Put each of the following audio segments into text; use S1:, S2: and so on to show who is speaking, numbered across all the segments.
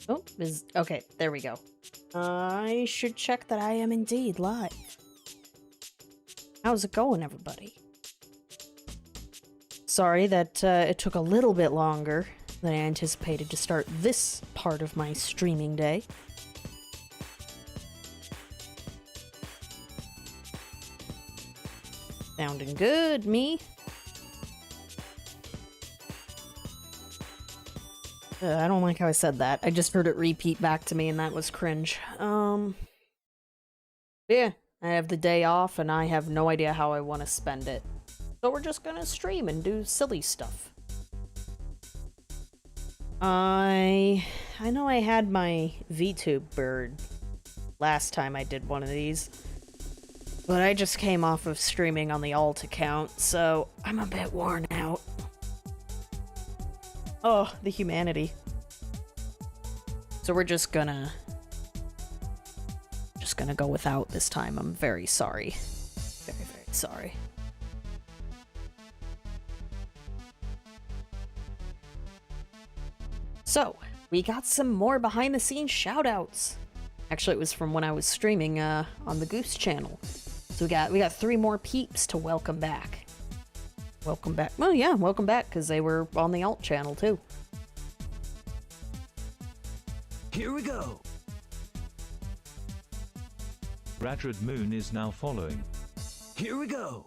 S1: Oh, okay, there we go. I should check that I am indeed live. How's it going, everybody? Sorry that it took a little bit longer than I anticipated to start this part of my streaming day. Sounding good, me. I don't like how I said that. I just heard it repeat back to me and that was cringe. Yeah, I have the day off and I have no idea how I want to spend it. So we're just gonna stream and do silly stuff. I know I had my VTube bird last time I did one of these, but I just came off of streaming on the alt account, so I'm a bit worn out. Oh, the humanity. So we're just gonna go without this time. I'm very sorry. Very, very sorry. So, we got some more behind-the-scenes shoutouts. Actually, it was from when I was streaming on the Goose channel. So we got 3 more peeps to welcome back. Welcome back. Well, yeah, welcome back, because they were on the alt channel, too.
S2: Here we go!
S3: Radred Moon is now following.
S2: Here we go!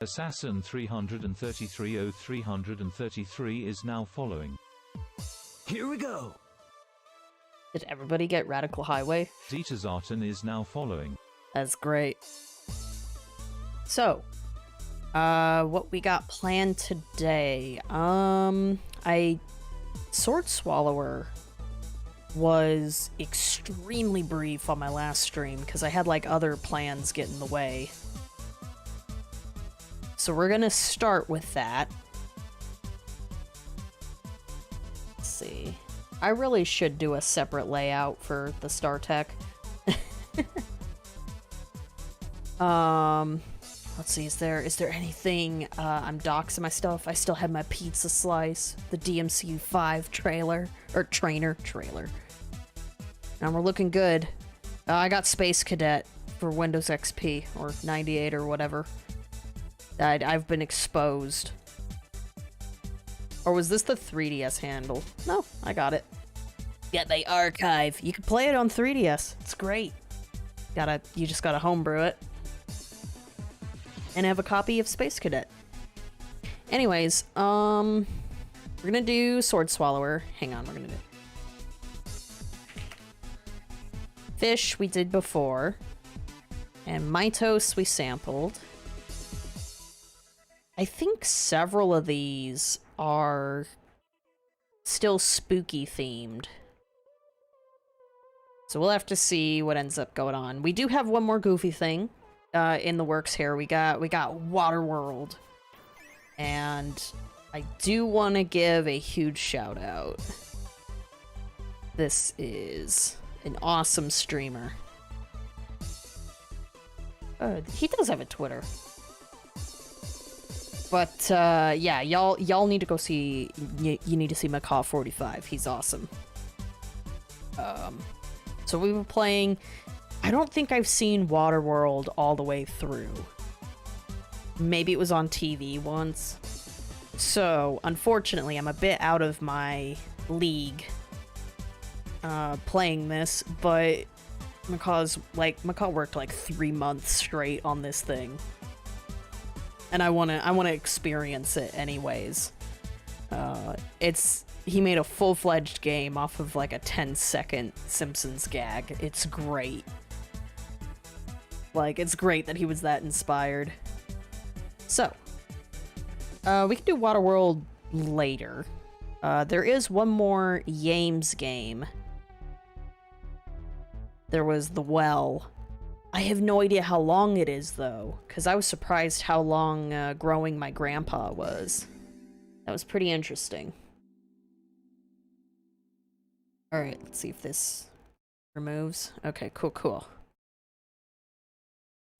S3: Assassin 3330333 is now following.
S2: Here we go!
S1: Did everybody get Radical Highway?
S3: Dieter Zartan is now following.
S1: That's great. So, what we got planned today? Swordswallower was extremely brief on my last stream because I had like other plans get in the way. So we're gonna start with that. Let's see. I really should do a separate layout for the StarTech. Let's see, is there anything, I'm doxing my stuff. I still have my pizza slice, the DMC5 trailer, or trainer trailer. And we're looking good. I got Space Cadet for Windows XP, or 98 or whatever. I've been exposed. Or was this the 3DS handle? No, I got it. Get the archive. You can play it on 3DS. It's great. You just gotta homebrew it. And have a copy of Space Cadet. Anyways, we're gonna do Swordswallower. Hang on, we're gonna do Fish we did before. And Mitos we sampled. I think several of these are still spooky themed. So we'll have to see what ends up going on. We do have one more goofy thing in the works here. We got Waterworld. And I do want to give a huge shout out. This is an awesome streamer. He does have a Twitter. But yeah, y'all need to go see. You need to see Macaw45. He's awesome. So we were playing. I don't think I've seen Waterworld all the way through. Maybe it was on TV once. So unfortunately, I'm a bit out of my league playing this. But Macaw worked like 3 months straight on this thing. And I wanna experience it anyways. He made a full-fledged game off of like a 10-second Simpsons gag. It's great. Like, it's great that he was that inspired. So, we can do Waterworld later. There is one more Yames game. There was The Well. I have no idea how long it is, though, because I was surprised how long Growing My Grandpa was. That was pretty interesting. Alright, let's see if this removes. Okay, cool.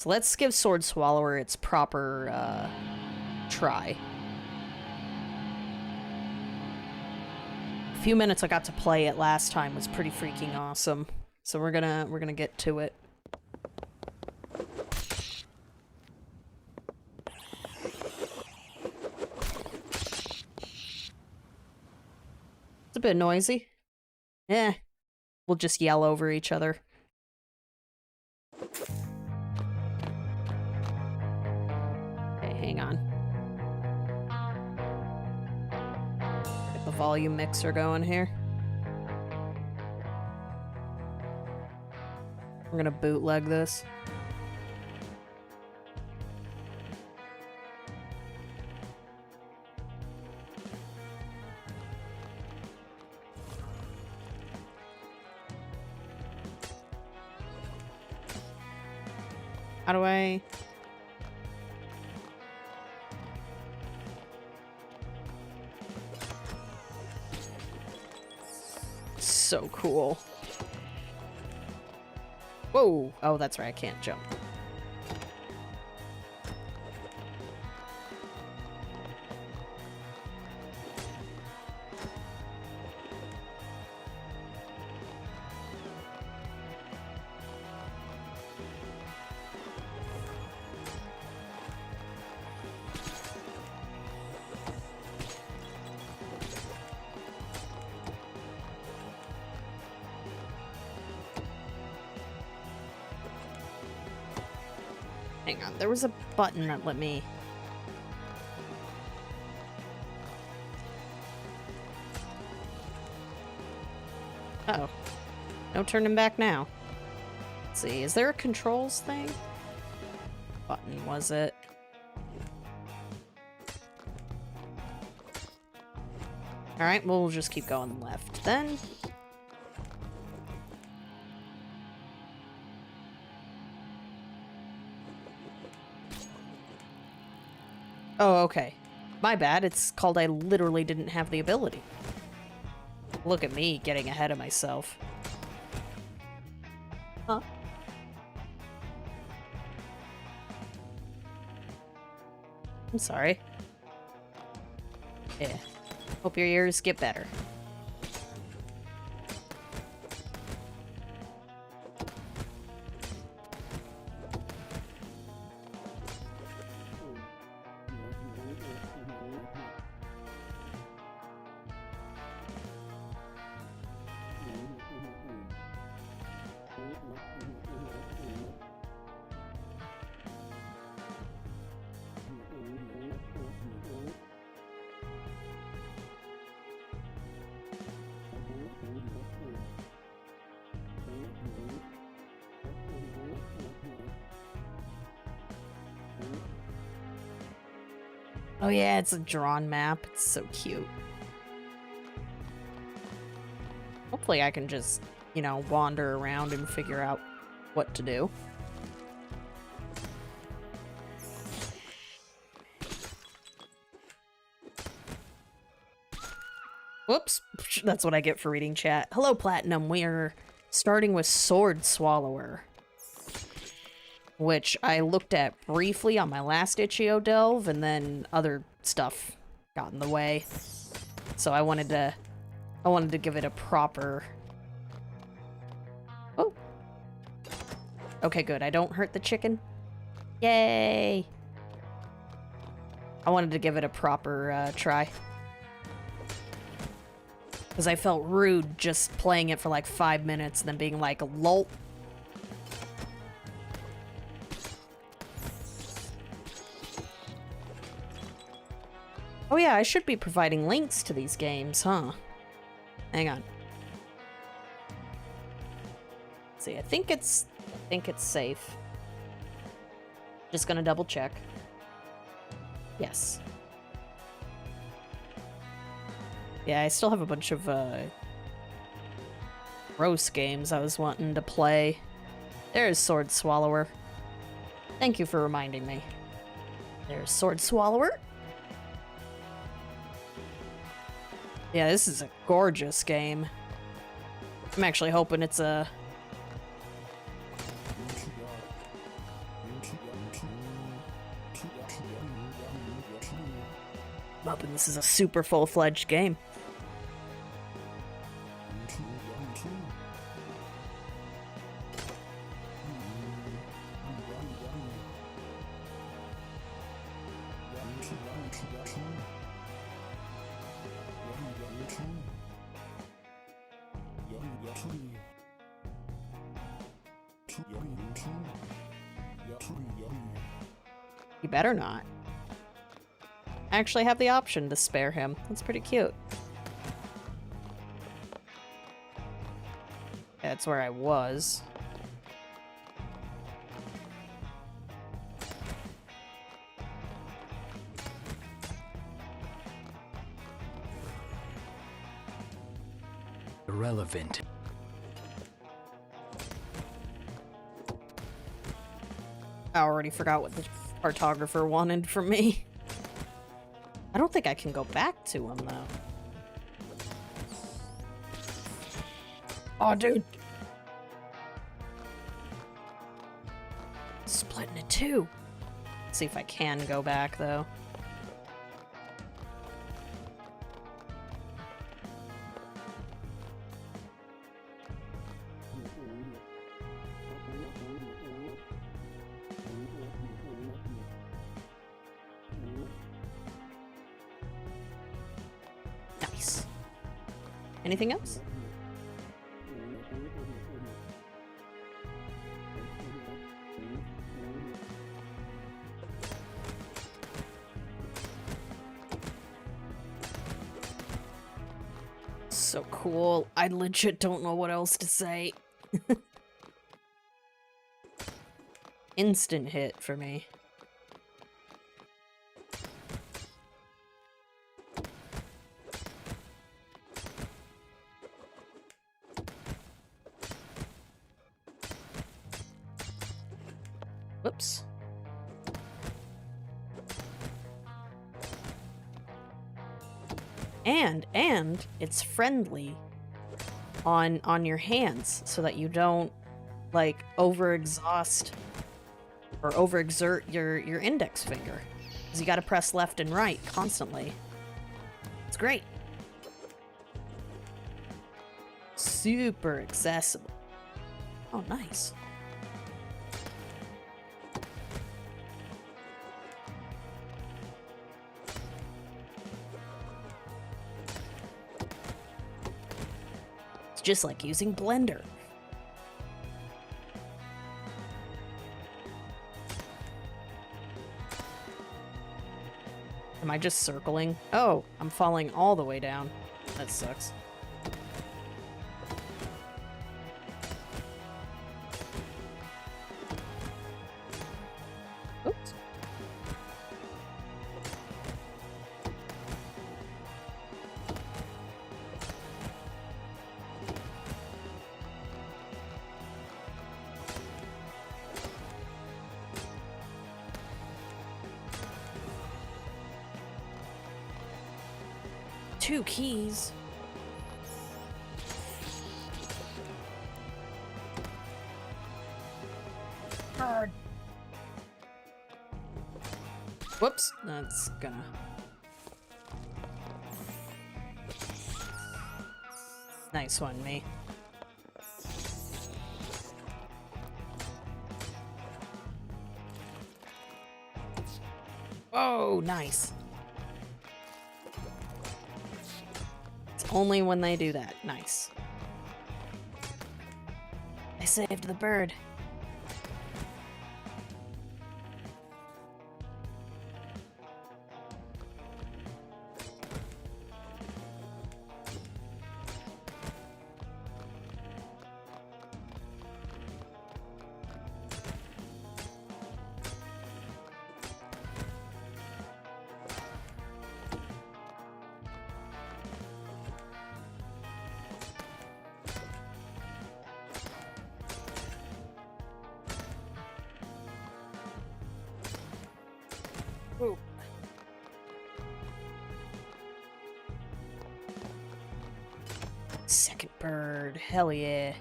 S1: So let's give Swordswallower its proper try. few minutes I got to play it last time was pretty freaking awesome. So we're gonna get to it. It's a bit noisy. Eh. We'll just yell over each other. Okay, hang on. Get the volume mixer going here. We're gonna bootleg this. How do I... So cool. Whoa! Oh, that's right, I can't jump. Hang on, there was a button that let me... Uh-oh. No turning back now. Let's see, is there a controls thing? Button, was it? Alright, we'll just keep going left then. Oh, okay. My bad. It's called I literally didn't have the ability. Look at me getting ahead of myself. Huh? I'm sorry. Yeah. Hope your ears get better. Oh yeah, it's a drawn map. It's so cute. Hopefully I can just, you know, wander around and figure out what to do. Whoops. That's what I get for reading chat. Hello, Platinum. We're starting with Swordswallower, which I looked at briefly on my last Itch.io delve, and then other stuff got in the way. So I wanted to give it a proper... Oh. Okay, good. I don't hurt the chicken. Yay! I wanted to give it a proper try. Because I felt rude just playing it for like 5 minutes and then being like, lol. Oh yeah, I should be providing links to these games, huh? Hang on. Let's see, I think it's safe. Just gonna double check. Yes. Yeah, I still have a bunch of gross games I was wanting to play. There's Swordswallower. Thank you for reminding me. There's Swordswallower. Yeah, this is a gorgeous game. I'm actually hoping it's a... I'm hoping this is a super full-fledged game. You better not. I actually have the option to spare him. That's pretty cute. That's where I was.
S2: Irrelevant.
S1: I already forgot what the cartographer wanted from me. I don't think I can go back to him, though. Oh, dude. Split into two. Let's see if I can go back, though. Nice. Anything else? So cool. I legit don't know what else to say. Instant hit for me. Whoops. And it's friendly on your hands so that you don't like overexhaust or overexert your index finger. Because you gotta press left and right constantly. It's great. Super accessible. Oh, nice. It's just like using Blender. Am I just circling? Oh, I'm falling all the way down. That sucks. Oops. Two keys. Bird. Whoops, that's gonna... Nice one, me. Oh, nice. Only when they do that. Nice. I saved the bird. Ooh. Second bird. Hell yeah.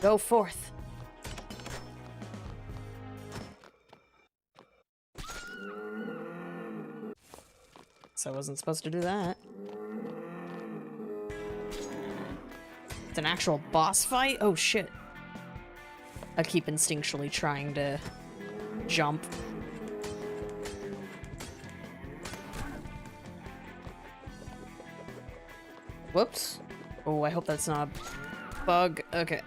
S1: Go forth. So I wasn't supposed to do that. It's an actual boss fight? Oh shit. I keep instinctually trying to jump. Whoops. Oh, I hope that's not a bug. Okay.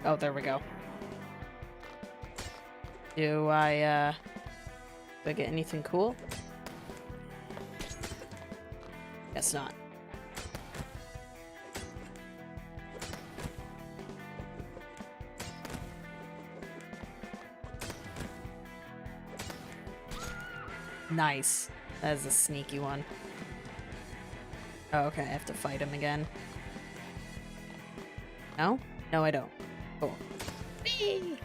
S1: Oh, there we go. Do I get anything cool? Guess not. Nice. That is a sneaky one. Oh, okay, I have to fight him again. No? No, I don't. Cool. Whee!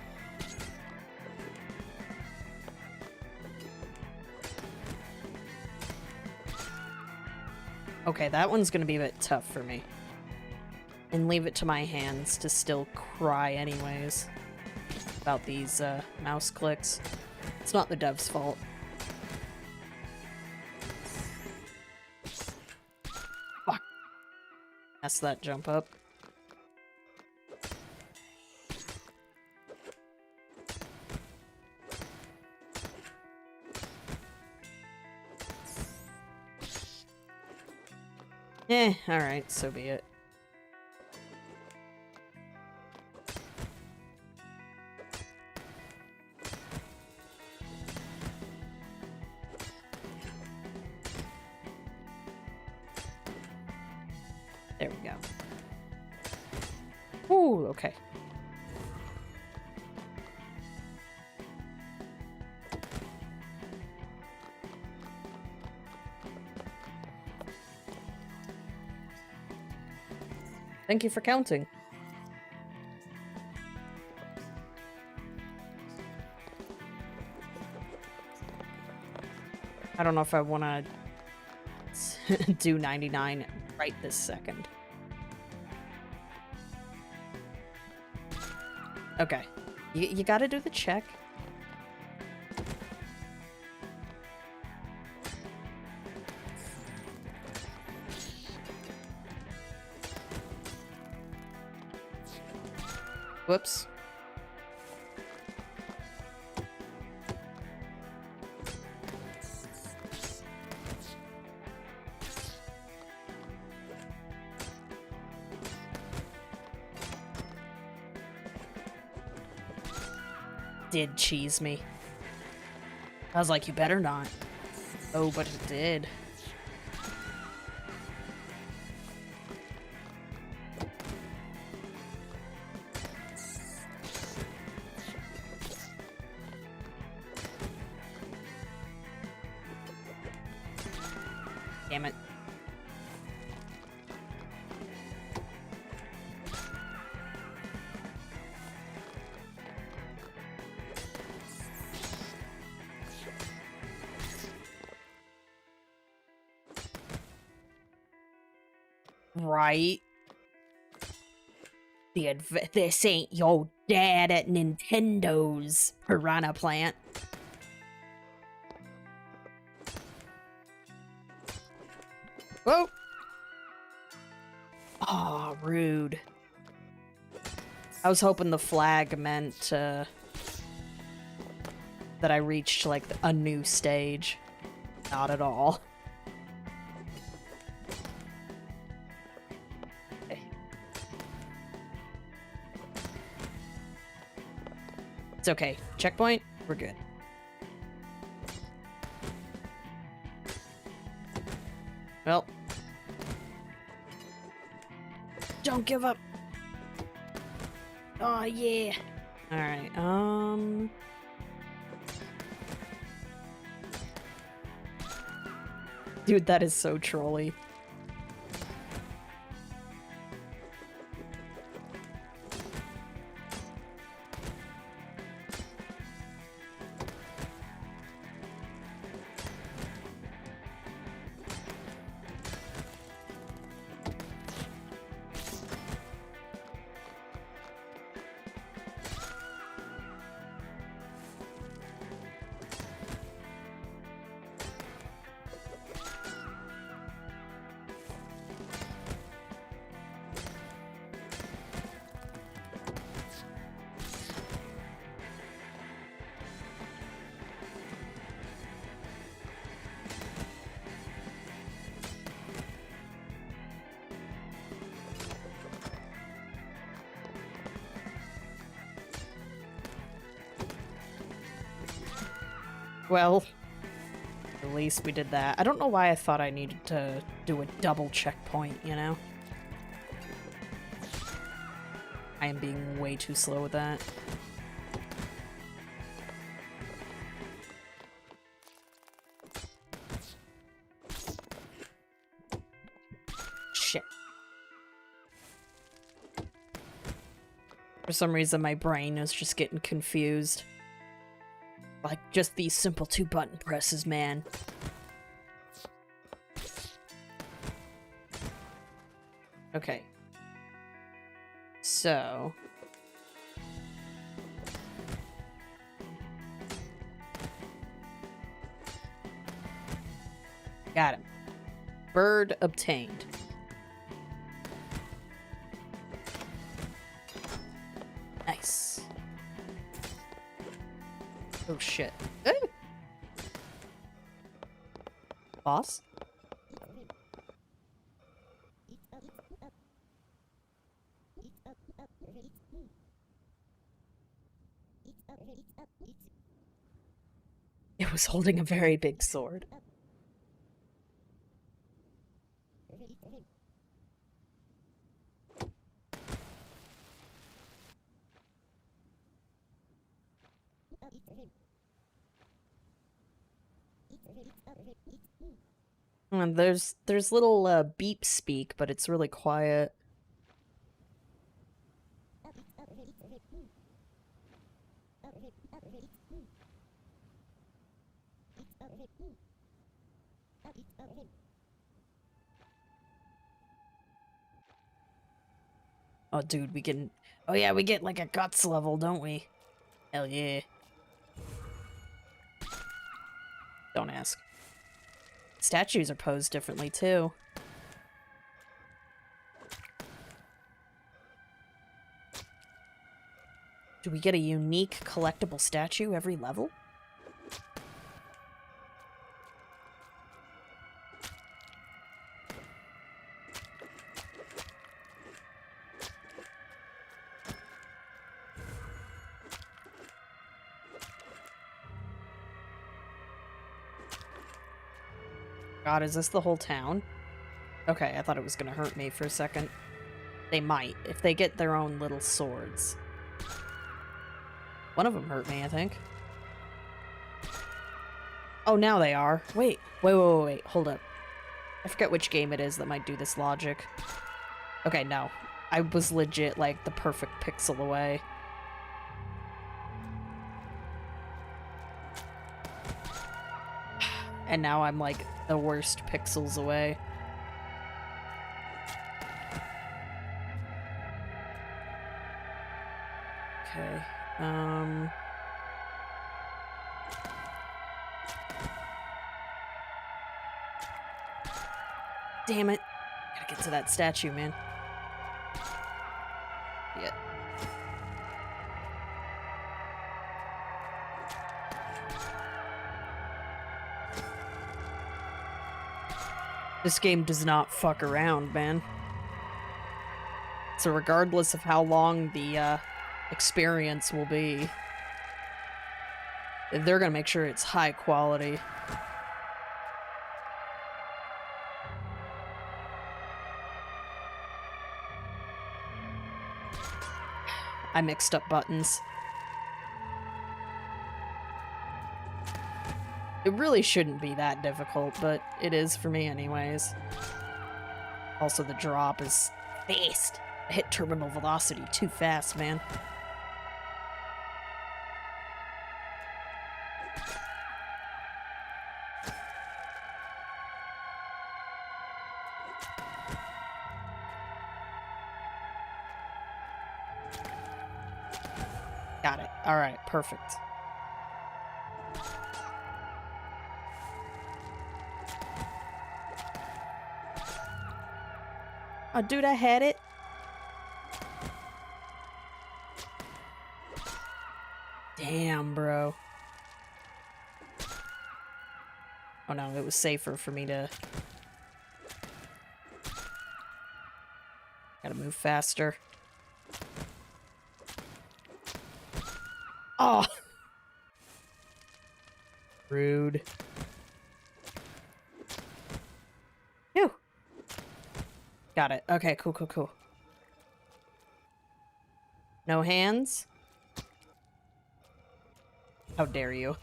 S1: Okay, that one's gonna be a bit tough for me. And leave it to my hands to still cry anyways. About these, mouse clicks. It's not the dev's fault. Fuck. Mess that jump up. Alright, so be it. There we go. Ooh, okay. Thank you for counting. I don't know if I want to do 99 right this second. Okay. You gotta do the check. Whoops. Did cheese me. I was like, you better not. Oh, but it did. Damn it. Right. This ain't your dad at Nintendo's, Piranha Plant. Whoa! Aw, rude. I was hoping the flag meant, that I reached, like, a new stage. Not at all. Okay. It's okay. Checkpoint? We're good. Well. Don't give up. Oh, yeah. Alright, Dude, that is so trolly. Well, at least we did that. I don't know why I thought I needed to do a double checkpoint, you know? I am being way too slow with that. Shit. For some reason, my brain is just getting confused. Like, just these simple 2-button presses, man. Okay. So... got him. Bird obtained. Nice. Oh shit. Ooh. Boss? It was holding a very big sword. And there's little beep speak, but it's really quiet. Oh, dude, we can... oh yeah, we get like a guts level, don't we? Hell yeah. Don't ask. Statues are posed differently, too. Do we get a unique collectible statue every level? God, is this the whole town? Okay, I thought it was gonna hurt me for a second. They might, if they get their own little swords. One of them hurt me, I think. Oh, now they are. Wait, hold up. I forget which game it is that might do this logic. Okay, no. I was legit, like, the perfect pixel away. And now I'm, like, the worst pixels away. Okay, damn it. Gotta get to that statue, man. Yeah. This game does not fuck around, man. So regardless of how long the experience will be, they're gonna make sure it's high quality. I mixed up buttons. It really shouldn't be that difficult, but it is for me anyways. Also, the drop is fast. I hit terminal velocity too fast, man. Got it. Alright, perfect. Oh, dude, I had it. Damn, bro. Oh no, it was safer for me to... Gotta move faster. Oh! Rude. Phew. Got it. Okay, cool, cool, cool. No hands? How dare you?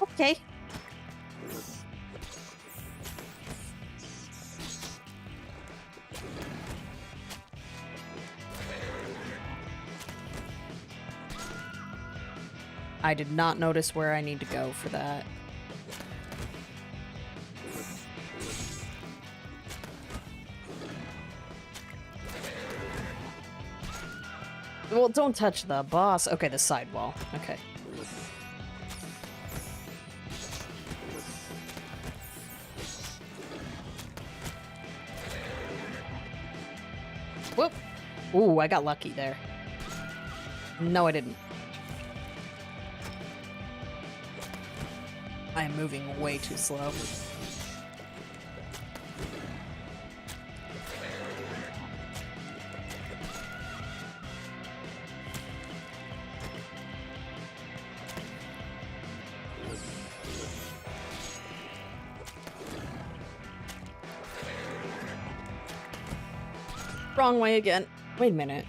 S1: Okay. I did not notice where I need to go for that. Well, don't touch the boss. Okay, the sidewall. Okay. Whoop. Ooh, I got lucky there. No, I didn't. I am moving way too slow. Wrong way again. Wait a minute.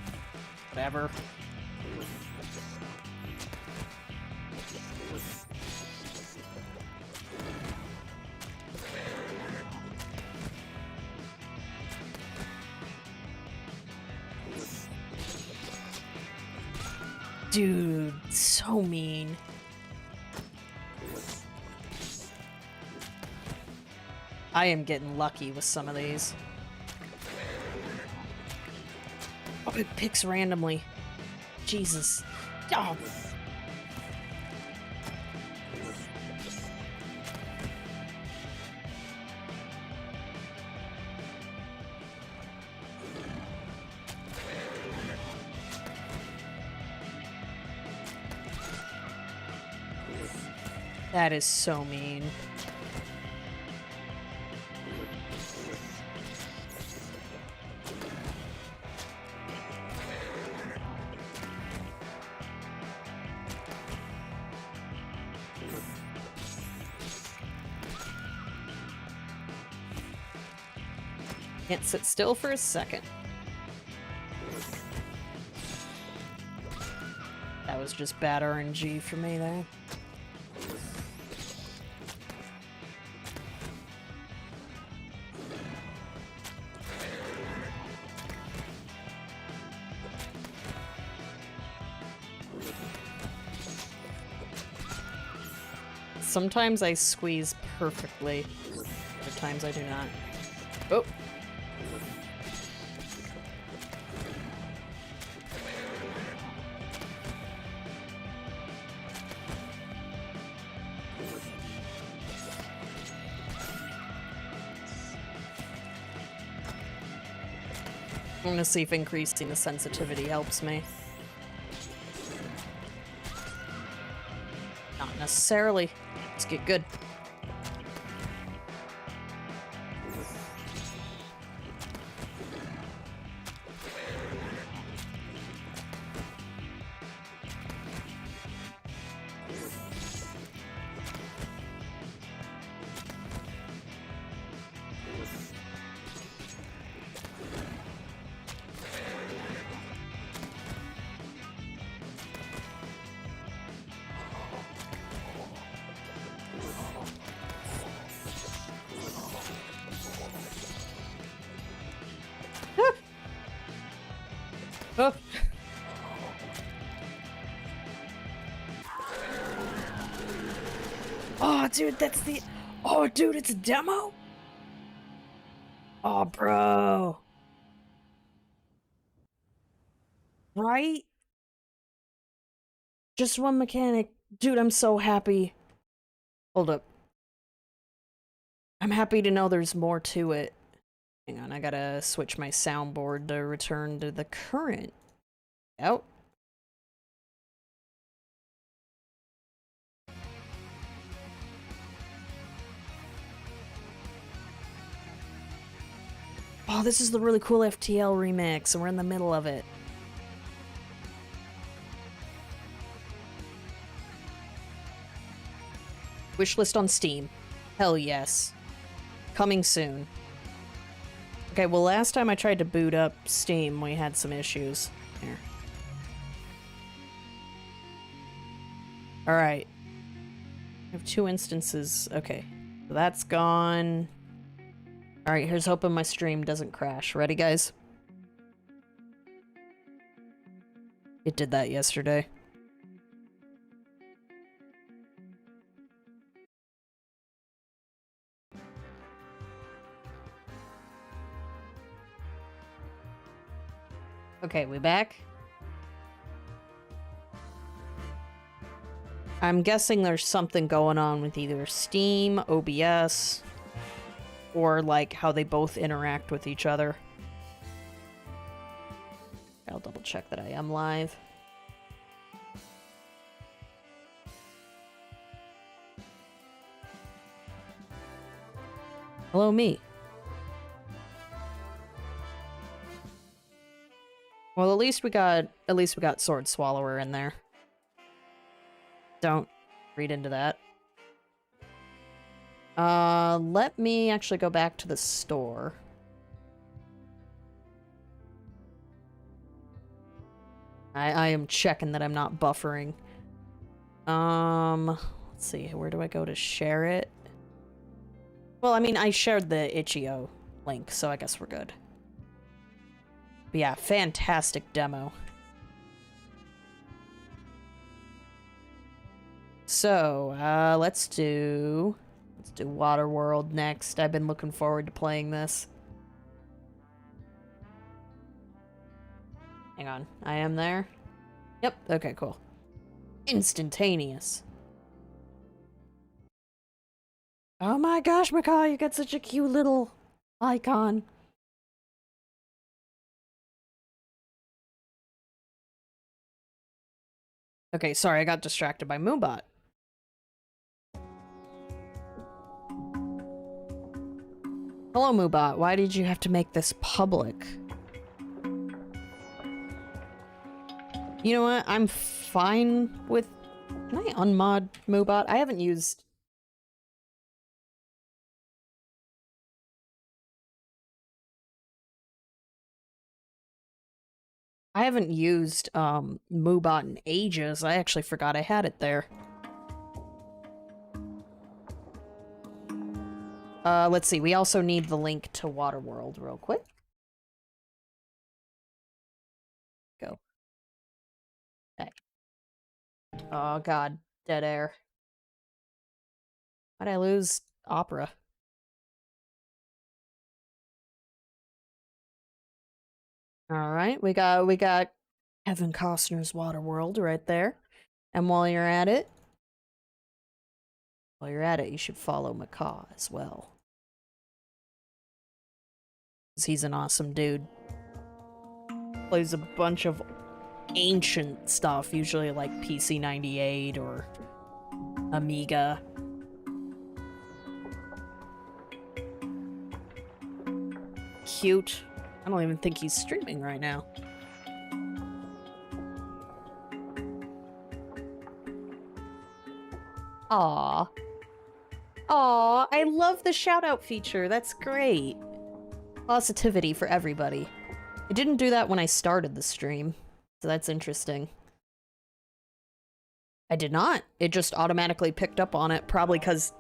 S1: Whatever. Dude, so mean. I am getting lucky with some of these. Oh, it picks randomly. Jesus. Oh. That is so mean. Can't sit still for a second. That was just bad RNG for me there. Sometimes I squeeze perfectly. Other times I do not. Oh. I'm gonna see if increasing the sensitivity helps me. Not necessarily. Let's get good. Oh. Oh, dude, that's the... Oh, dude, it's a demo? Oh, bro. Right? Just one mechanic. Dude, I'm so happy. Hold up. I'm happy to know there's more to it. Hang on, I gotta switch my soundboard to return to the current. Out. Oh, this is the really cool FTL remix, and we're in the middle of it. Wishlist on Steam. Hell yes. Coming soon. Okay, well, last time I tried to boot up Steam, we had some issues. Here. Alright. I have 2 instances. Okay. So that's gone. Alright, here's hoping my stream doesn't crash. Ready, guys? It did that yesterday. Okay, we back? I'm guessing there's something going on with either Steam, OBS, or like how they both interact with each other. I'll double check that I am live. Hello, me. Well, at least we got Swordswallower in there. Don't read into that. Let me actually go back to the store. I am checking that I'm not buffering. Let's see, where do I go to share it? Well, I mean, I shared the itch.io link, so I guess we're good. But yeah, fantastic demo. So, let's do Waterworld next. I've been looking forward to playing this. Hang on, I am there? Yep, okay, cool. Instantaneous. Oh my gosh, Macaw, you got such a cute little icon. Okay, sorry, I got distracted by Moonbot. Hello, Moobot. Why did you have to make this public? You know what? I'm fine with... Can I unmod Moobot? I haven't used... Moobot in ages. I actually forgot I had it there. Let's see. We also need the link to Waterworld real quick. Go. Okay. Oh god. Dead air. Why'd I lose Opera? Alright, we got Kevin Costner's Waterworld right there. And while you're at it, you should follow Macaw as well. 'Cause he's an awesome dude. Plays a bunch of ancient stuff, usually like PC-98 or Amiga. Cute. I don't even think he's streaming right now. Aww. Aww, I love the shout-out feature. That's great. Positivity for everybody. It didn't do that when I started the stream, so that's interesting. I did not. It just automatically picked up on it, probably because...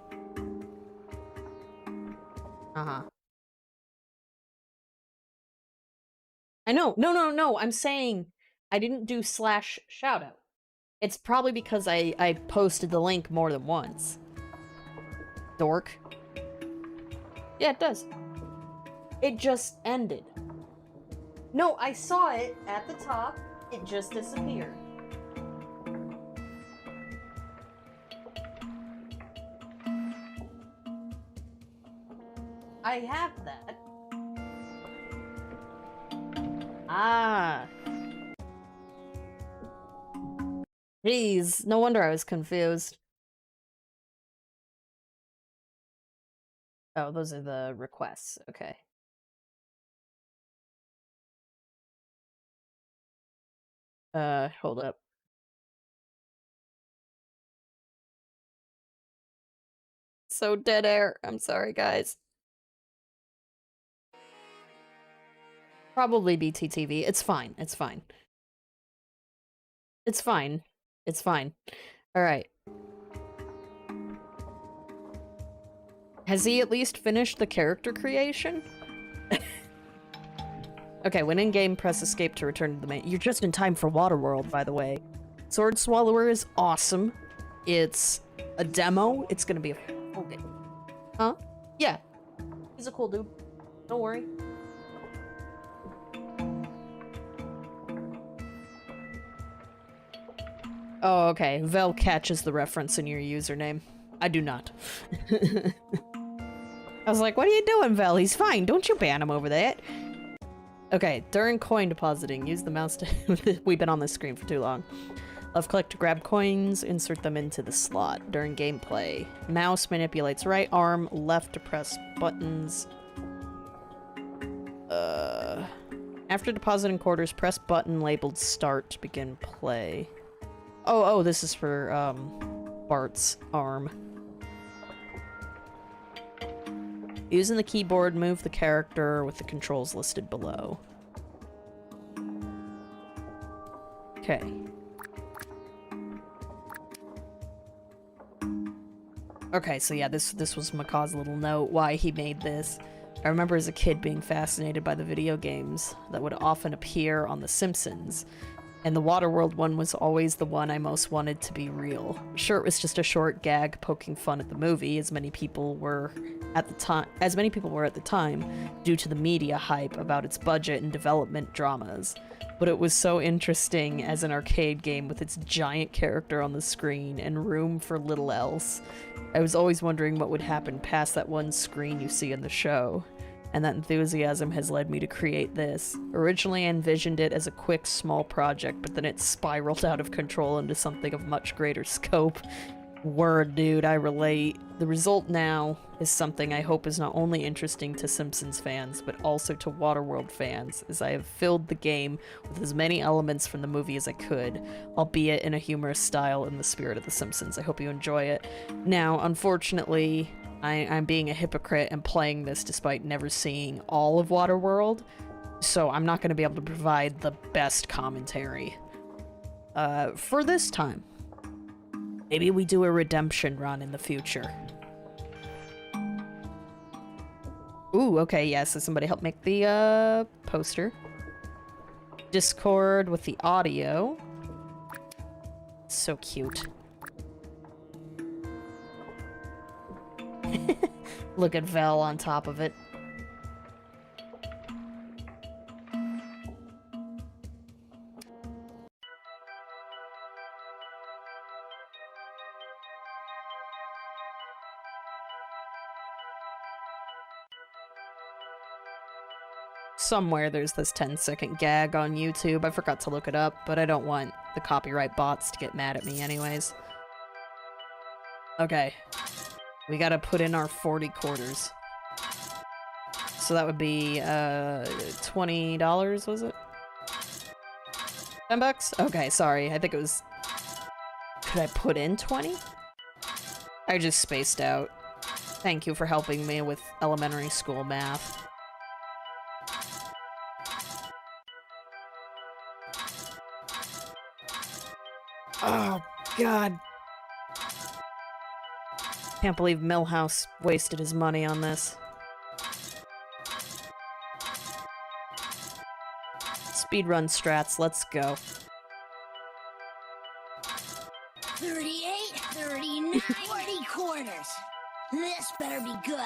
S1: I know. No. I'm saying I didn't do slash shoutout. It's probably because I posted the link more than once. Dork. Yeah, it does. It just ended. No, I saw it at the top. It just disappeared. I have that. Ah. Jeez, no wonder I was confused. Oh, those are the requests. Okay. Hold up. So dead air. I'm sorry, guys. Probably BTTV. It's fine. It's fine. It's fine. It's fine. Alright. Has he at least finished the character creation? Okay, when in-game, press escape to return to the main- You're just in time for Waterworld, by the way. Swordswallower is awesome. It's a demo. It's gonna be a full game. Huh? Yeah. He's a cool dude. Don't worry. Oh, okay. Vel catches the reference in your username. I do not. I was like, what are you doing, Vel? He's fine. Don't you ban him over that. Okay, during coin depositing, use the mouse to... We've been on this screen for too long. Left click to grab coins, insert them into the slot. During gameplay, mouse manipulates right arm, left to press buttons. After depositing quarters, press button labeled start to begin play. Oh, this is for, Bart's arm. Using the keyboard, move the character with the controls listed below. Okay. Okay, so yeah, this was Macaw's little note, why he made this. I remember as a kid being fascinated by the video games that would often appear on The Simpsons. And the Waterworld one was always the one I most wanted to be real. Sure, it was just a short gag poking fun at the movie, as many people were at the time, due to the media hype about its budget and development dramas. But it was so interesting as an arcade game with its giant character on the screen and room for little else. I was always wondering what would happen past that one screen you see in the show. And that enthusiasm has led me to create this. Originally I envisioned it as a quick, small project, but then it spiraled out of control into something of much greater scope. Word, dude, I relate. The result now is something I hope is not only interesting to Simpsons fans, but also to Waterworld fans, as I have filled the game with as many elements from the movie as I could, albeit in a humorous style in the spirit of The Simpsons. I hope you enjoy it. Now, unfortunately, I'm being a hypocrite and playing this despite never seeing all of Waterworld, so I'm not going to be able to provide the best commentary for this time. Maybe we do a redemption run in the future. Ooh, okay, yeah, so somebody help make the poster. Discord with the audio. So cute. Look at Vel on top of it. Somewhere there's this 10-second gag on YouTube. I forgot to look it up, but I don't want the copyright bots to get mad at me anyways. Okay. We gotta put in our 40 quarters. So that would be, $20, was it? $10? Okay, sorry. I think it was... Could I put in 20? I just spaced out. Thank you for helping me with elementary school math. Oh, God. Can't believe Millhouse wasted his money on this. Speedrun strats, let's go.
S4: 38, 39, 40 quarters. This better be good.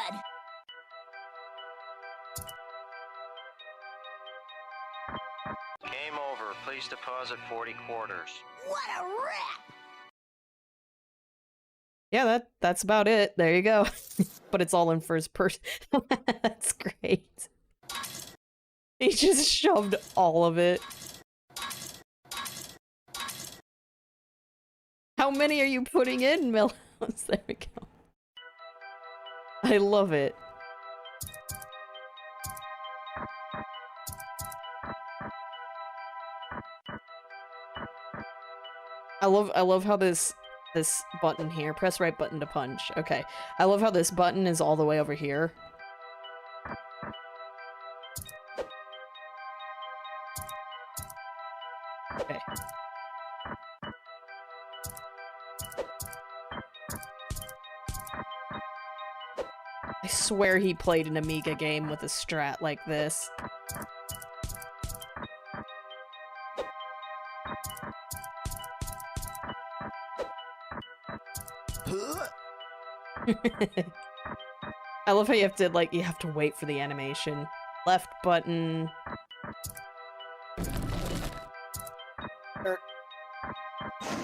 S5: Game over. Please deposit 40 quarters.
S4: What a rip!
S1: Yeah, that's about it. There you go. But it's all in first person. That's great. He just shoved all of it. How many are you putting in, Millhouse? There we go. I love it. love how this button here, press right button to punch. Okay. I love how this button is all the way over here. Okay. I swear he played an Amiga game with a strat like this. I love how you have to wait for the animation. Left button.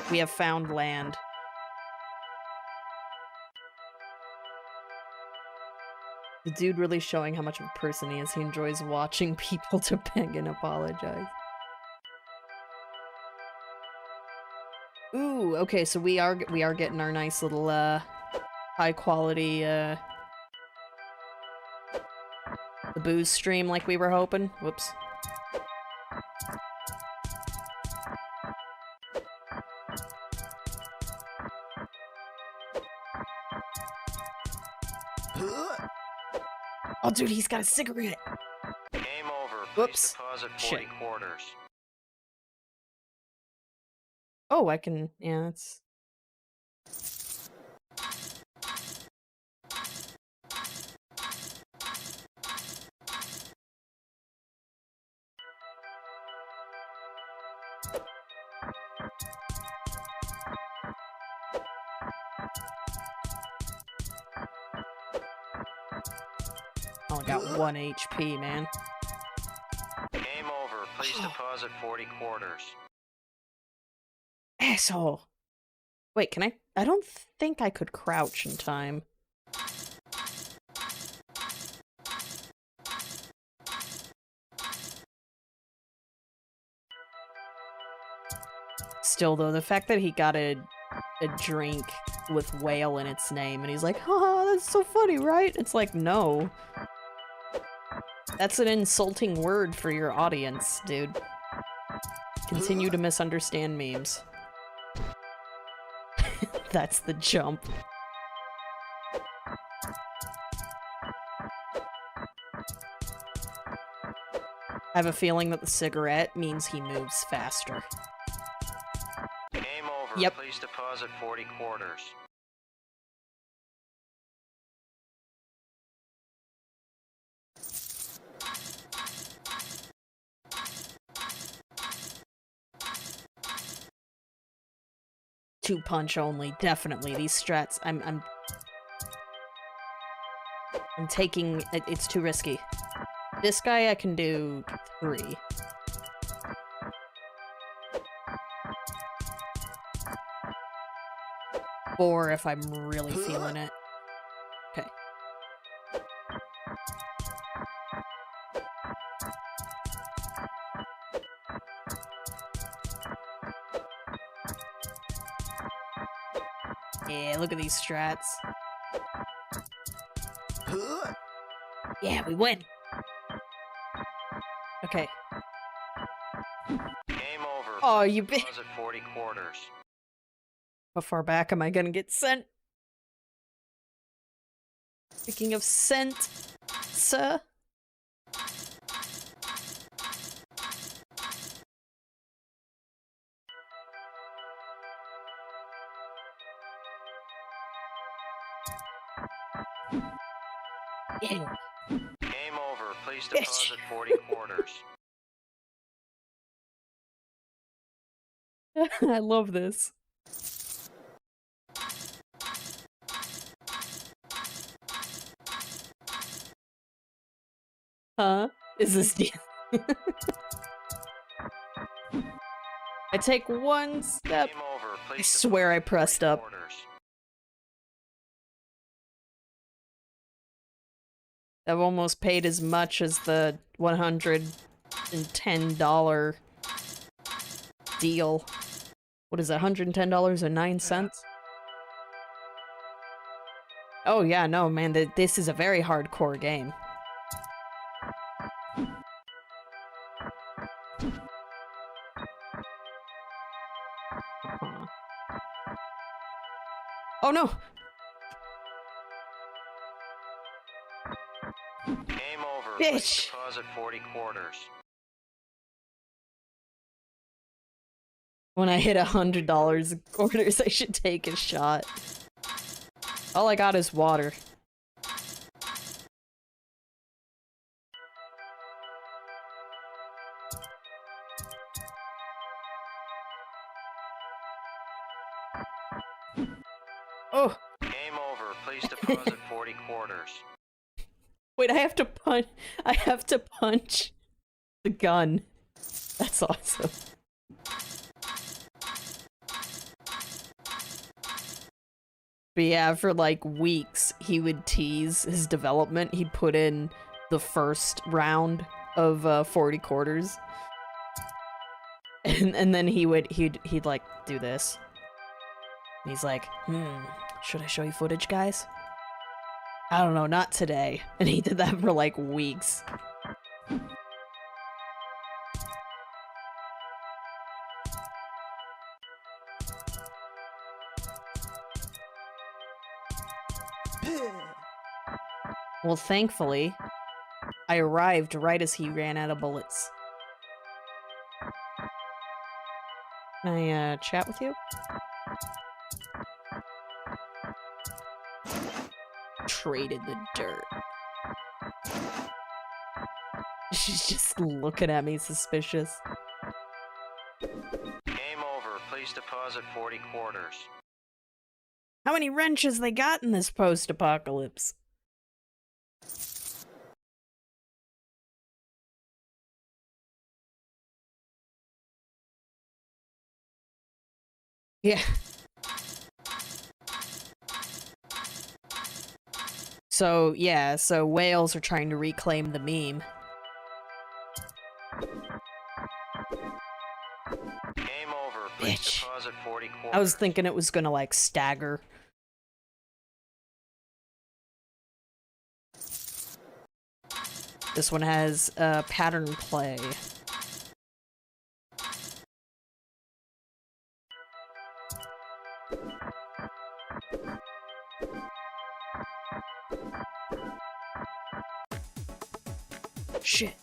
S1: We have found land. The dude really showing how much of a person he is. He enjoys watching people to beg and apologize. Ooh, okay, so we are getting our nice little high quality the booze stream like we were hoping. Whoops. Oh, dude, he's got a cigarette.
S5: Game over. Please
S1: Whoops.
S5: deposit 40 quarters.
S1: Oh, I can. Yeah, that's. I only got 1 HP, man.
S5: Game over. Please deposit 40 quarters.
S1: Asshole! Wait, can I? I don't think I could crouch in time. Still, though, the fact that he got a drink with whale in its name, and he's like, haha, that's so funny, right? It's like, no. That's an insulting word for your audience, dude. Continue to misunderstand memes. That's the jump. I have a feeling that the cigarette means he moves faster.
S5: Game over.
S1: Yep.
S5: Please deposit 40 quarters.
S1: Two punch only, definitely. These strats, I'm taking it's too risky. This guy I can do 3. Or if I'm really feeling it. Okay. Yeah, look at these strats. Yeah, we win. Okay.
S5: Game over.
S1: Oh,
S5: Please
S1: you
S5: deposit 40 quarters.
S1: How far back am I gonna get sent? Speaking of sent, sir. Yeah.
S5: Game over. Please deposit 40 quarters.
S1: I love this. Huh? Is this deal? I take one step.
S5: Game over.
S1: I
S5: Please
S1: swear I
S5: deposit
S1: pressed
S5: 40
S1: up.
S5: quarters.
S1: I've almost paid as much as the $110 deal. What is that, $110.09? Oh yeah, no man, this is a very hardcore game. Oh no!
S5: Game over.
S1: Bitch.
S5: Please deposit 40 quarters.
S1: When I hit $100 in quarters, I should take a shot. All I got is water. Oh!
S5: Game over. Please deposit 40 quarters.
S1: Wait, I have to punch the gun. That's awesome. But yeah, for like weeks, he would tease his development. He'd put in the first round of 40 quarters. And then he'd like do this. And he's like, should I show you footage, guys? I don't know, not today. And he did that for like weeks. Well, thankfully, I arrived right as he ran out of bullets. Can I, chat with you? Traded the dirt. She's just looking at me suspicious.
S5: Game over. Please deposit 40 quarters.
S1: How many wrenches they got in this post-apocalypse? Yeah. So, yeah, so whales are trying to reclaim the meme.
S5: Game over. Please
S1: Bitch.
S5: deposit 40 quarters.
S1: I was thinking it was gonna, like, stagger. This one has pattern play. Shit.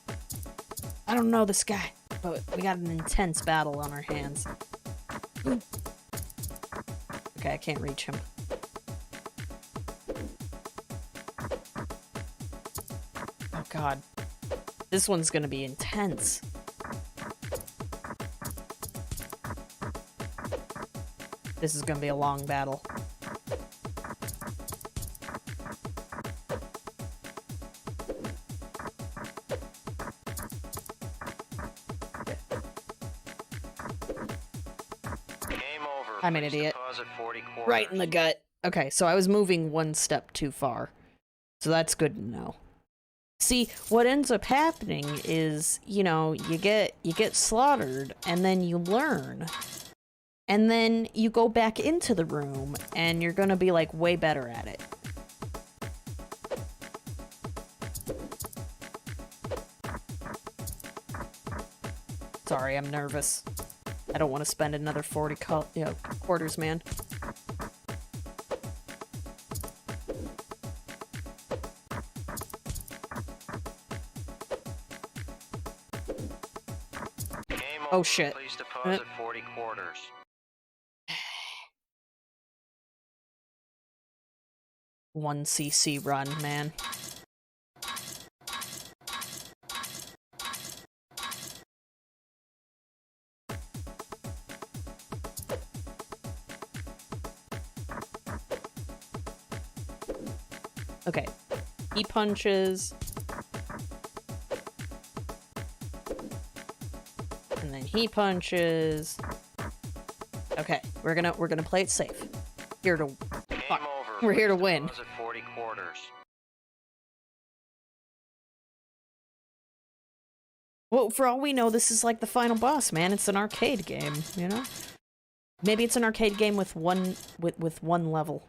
S1: I don't know this guy, but we got an intense battle on our hands. Okay, I can't reach him. Oh god. This one's gonna be intense. This is gonna be a long battle. I'm an idiot. Right in the gut. Okay, so I was moving one step too far. So that's good to know. See, what ends up happening is, you know, you get slaughtered, and then you learn. And then you go back into the room, and you're gonna be, like, way better at it. Sorry, I'm nervous. I don't want to spend another 40 quarters, man. Oh shit.
S5: Please deposit 40 quarters.
S1: One CC run, man. Okay, he punches, and then he punches. Okay, we're gonna play it safe. Here to fuck. We're here to win.
S5: 40 quarters.
S1: Well, for all we know, this is like the final boss, man. It's an arcade game, you know. Maybe it's an arcade game with one level.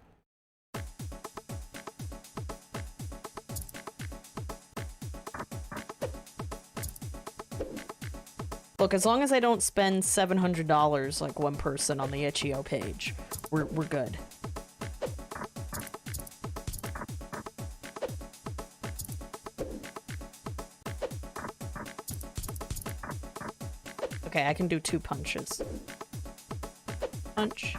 S1: Look, as long as I don't spend $700 like one person on the itch.io page, we're good. Okay, I can do 2 punches. Punch.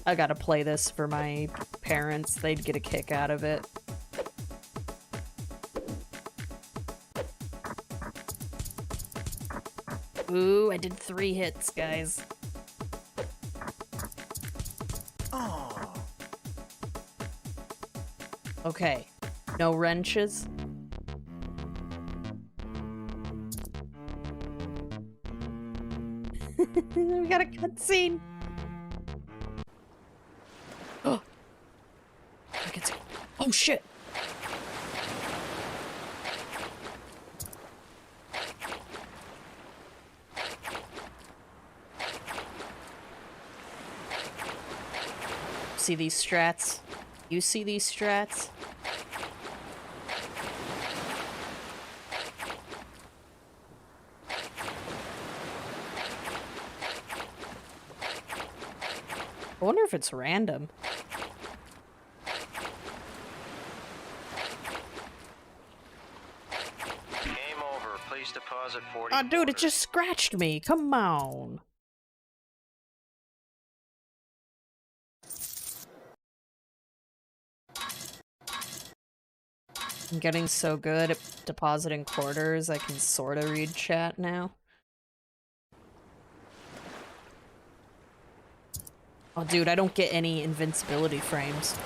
S1: I gotta play this for my parents. They'd get a kick out of it. Ooh, I did 3 hits, guys. Okay, no wrenches. We got a cutscene. Oh, oh shit! See these strats? You see these strats? I wonder if it's random.
S5: Game over. Please deposit 40
S1: Oh, dude, it
S5: quarters.
S1: just scratched me. Come on. I'm getting so good at depositing quarters, I can sorta read chat now. Oh, dude, I don't get any invincibility frames.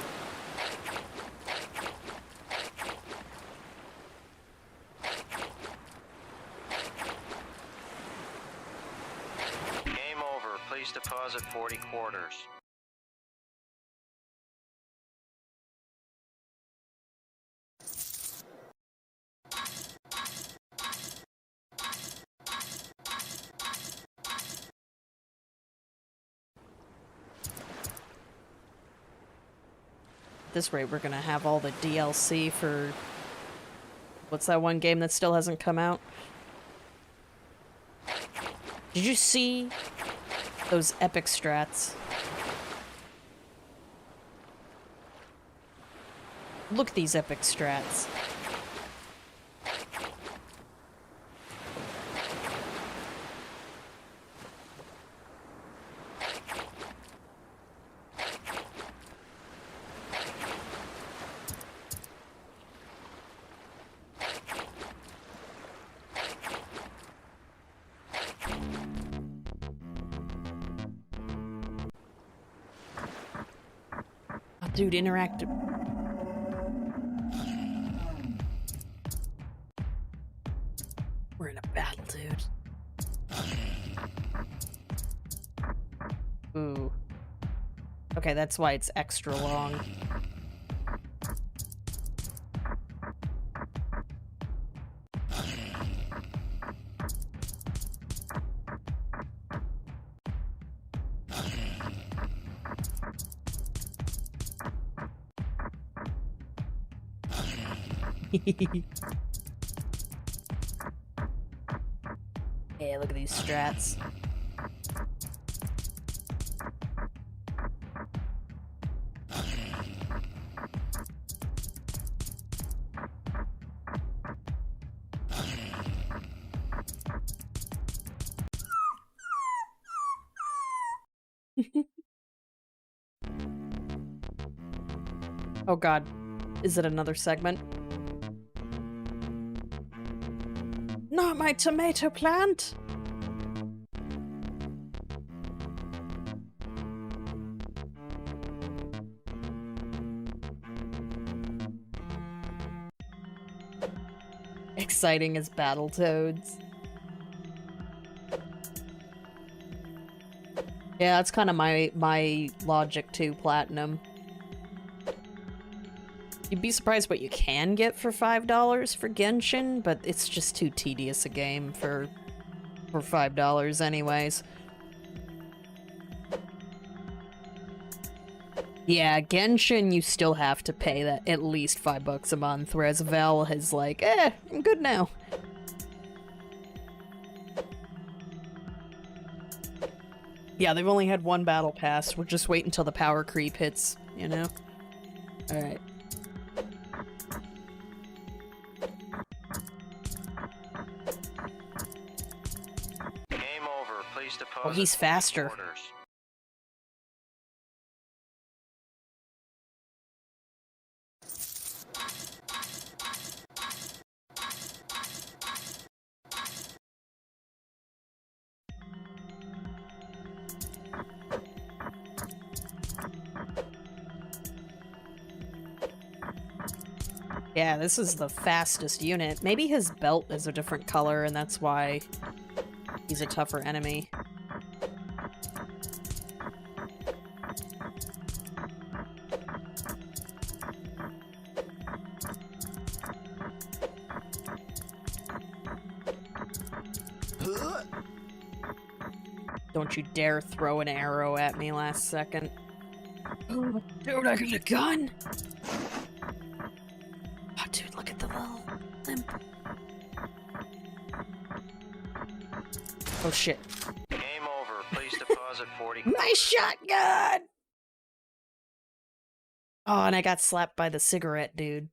S5: Game over. Please deposit 40 quarters.
S1: At this rate, we're gonna have all the DLC for... What's that one game that still hasn't come out? Did you see those epic strats? Look at these epic strats. Oh, dude, interactive. We're in a battle, dude. Ooh. Okay, that's why it's extra long. Yeah, look at these strats. Oh god. Is it another segment? Not my tomato plant! Exciting as Battletoads. Yeah, that's kind of my logic too, Platinum. You'd be surprised what you can get for $5 for Genshin, but it's just too tedious a game for $5 anyways. Yeah, Genshin you still have to pay that at least $5 a month, whereas Val has like, I'm good now. Yeah, they've only had one battle pass. We'll just wait until the power creep hits you know? Alright.
S5: Game over. Please deposit.
S1: Oh, he's faster.
S5: Orders.
S1: Yeah, this is the fastest unit. Maybe his belt is a different color, and that's why he's a tougher enemy. Don't you dare throw an arrow at me last second. Oh, dude, I got a gun! Oh, dude, look at the little limp. Oh, shit.
S5: Game over. Please deposit 40.
S1: My shotgun! Oh, and I got slapped by the cigarette dude.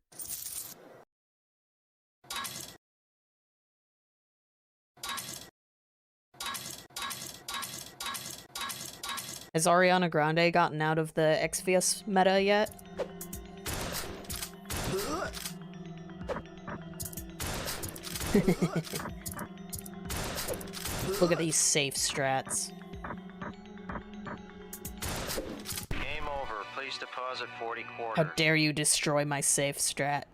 S1: Has Ariana Grande gotten out of the Xvius meta yet? Look at these safe strats.
S5: Game over. Please deposit 40 quarters.
S1: How dare you destroy my safe strat?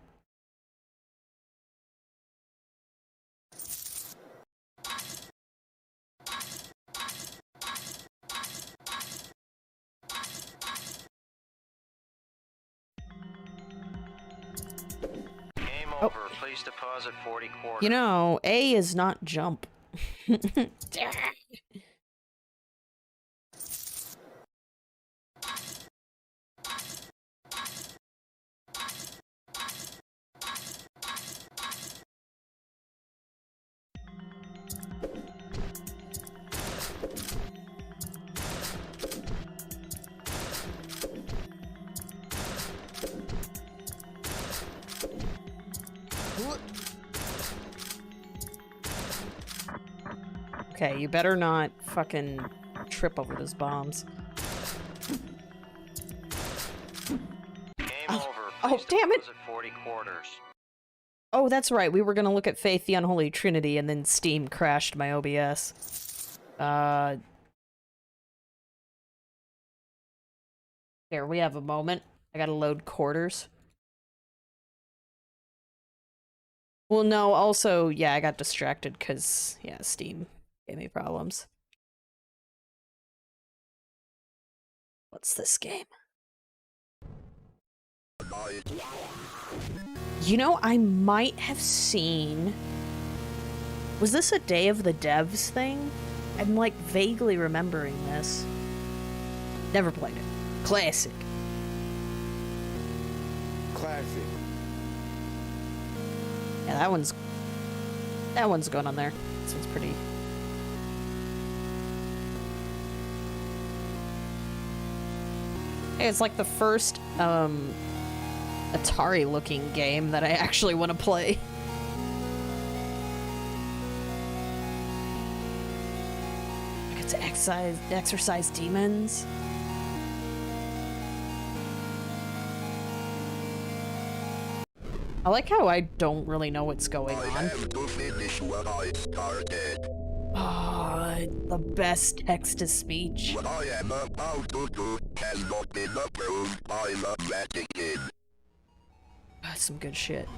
S5: Game over. Please deposit 40 quarters.
S1: You know, A is not jump. Okay, you better not fucking trip over those bombs.
S5: Game
S1: Oh,
S5: over.
S1: oh,
S5: Please
S1: damn it.
S5: deposit 40 quarters.
S1: Oh, that's right. We were gonna look at Faith, the Unholy Trinity, and then Steam crashed my OBS. Here, we have a moment. I gotta load quarters. Well, no, also, yeah, I got distracted because, yeah, Steam gave me problems. What's this game? You know, I might have seen... Was this a Day of the Devs thing? I'm, like, vaguely remembering this. Never played it. Classic.
S6: Classic.
S1: Yeah, that one's going on there. This one's pretty... Hey, it's like the first, Atari-looking game that I actually want to play. I get to exercise demons. I like how I don't really know what's going on. Oh, the best text-to-speech.
S7: What I am about to do has not been approved by the Vatican.
S1: That's some good shit.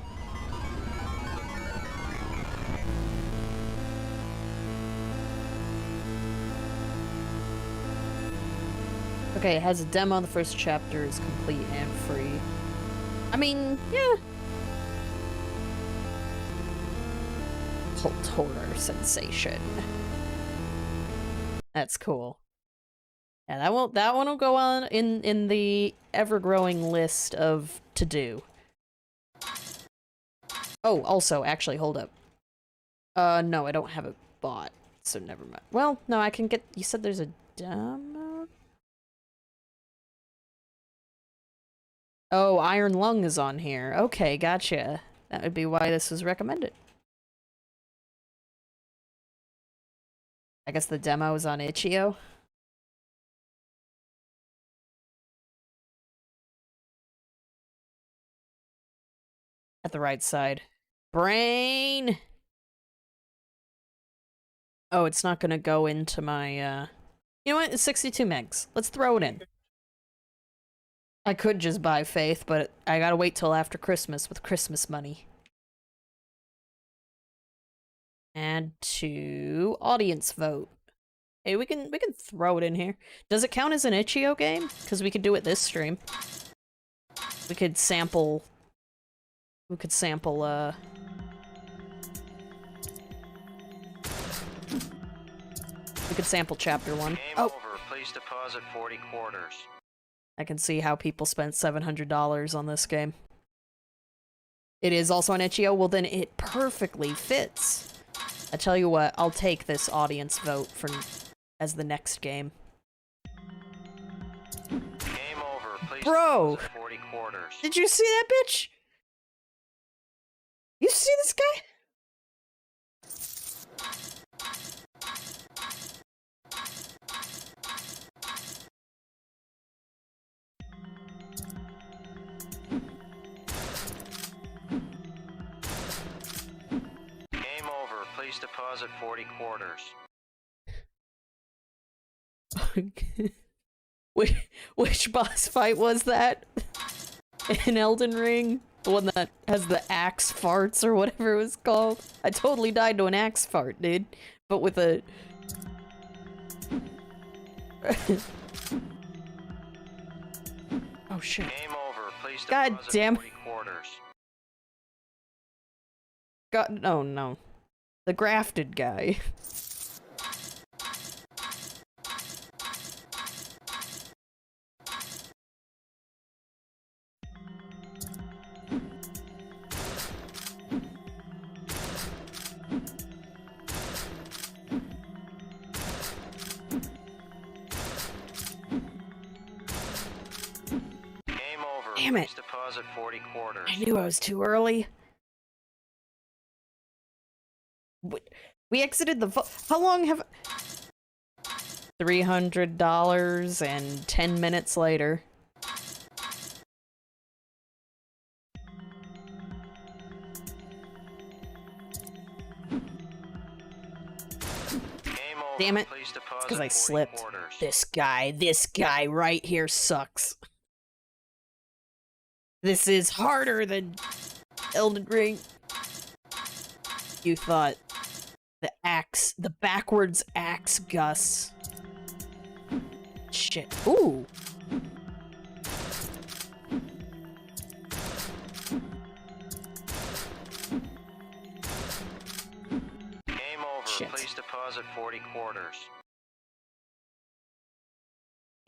S1: Okay, it has a demo. The first chapter is complete and free. I mean, yeah. Cult horror sensation. That's cool. Yeah, that one will go on in the ever-growing list of to do. Oh, also, actually, hold up. No, I don't have it bought, so never mind. Well, no, I can get. You said there's a demo. Oh, Iron Lung is on here. Okay, gotcha. That would be why this was recommended. I guess the demo is on itch.io. At the right side. Brain! Oh, it's not gonna go into my, You know what? It's 62 megs. Let's throw it in. I could just buy Faith, but I gotta wait till after Christmas with Christmas money. Add to audience vote. Hey, we can throw it in here. Does it count as an itch.io game? Because we could do it this stream. We could sample... We could sample, We could sample chapter 1.
S5: Game over. Please deposit 40 quarters.
S1: I can see how people spent $700 on this game. It is also on itch.io. Well, then it perfectly fits. I tell you what, I'll take this audience vote for as the next game.
S5: Game over. Please
S1: Bro!
S5: deposit 40 quarters.
S1: Did you see that bitch? You see this guy?
S5: Game over. Please deposit 40 quarters.
S1: Which boss fight was that? In Elden Ring? The one that has the axe farts or whatever it was called? I totally died to an axe fart, dude. But with a... Oh shit.
S5: Game over. Please
S1: God
S5: deposit
S1: damn.
S5: 40 quarters.
S1: God, oh no. The grafted guy.
S5: Game over.
S1: Damn it.
S5: Please deposit 40 quarters.
S1: I knew I was too early. We exited the how long have... $300 and 10 minutes later.
S5: Game over.
S1: Damn it.
S5: Please
S1: It's
S5: deposit
S1: because I
S5: 40
S1: slipped.
S5: quarters.
S1: This guy right here sucks. This is harder than Elden Ring. You thought the backwards axe Gus. Shit. Ooh.
S5: Game over.
S1: Shit.
S5: Please deposit 40 quarters.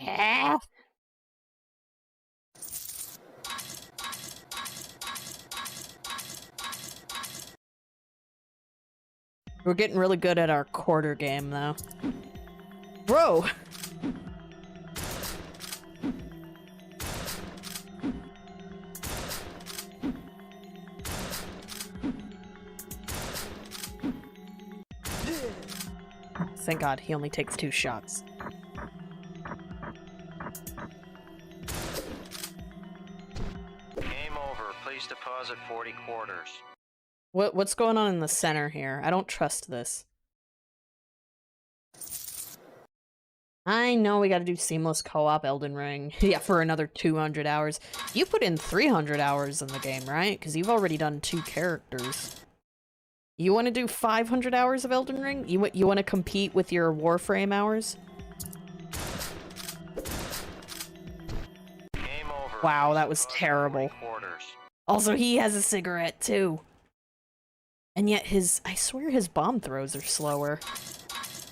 S1: Ah. We're getting really good at our quarter game, though. Bro! Thank God, he only takes 2 shots.
S5: Game over. Please deposit 40 quarters.
S1: What's going on in the center here? I don't trust this. I know we gotta do seamless co-op Elden Ring. Yeah, for another 200 hours. You put in 300 hours in the game, right? Because you've already done 2 characters. You want to do 500 hours of Elden Ring? You want to compete with your Warframe hours?
S5: Game over.
S1: Wow,
S5: Please
S1: that was
S5: deposit
S1: terrible.
S5: 40 quarters.
S1: Also, he has a cigarette, too. And yet I swear his bomb throws are slower.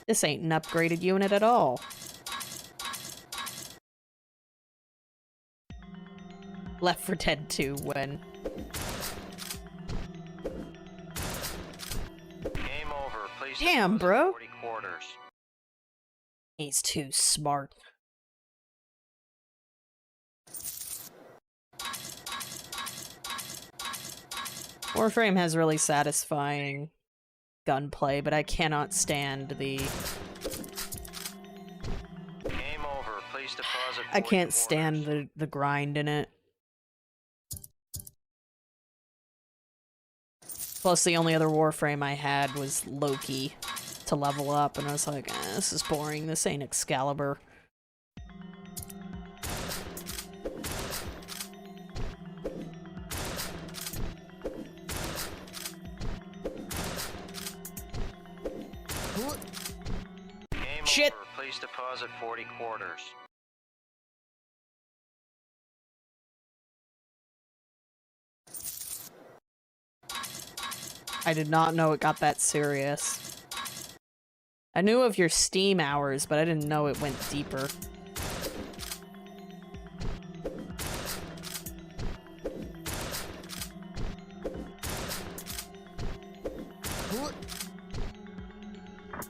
S1: This ain't an upgraded unit at all. Left 4 Dead 2 when...
S5: Game over. Please
S1: Damn,
S5: deposit
S1: bro.
S5: 40 quarters.
S1: He's too smart. Warframe has really satisfying gunplay, but I cannot stand the...
S5: Game over. Please deposit.
S1: I
S5: 40
S1: can't
S5: quarters.
S1: stand the grind in it. Plus, the only other Warframe I had was Loki to level up, and I was like, this is boring. This ain't Excalibur.
S5: Game
S1: Shit.
S5: over. Please deposit 40 quarters.
S1: I did not know it got that serious. I knew of your Steam hours, but I didn't know it went deeper.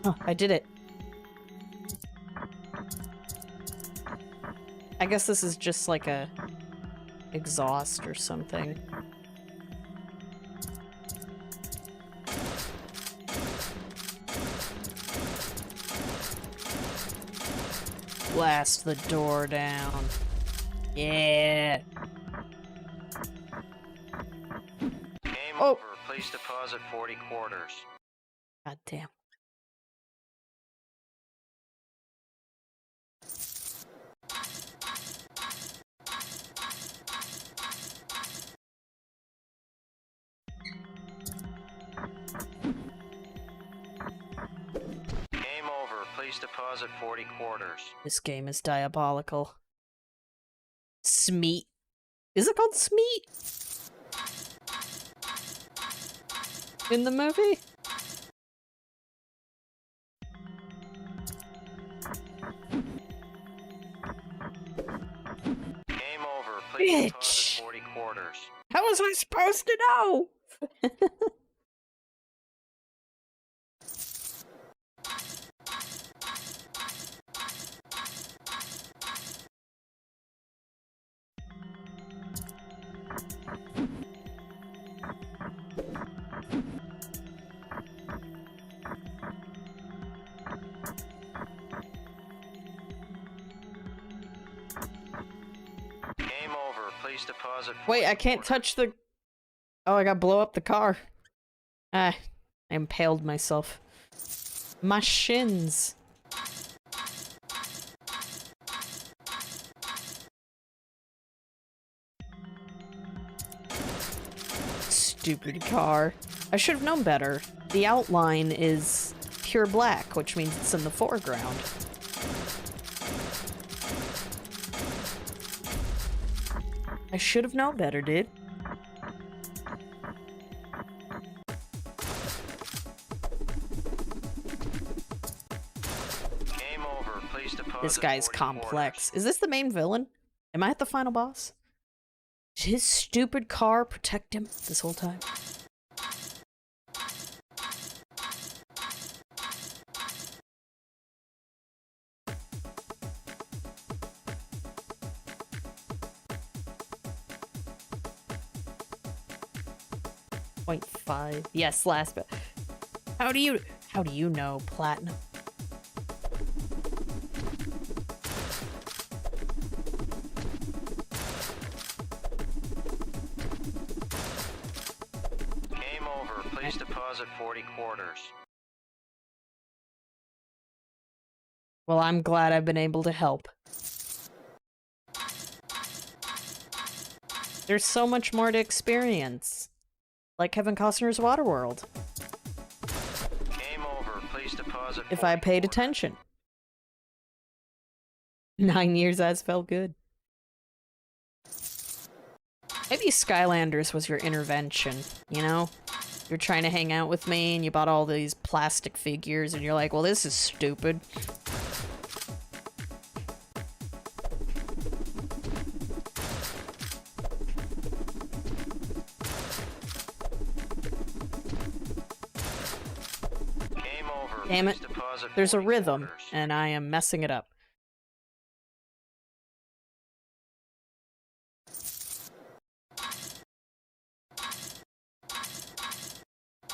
S1: Oh, I did it. I guess this is just like a exhaust or something. Blast the door down. Yeah.
S5: Game
S1: Oh.
S5: over. Please deposit 40 quarters.
S1: God damn.
S5: Game over. Please deposit 40 quarters.
S1: This game is diabolical. Smeat. Is it called Smeat? In the movie?
S5: Game over. Please
S1: Bitch.
S5: deposit 40 quarters.
S1: How was I supposed to know?
S5: Game over. Please deposit 40
S1: Wait, I can't
S5: quarters.
S1: touch the... Oh, I gotta blow up the car. Ah, I impaled myself. My shins. Stupid car. I should have known better. The outline is pure black, which means it's in the foreground. I should have known better, dude.
S5: Game over. Please deposit
S1: This guy's
S5: 40
S1: complex.
S5: quarters.
S1: Is this the main villain? Am I at the final boss? Did his stupid car protect him this whole time? .5. Yes, last bit. How do you know platinum?
S5: Game over. Please deposit 40 quarters.
S1: Well, I'm glad I've been able to help. There's so much more to experience. Like Kevin Costner's Waterworld.
S5: Game over. Please deposit
S1: If
S5: 40
S1: I paid
S5: quarters.
S1: attention. 9 years has felt good. Maybe Skylanders was your intervention, you know? You're trying to hang out with me and you bought all these plastic figures and you're like, well, this is stupid.
S5: Game over.
S1: Damn it.
S5: Please deposit
S1: There's a
S5: 40
S1: rhythm
S5: quarters.
S1: and I am messing it up.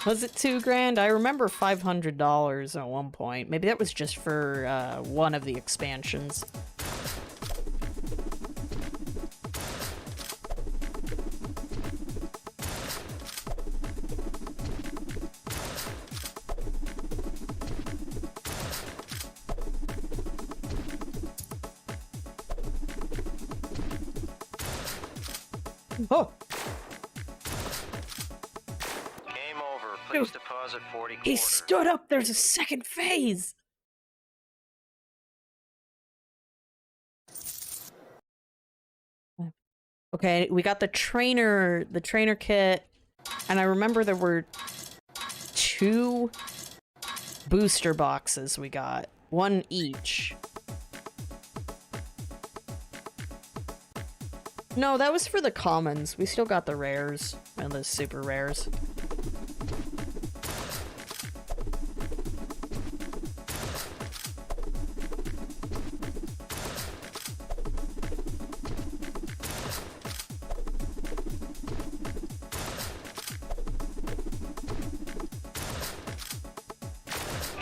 S1: Was it $2,000? I remember $500 at one point. Maybe that was just for one of the expansions. Oh!
S5: Game over. Please deposit 40
S1: He
S5: quarters.
S1: stood up! There's a second phase! Okay, we got the trainer kit, and I remember there were 2 booster boxes we got. 1 each. No, that was for the commons. We still got the rares and the super rares.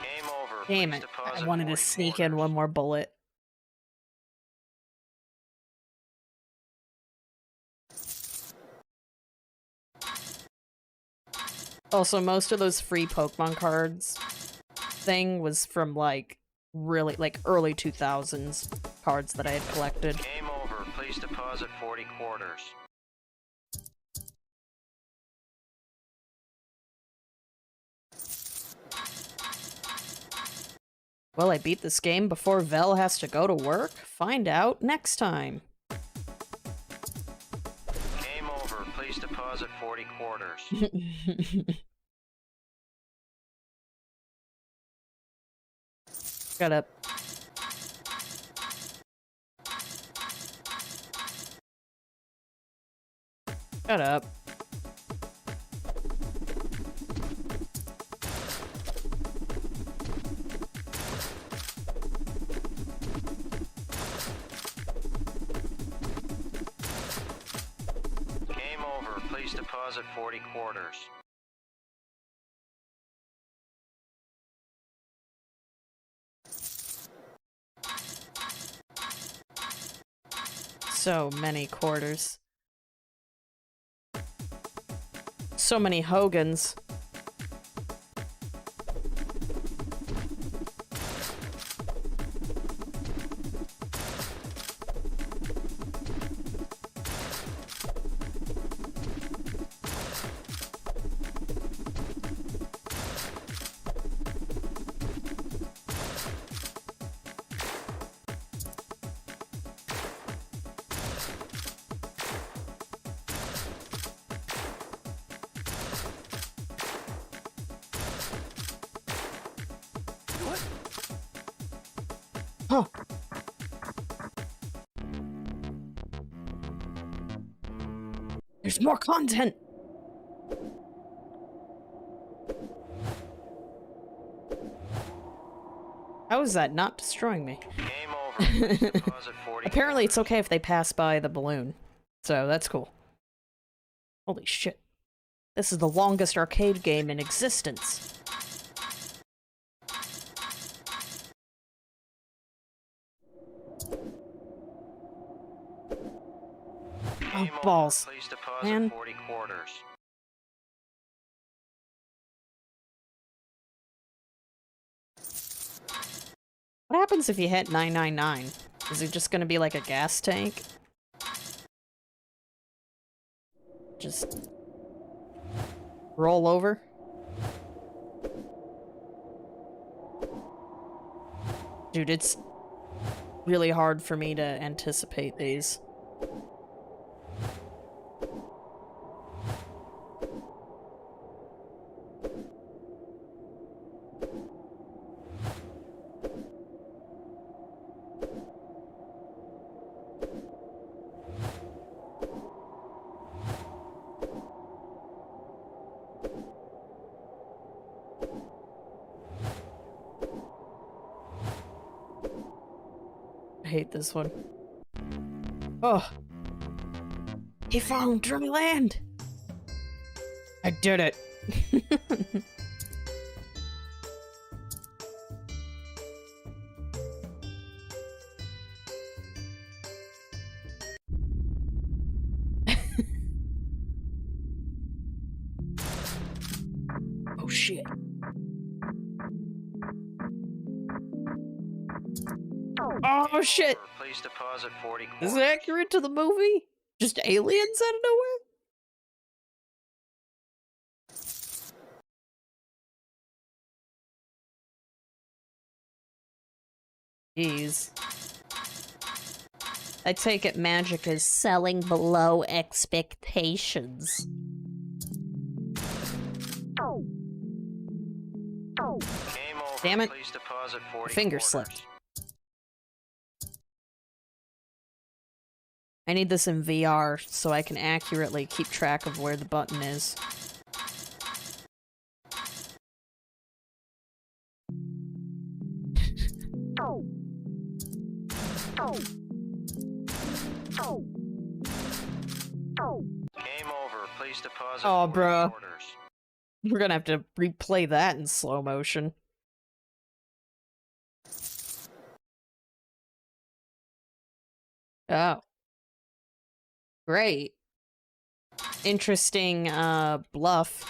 S5: Game over.
S1: Damn
S5: Please
S1: it.
S5: deposit
S1: I wanted to
S5: 40
S1: sneak in
S5: quarters.
S1: one more bullet. Also, most of those free Pokemon cards thing was from, like, really, like, early 2000s cards that I had collected.
S5: Game over. Please deposit 40 quarters.
S1: Will I beat this game before Vel has to go to work? Find out next time.
S5: Game over. Please deposit 40 quarters.
S1: Shut up. Shut up.
S5: Game over. Please deposit 40 quarters.
S1: So many quarters. So many Hogans. Oh. There's more content. How is that not destroying me?
S5: Game over. Please deposit 40
S1: Apparently it's
S5: quarters.
S1: okay if they pass by the balloon. So that's cool. Holy shit. This is the longest arcade game in existence. Oh,
S5: Game over.
S1: balls.
S5: Please deposit
S1: Man.
S5: 40 quarters.
S1: What happens if you hit 999? Is it just gonna be like a gas tank? Just roll over? Dude, it's really hard for me to anticipate these. I hate this one. Oh. He found dry land! I did it! Oh shit. Oh shit!
S5: Please deposit 40 quarters.
S1: Is it accurate to the movie? Just aliens out of nowhere? Jeez. I take it magic is selling below expectations.
S5: Game over.
S1: Damn it.
S5: Please deposit 40
S1: Finger
S5: quarters.
S1: slipped. I need this in VR so I can accurately keep track of where the button is.
S5: Game over. Please deposit
S1: Oh,
S5: 40
S1: bruh.
S5: quarters.
S1: We're gonna have to replay that in slow motion. Oh. Great. Interesting, bluff.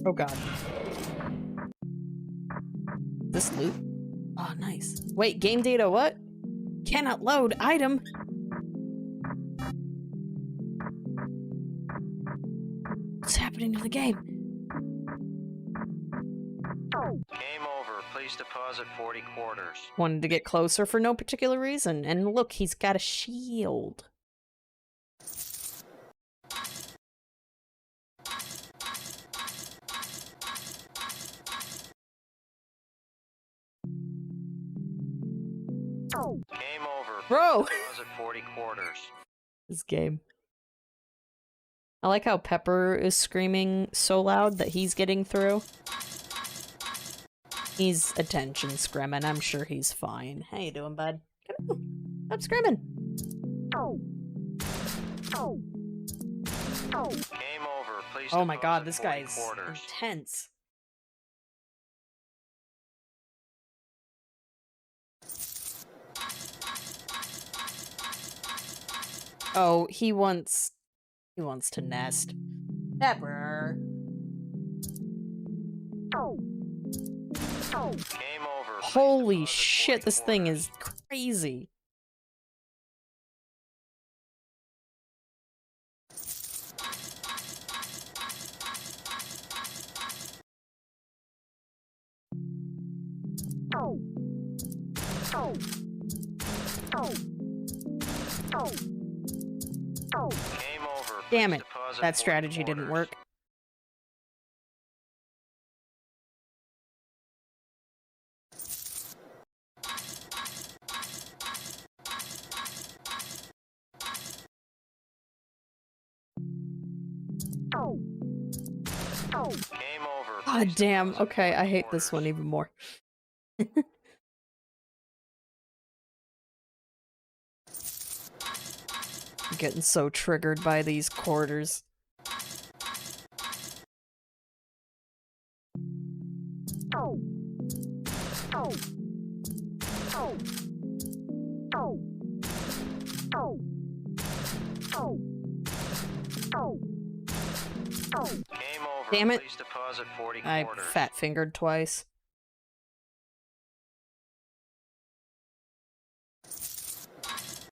S1: Oh god. This loot? Oh, nice. Wait, game data what? Cannot load item. What's happening to the game?
S5: Game over. Please deposit 40 quarters.
S1: Wanted to get closer for no particular reason. And look, he's got a shield.
S5: Game over.
S1: Bro!
S5: Please deposit 40 quarters.
S1: This game. I like how Pepper is screaming so loud that he's getting through. He's attention scrimming. I'm sure he's fine. How you doing, bud? Come on. Stop scrimming.
S5: Game over. Please
S1: Oh my
S5: deposit
S1: god, this
S5: 40
S1: guy is
S5: quarters.
S1: intense. Oh, he wants to nest. Pepper.
S5: Game over. Please
S1: Holy
S5: deposit
S1: shit,
S5: 40
S1: this thing
S5: quarters.
S1: is crazy.
S5: Game over.
S1: Damn
S5: Please
S1: it.
S5: deposit
S1: That
S5: 40
S1: strategy didn't
S5: quarters.
S1: work.
S5: Game over.
S1: God
S5: Please
S1: damn.
S5: deposit
S1: Okay,
S5: 40
S1: I hate this
S5: quarters.
S1: one even more. I'm getting so triggered by these quarters.
S5: Game over.
S1: Damn it.
S5: Please deposit 40
S1: I
S5: quarters.
S1: fat fingered twice.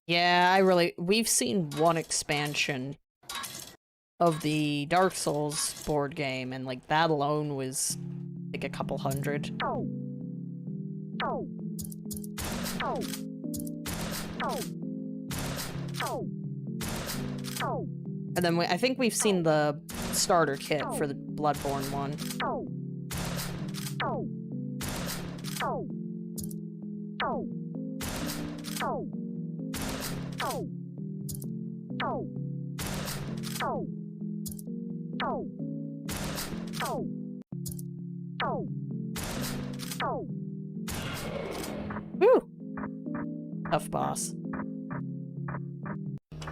S1: Yeah, we've seen one expansion of the Dark Souls board game, and like that alone was like a couple hundred. And then I think we've seen the starter kit for the Bloodborne one. Woo! Tough boss.
S5: Game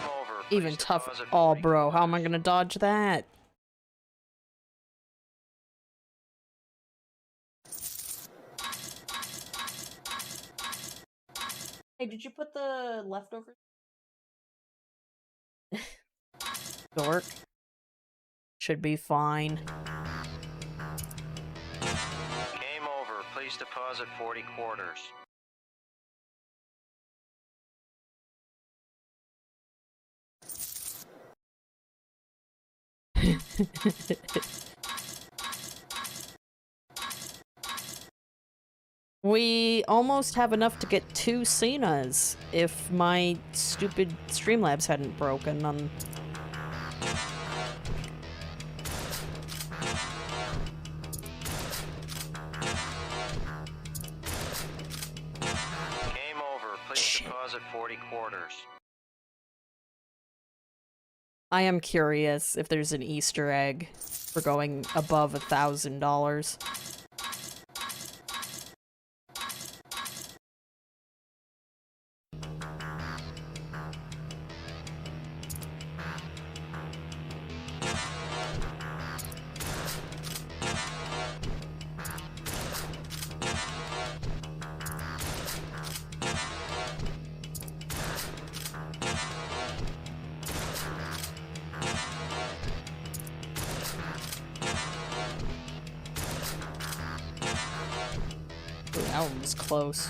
S5: over.
S1: Even
S5: Please
S1: tough.
S5: deposit
S1: Oh,
S5: 40
S1: bro, how am I
S5: quarters.
S1: gonna dodge that? Hey, did you put the leftovers? Dork. Should be fine.
S5: Game over. Please deposit 40 quarters.
S1: We almost have enough to get 2 Cenas if my stupid Streamlabs hadn't broken on...
S5: Game over. Please deposit 40 quarters.
S1: I am curious if there's an Easter egg for going above $1,000. Ooh, that one was close.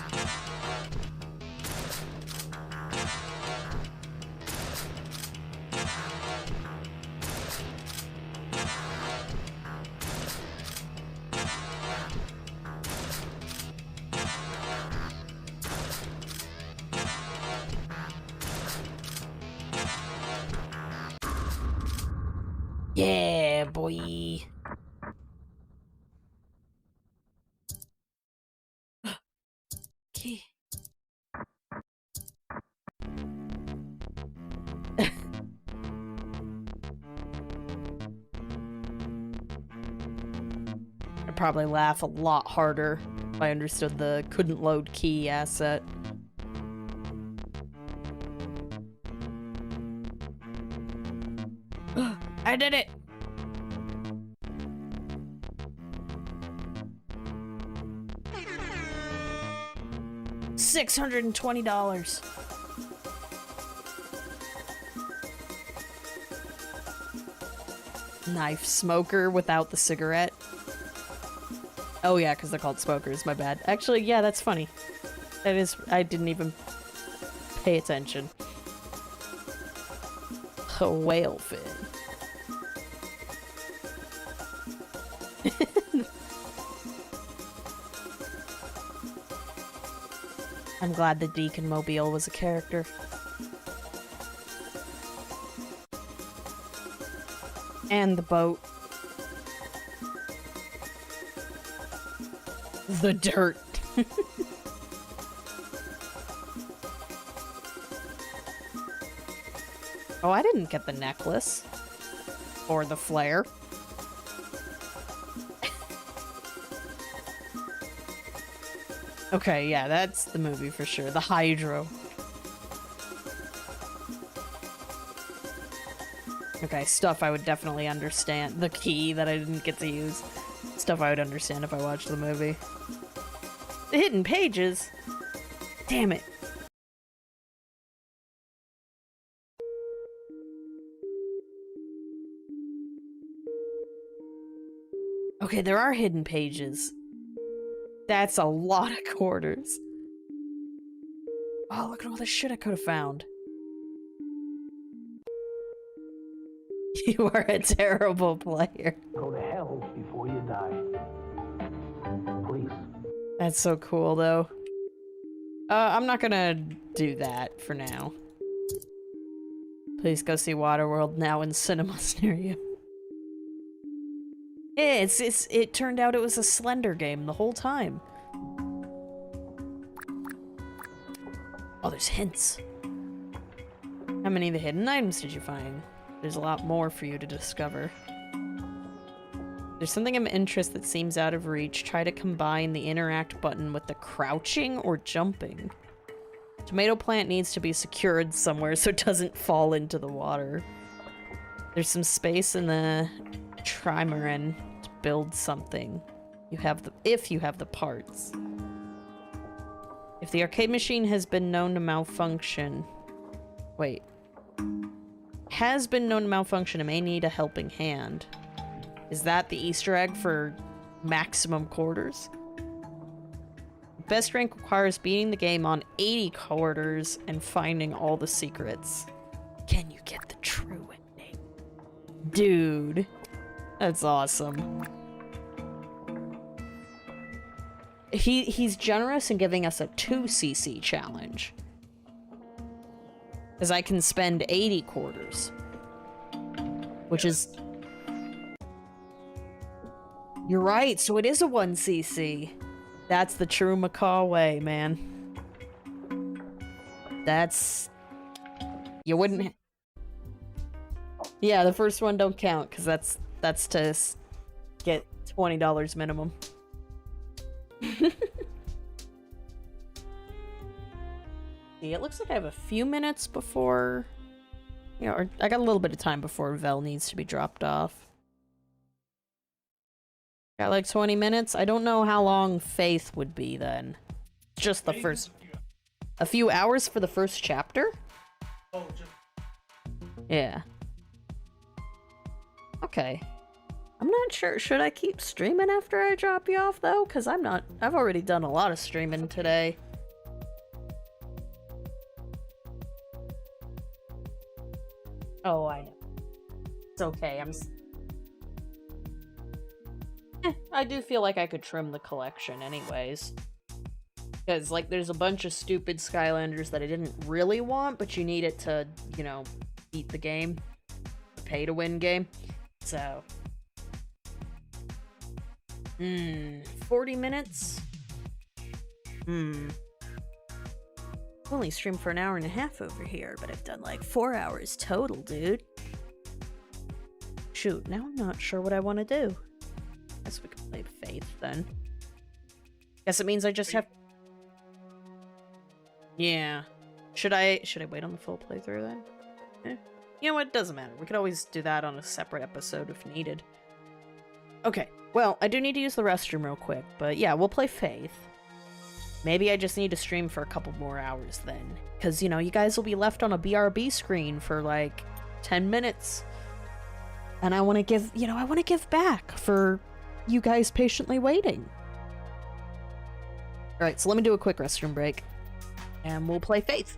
S1: Yeah, boy. Okay. I'd probably laugh a lot harder if I understood the couldn't load key asset. I did it! $620. Knife smoker without the cigarette. Oh yeah, because they're called smokers, my bad. Actually, yeah, that's funny. That is, I didn't even pay attention. A whale fin. I'm glad the Deacon Mobile was a character. And the boat. The dirt. Oh, I didn't get the necklace. Or the flare. Okay, yeah, that's the movie for sure. The Hydro. Okay, stuff I would definitely understand. The key that I didn't get to use. Stuff I would understand if I watched the movie. The hidden pages? Damn it. Okay, there are hidden pages. That's a lot of quarters. Oh, look at all the shit I could have found. You are a terrible player.
S6: Go to hell before you die. Please.
S1: That's so cool, though. I'm not gonna do that for now. Please go see Waterworld now in cinemas near you. Yeah, it turned out it was a Slender game the whole time. Oh, there's hints. How many of the hidden items did you find? There's a lot more for you to discover. There's something of interest that seems out of reach. Try to combine the interact button with the crouching or jumping. Tomato plant needs to be secured somewhere so it doesn't fall into the water. There's some space in the trimaran to build something. If you have the parts. If the arcade machine has been known to malfunction... Wait. Has been known to malfunction, it may need a helping hand. Is that the Easter egg for maximum quarters? Best rank requires beating the game on 80 quarters and finding all the secrets. Can you get the true ending? Dude. That's awesome. He's generous in giving us a 2cc challenge. Because I can spend 80 quarters. Which is... You're right, so it is a 1cc. That's the true macaw way, man. That's... You wouldn't... Yeah, the first one don't count, because that's to get $20 minimum. See, it looks like I have a few minutes before... Yeah, or I got a little bit of time before Vel needs to be dropped off. Got like 20 minutes? I don't know how long Faith would be then. Just the first... A few hours for the first chapter? Oh, just... Yeah. Okay. I'm not sure. Should I keep streaming after I drop you off, though? Because I'm not... I've already done a lot of streaming today. Oh, I know. It's okay. I do feel like I could trim the collection anyways. Because, like, there's a bunch of stupid Skylanders that I didn't really want, but you need it to, you know, beat the game. The pay-to-win game. So... 40 minutes? Only streamed for an hour and a half over here, but I've done like 4 hours total, dude. Shoot, now I'm not sure what I want to do. Guess we can play Faith then. Guess it means I just have... Yeah. Should I wait on the full playthrough then? You know what, it doesn't matter. We could always do that on a separate episode if needed. Okay, well, I do need to use the restroom real quick, but yeah, we'll play Faith. Maybe I just need to stream for a couple more hours then. Because, you know, you guys will be left on a BRB screen for like 10 minutes. And I want to give, you know, I want to give back for you guys patiently waiting. Alright, so let me do a quick restroom break. And we'll play Faith.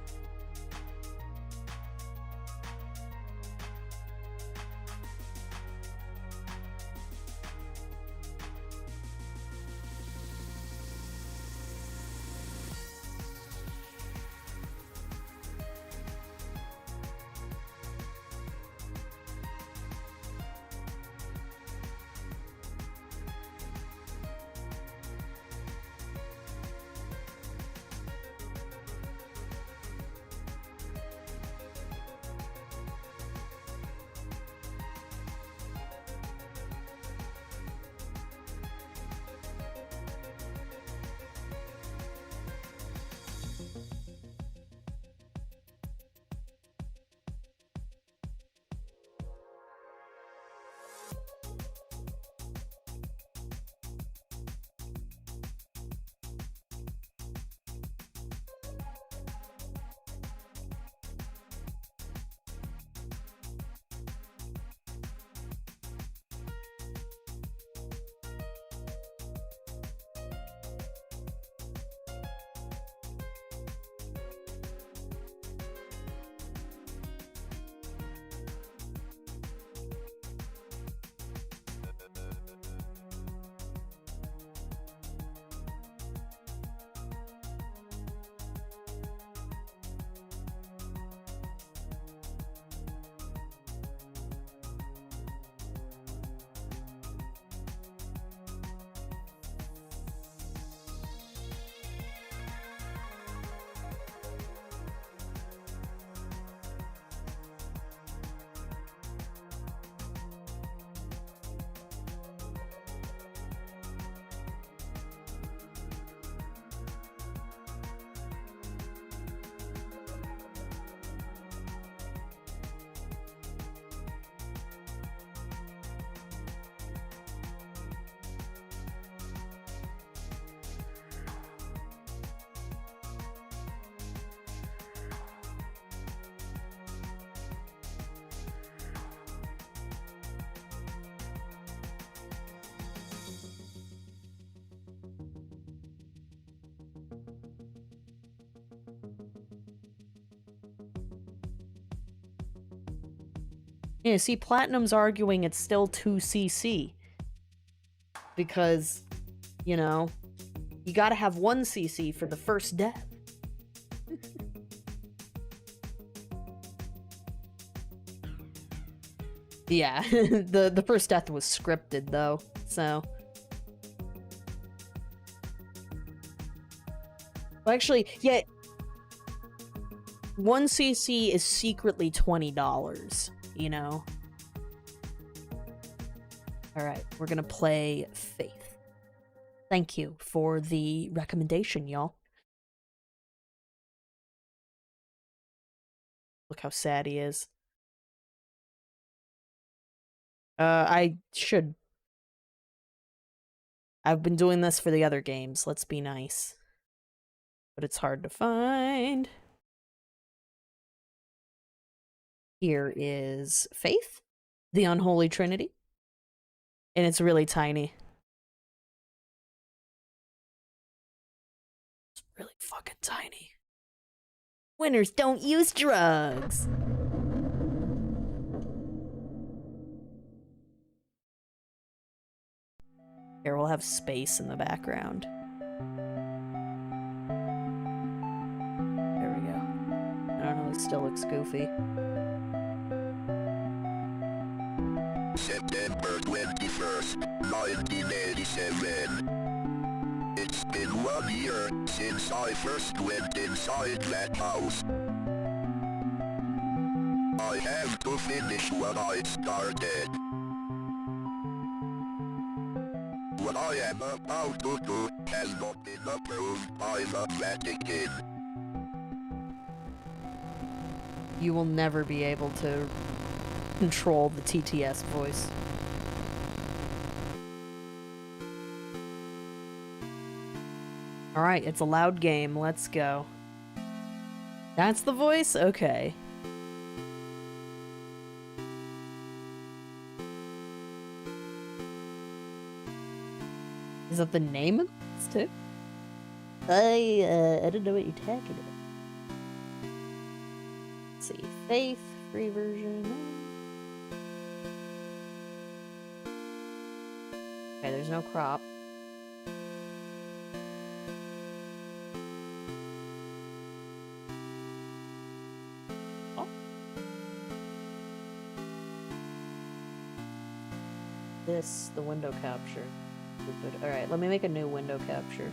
S1: Yeah, see, Platinum's arguing it's still 2cc. Because, you know, you gotta have 1cc for the first death. Yeah, the first death was scripted, though, so... Well, actually, yeah... 1cc is secretly $20, you know? Alright, we're gonna play Faith. Thank you for the recommendation, y'all. Look how sad he is. I should... I've been doing this for the other games, let's be nice. But it's hard to find. Here is Faith, the Unholy Trinity. And it's really tiny. It's really fucking tiny. Winners don't use drugs! Here, we'll have space in the background. There we go. I don't know, it still looks goofy.
S7: September 21st, 1987. It's been 1 year since I first went inside that house. I have to finish what I started. What I am about to do has not been approved by the Vatican.
S1: You will never be able to control the TTS voice. Alright, it's a loud game. Let's go. That's the voice? Okay. Is that the name of this too? I don't know what you're talking about. Let's see. Faith, free version. Okay, there's no crop. Oh. This, the window capture. Alright, let me make a new window capture.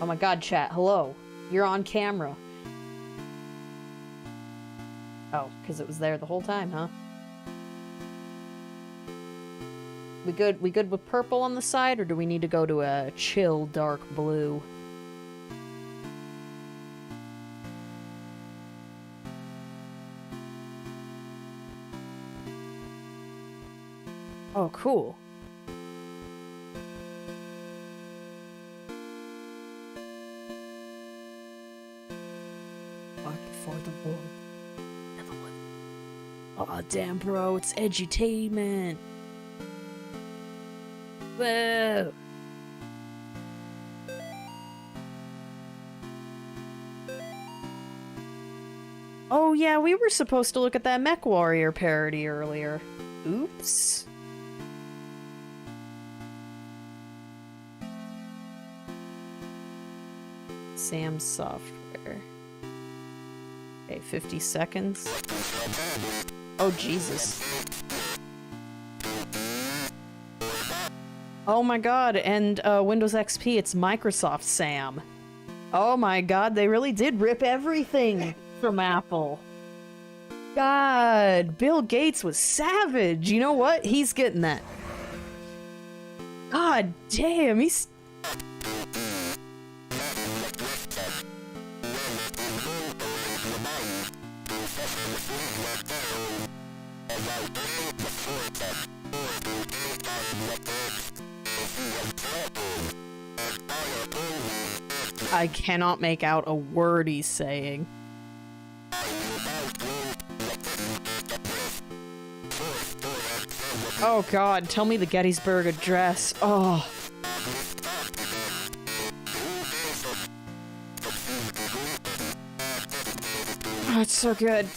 S1: Oh my god, chat, hello. You're on camera. Oh, because it was there the whole time, huh? We good with purple on the side, or do we need to go to a chill dark blue? Oh, cool. Walk before the world. Aw, damn, bro, it's edutainment. Whoa. Oh, yeah, we were supposed to look at that Mech Warrior parody earlier. Oops. Sam's software. Okay, 50 seconds. Oh, Jesus. Oh my god, and Windows XP, it's Microsoft Sam. Oh my god, they really did rip everything from Apple. God, Bill Gates was savage. You know what? He's getting that. God damn, he's... I cannot make out a word he's saying. Oh god, tell me the Gettysburg Address. Oh. Oh, it's so good.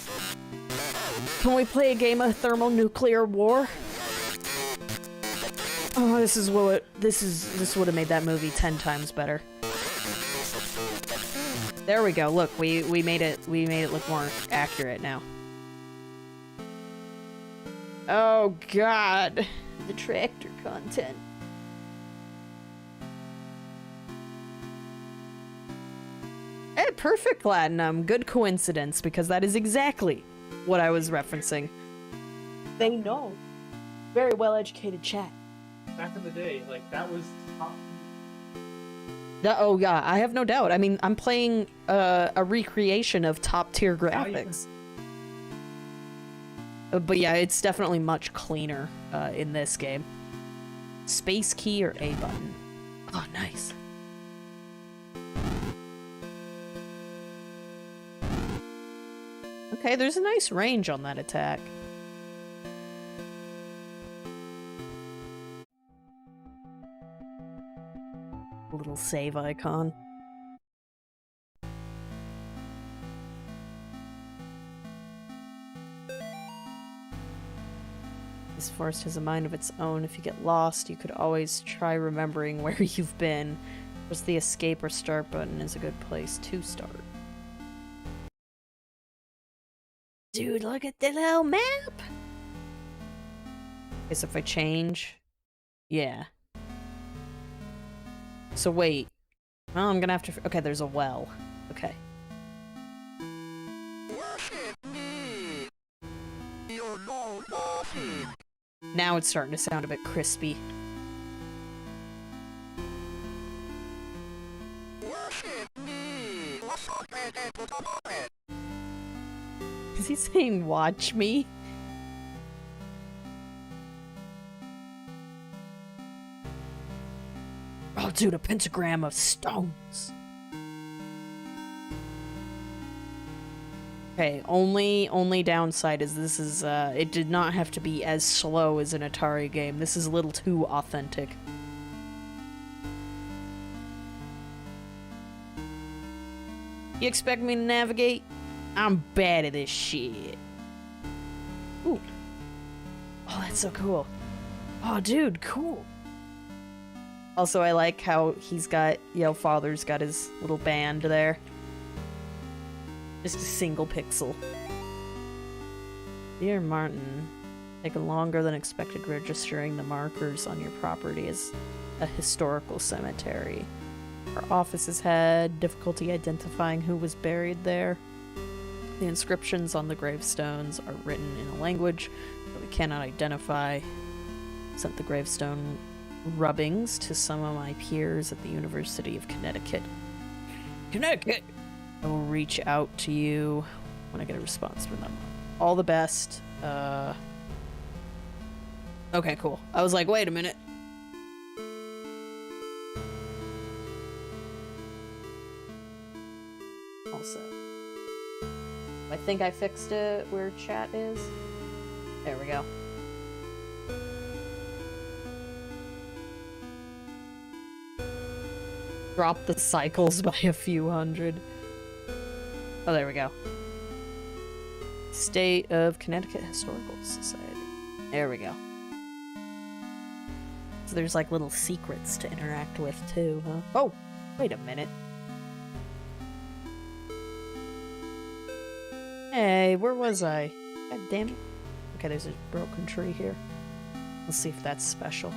S1: Can we play a game of thermonuclear war? Oh, this would have made that movie 10 times better. There we go. Look, we made it look more accurate now. Oh god, the tractor content. Hey, perfect platinum. Good coincidence, because that is exactly what I was referencing. They know. Very well-educated chat.
S8: Back in the day, like, that was top.
S1: Oh yeah, I have no doubt. I mean, I'm playing a recreation of top-tier graphics. But yeah, it's definitely much cleaner in this game. Space key or A button? Oh, nice. Okay, there's a nice range on that attack. Little save icon. This forest has a mind of its own. If you get lost, you could always try remembering where you've been. Whereas the escape or start button is a good place to start. Dude, look at the little map! Okay, so if I change... Yeah. So wait. Well, I'm gonna have to... Okay, there's a well. Okay. Now it's starting to sound a bit crispy. Is he saying watch me? Oh dude, a pentagram of stones. Okay, only downside is this is, it did not have to be as slow as an Atari game. This is a little too authentic. You expect me to navigate? I'm bad at this shit. Ooh. Oh, that's so cool. Oh, dude, cool. Also, I like how he's got, Father's got his little band there. Just a single pixel. Dear Martin, taken longer than expected registering the markers on your property as a historical cemetery. Our offices had difficulty identifying who was buried there. The inscriptions on the gravestones are written in a language that we cannot identify. Sent the gravestone rubbings to some of my peers at the University of Connecticut. Connecticut! I will reach out to you when I get a response from them. All the best. Okay, cool. I was like, wait a minute. Also, I think I fixed it where chat is. There we go. Drop the cycles by a few hundred. Oh, there we go. State of Connecticut Historical Society. There we go. So there's like little secrets to interact with too, huh? Oh, wait a minute. Hey, where was I? God damn it. Okay, there's a broken tree here. Let's see if that's special.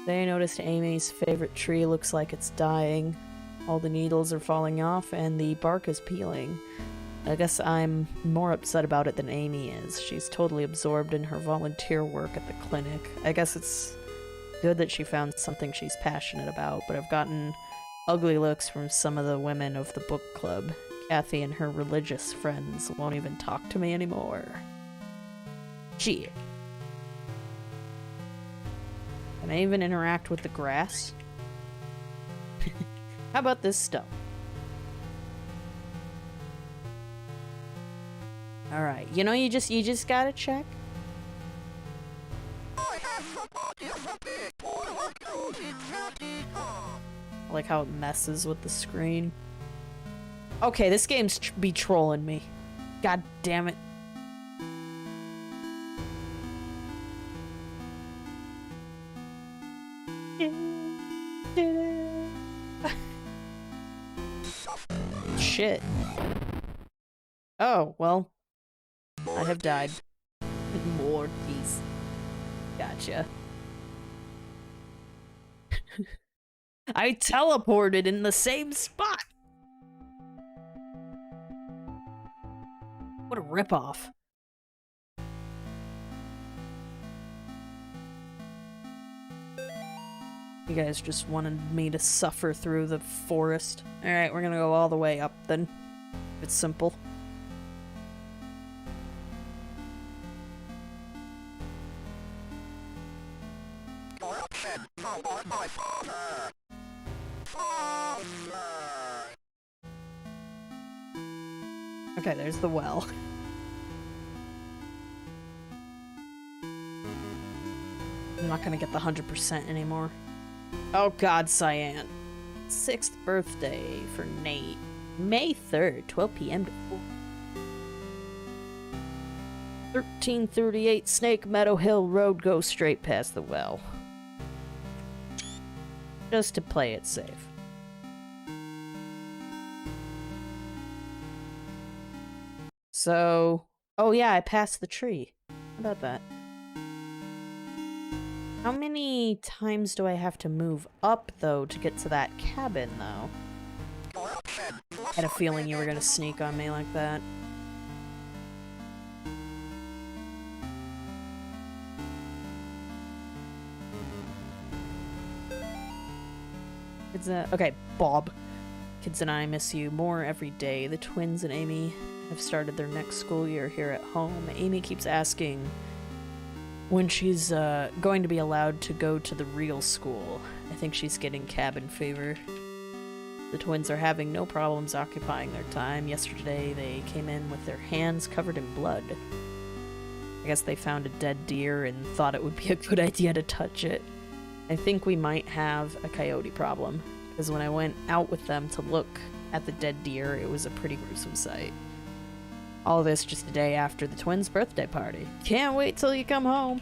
S1: They noticed Amy's favorite tree looks like it's dying. All the needles are falling off and the bark is peeling. I guess I'm more upset about it than Amy is. She's totally absorbed in her volunteer work at the clinic. I guess it's good that she found something she's passionate about, but I've gotten ugly looks from some of the women of the book club. Kathy and her religious friends won't even talk to me anymore. Gee. Can I even interact with the grass? How about this stuff? Alright, you just gotta check. I like how it messes with the screen. Okay, this game's be trolling me. God damn it. Shit. Oh, well. I have died. Morties. Gotcha. I teleported in the same spot! What a ripoff. You guys just wanted me to suffer through the forest. Alright, we're gonna go all the way up then. It's simple. Okay, there's the well. I'm not gonna get the 100% anymore. Oh god, Cyan. 6th birthday for Nate. May 3rd, 12 p.m. to 4. 1338 Snake Meadow Hill Road goes straight past the well. Just to play it safe. So... Oh yeah, I passed the tree. How about that? How many times do I have to move up, though, to get to that cabin, though? I had a feeling you were gonna sneak on me like that. Okay, Bob. Kids and I miss you more every day. The twins and Amy have started their next school year here at home. Amy keeps asking when she's going to be allowed to go to the real school. I think she's getting cabin fever. The twins are having no problems occupying their time. Yesterday they came in with their hands covered in blood. I guess they found a dead deer and thought it would be a good idea to touch it. I think we might have a coyote problem, because when I went out with them to look at the dead deer, it was a pretty gruesome sight. All of this just a day after the twins' birthday party. Can't wait till you come home.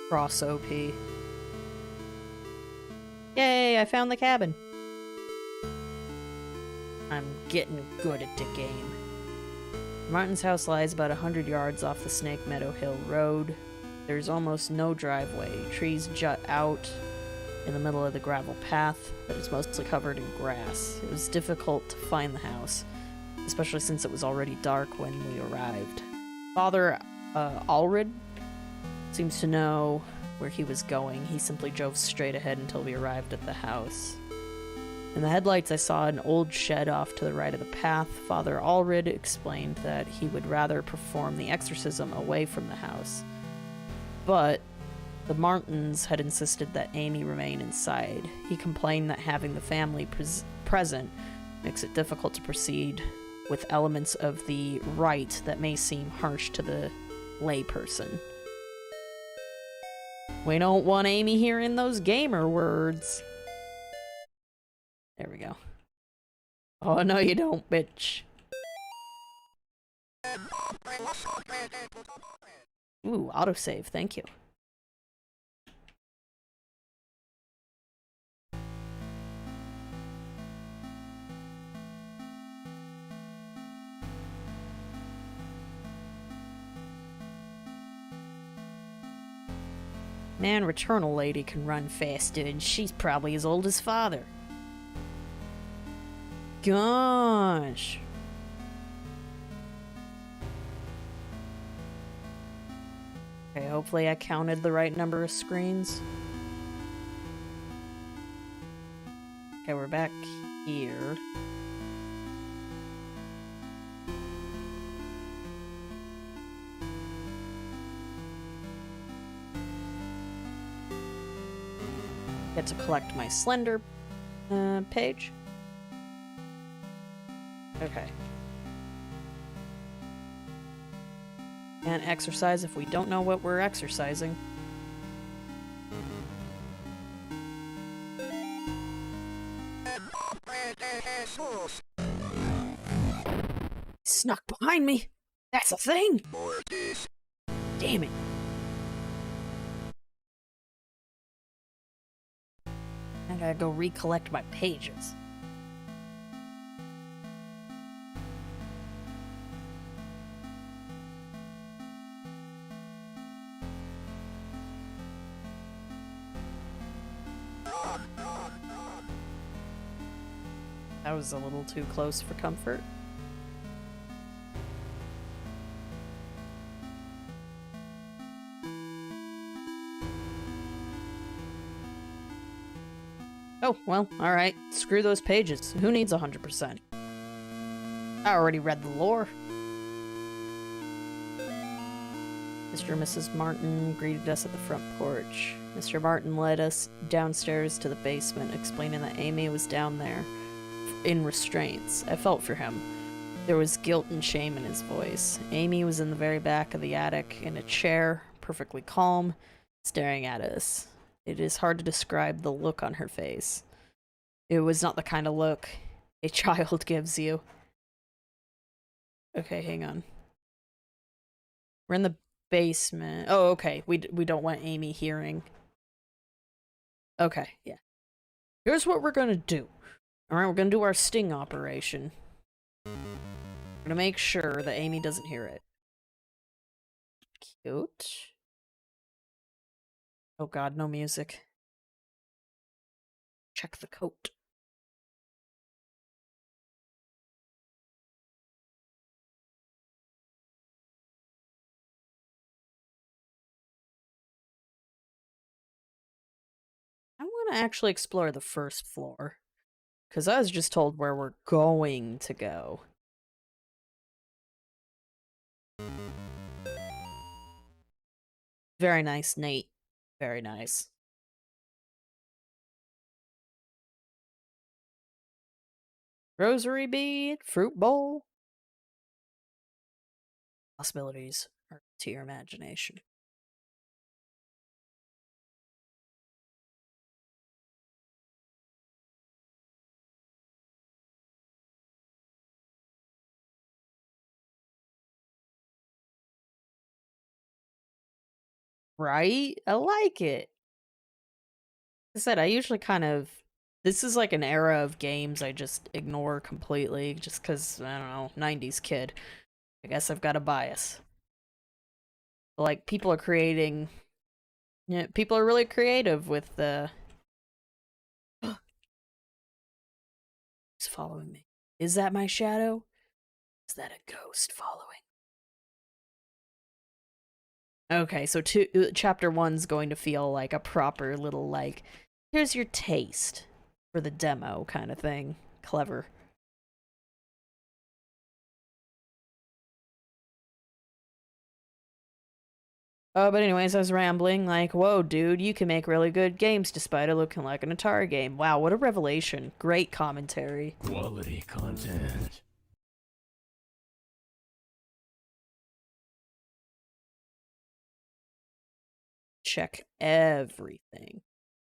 S1: Cross OP. Yay, I found the cabin. I'm getting good at the game. Martin's house lies about 100 yards off the Snake Meadow Hill Road. There's almost no driveway. Trees jut out in the middle of the gravel path, but it's mostly covered in grass. It was difficult to find the house, especially since it was already dark when we arrived. Father Allred seems to know where he was going. He simply drove straight ahead until we arrived at the house. In the headlights, I saw an old shed off to the right of the path. Father Allred explained that he would rather perform the exorcism away from the house. But the Martins had insisted that Amy remain inside. He complained that having the family present makes it difficult to proceed with elements of the rite that may seem harsh to the layperson. We don't want Amy hearing those gamer words. There we go. Oh, no you don't, bitch. Ooh, autosave, thank you. Man, Returnal Lady can run faster, and she's probably as old as father. Gosh. Okay, hopefully I counted the right number of screens. Okay, we're back here. Get to collect my Slender page. Okay. Can't exercise if we don't know what we're exercising. Snuck behind me! That's a thing! Damn it. I gotta go recollect my pages. That was a little too close for comfort. Oh, well, alright. Screw those pages. Who needs 100%? I already read the lore. Mr. and Mrs. Martin greeted us at the front porch. Mr. Martin led us downstairs to the basement, explaining that Amy was down there in restraints. I felt for him. There was guilt and shame in his voice. Amy was in the very back of the attic, in a chair, perfectly calm, staring at us. It is hard to describe the look on her face. It was not the kind of look a child gives you. Okay, hang on. We're in the basement. Oh, okay. We don't want Amy hearing. Okay, yeah. Here's what we're gonna do. Alright, we're gonna do our sting operation. We're gonna make sure that Amy doesn't hear it. Cute. Oh god, no music. Check the coat. I want to actually explore the first floor. Because I was just told where we're going to go. Very nice, Nate. Very nice. Rosary bead, fruit bowl. Possibilities are to your imagination. Right? I like it. Like I said, I usually kind of... This is like an era of games I just ignore completely, just because, I don't know, 90s kid. I guess I've got a bias. Like, people are creating... Yeah, people are really creative with the... Who's following me? Is that my shadow? Is that a ghost following? Okay, so chapter 1's going to feel like a proper little, like, here's your taste for the demo kind of thing. Clever. Oh, but anyways, I was rambling, like, whoa, dude, you can make really good games despite it looking like an Atari game. Wow, what a revelation. Great commentary.
S2: Quality content.
S1: Check everything.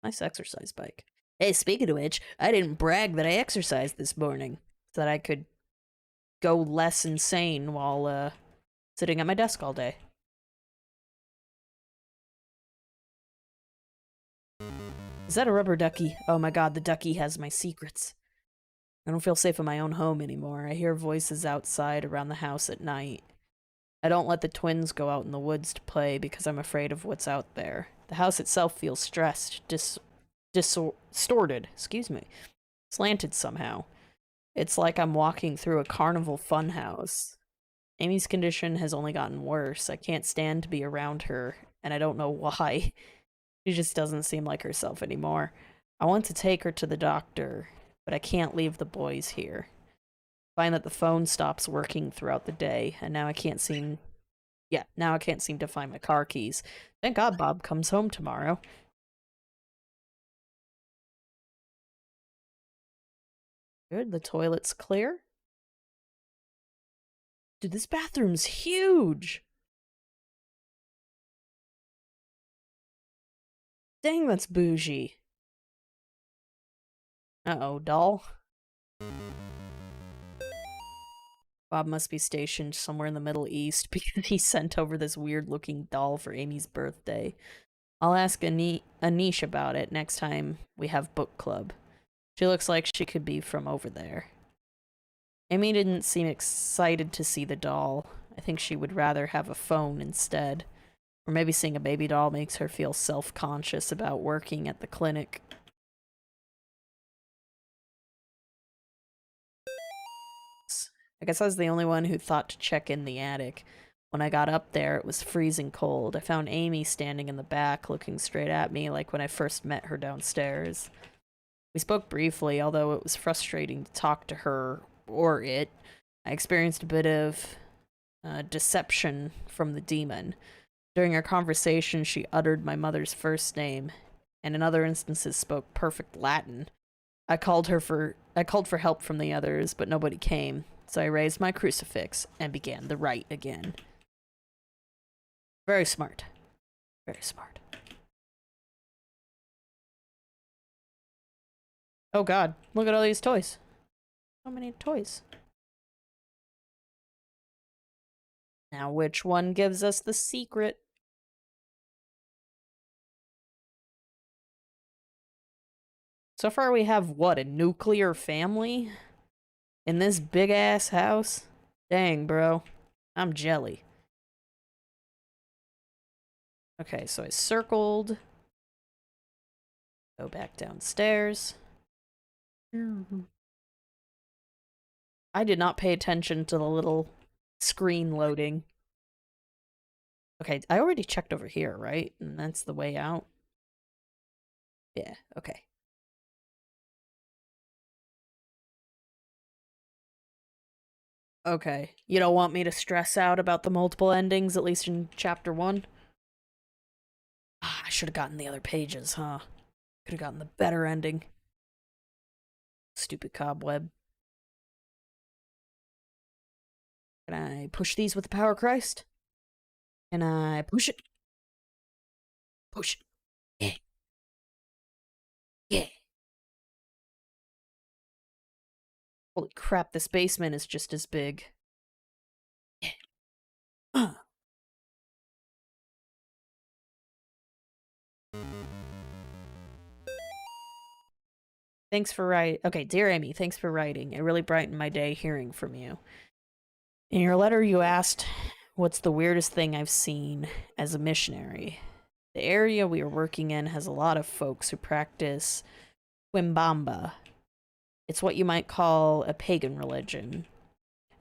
S1: Nice exercise bike. Hey, speaking of which, I didn't brag that I exercised this morning, so that I could go less insane while, sitting at my desk all day. Is that a rubber ducky? Oh my god, the ducky has my secrets. I don't feel safe in my own home anymore. I hear voices outside around the house at night. I don't let the twins go out in the woods to play because I'm afraid of what's out there. The house itself feels stressed, distorted, slanted somehow. It's like I'm walking through a carnival funhouse. Amy's condition has only gotten worse. I can't stand to be around her, and I don't know why. She just doesn't seem like herself anymore. I want to take her to the doctor, but I can't leave the boys here. Find that the phone stops working throughout the day, and now I can't seem to find my car keys. Thank God Bob comes home tomorrow. Good, the toilet's clear. Dude, this bathroom's huge! Dang, that's bougie. Uh-oh, doll. Bob must be stationed somewhere in the Middle East because he sent over this weird-looking doll for Amy's birthday. I'll ask Anish about it next time we have book club. She looks like she could be from over there. Amy didn't seem excited to see the doll. I think she would rather have a phone instead. Or maybe seeing a baby doll makes her feel self-conscious about working at the clinic. I guess I was the only one who thought to check in the attic. When I got up there, it was freezing cold. I found Amy standing in the back, looking straight at me like when I first met her downstairs. We spoke briefly, although it was frustrating to talk to her, or it. I experienced a bit of deception from the demon. During our conversation, she uttered my mother's first name, and in other instances spoke perfect Latin. I called for help from the others, but nobody came, so I raised my crucifix and began the rite again. Very smart. Very smart. Oh god, look at all these toys. So many toys. Now which one gives us the secret? So far we have, what, a nuclear family? In this big-ass house? Dang, bro. I'm jelly. Okay, so I circled. Go back downstairs. I did not pay attention to the little screen loading. Okay, I already checked over here, right? And that's the way out? Yeah, okay. Okay, you don't want me to stress out about the multiple endings, at least in chapter 1? Ah, I should have gotten the other pages, huh? Could have gotten the better ending. Stupid cobweb. Can I push these with the power of Christ? Can I push it? Push it. Yeah. Yeah. Holy crap, this basement is just as big. Yeah. Thanks for writing. Okay, dear Amy, thanks for writing. It really brightened my day hearing from you. In your letter, you asked, what's the weirdest thing I've seen as a missionary? The area we are working in has a lot of folks who practice Quimbamba. It's what you might call a pagan religion.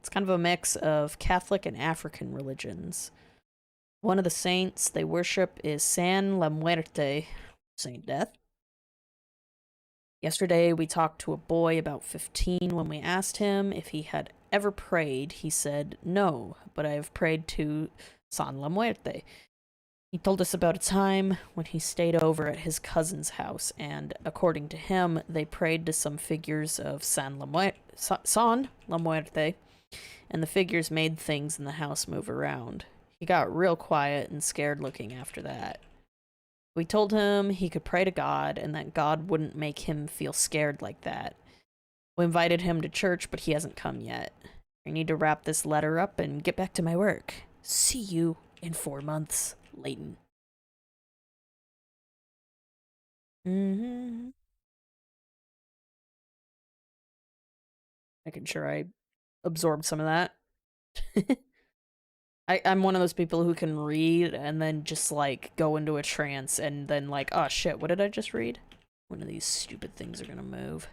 S1: It's kind of a mix of Catholic and African religions. One of the saints they worship is San La Muerte, Saint Death. Yesterday, we talked to a boy about 15. When we asked him if he had ever prayed, he said, no, but I have prayed to San La Muerte. He told us about a time when he stayed over at his cousin's house, and according to him, they prayed to some figures of San La Muerte, and the figures made things in the house move around. He got real quiet and scared looking after that. We told him he could pray to God and that God wouldn't make him feel scared like that. We invited him to church, but he hasn't come yet. I need to wrap this letter up and get back to my work. See you in 4 months, Layton. Making sure I absorbed some of that. I'm one of those people who can read and then just, like, go into a trance and then, like, oh shit, what did I just read? One of these stupid things are gonna move.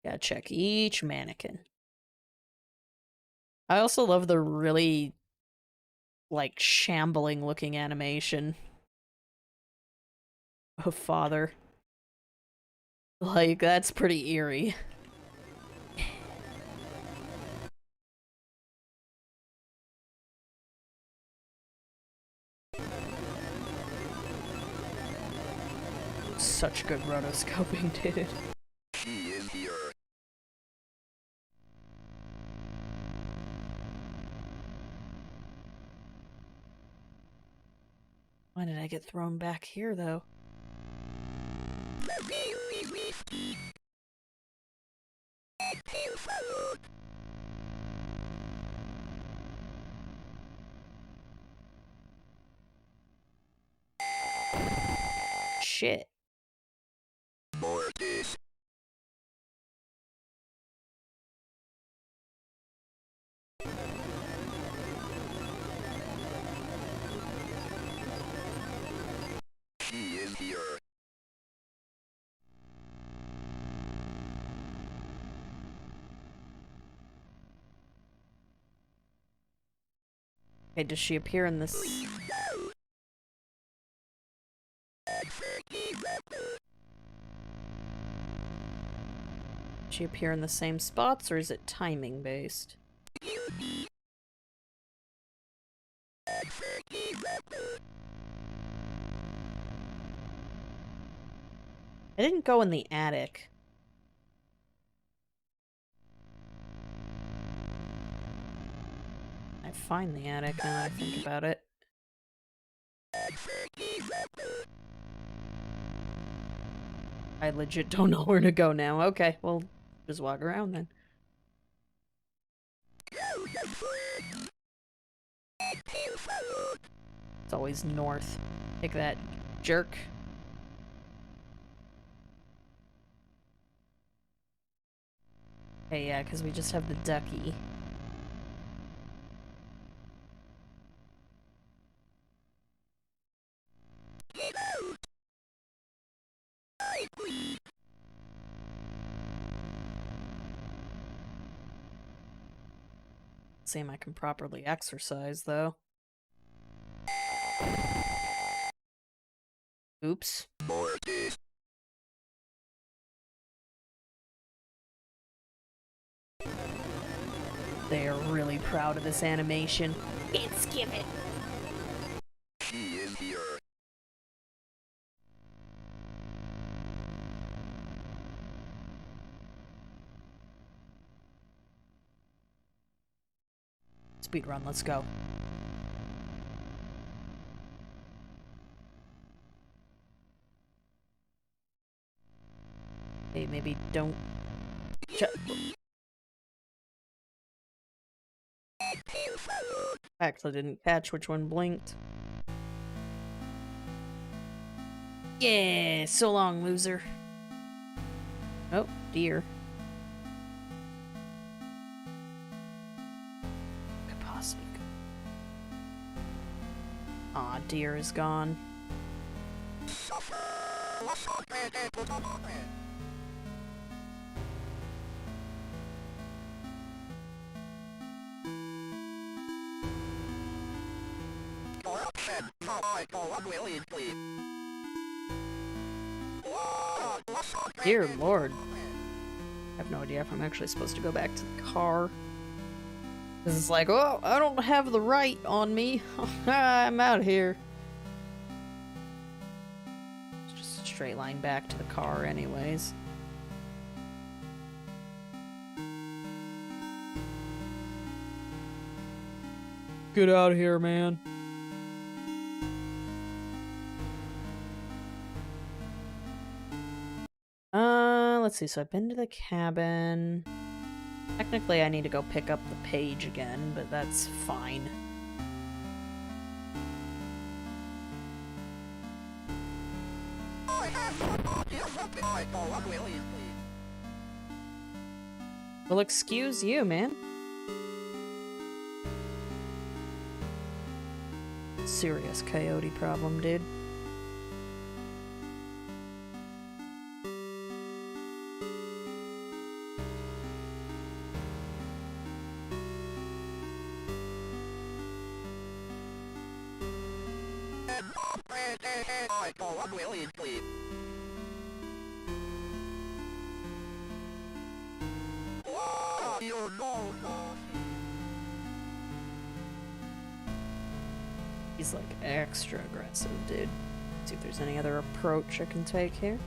S1: Gotta check each mannequin. I also love the really, like, shambling looking animation of Father. Like, that's pretty eerie. Such good rotoscoping, dude.
S7: He is here.
S1: I get thrown back here, though? Shit.
S7: More this. She is here.
S1: Okay, does she appear in this? Does she appear in the same spots, or is it timing based? I didn't go in the attic. I find the attic now that I think about it. I legit don't know where to go now. Okay, well, just walk around then. It's always north. Take that, jerk. Okay, yeah, because we just have the ducky. Seem I can properly exercise, though. Oops.
S7: More this.
S1: They are really proud of this animation. It's given.
S7: She is here.
S1: Speedrun, let's go. Hey, maybe don't... Actually didn't catch which one blinked. Yeah, so long, loser. Oh, deer. Could possibly go. Aw, deer is gone. Dear Lord. I have no idea if I'm actually supposed to go back to the car. This is like, oh, I don't have the right on me. I'm out of here. It's just a straight line back to the car anyways. Get out of here, man. Let's see, so I've been to the cabin. Technically, I need to go pick up the page again, but that's fine. Well, excuse you, man. Serious coyote problem, dude. He's like extra aggressive, dude. See if there's any other approach I can take here.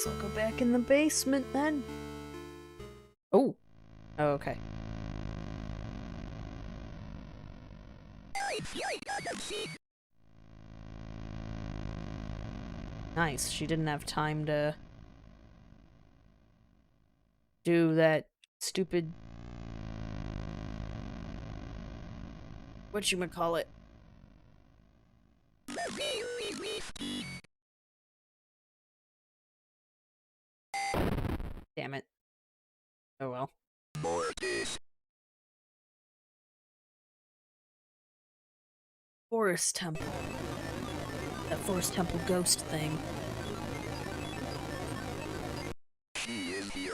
S1: So I'll go back in the basement then. Oh. Okay. Nice. She didn't have time to do that stupid... whatchamacallit? Damn it. Oh well. Forest Temple. That Forest Temple ghost thing.
S7: She is here.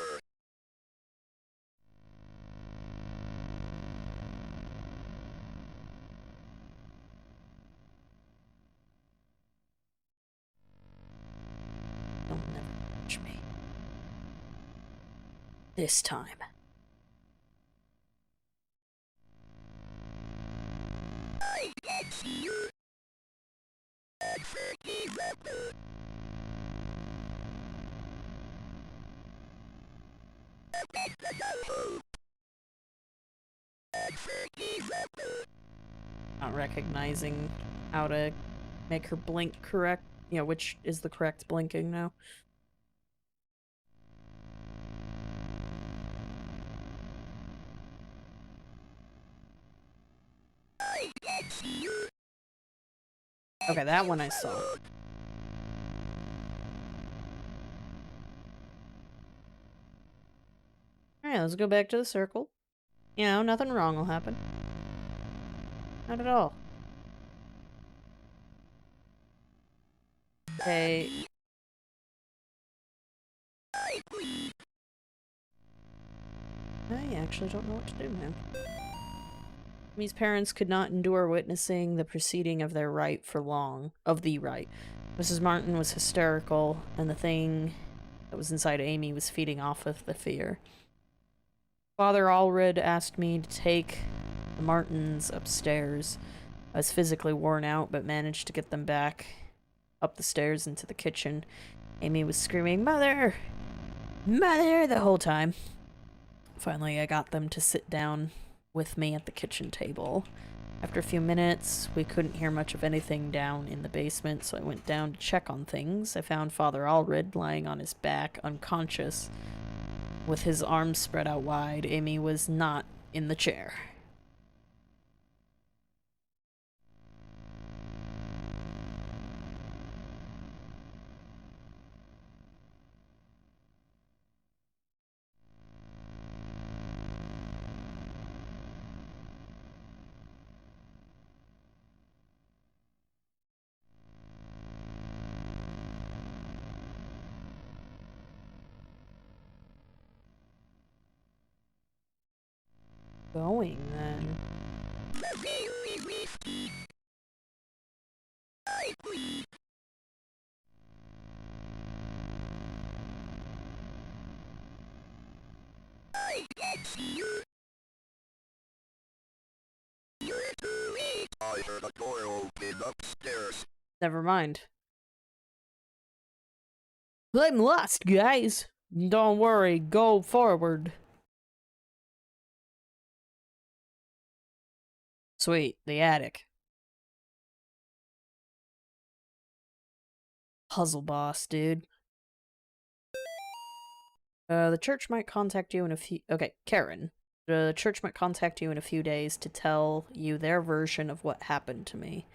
S1: They'll never touch me. This time.
S7: I can see you.
S1: Not recognizing how to make her blink correct. You know, which is the correct blinking now. Okay, that one I saw. Alright, let's go back to the circle. You know, nothing wrong will happen. Not at all. Okay. I actually don't know what to do, man. Amy's parents could not endure witnessing the proceeding of their right for long. Of the right. Mrs. Martin was hysterical, and the thing that was inside Amy was feeding off of the fear. Father Allred asked me to take the Martins upstairs. I was physically worn out, but managed to get them back up the stairs into the kitchen. Amy was screaming, "Mother! Mother!" the whole time. Finally, I got them to sit down with me at the kitchen table. After a few minutes, we couldn't hear much of anything down in the basement, so I went down to check on things. I found Father Allred lying on his back, unconscious, with his arms spread out wide. Amy was not in the chair. Going then.
S7: I heard a door open upstairs.
S1: Never mind. I'm lost, guys. Don't worry, go forward. Sweet, the attic. Puzzle boss, dude. The church might contact you in a few... Okay, Karen. The church might contact you in a few days to tell you their version of what happened to me.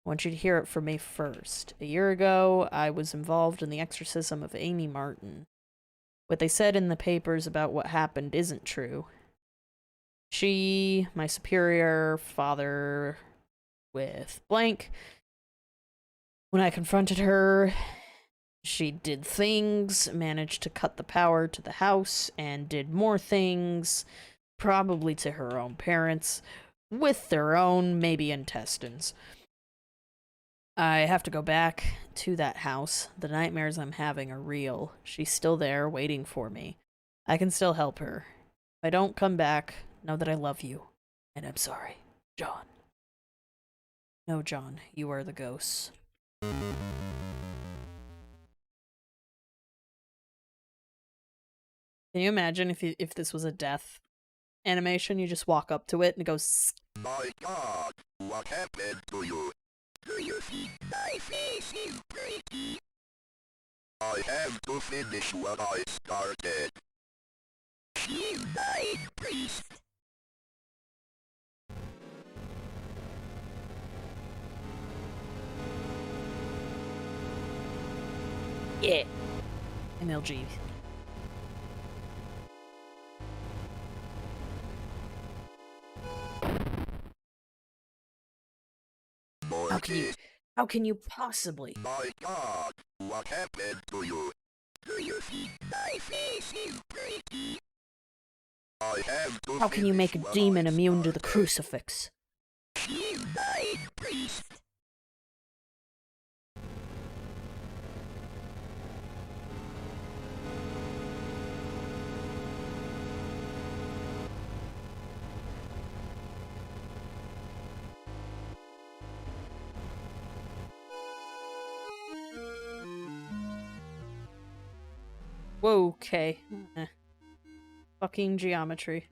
S1: I want you to hear it from me first. A year ago, I was involved in the exorcism of Amy Martin. What they said in the papers about what happened isn't true. She, my superior, father with blank. When I confronted her, she did things, managed to cut the power to the house, and did more things, probably to her own parents, with their own, maybe, intestines. I have to go back to that house. The nightmares I'm having are real. She's still there, waiting for me. I can still help her. If I don't come back, know that I love you, and I'm sorry. John. No, John, you are the ghosts. Can you imagine if this was a death animation? You just walk up to it and it goes.
S7: My God, what happened to you? Do you think my face is pretty? I have to finish what I started. You died, priest.
S1: Yeah. MLG. How can you possibly?
S7: My God, what happened to you? Do you think my face is pretty? I have to
S1: How can you make a
S7: finish what
S1: demon
S7: I
S1: immune to the
S7: started.
S1: crucifix?
S7: You died, priest.
S1: Whoa, okay. Fucking geometry.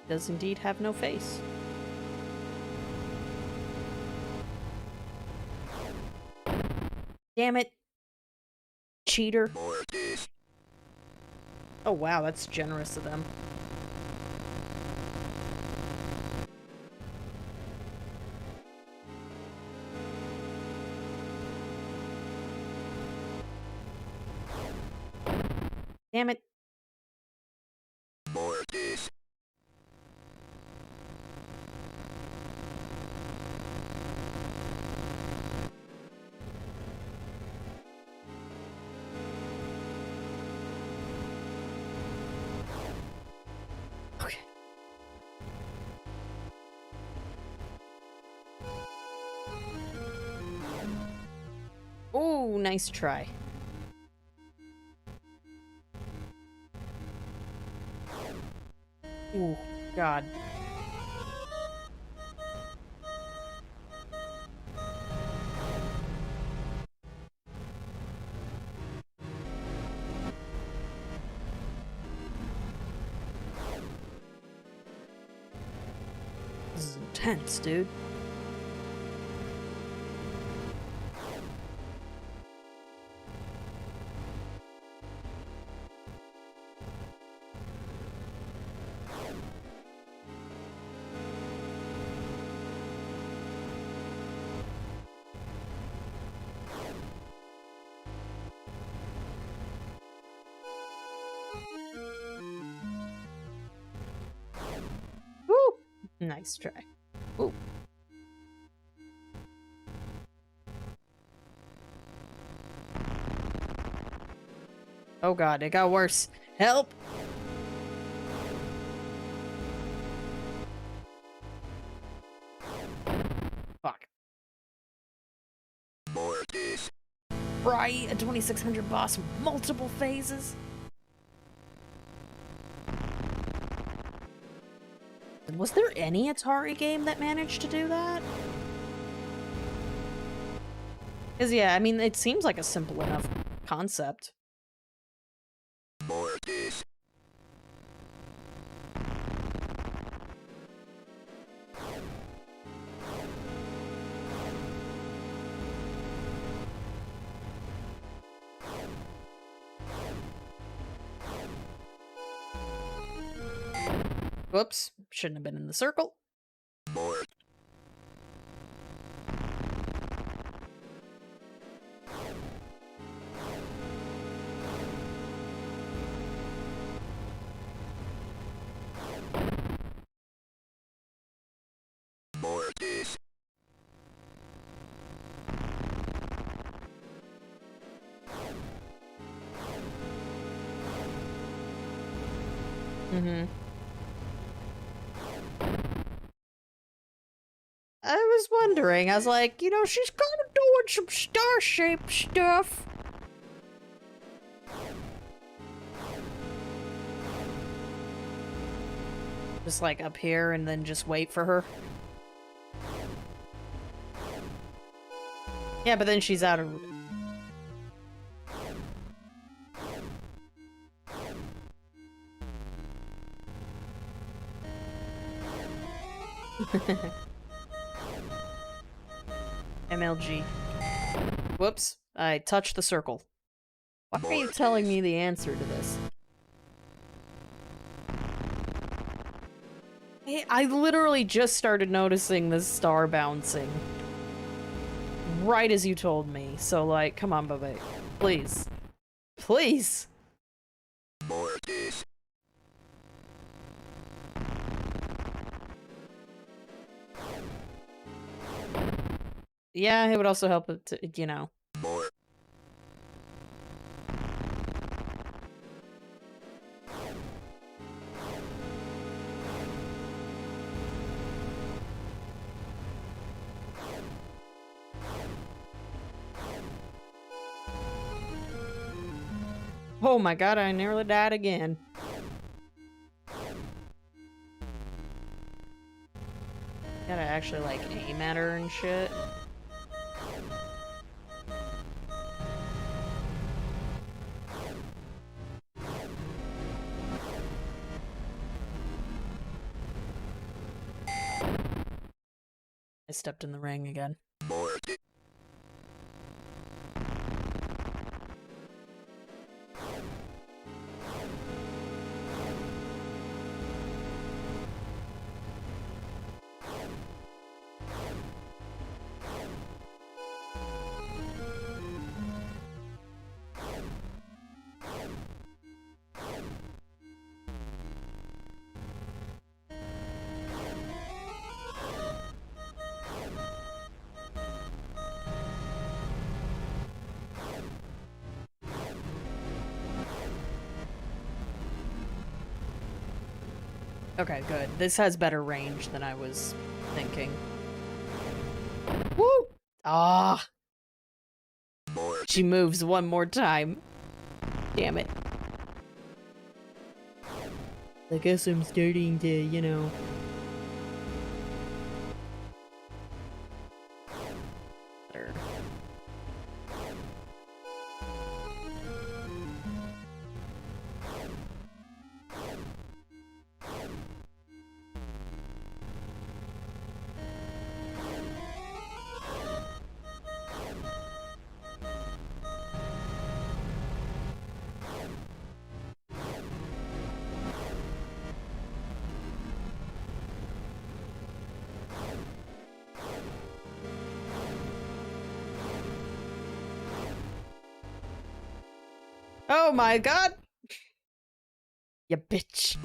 S1: Does indeed have no face. Damn it. Cheater.
S7: Mortis.
S1: Oh wow, that's generous of them. Damn it.
S7: Mortis.
S1: Okay. Oh, nice try. Ooh, God. This is intense, dude. Woo! Nice try. Ooh. Oh god, it got worse. Help! Fuck.
S7: Mortis.
S1: Right, a 2600 boss with multiple phases. Was there any Atari game that managed to do that? Because, yeah, I mean, it seems like a simple enough concept.
S7: Mortis.
S1: Whoops, shouldn't have been in the circle.
S7: Mort. Mortis.
S1: Mm-hmm. I was wondering. I was like, you know, she's kind of doing some star-shaped stuff. Just like up here and then just wait for her. Yeah, but then she's out of... MLG. Whoops. I touched the circle. Why are you telling me the answer to this? I literally just started noticing this star bouncing. Right as you told me. So, like, come on, Bubba. Please. Please! Yeah, it would also help it to, you know. Oh my god, I nearly died again. Gotta actually, like, aim at her and shit. I stepped in the ring again. Okay, good. This has better range than I was thinking. Woo! Ah! She moves one more time. Damn it. I guess I'm starting to, you know... Better. Oh my god! You bitch.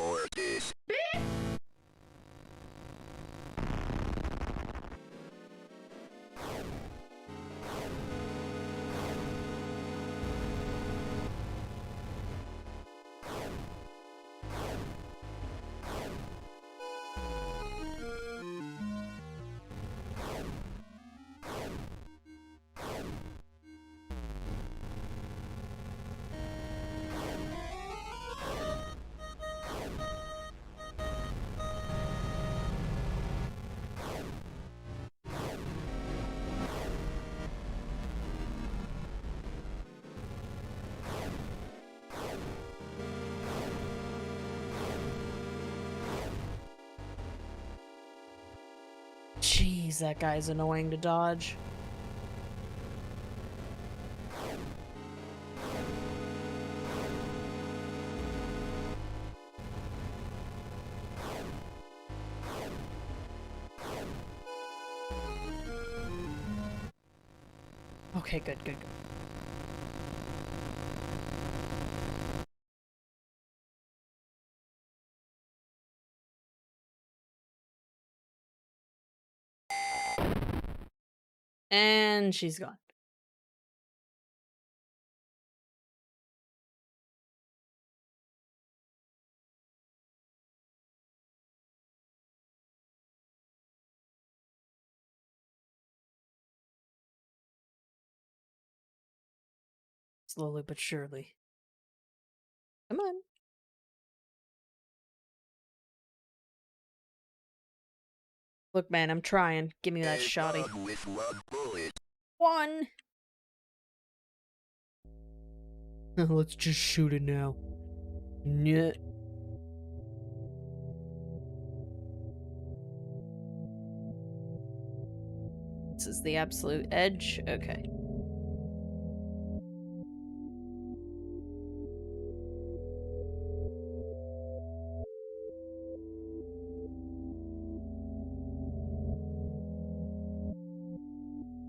S1: Jeez, that guy's annoying to dodge. Okay, good, good, good. And she's gone. Slowly but surely. Come on. Look, man, I'm trying. Give me that shoddy.
S7: With 1 bullet.
S1: One! Let's just shoot it now. Yeah. This is the absolute edge. Okay.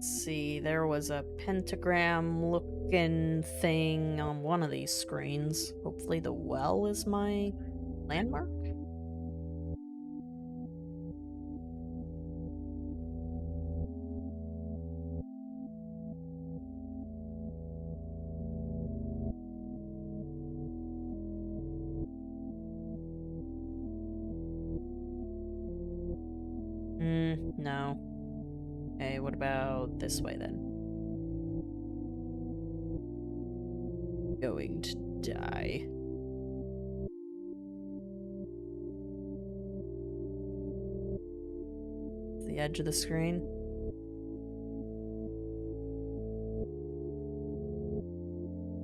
S1: See, there was a pentagram looking thing on one of these screens. Hopefully the well is my landmark? No. Okay, what about this way then? Going to die. The edge of the screen.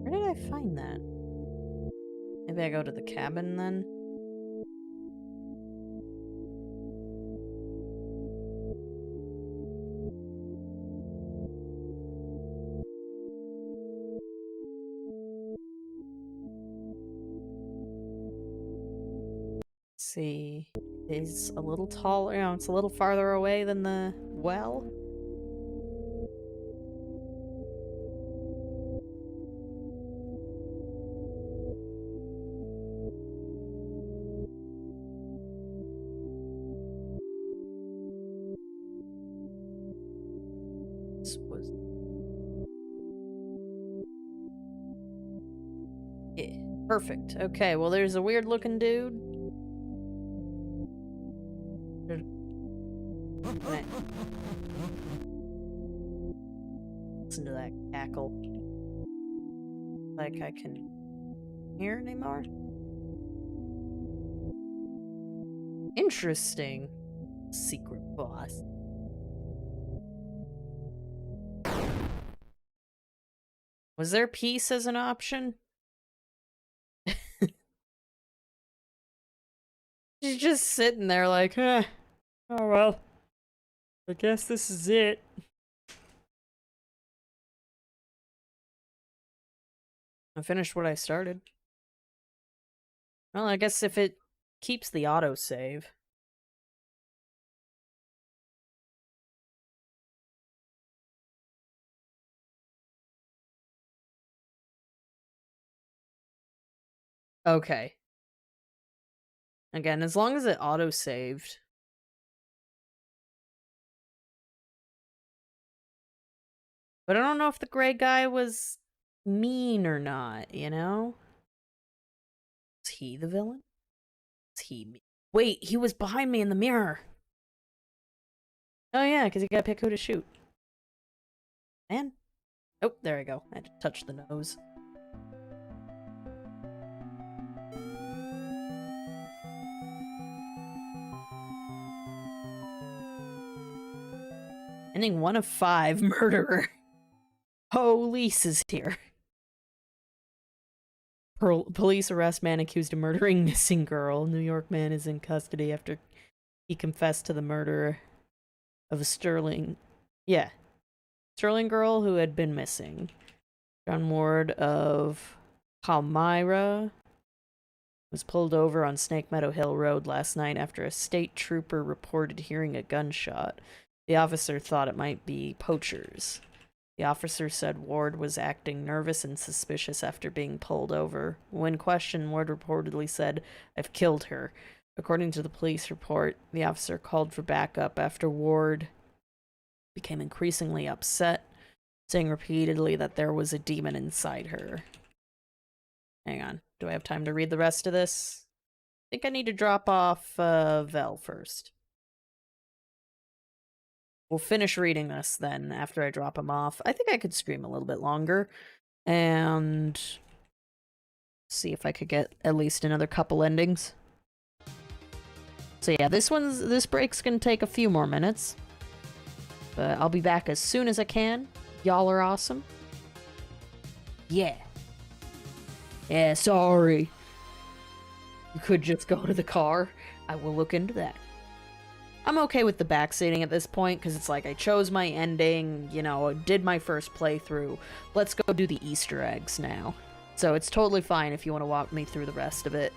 S1: Where did I find that? Maybe I go to the cabin then? See, it's a little taller, it's a little farther away than the well. This was... Yeah, perfect. Okay, well there's a weird looking dude. Listen to that cackle. Like I can hear anymore? Interesting. Secret boss. Was there peace as an option? She's just sitting there like, oh well. I guess this is it. I finished what I started. Well, I guess if it keeps the autosave. Okay. Again, as long as it autosaved. But I don't know if the gray guy was mean or not, you know? Is he the villain? Is he me? Wait, he was behind me in the mirror. Oh yeah, because you gotta pick who to shoot. Man. Oh, there we go. I had to touch the nose. Ending 1 of 5, murderer. Police is here. Police arrest man accused of murdering missing girl. New York man is in custody after he confessed to the murder of a Sterling girl who had been missing. John Ward of Palmyra was pulled over on Snake Meadow Hill Road last night after a state trooper reported hearing a gunshot. The officer thought it might be poachers. The officer said Ward was acting nervous and suspicious after being pulled over. When questioned, Ward reportedly said, "I've killed her." According to the police report, the officer called for backup after Ward became increasingly upset, saying repeatedly that there was a demon inside her. Hang on. Do I have time to read the rest of this? I think I need to drop off Vel first. We'll finish reading this then after I drop him off. I think I could scream a little bit longer. And see if I could get at least another couple endings. So yeah, this break's gonna take a few more minutes. But I'll be back as soon as I can. Y'all are awesome. Yeah. Yeah, sorry. You could just go to the car. I will look into that. I'm okay with the backseating at this point, because it's like I chose my ending, you know, did my first playthrough. Let's go do the Easter eggs now. So it's totally fine if you want to walk me through the rest of it.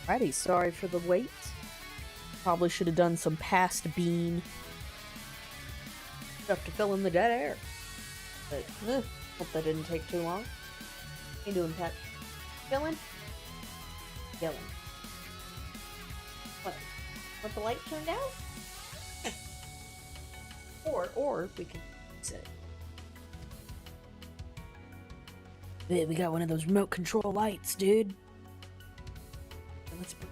S1: Alrighty, sorry for the wait. Probably should have done some past bean stuff to fill in the dead air. But, hope that didn't take too long. How you doing, Pat? Killing? Killing. What? What the light turned out? Or we can fix it. Yeah, we got one of those remote control lights, dude. Let's put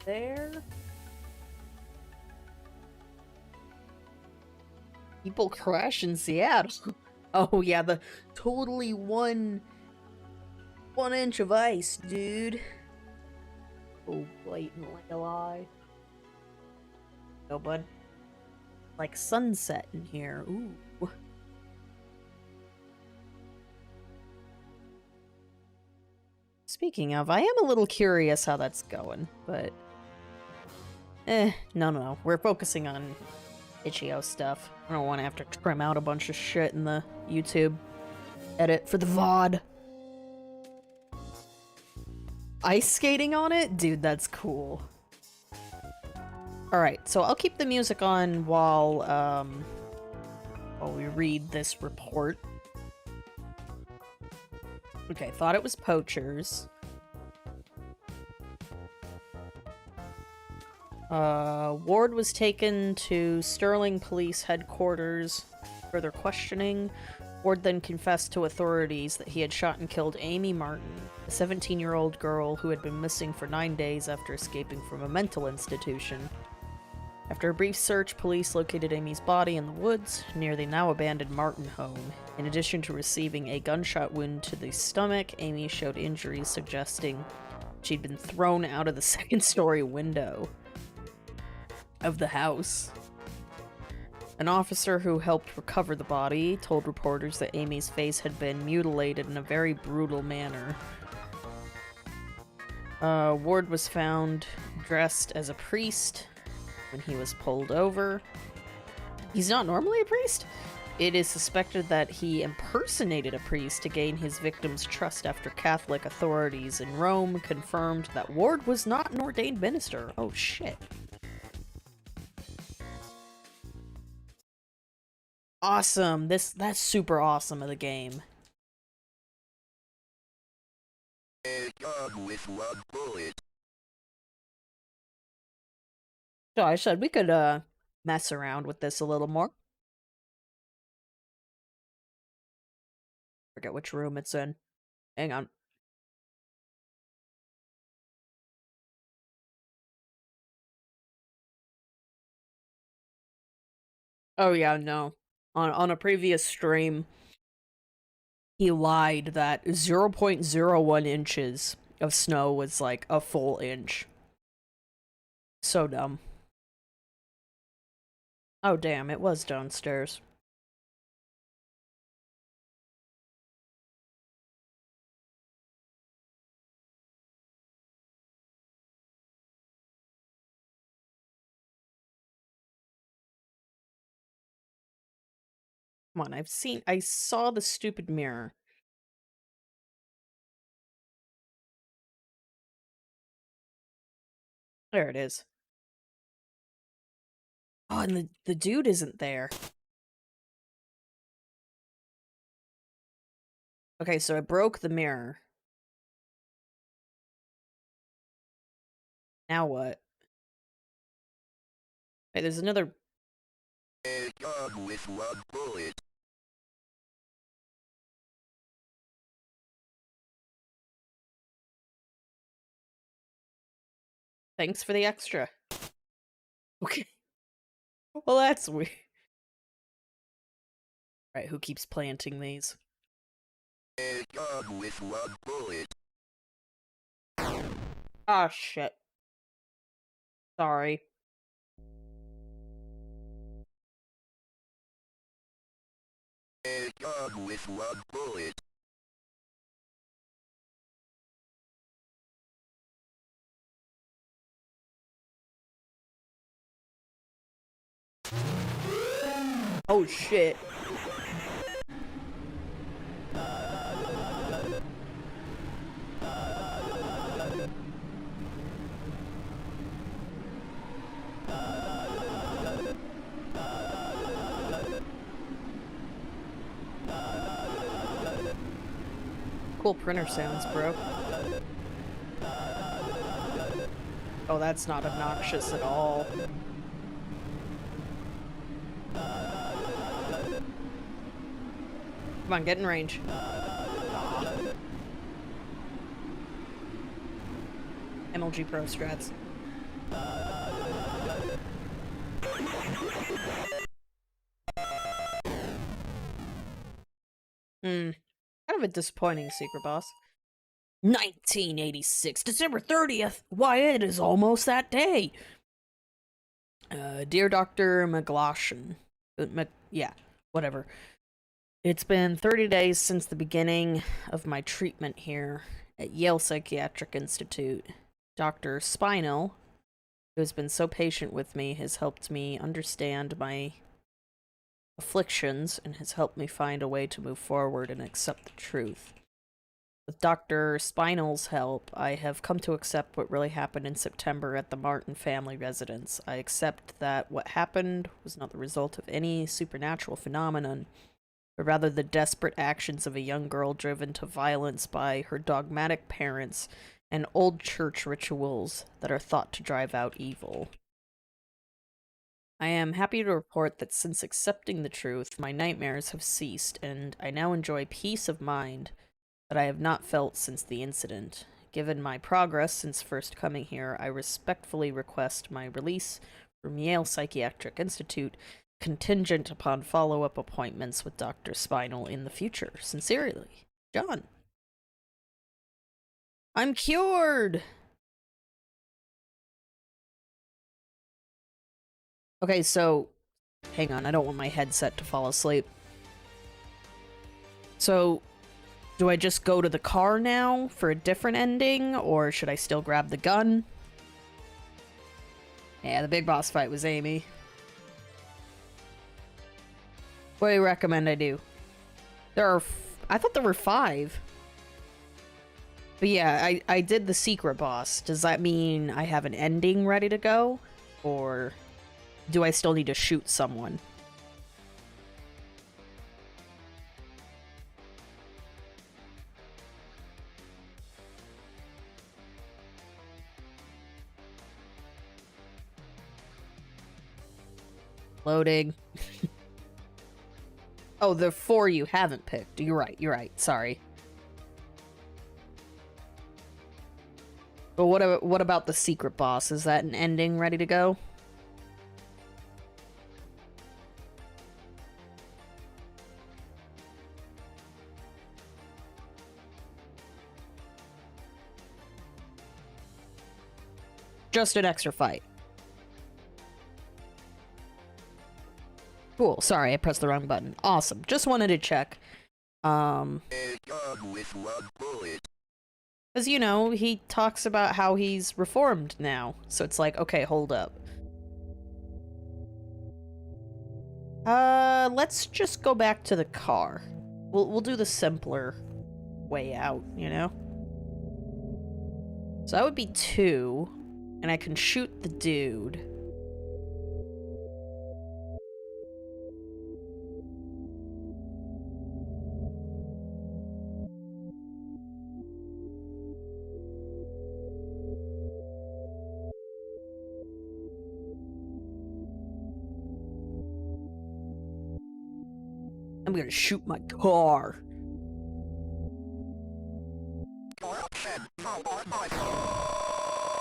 S1: there. People crash in Seattle. Oh yeah, the totally one inch of ice, dude. Oh, blatant like a lie. Go, bud. Like sunset in here. Ooh. Speaking of, I am a little curious how that's going, but no. We're focusing on itch.io stuff. I don't want to have to trim out a bunch of shit in the YouTube edit for the VOD. Ice skating on it? Dude, that's cool. Alright, so I'll keep the music on while we read this report. Okay, thought it was poachers. Ward was taken to Sterling Police Headquarters. Further questioning. Ward then confessed to authorities that he had shot and killed Amy Martin, a 17-year-old girl who had been missing for 9 days after escaping from a mental institution. After a brief search, police located Amy's body in the woods near the now-abandoned Martin home. In addition to receiving a gunshot wound to the stomach, Amy showed injuries suggesting she'd been thrown out of the second-story window of the house. An officer who helped recover the body told reporters that Amy's face had been mutilated in a very brutal manner. Ward was found dressed as a priest when he was pulled over. He's not normally a priest? It is suspected that he impersonated a priest to gain his victim's trust after Catholic authorities in Rome confirmed that Ward was not an ordained minister. Oh shit. Awesome. That's super awesome of the game.
S7: With one bullet.
S1: So I said we could mess around with this a little more. Forget which room it's in. Hang on. Oh yeah, no. On a previous stream, he lied that 0.01 inches of snow was like a full inch. So dumb. Oh damn, it was downstairs. Come on, I saw the stupid mirror. There it is. Oh, and the dude isn't there. Okay, so I broke the mirror. Now what? Hey, there's another...
S7: With one bullet.
S1: Thanks for the extra. Okay. Well, that's weird. Right, who keeps planting these?
S7: With one bullet.
S1: Ah, shit. Sorry.
S7: With one bullet.
S1: Oh shit. Cool printer sounds, bro. Oh, that's not obnoxious at all. Come on, get in range. MLG Pro strats. Kind of a disappointing secret boss. 1986, December 30th. Why, it is almost that day. Dear Dr. McGlashan. Yeah, whatever. It's been 30 days since the beginning of my treatment here at Yale Psychiatric Institute. Dr. Spinel, who has been so patient with me, has helped me understand my afflictions and has helped me find a way to move forward and accept the truth. With Dr. Spinel's help, I have come to accept what really happened in September at the Martin family residence. I accept that what happened was not the result of any supernatural phenomenon, but rather the desperate actions of a young girl driven to violence by her dogmatic parents and old church rituals that are thought to drive out evil. I am happy to report that since accepting the truth, my nightmares have ceased, and I now enjoy peace of mind that I have not felt since the incident. Given my progress since first coming here, I respectfully request my release from Yale Psychiatric Institute, contingent upon follow-up appointments with Dr. Spinel in the future. Sincerely, John. I'm cured! Okay, so... hang on, I don't want my headset to fall asleep. So... do I just go to the car now for a different ending, or should I still grab the gun? Yeah, the big boss fight was Amy. What do you recommend I do? There are... I thought there were 5. But yeah, I did the secret boss. Does that mean I have an ending ready to go? Or do I still need to shoot someone? Loading. Oh, the 4 you haven't picked. You're right, sorry. But what about the secret boss? Is that an ending ready to go? Just an extra fight. Cool. Sorry, I pressed the wrong button. Awesome. Just wanted to check. Because, you know, he talks about how he's reformed now. So it's like, okay, hold up. Let's just go back to the car. We'll do the simpler way out, you know? So that would be 2. And I can shoot the dude. I'm gonna shoot my car.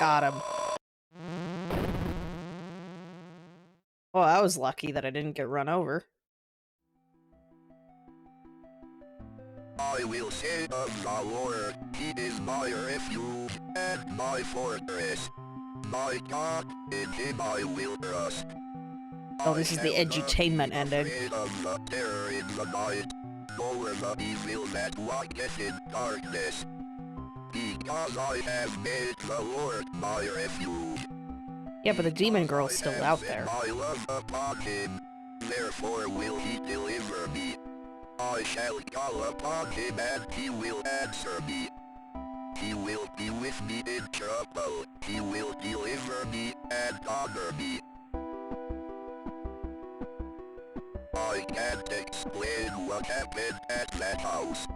S1: Got him. Well, I was lucky that I didn't get run over.
S7: I will say of the Lord, he is my refuge and my fortress. My God, in him I will trust.
S1: Oh, this is the edutainment ending.
S7: Of the terror in the night, nor the evil that walketh in darkness. Because I have made the Lord my refuge.
S1: Yeah, but the demon girl's still out there.
S7: My love upon him. therefore will he deliver me. I shall call upon him and he will answer me. He will be with me in trouble. He will deliver me and honor me. I can't explain what happened at that house.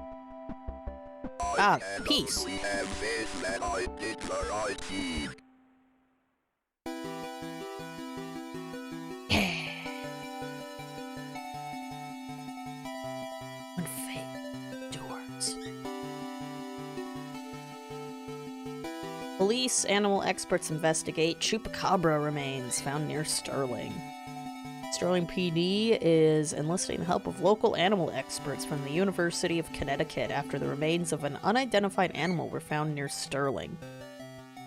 S7: I can
S1: peace.
S7: only have faith that I did the right thing.
S1: When fate endures. Police animal experts investigate chupacabra remains found near Sterling. Sterling PD is enlisting the help of local animal experts from the University of Connecticut after the remains of an unidentified animal were found near Sterling.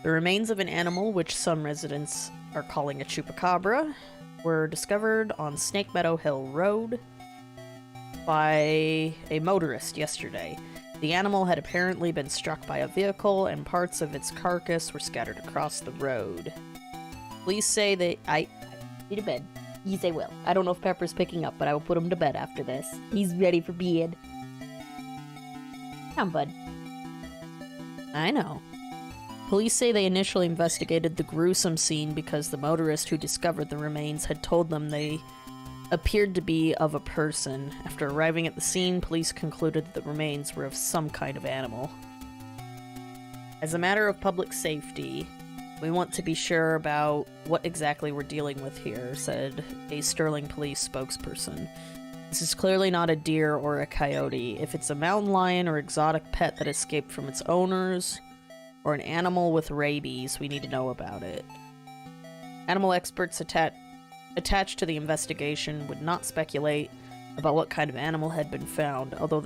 S1: The remains of an animal, which some residents are calling a chupacabra, were discovered on Snake Meadow Hill Road by a motorist yesterday. The animal had apparently been struck by a vehicle and parts of its carcass were scattered across the road. Police say they... I need to bed. Yes, I will. I don't know if Pepper's picking up, but I will put him to bed after this. He's ready for bed. Come, bud. I know. Police say they initially investigated the gruesome scene because the motorist who discovered the remains had told them they appeared to be of a person. After arriving at the scene, police concluded that the remains were of some kind of animal. As a matter of public safety, we want to be sure about what exactly we're dealing with here, said a Sterling police spokesperson. This is clearly not a deer or a coyote. If it's a mountain lion or exotic pet that escaped from its owners, or an animal with rabies, we need to know about it. Animal experts attached to the investigation would not speculate about what kind of animal had been found, although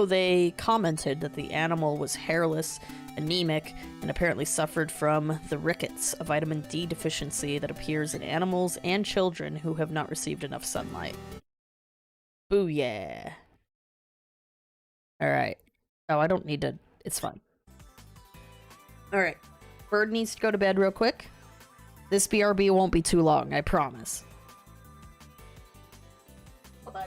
S1: they commented that the animal was hairless, anemic, and apparently suffered from the rickets, a vitamin D deficiency that appears in animals and children who have not received enough sunlight. Booyah. Alright. Oh, I don't need to... It's fine. Alright. Bird needs to go to bed real quick. This BRB won't be too long, I promise. Bye-bye.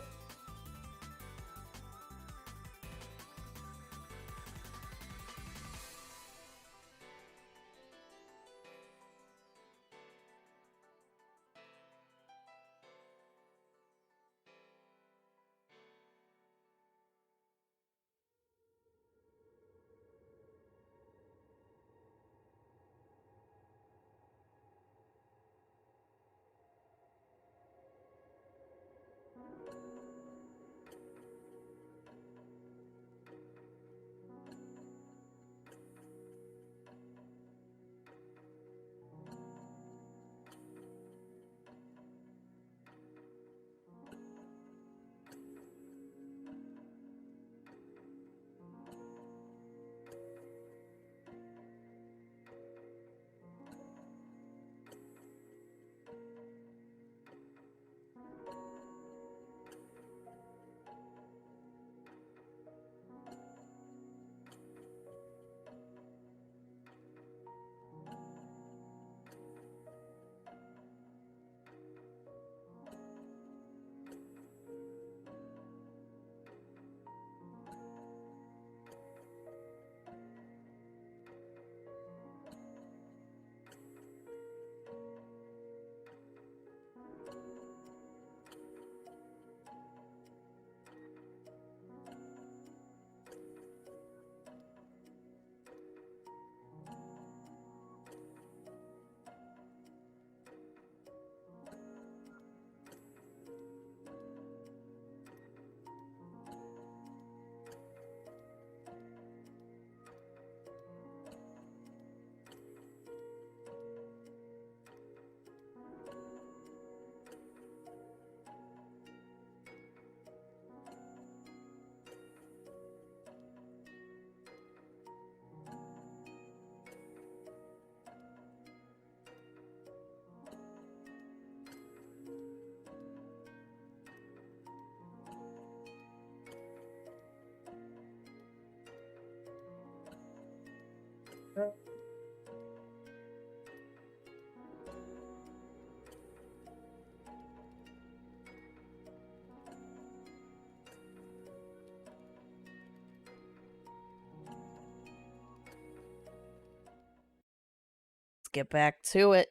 S1: get back to it.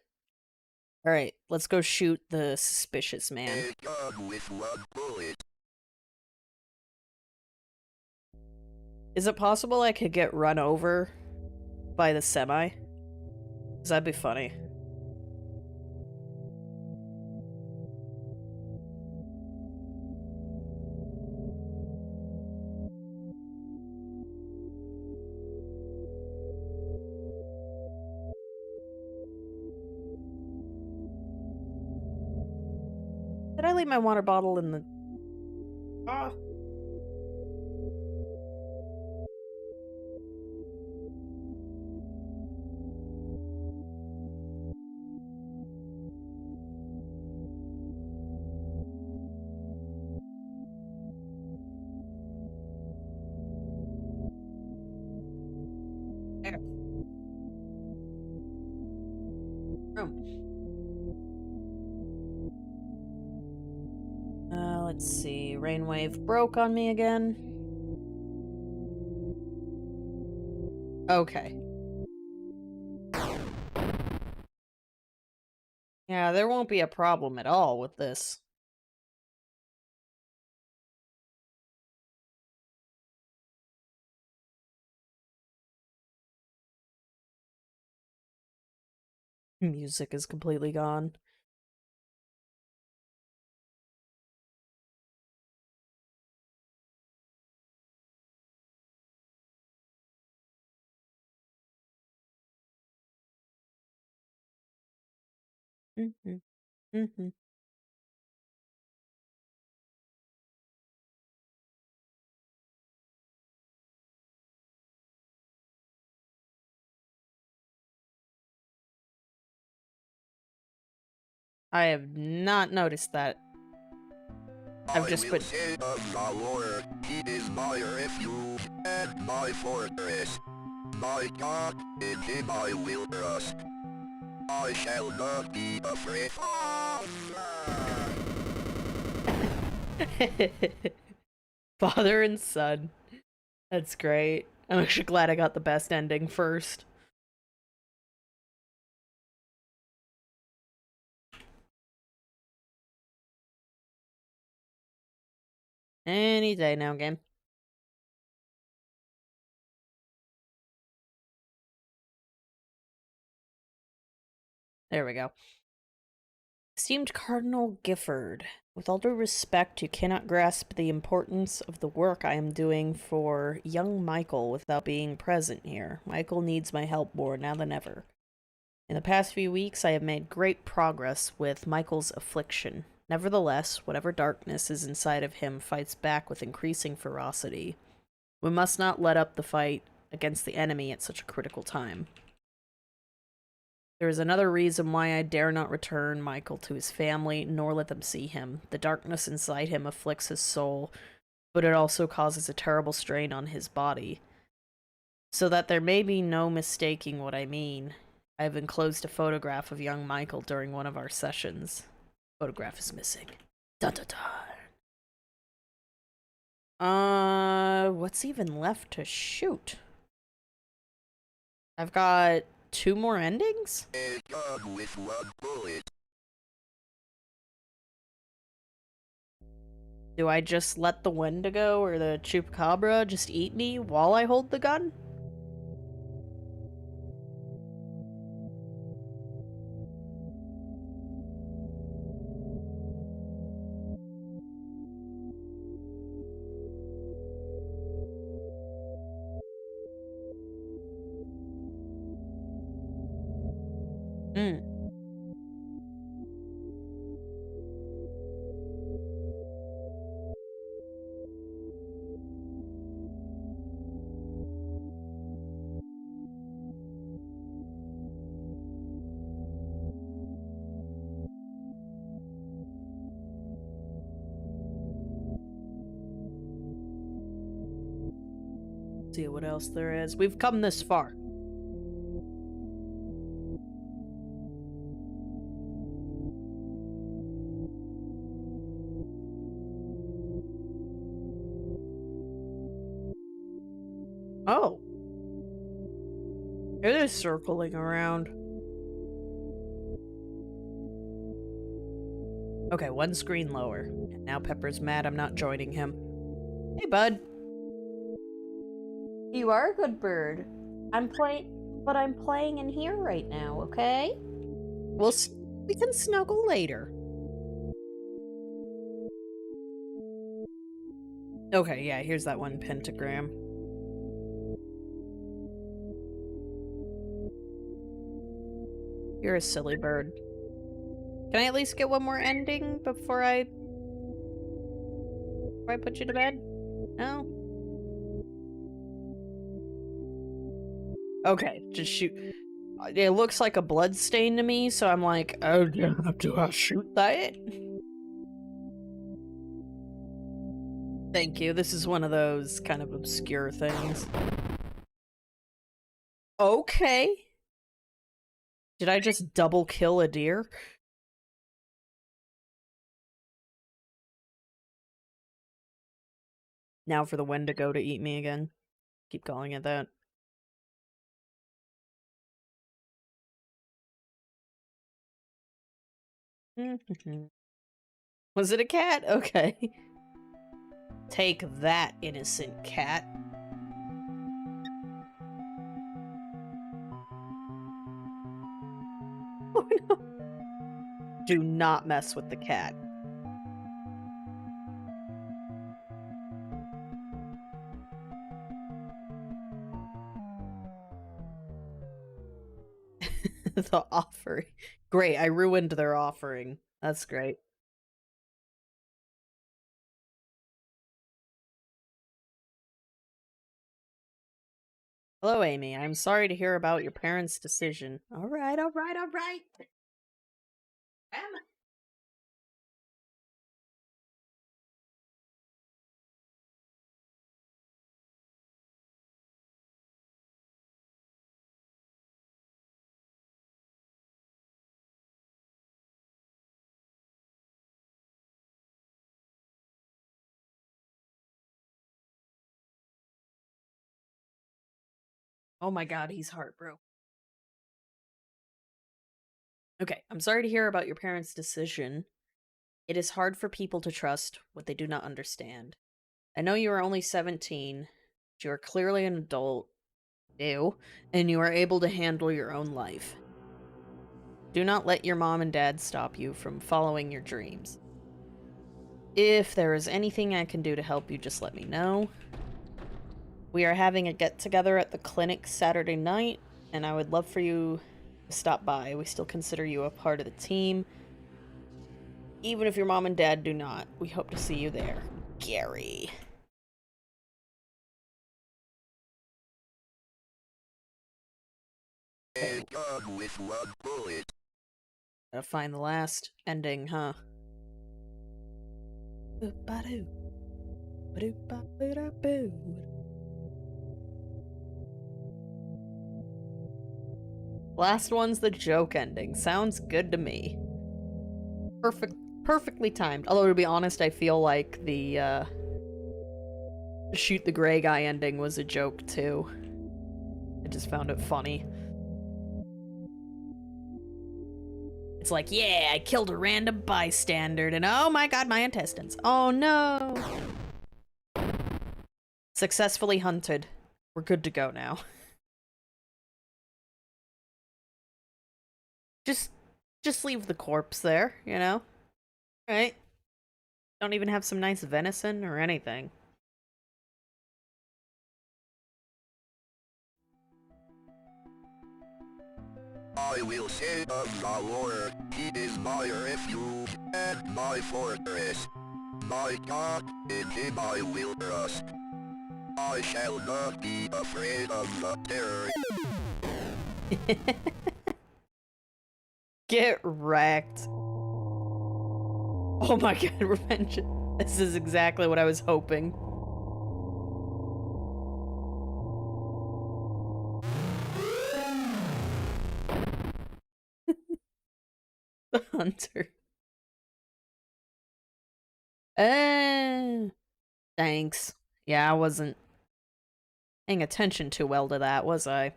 S1: Alright, let's go shoot the suspicious man.
S7: A gun with 1 bullet.
S1: Is it possible I could get run over by the semi? 'Cause that'd be funny. Did I leave my water bottle in the... Ah. There. Let's see. Rainwave broke on me again. Okay. Yeah, there won't be a problem at all with this. Music is completely gone. Mm-hmm. Mm-hmm. I have not noticed that. I've just been...
S7: say of the Lord, he is my refuge and my fortress. My God, in him I will trust. I shall not be afraid.
S1: Father and son. That's great. I'm actually glad I got the best ending first. Any day now, game. There we go. Esteemed Cardinal Gifford, with all due respect, you cannot grasp the importance of the work I am doing for young Michael without being present here. Michael needs my help more now than ever. In the past few weeks, I have made great progress with Michael's affliction. Nevertheless, whatever darkness is inside of him fights back with increasing ferocity. We must not let up the fight against the enemy at such a critical time. There is another reason why I dare not return Michael to his family, nor let them see him. The darkness inside him afflicts his soul, but it also causes a terrible strain on his body. So that there may be no mistaking what I mean, I have enclosed a photograph of young Michael during one of our sessions. Photograph is missing. Dun dun dun. What's even left to shoot? I've got 2 more endings?
S7: A gun with 1 bullet.
S1: Do I just let the Wendigo or the Chupacabra just eat me while I hold the gun? See what else there is. We've come this far. Oh. It is circling around. Okay, one screen lower. And now Pepper's mad I'm not joining him. Hey, bud. You are a good bird. I'm playing in here right now, okay? We can snuggle later. Okay, yeah, here's that one pentagram. You're a silly bird. Can I at least get one more ending before I put you to bed? No? Okay, just shoot. It looks like a blood stain to me, so I'm like, oh, do I shoot that? Thank you. This is one of those kind of obscure things. Okay. Did I just double kill a deer? Now for the Wendigo to eat me again. Keep calling it that. Was it a cat? Okay. Take that, innocent cat. Oh no. Do not mess with the cat. The offering. Great, I ruined their offering. That's great. Hello, Amy. I'm sorry to hear about your parents' decision. Alright. Oh my god, he's heartbroken. Okay, I'm sorry to hear about your parents' decision. It is hard for people to trust what they do not understand. I know you are only 17, but you are clearly an adult. Ew. And you are able to handle your own life. Do not let your mom and dad stop you from following your dreams. If there is anything I can do to help you, just let me know. We are having a get-together at the clinic Saturday night, and I would love for you to stop by. We still consider you a part of the team. Even if your mom and dad do not, we hope to see you there. Gary.
S7: And gone with one bullet.
S1: Gotta find the last ending, huh? Ba-doo. Ba-doo-ba-ba-da-boo. Last one's the joke ending. Sounds good to me. Perfectly timed. Although, to be honest, I feel like the, shoot the gray guy ending was a joke, too. I just found it funny. It's like, yeah, I killed a random bystander, and oh my god, my intestines. Oh no! Successfully hunted. We're good to go now. Just leave the corpse there, you know? Right? Don't even have some nice venison or anything.
S7: I will say of the Lord, he is my refuge and my fortress. My God, in him I will trust. I shall not be afraid of the terror.
S1: Get wrecked. Oh my god, revenge. This is exactly what I was hoping. The hunter. Thanks. Yeah, I wasn't paying attention too well to that, was I?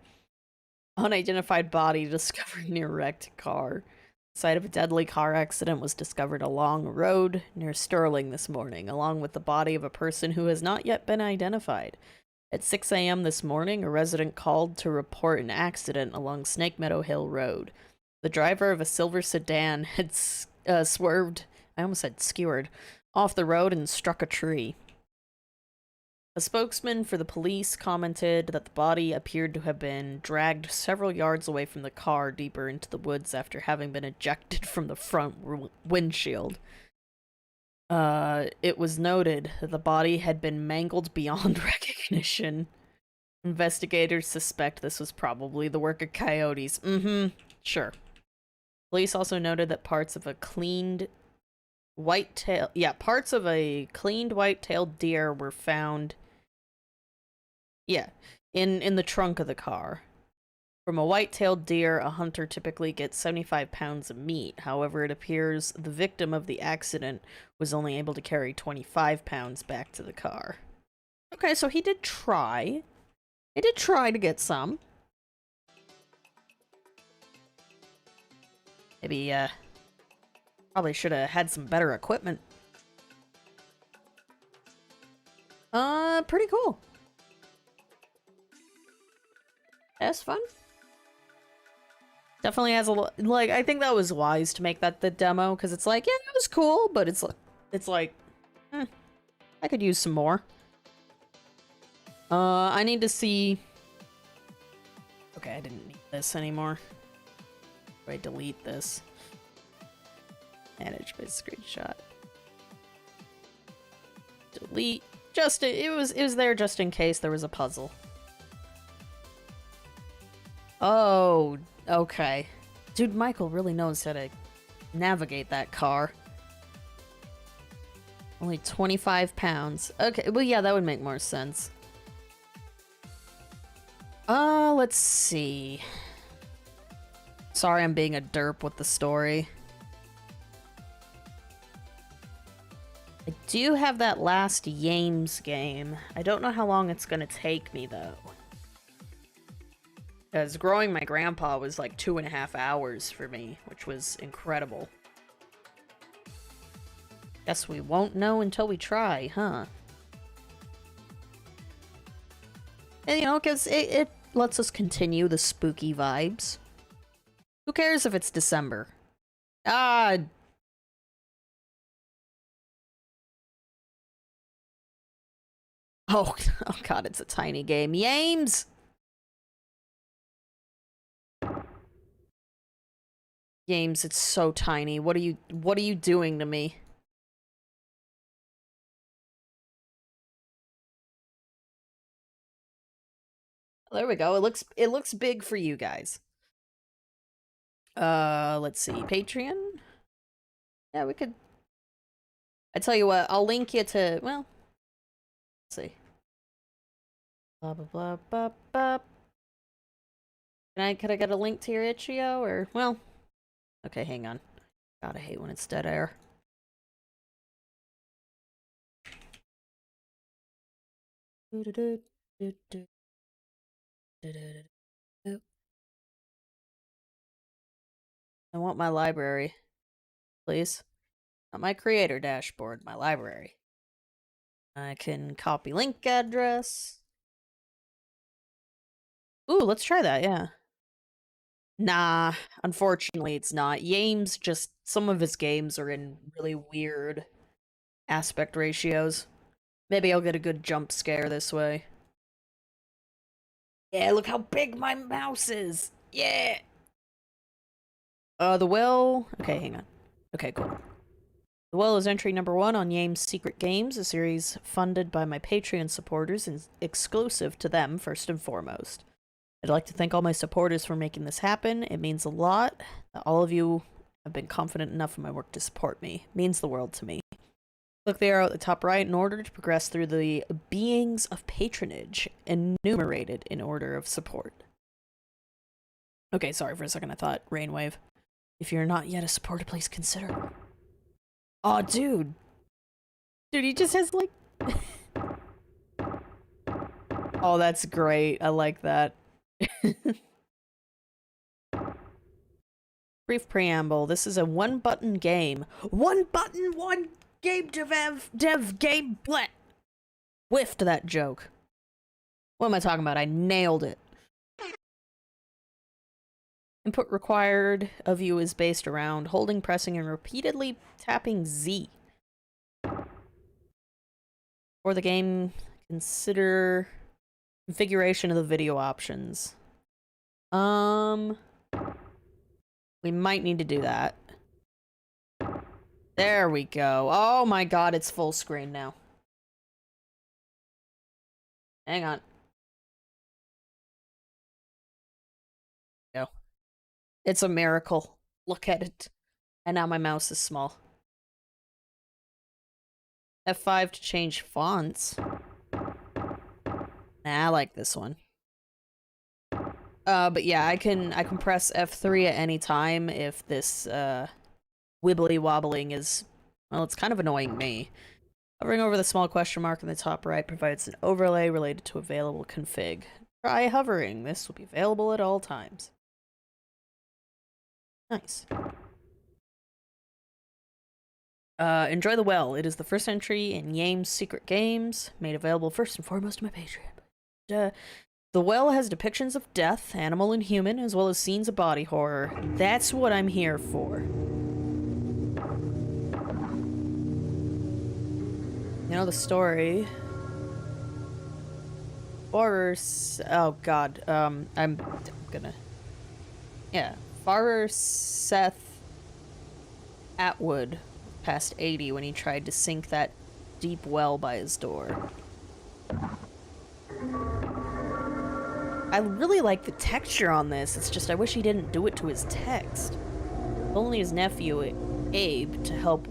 S1: Unidentified body discovered near wrecked car. Site of a deadly car accident was discovered along a road near Sterling this morning, along with the body of a person who has not yet been identified. At 6 a.m. this morning, a resident called to report an accident along Snake Meadow Hill Road. The driver of a silver sedan had swerved, I almost said skewered, off the road and struck a tree. A spokesman for the police commented that the body appeared to have been dragged several yards away from the car deeper into the woods after having been ejected from the front windshield. It was noted that the body had been mangled beyond recognition. Investigators suspect this was probably the work of coyotes. Sure. Police also noted that parts of a cleaned white-tailed deer were found in the trunk of the car. From a white-tailed deer, a hunter typically gets 75 pounds of meat. However, it appears the victim of the accident was only able to carry 25 pounds back to the car. Okay, so he did try. He did try to get some. Maybe, probably should have had some better equipment. Pretty cool. That's fun. Definitely has a lot. Like, I think that was wise to make that the demo, because it's like, yeah, it was cool, but it's like, I could use some more. I need to see. Okay, I didn't need this anymore. Do I delete this? Manage by screenshot. Delete. Just it was there just in case there was a puzzle. Oh, okay. Dude, Michael really knows how to navigate that car. Only 25 pounds. Okay, well, yeah, that would make more sense. Let's see. Sorry, I'm being a derp with the story. I do have that last Yames game. I don't know how long it's gonna take me, though. Because growing my grandpa was like 2.5 hours for me, which was incredible. Guess we won't know until we try, huh? And, you know, because it lets us continue the spooky vibes. Who cares if it's December? Oh god, it's a tiny game. Yames! Games, it's so tiny. What are you doing to me? There we go. It looks big for you guys. Let's see. Patreon? Yeah, we could. I tell you what, I'll link you to, well, let's see. Blah blah blah blah blah. Could I get a link to your itch.io or, well, okay, hang on. God, I hate when it's dead air. I want my library, please. Not my creator dashboard, my library. I can copy link address. Ooh, let's try that, yeah. Nah, unfortunately it's not. Yames just, some of his games are in really weird aspect ratios. Maybe I'll get a good jump scare this way. Yeah, look how big my mouse is! Yeah! The Well... Okay, hang on. Okay, cool. The Well is entry number 1 on Yames Secret Games, a series funded by my Patreon supporters and exclusive to them first and foremost. I'd like to thank all my supporters for making this happen. It means a lot that all of you have been confident enough in my work to support me. It means the world to me. Click the arrow at the top right in order to progress through the beings of patronage, enumerated in order of support. Okay, sorry for a second, I thought Rainwave. If you're not yet a supporter, please consider. Aw, dude! Dude, he just has, like... Oh, that's great. I like that. Brief preamble. This is a one-button game. One button, one game, dev game, blet. Whiffed that joke. What am I talking about? I nailed it. Input required of you is based around holding, pressing, and repeatedly tapping Z. For the game, consider configuration of the video options. We might need to do that. There we go. Oh my god, it's full screen now. Hang on. Go. It's a miracle. Look at it. And now my mouse is small. F5 to change fonts. Nah, I like this one. But yeah, I can press F3 at any time if this wibbly wobbling is, well, it's kind of annoying me. Hovering over the small question mark in the top right provides an overlay related to available config. Try hovering. This will be available at all times. Nice. Enjoy the Well. It is the first entry in Yame's Secret Games, made available first and foremost to my Patreon. The Well has depictions of death, animal and human, as well as scenes of body horror. That's what I'm here for. You know the story. Horrors. Oh god. I'm gonna. Yeah. Farer Seth Atwood passed 80 when he tried to sink that deep well by his door. I really like the texture on this. It's just I wish he didn't do it to his text. Only his nephew Abe to help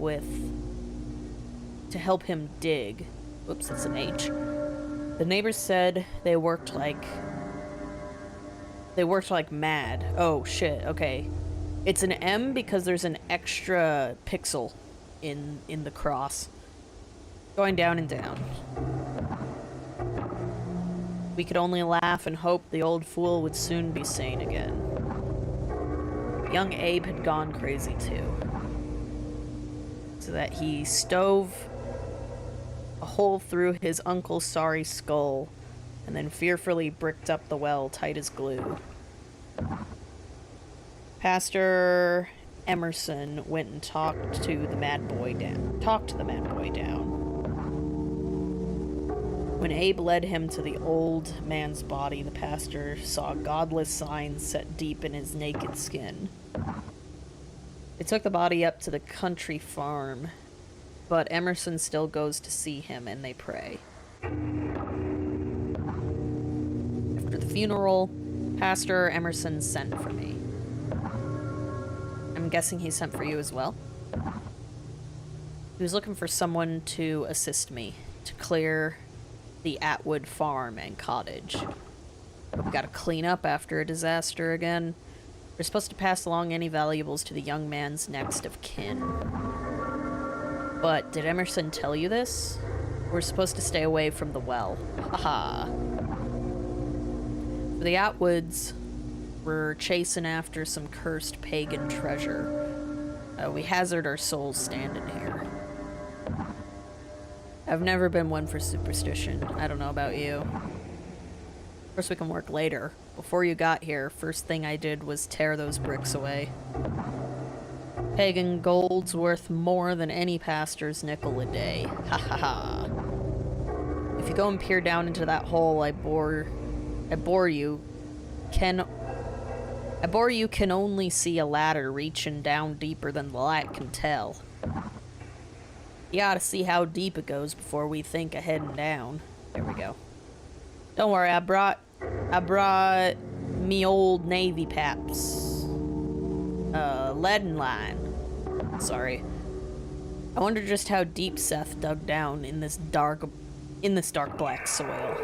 S1: him dig. Whoops, that's an H. The neighbors said they worked like mad. Oh shit, okay. It's an M because there's an extra pixel in the cross. Going down and down. We could only laugh and hope the old fool would soon be sane again. Young Abe had gone crazy too. So that he stove a hole through his uncle's sorry skull and then fearfully bricked up the well tight as glue. Pastor Emerson went and talked the mad boy down. When Abe led him to the old man's body, the pastor saw godless signs set deep in his naked skin. They took the body up to the country farm, but Emerson still goes to see him and they pray. After the funeral, Pastor Emerson sent for me. I'm guessing he sent for you as well? He was looking for someone to assist me, to clear the Atwood farm and cottage. We gotta clean up after a disaster again. We're supposed to pass along any valuables to the young man's next of kin. But did Emerson tell you this? We're supposed to stay away from the well. Haha. For the Atwoods, we're chasing after some cursed pagan treasure. We hazard our souls standing here. I've never been one for superstition. I don't know about you. Of course, we can work later. Before you got here, first thing I did was tear those bricks away. Pagan gold's worth more than any pastor's nickel a day. Ha ha ha. If you go and peer down into that hole I bore you can only see a ladder reaching down deeper than the light can tell. You gotta see how deep it goes before we think of heading down. There we go. Don't worry, I brought me old Navy paps. Lead and line. Sorry. I wonder just how deep Seth dug down in this dark black soil.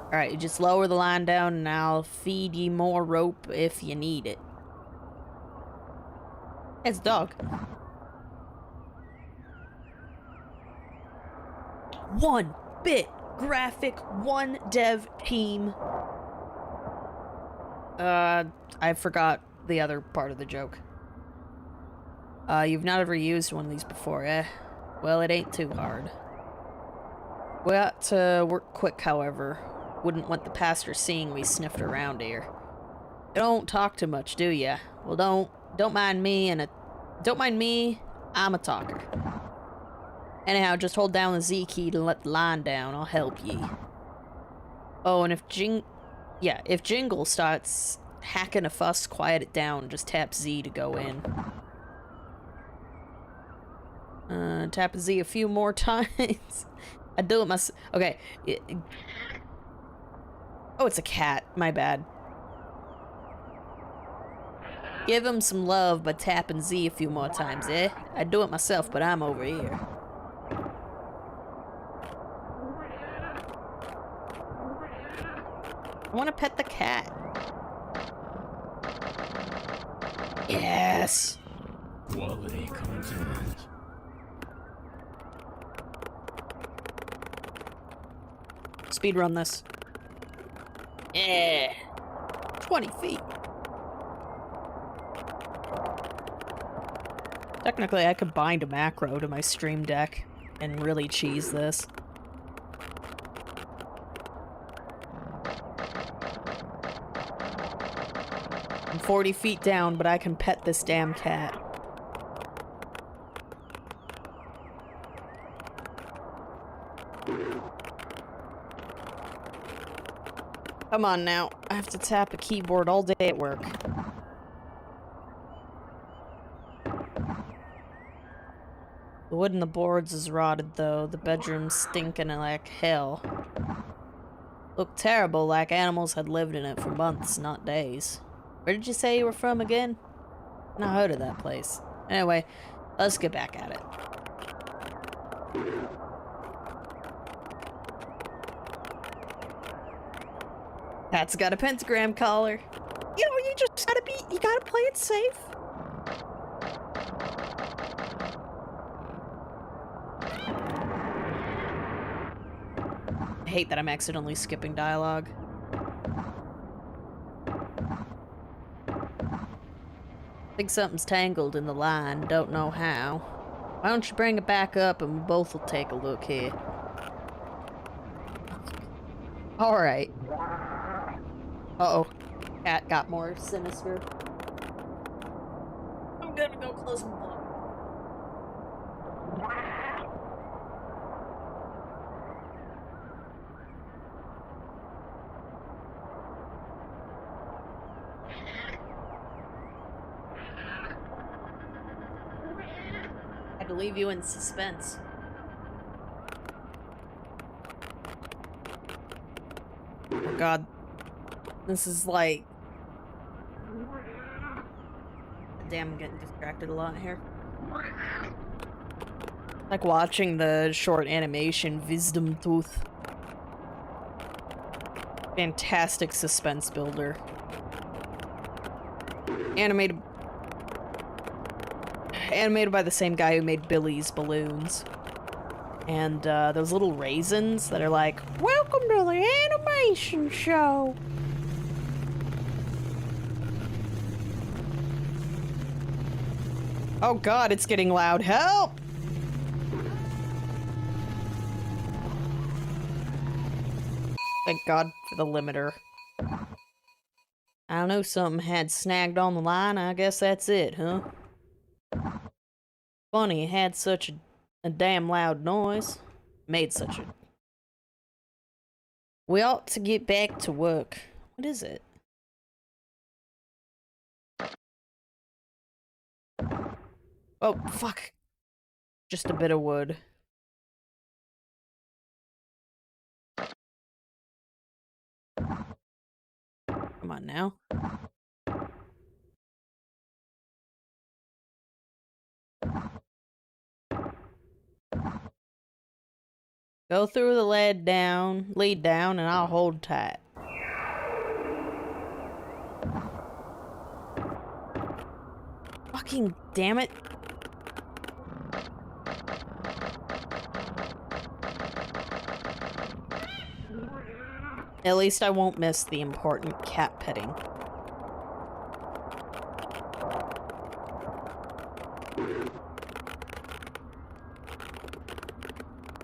S1: Alright, you just lower the line down and I'll feed ye more rope if you need it. It's a dog. One bit graphic, one dev team. I forgot the other part of the joke. You've not ever used one of these before, eh? Well, it ain't too hard. We ought to work quick, however. Wouldn't want the pastor seeing we sniffed around here. You don't talk too much, do ya? Well, don't mind me, don't mind me, I'm a talker. Anyhow, just hold down the Z key to let the line down, I'll help ye. Oh, and if Jingle starts hacking a fuss, quiet it down, just tap Z to go in. Tap Z a few more times. I do it myself. Okay. Oh, it's a cat. My bad. Give him some love by tapping Z a few more times, eh? I do it myself, but I'm over here. I want to pet the cat. Yes!
S2: Quality content.
S1: Speedrun this. Yeah! 20 feet. Technically, I could bind a macro to my Stream Deck and really cheese this. I'm 40 feet down, but I can pet this damn cat. Come on now, I have to tap a keyboard all day at work. The wood in the boards is rotted though, the bedroom's stinking like hell. Looked terrible, like animals had lived in it for months, not days. Where did you say you were from again? Not heard of that place. Anyway, let's get back at it. Cat's got a pentagram collar. You know, you just gotta you gotta play it safe. I hate that I'm accidentally skipping dialogue. Think something's tangled in the line, don't know how. Why don't you bring it back up and we both will take a look here. Alright. Uh-oh. Cat got more sinister. I'm gonna go close my book. Had to leave you in suspense. Oh god. This is like... Damn, I'm getting distracted a lot here. Like watching the short animation Wisdom Tooth. Fantastic suspense builder. Animated by the same guy who made Billy's Balloons. And those little raisins that are like, welcome to the animation show. Oh god, it's getting loud. Help! Thank god for the limiter. I don't know, something had snagged on the line. I guess that's it, huh? Funny, it had such a damn loud noise. Made such a... We ought to get back to work. What is it? Oh, fuck. Just a bit of wood. Come on now. Go through the lead down, and I'll hold tight. Fucking damn it. At least I won't miss the important cat petting.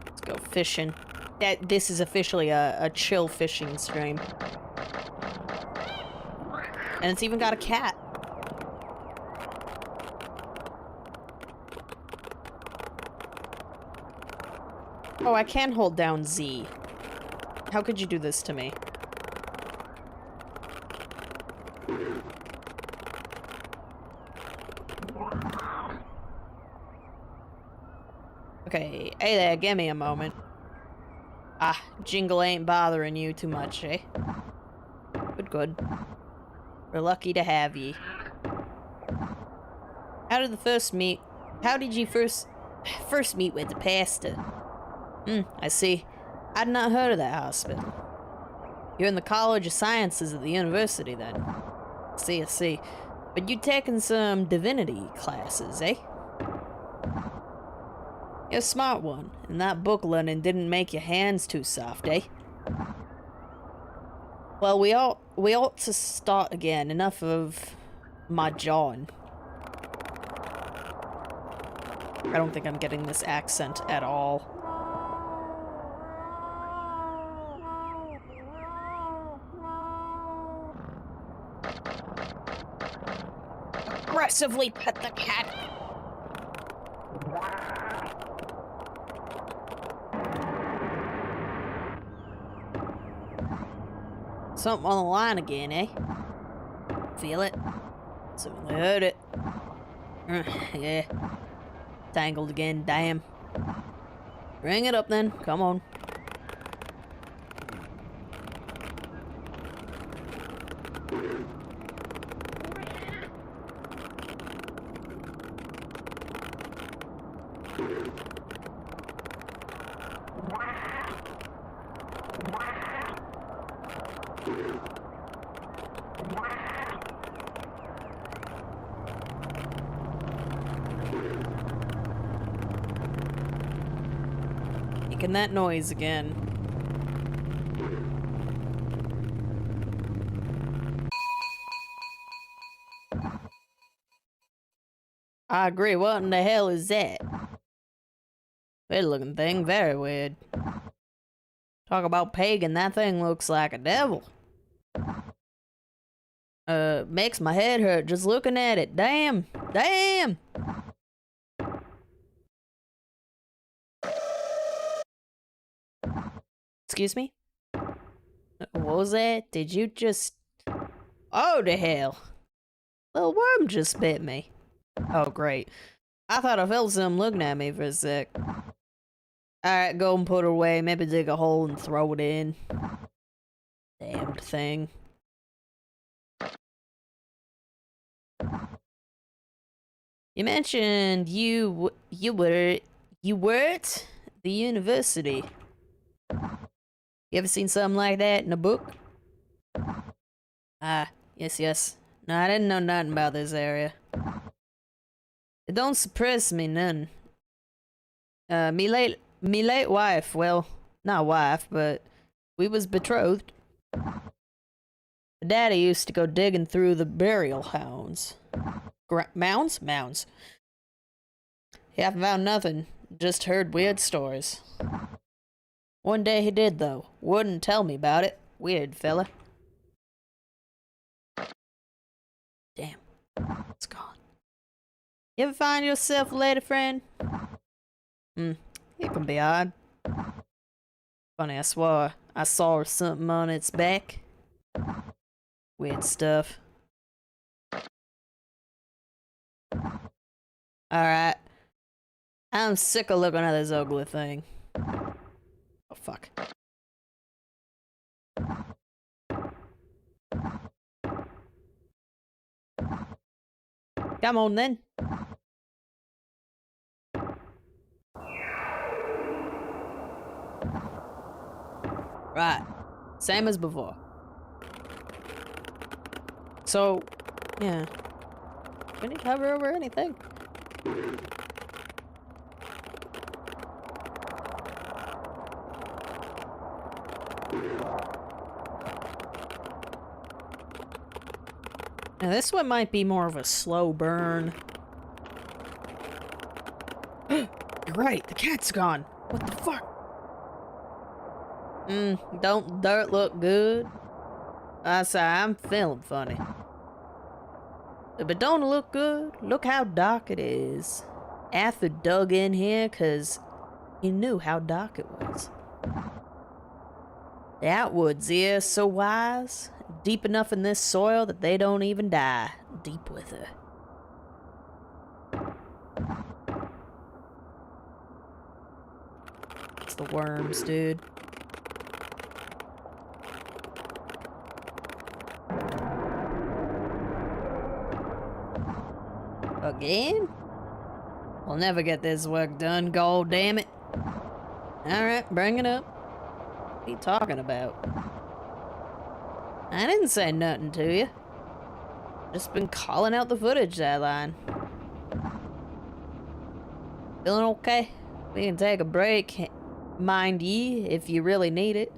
S1: Let's go fishing. This is officially a chill fishing stream. And it's even got a cat. Oh, I can hold down Z. How could you do this to me? Okay, hey there, give me a moment. Ah, Jingle ain't bothering you too much, eh? Good, good. We're lucky to have ye. How did you first meet with the pastor? I see. I'd not heard of that hospital. You're in the College of Sciences at the university, then. I see. But you'd taken some divinity classes, eh? You're a smart one, and that book learning didn't make your hands too soft, eh? Well, we ought to start again. Enough of my jawing. I don't think I'm getting this accent at all. Aggressively pet the cat. Something on the line again, eh? Feel it? Certainly heard it. Yeah. Tangled again, damn. Bring it up then, come on. Making that noise again. I agree, what in the hell is that? Weird looking thing, very weird. Talk about pagan, that thing looks like a devil. Makes my head hurt just looking at it. Damn! Damn! Excuse me? What was that? Did you just... Oh, the hell! Little worm just bit me. Oh, great. I thought I felt something looking at me for a sec. Alright, go and put her away. Maybe dig a hole and throw it in. Damned thing. You mentioned you were at the university. You ever seen something like that in a book? Ah, yes. No, I didn't know nothing about this area. It don't surprise me none. Me late wife, well, not wife, but we was betrothed. Daddy used to go digging through the burial mounds. Mounds? He haven't found nothing, just heard weird stories. One day he did, though. Wouldn't tell me about it. Weird fella. Damn. It's gone. You ever find yourself a lady friend? It can be odd. Funny, I swore I saw something on its back. Weird stuff. Alright. I'm sick of looking at this ugly thing. Oh, fuck. Come on, then. Right. Same as before. So, yeah. We didn't cover over anything. Now this one might be more of a slow burn. Great, the cat's gone. What the fuck? Don't dirt look good? I say, I'm feeling funny. But don't it look good? Look how dark it is. Arthur dug in here because he knew how dark it was. The Outwoods here, so wise, deep enough in this soil that they don't even die. Deep with her. It's the worms, dude. Again? We'll never get this work done, god damn it. Alright, bring it up. What are you talking about? I didn't say nothing to you. Just been calling out the footage, that line. Feeling okay? We can take a break. Mind ye, if you really need it.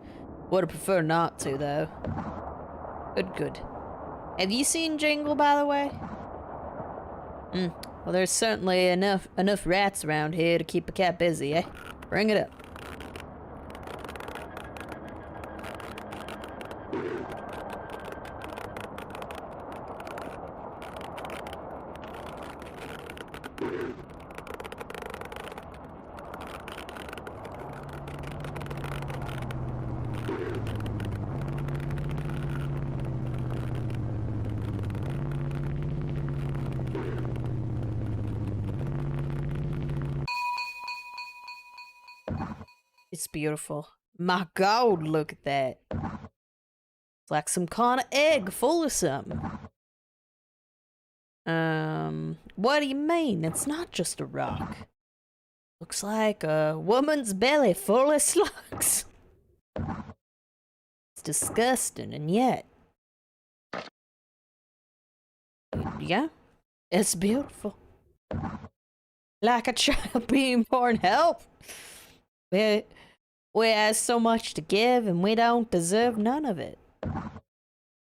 S1: Would prefer not to, though. Good. Have you seen Jingle, by the way? Well, there's certainly enough rats around here to keep a cat busy, eh? Bring it up. It's beautiful. My God, look at that. It's like some kind of egg full of something. What do you mean? It's not just a rock. Looks like a woman's belly full of slugs. It's disgusting, and yet... yeah, it's beautiful. Like a child being born. Help! We have so much to give, and we don't deserve none of it.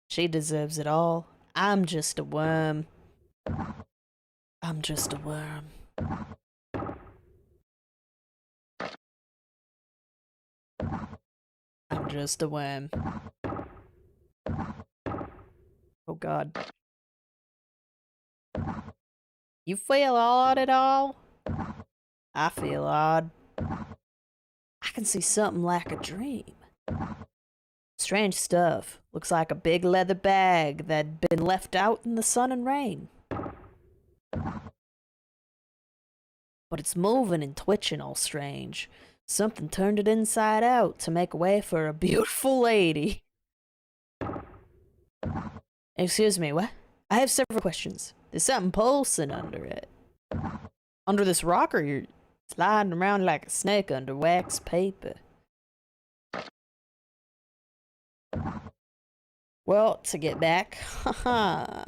S1: She deserves it all. I'm just a worm. I'm just a worm. I'm just a worm. Oh God. You feel odd at all? I feel odd. I can see something like a dream. Strange stuff. Looks like a big leather bag that'd been left out in the sun and rain. But it's moving and twitching all strange. Something turned it inside out to make way for a beautiful lady. Excuse me, what? I have several questions. There's something pulsing under it. Under this rock, or you're sliding around like a snake under wax paper? Well, to get back, haha.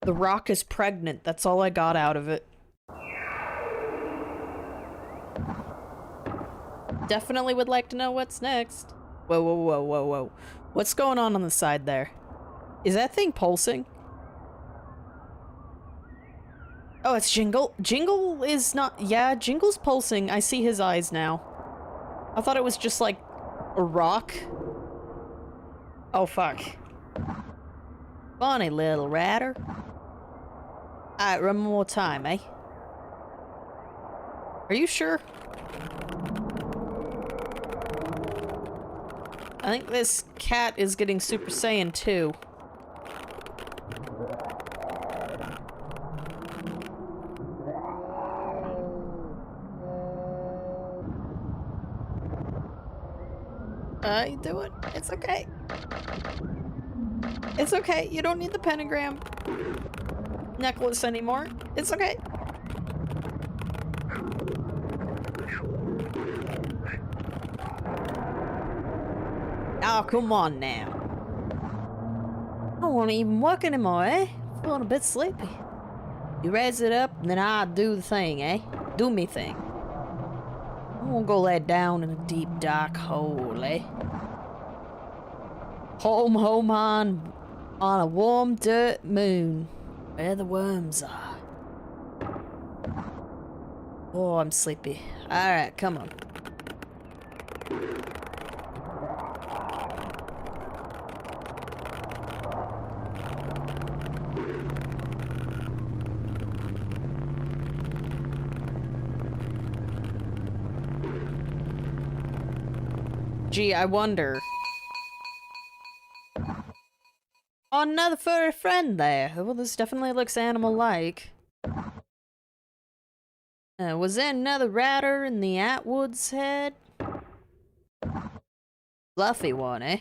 S1: The rock is pregnant. That's all I got out of it. Definitely would like to know what's next. Whoa, whoa, whoa, whoa, whoa. What's going on the side there? Is that thing pulsing? Oh, it's Jingle. Jingle is not... yeah, Jingle's pulsing. I see his eyes now. I thought it was just like a rock. Oh, fuck. Funny little ratter. Alright, one more time, eh? Are you sure? I think this cat is getting Super Saiyan 2. You do it. It's okay. It's okay. You don't need the pentagram necklace anymore. It's okay. Oh, come on now. I don't want to even work anymore, eh? Feeling a bit sleepy. You raise it up, and then I do the thing, eh? Do me thing. I won't go lay down in a deep, dark hole, eh? Home, home on a warm dirt moon, where the worms are. Oh, I'm sleepy. Alright, come on. Gee, I wonder. Oh, another furry friend there. Well, this definitely looks animal-like. Was there another ratter in the Atwood's head? Fluffy one, eh?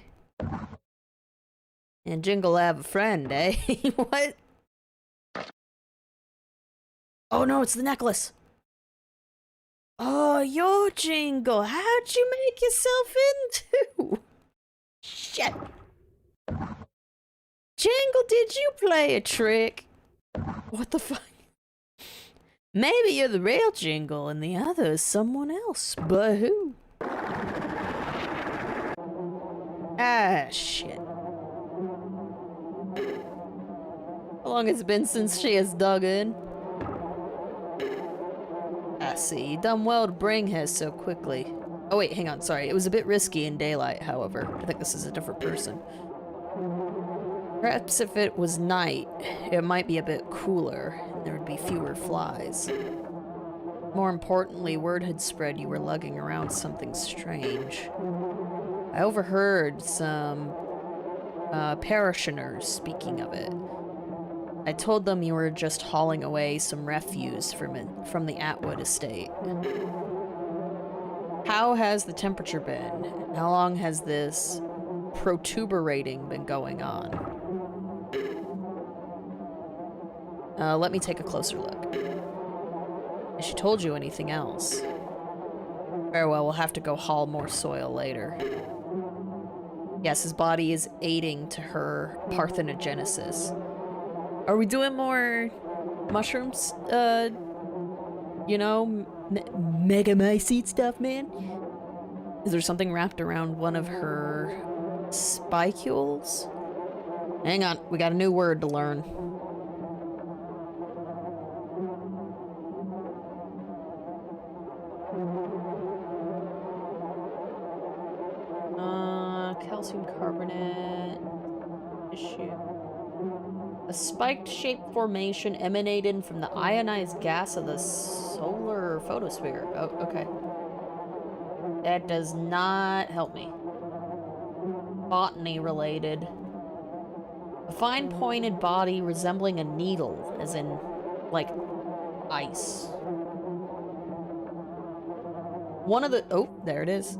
S1: And Jingle have a friend, eh? What? Oh no, it's the necklace! Oh, you're Jingle! How'd you make yourself into? Shit! Jingle, did you play a trick? What the fuck? Maybe you're the real Jingle and the other is someone else, but who? Ah, shit. How long has it been since she has dug in? I see. You done well to bring her so quickly. Oh wait, hang on, sorry. It was a bit risky in daylight, however. I think this is a different person. Perhaps if it was night, it might be a bit cooler, and there would be fewer flies. More importantly, word had spread you were lugging around something strange. I overheard some parishioners speaking of it. I told them you were just hauling away some refuse from the Atwood estate. How has the temperature been? How long has this protuberating been going on? Let me take a closer look. Has she told you anything else? Very well, we'll have to go haul more soil later. Yes, his body is aiding to her parthenogenesis. Are we doing more mushrooms? You know, mega mycete stuff, man? Is there something wrapped around one of her spicules? Hang on, we got a new word to learn. Calcium carbonate tissue. A spiked-shaped formation emanated from the ionized gas of the solar photosphere. Oh, okay. That does not help me. Botany related. A fine pointed body resembling a needle, as in, like, ice. One of the... Oh, there it is.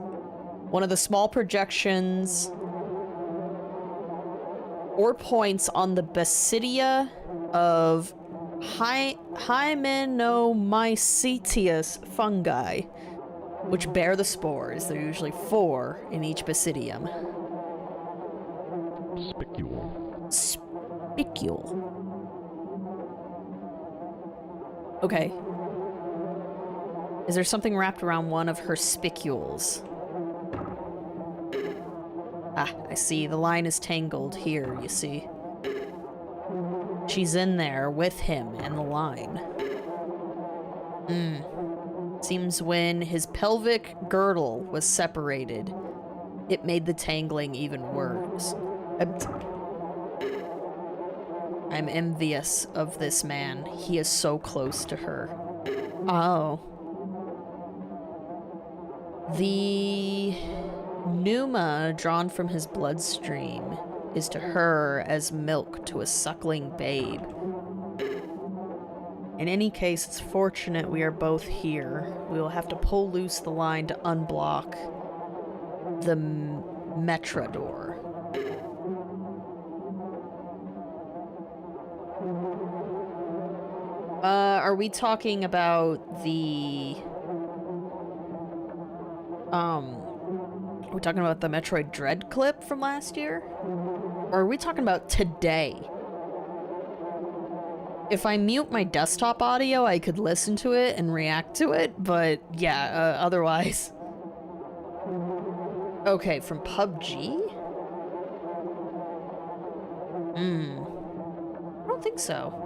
S1: One of the small projections or points on the basidia of Hymenomycetius fungi, which bear the spores. There are usually 4 in each basidium.
S2: Spicule.
S1: Spicule. Okay. Is there something wrapped around one of her spicules? Ah, I see. The line is tangled here, you see. She's in there with him and the line. Seems when his pelvic girdle was separated, it made the tangling even worse. I'm envious of this man. He is so close to her. Oh. The pneuma drawn from his bloodstream is to her as milk to a suckling babe. In any case, it's fortunate we are both here. We will have to pull loose the line to unblock the Metra door. Are we talking about the... Are we talking about the Metroid Dread clip from last year? Or are we talking about today? If I mute my desktop audio, I could listen to it and react to it, but yeah, otherwise. Okay, from PUBG? I don't think so.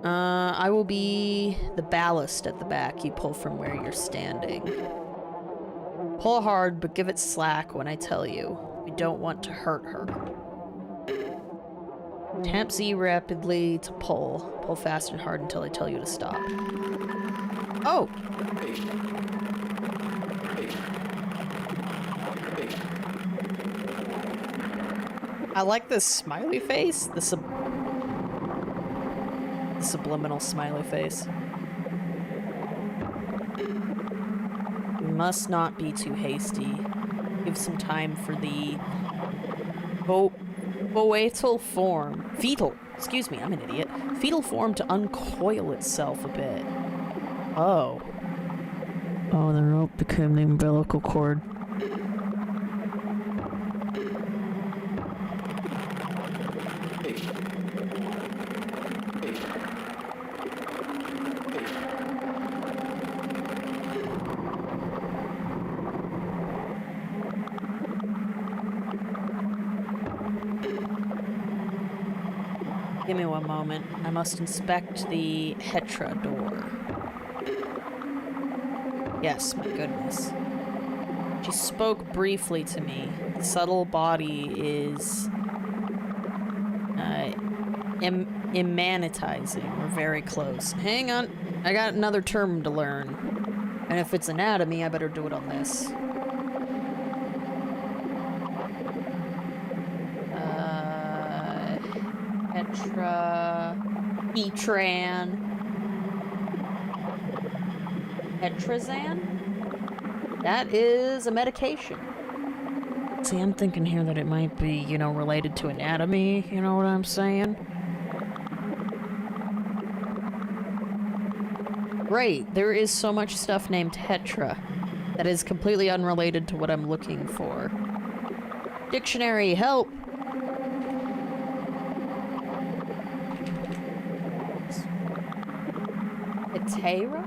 S1: I will be the ballast at the back you pull from where you're standing. Pull hard, but give it slack when I tell you. We don't want to hurt her. Tap Z rapidly to pull. Pull fast and hard until I tell you to stop. Oh! I like this smiley face. The subliminal smiley face. We must not be too hasty. Give some time for the excuse me, I'm an idiot. Fetal form to uncoil itself a bit. Oh. Oh, the rope became the umbilical cord. Give me one moment. I must inspect the Hetra door. Yes, my goodness. She spoke briefly to me. The subtle body is immanitizing. We're very close. Hang on. I got another term to learn. And if it's anatomy, I better do it on this. Hetrazan? That is a medication. See, I'm thinking here that it might be, you know, related to anatomy, you know what I'm saying? Great, there is so much stuff named Hetra that is completely unrelated to what I'm looking for. Dictionary, help! Hetera?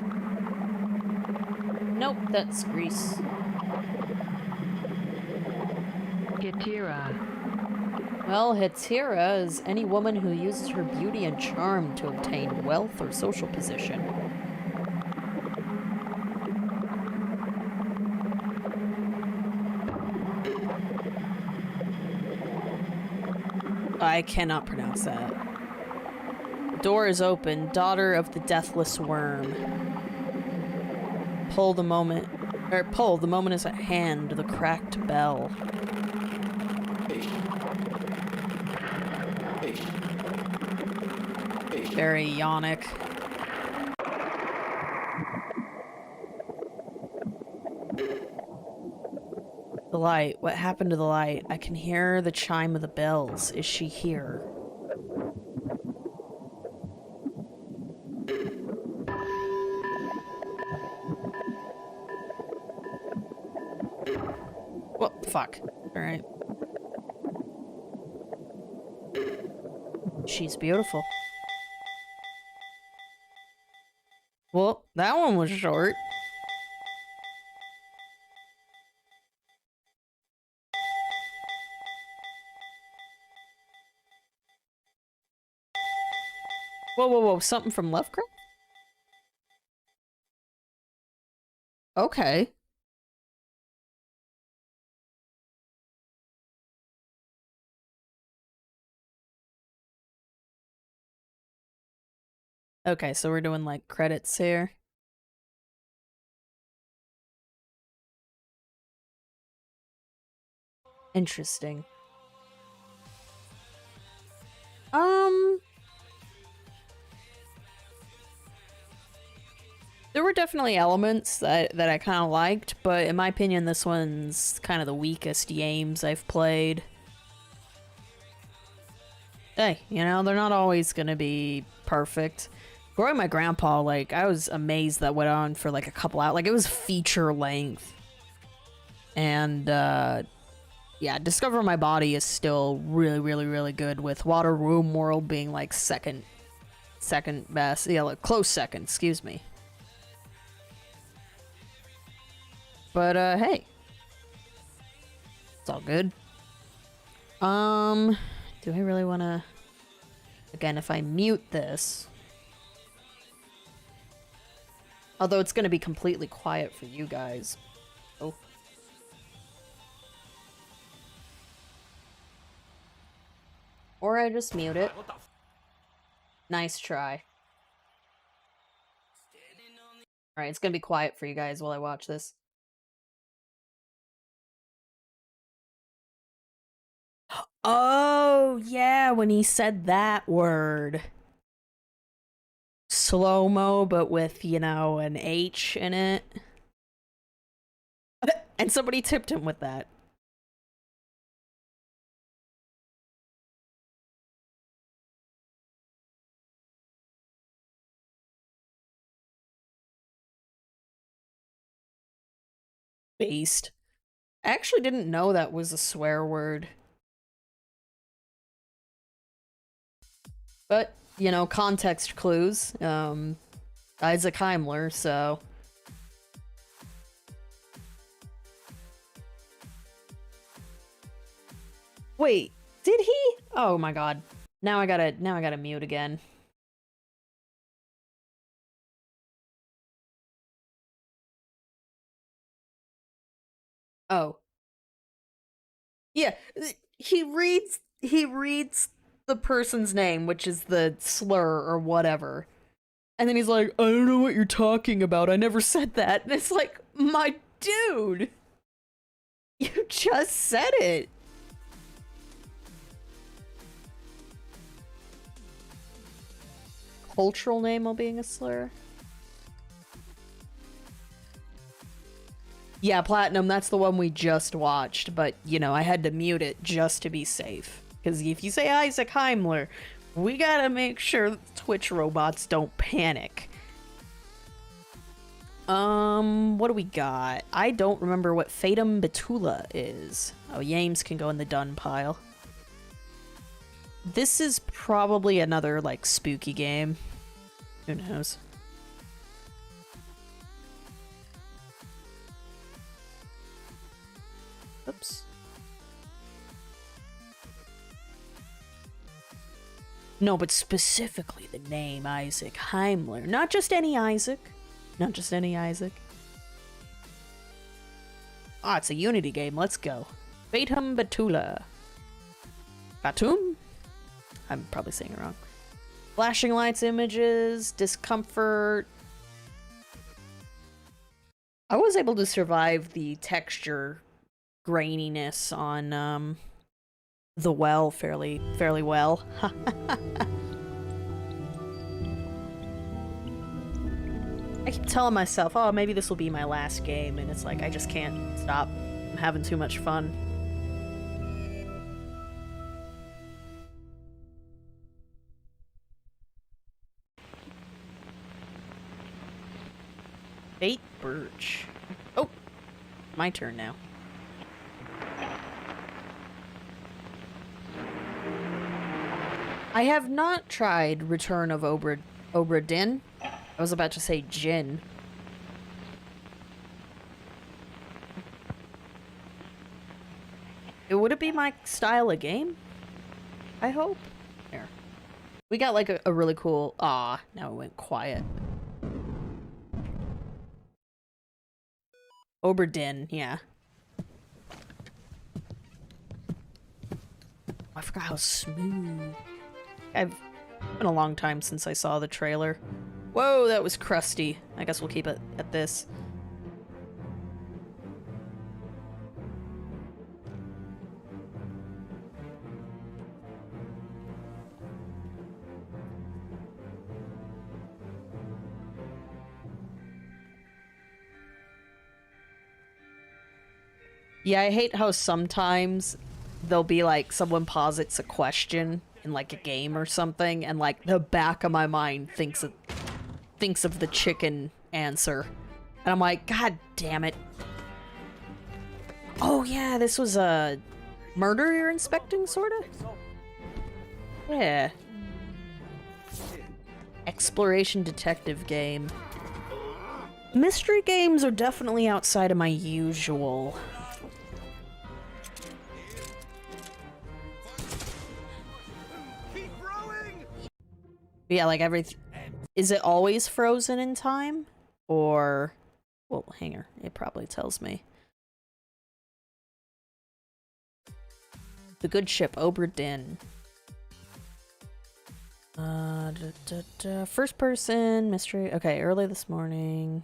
S1: Nope, that's Greece.
S9: Hetera.
S1: Well, Hetera is any woman who uses her beauty and charm to obtain wealth or social position. I cannot pronounce that. The door is open. Daughter of the deathless worm. Pull the moment is at hand. The cracked bell. Very yonic. The light. What happened to the light? I can hear the chime of the bells. Is she here? Well, fuck. Alright. She's beautiful. Well, that one was short. Whoa, whoa, whoa. Something from Lovecraft? Okay. Okay, so we're doing like credits here. Interesting. There were definitely elements that I kind of liked, but in my opinion, this one's kind of the weakest games I've played. Hey, you know, they're not always gonna be perfect. Growing My Grandpa, like, I was amazed that went on for like a couple hours. Like, it was feature length. And, yeah, Discover My Body is still really, really, really good, with Waterworld being like second best. Yeah, like close second, excuse me. But, hey. It's all good. Do I really want to... Again, if I mute this... Although it's going to be completely quiet for you guys. Oh. Or I just mute it. Nice try. Alright, it's gonna be quiet for you guys while I watch this. Oh, yeah, when he said that word. Slow-mo, but with, you know, an H in it. And somebody tipped him with that. Based. I actually didn't know that was a swear word. But, you know, context clues. Isaac Heimler, so... Wait, did he? Oh my god. Now I gotta mute again. Oh. Yeah, he reads the person's name, which is the slur or whatever. And then he's like, I don't know what you're talking about. I never said that. And it's like, my dude, you just said it. Cultural name while being a slur. Yeah, Platinum, that's the one we just watched, but, you know, I had to mute it just to be safe. Because if you say Isaac Heimler, we gotta make sure that Twitch robots don't panic. What do we got? I don't remember what Fatum Betula is. Oh, Yames can go in the done pile. This is probably another, like, spooky game. Who knows? Oops. No, but specifically the name Isaac Heimler. Not just any Isaac. Not just any Isaac. Ah, it's a Unity game. Let's go. Fatum Betula. Fatum? I'm probably saying it wrong. Flashing lights, images, discomfort. I was able to survive the texture graininess on the well fairly well. I keep telling myself, oh, maybe this will be my last game, and it's like I just can't stop. I'm having too much fun. Bait Birch. Oh, my turn now. I have not tried Return of Obra Dinn. I was about to say Jin. Would it be my style of game? I hope. Here. We got like a really cool... Ah, now it went quiet. Obra Dinn, yeah. I forgot how smooth. It's been a long time since I saw the trailer. Whoa, that was crusty. I guess we'll keep it at this. Yeah, I hate how sometimes there'll be like someone posits a question in like a game or something, and like the back of my mind thinks of the chicken answer, and I'm like, God damn it! Oh yeah, this was a murder you're inspecting, sorta. Yeah, exploration detective game. Mystery games are definitely outside of my usual. Yeah, like everything. Is it always frozen in time? Or... Well, hanger. It probably tells me. The good ship, Oberdin. First person, mystery. Okay, early this morning.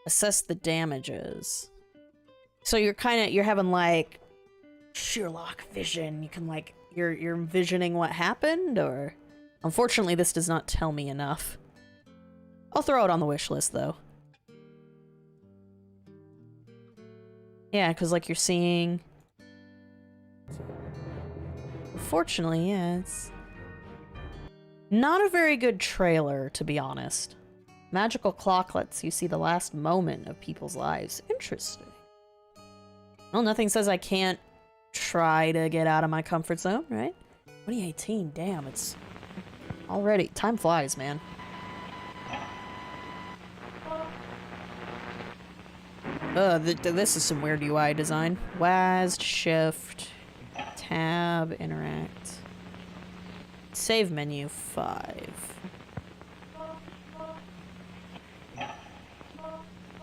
S1: Assess the damages. So you're having like Sherlock vision. You can like you're envisioning what happened, or unfortunately this does not tell me enough. I'll throw it on the wish list though. Yeah, because like you're seeing. Fortunately, yeah, it's not a very good trailer, to be honest. Magical clock lets you see the last moment of people's lives. Interesting. Well, nothing says I can't try to get out of my comfort zone, right? 2018, damn, it's already... Time flies, man. This is some weird UI design. WASD, Shift, Tab, Interact. Save menu 5.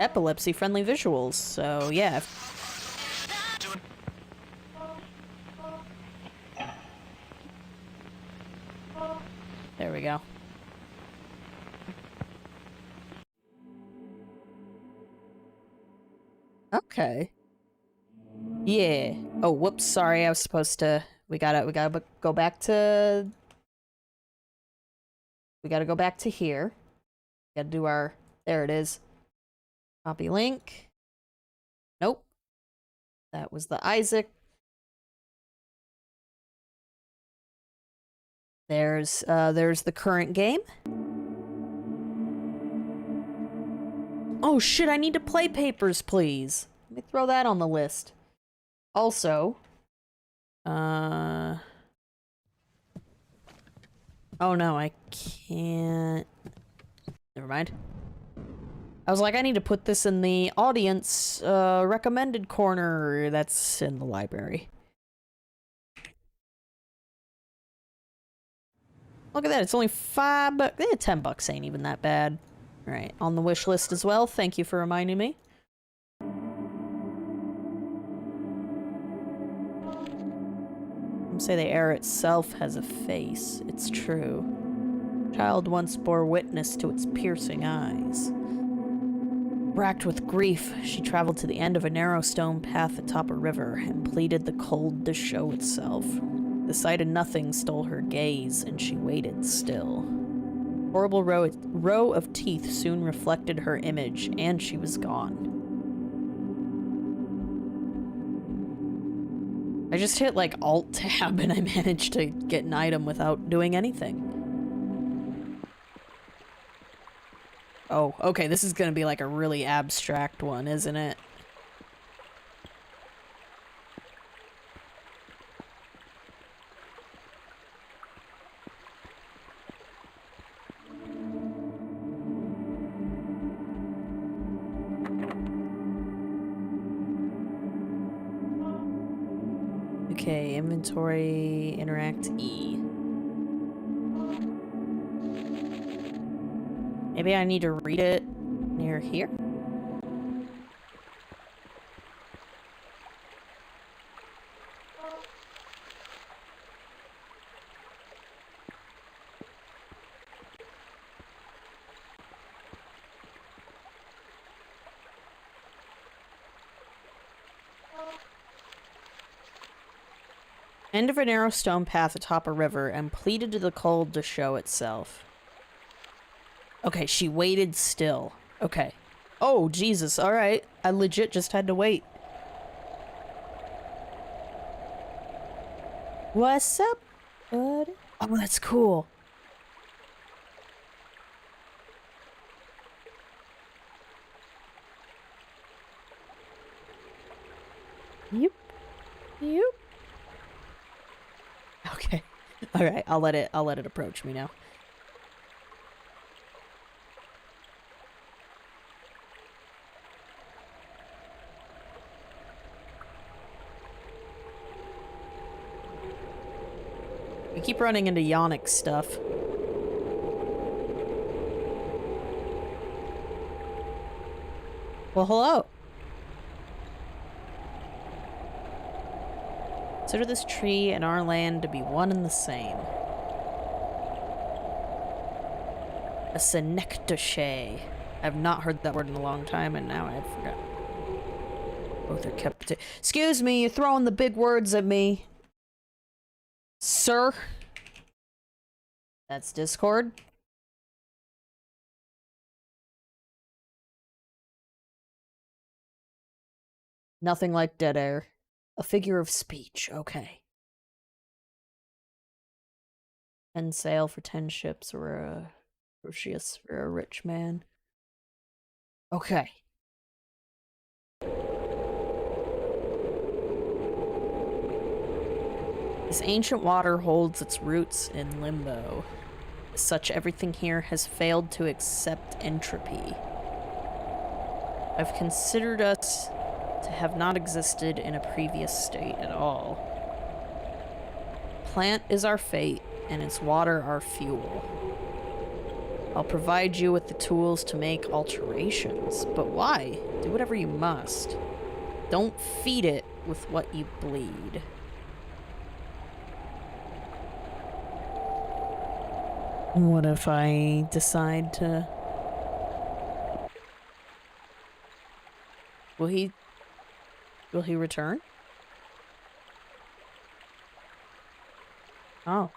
S1: Epilepsy-friendly visuals, so yeah. There we go. Okay. Yeah. Oh, whoops, sorry, I was supposed to... We gotta go back to... We gotta go back to here. Gotta do our... There it is. Copy link. Nope. That was the Isaac. There's the current game. Oh shit, I need to play Papers, Please. Let me throw that on the list. Also, oh no, I can't. Never mind. I was like, I need to put this in the audience recommended corner that's in the library. Look at that, it's only $5. 10 bucks ain't even that bad. Alright, on the wish list as well. Thank you for reminding me. Some say the air itself has a face. It's true. Child once bore witness to its piercing eyes. Racked with grief, she traveled to the end of a narrow stone path atop a river and pleaded the cold to show itself. The sight of nothing stole her gaze, and she waited still. Horrible row of teeth soon reflected her image, and she was gone. I just hit like Alt-Tab and I managed to get an item without doing anything. Oh, okay, this is gonna be like a really abstract one, isn't it? Okay, inventory, interact, E. Maybe I need to read it near here? End of a narrow stone path atop a river and pleaded to the cold to show itself. Okay, she waited still. Okay. Oh, Jesus, alright. I legit just had to wait. What's up, bud? Oh, that's cool. Yep. Yep. Okay. Alright, I'll let it approach me now. We keep running into Yonic stuff. Well, hello. Consider this tree and our land to be one and the same. A senectochet. I have not heard that word in a long time, and now I forgot. Both are kept. Excuse me, you're throwing the big words at me, sir. That's Discord. Nothing like dead air. A figure of speech. Okay. 10 sail for 10 ships, or a Crucius for a rich man. Okay. This ancient water holds its roots in limbo. As such, everything here has failed to accept entropy. I've considered us to have not existed in a previous state at all. Plant is our fate, and its water our fuel. I'll provide you with the tools to make alterations, but why? Do whatever you must. Don't feed it with what you bleed. What if I decide to... Will he return? Oh.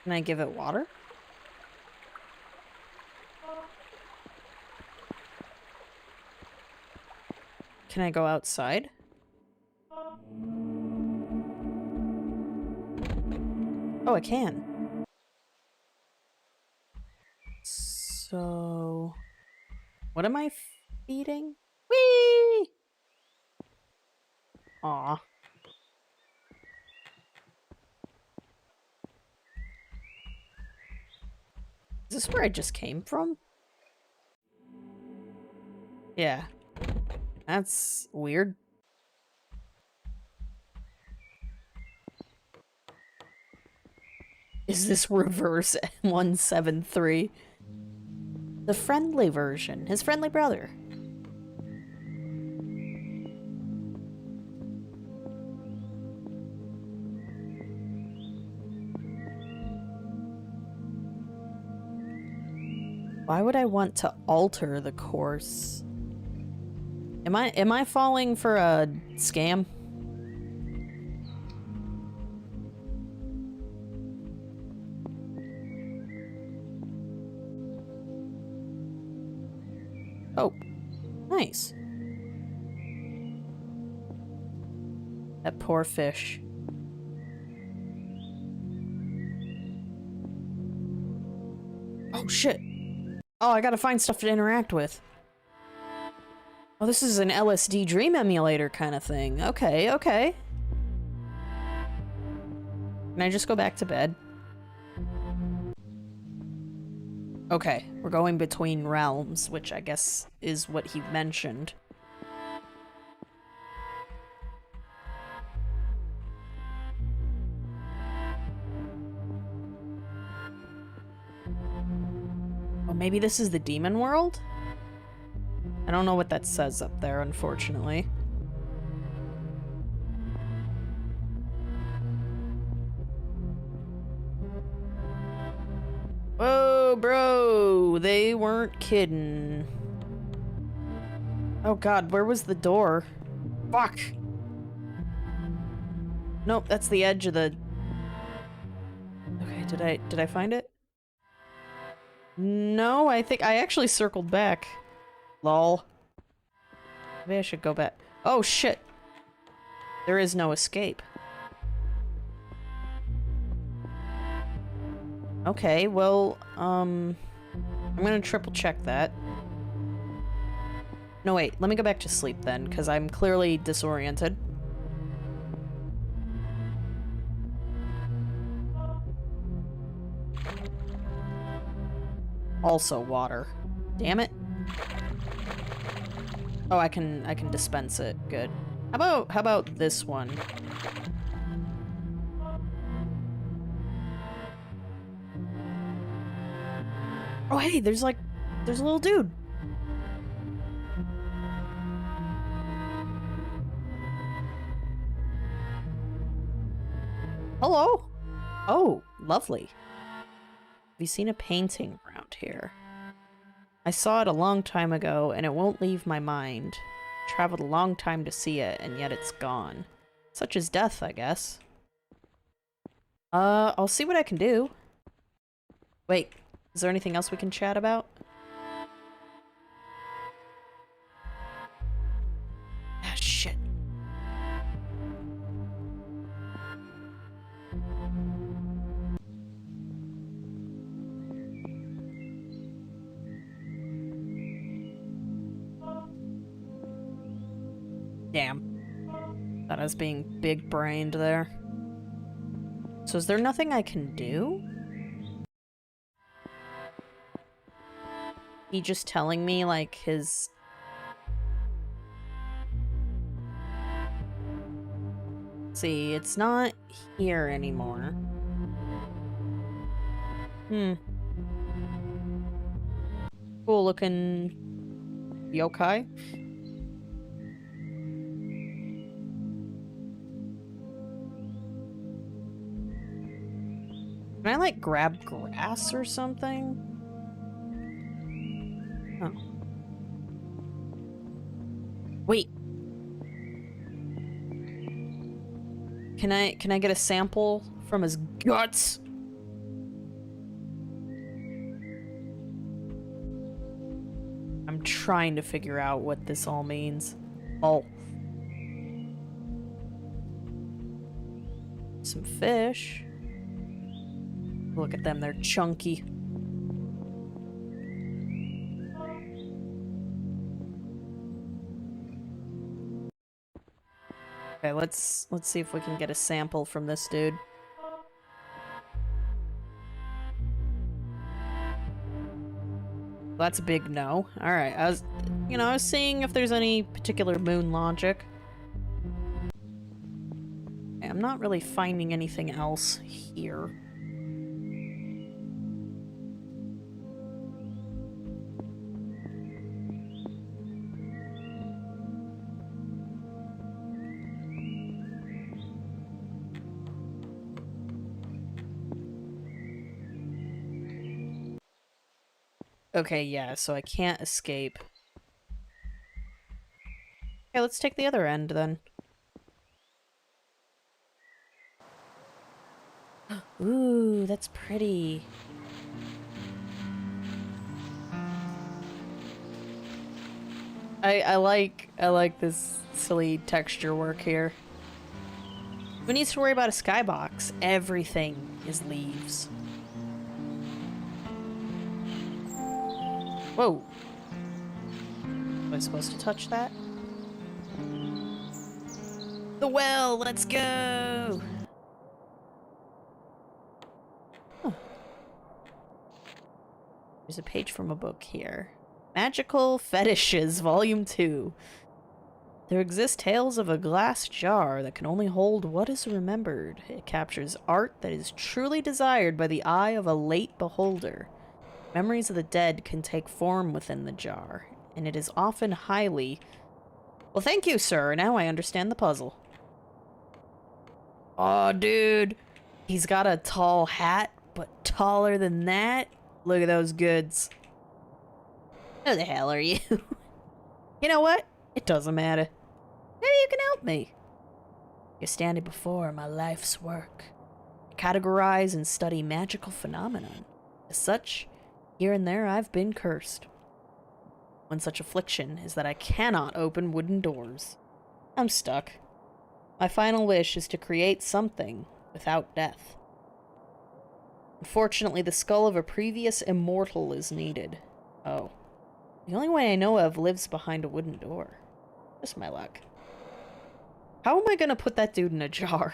S1: Can I give it water? Can I go outside? Oh, I can. So... What am I feeding? Whee! Aw. Is this where I just came from? Yeah. That's weird. Is this reverse 173? The friendly version. His friendly brother. Why would I want to alter the course? Am I falling for a scam? Oh, nice. That poor fish. Oh shit. Oh, I gotta find stuff to interact with. Oh, this is an LSD dream emulator kind of thing. Okay, okay. Can I just go back to bed? Okay, we're going between realms, which I guess is what he mentioned. Oh, maybe this is the demon world? I don't know what that says up there, unfortunately. Whoa, bro! They weren't kidding. Oh god, where was the door? Fuck! Nope, that's the edge of the... Okay, did I find it? No, I think I actually circled back. Lol. Maybe I should go back. Oh shit! There is no escape. Okay, well, I'm gonna triple check that. No, wait, let me go back to sleep then, because I'm clearly disoriented. Also water. Damn it. Oh, I can dispense it. Good. How about this one? Oh, hey, there's a little dude. Hello. Oh, lovely. Have you seen a painting around here? I saw it a long time ago, and it won't leave my mind. Traveled a long time to see it, and yet it's gone. Such is death, I guess. I'll see what I can do. Wait, is there anything else we can chat about? Ah, shit. Damn. Thought I was being big-brained there. So is there nothing I can do? He just telling me, like, his... See, it's not here anymore. Cool looking yokai. Can I, like, grab grass or something? Oh. Wait. Can I get a sample from his guts? I'm trying to figure out what this all means. Oh. Some fish. Look at them, they're chunky. Okay, let's see if we can get a sample from this dude. That's a big no. Alright, I was seeing if there's any particular moon logic. Okay, I'm not really finding anything else here. Okay, yeah, so I can't escape. Okay, let's take the other end, then. Ooh, that's pretty. I like this silly texture work here. Who needs to worry about a skybox? Everything is leaves. Whoa. Am I supposed to touch that? The well, let's go! Huh. There's a page from a book here. Magical Fetishes, Volume 2. There exist tales of a glass jar that can only hold what is remembered. It captures art that is truly desired by the eye of a late beholder. Memories of the dead can take form within the jar, and it is often highly... Well, thank you, sir. Now I understand the puzzle. Aw, dude. He's got a tall hat, but taller than that? Look at those goods. Who the hell are you? You know what? It doesn't matter. Maybe you can help me. You're standing before my life's work. I categorize and study magical phenomenon. As such... Here and there, I've been cursed. One such affliction is that I cannot open wooden doors. I'm stuck. My final wish is to create something without death. Unfortunately, the skull of a previous immortal is needed. Oh. The only way I know of lives behind a wooden door. Just my luck. How am I gonna put that dude in a jar?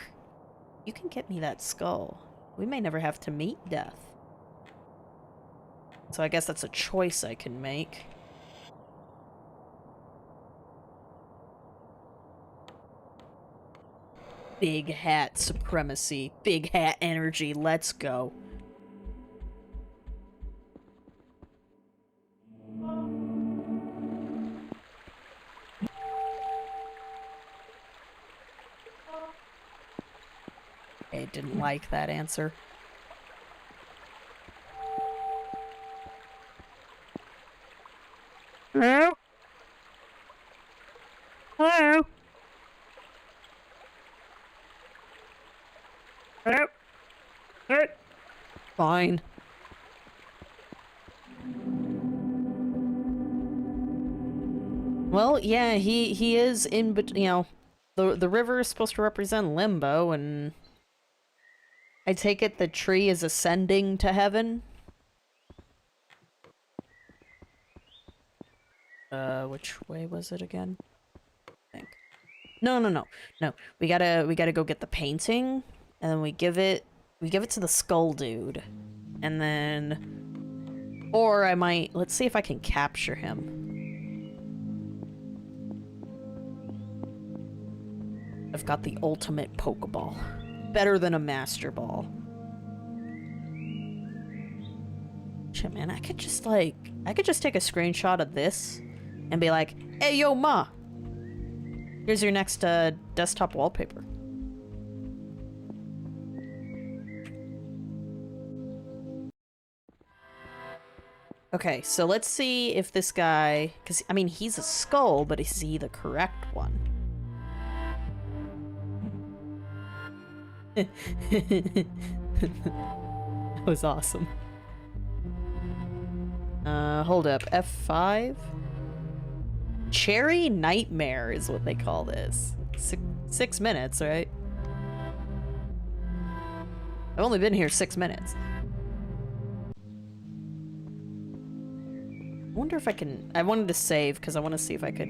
S1: You can get me that skull. We may never have to meet death. So I guess that's a choice I can make. Big hat supremacy. Big hat energy. Let's go. I didn't like that answer. Hello? Hello? Hello? Hello? Fine. Well, yeah, he is in, but you know, the river is supposed to represent limbo, and I take it the tree is ascending to heaven. Which way was it again? I think. No. We gotta go get the painting, and then we give it to the skull dude, and then, or I might, let's see if I can capture him. I've got the ultimate Pokeball. Better than a Master Ball. Shit, man, I could just take a screenshot of this and be like, hey, yo, ma! Here's your next, desktop wallpaper. Okay, so let's see if this guy... Because, I mean, he's a skull, but is he the correct one? That was awesome. Hold up. F5? Cherry Nightmare is what they call this. 6 minutes, right? I've only been here 6 minutes. I wonder if I can... I wanted to save because I want to see if I could...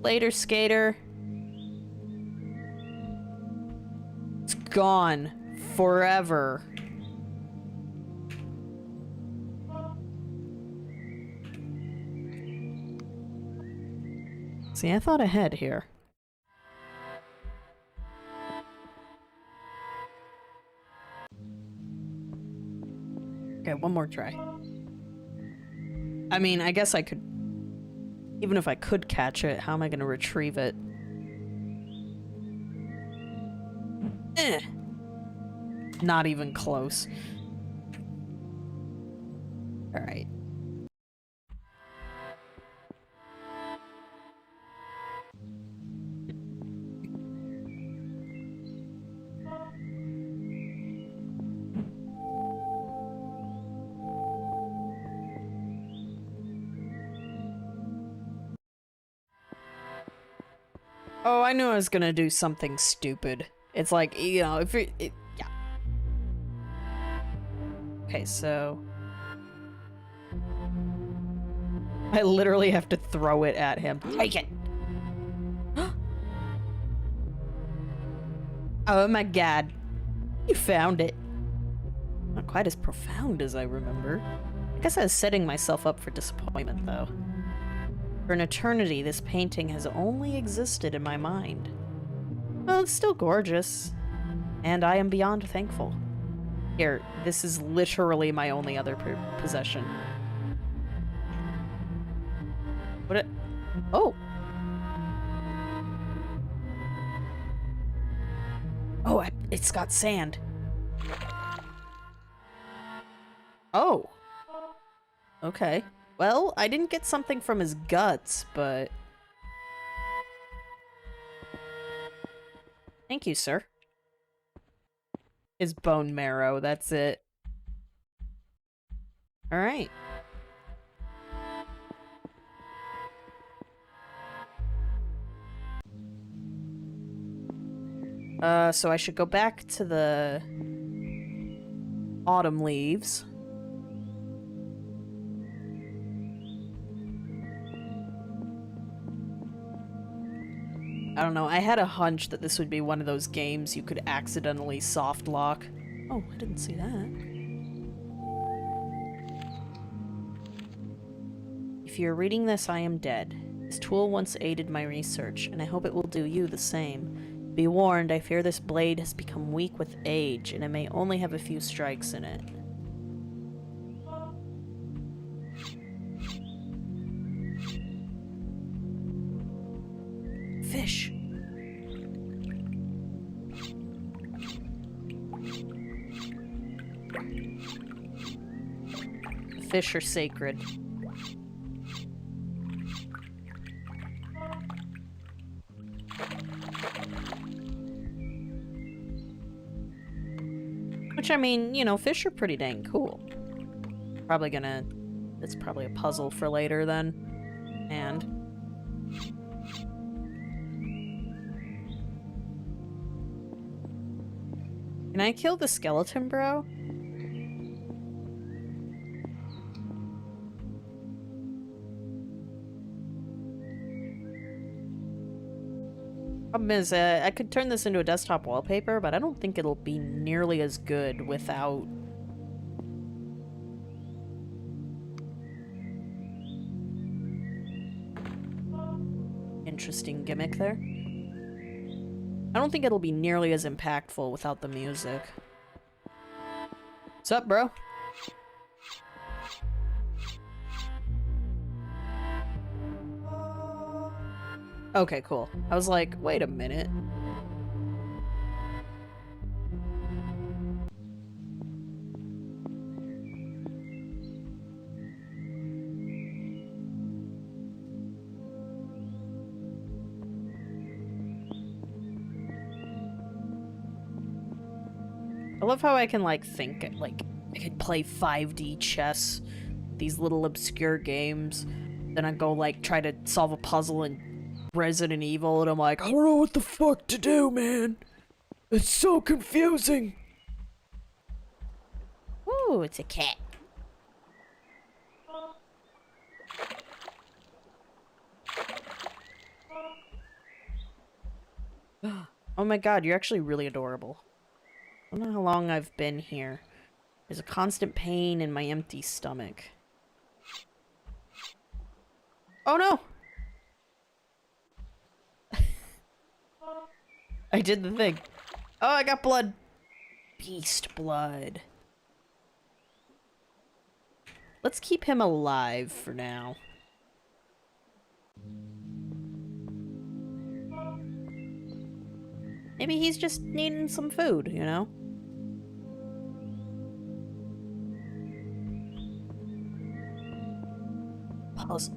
S1: Later, skater. It's gone. Forever. See, I thought ahead here. Okay, one more try. I mean, I guess I could... Even if I could catch it, how am I gonna retrieve it? Eh. Not even close. Alright. Oh, I knew I was gonna do something stupid. It's like, you know, if yeah. Okay, so... I literally have to throw it at him. Take it! Oh my god. You found it. Not quite as profound as I remember. I guess I was setting myself up for disappointment, though. For an eternity, this painting has only existed in my mind. Well, it's still gorgeous, and I am beyond thankful. Here, this is literally my only other possession. What it? Oh! Oh, it's got sand. Oh! Okay. Well, I didn't get something from his guts, but... Thank you, sir. His bone marrow, that's it. Alright. So I should go back to the... autumn leaves. I don't know, I had a hunch that this would be one of those games you could accidentally soft lock. Oh, I didn't see that. If you're reading this, I am dead. This tool once aided my research, and I hope it will do you the same. Be warned, I fear this blade has become weak with age, and it may only have a few strikes in it. Fish. Fish are sacred. Which, I mean, you know, fish are pretty dang cool. Probably gonna... It's probably a puzzle for later, then. And... Can I kill the skeleton, bro? Problem is, I could turn this into a desktop wallpaper, but I don't think it'll be nearly as good without... Interesting gimmick there. I don't think it'll be nearly as impactful without the music. What's up, bro? Okay, cool. I was like, wait a minute. I love how I can, like, think, like, I could play 5D chess, these little obscure games, then I go, like, try to solve a puzzle in Resident Evil, and I'm like, I don't know what the fuck to do, man. It's so confusing. Ooh, it's a cat. Oh my god, you're actually really adorable. I don't know how long I've been here. There's a constant pain in my empty stomach. Oh no! I did the thing. Oh, I got blood. Beast blood. Let's keep him alive for now. Maybe he's just needing some food, you know? Puzzle.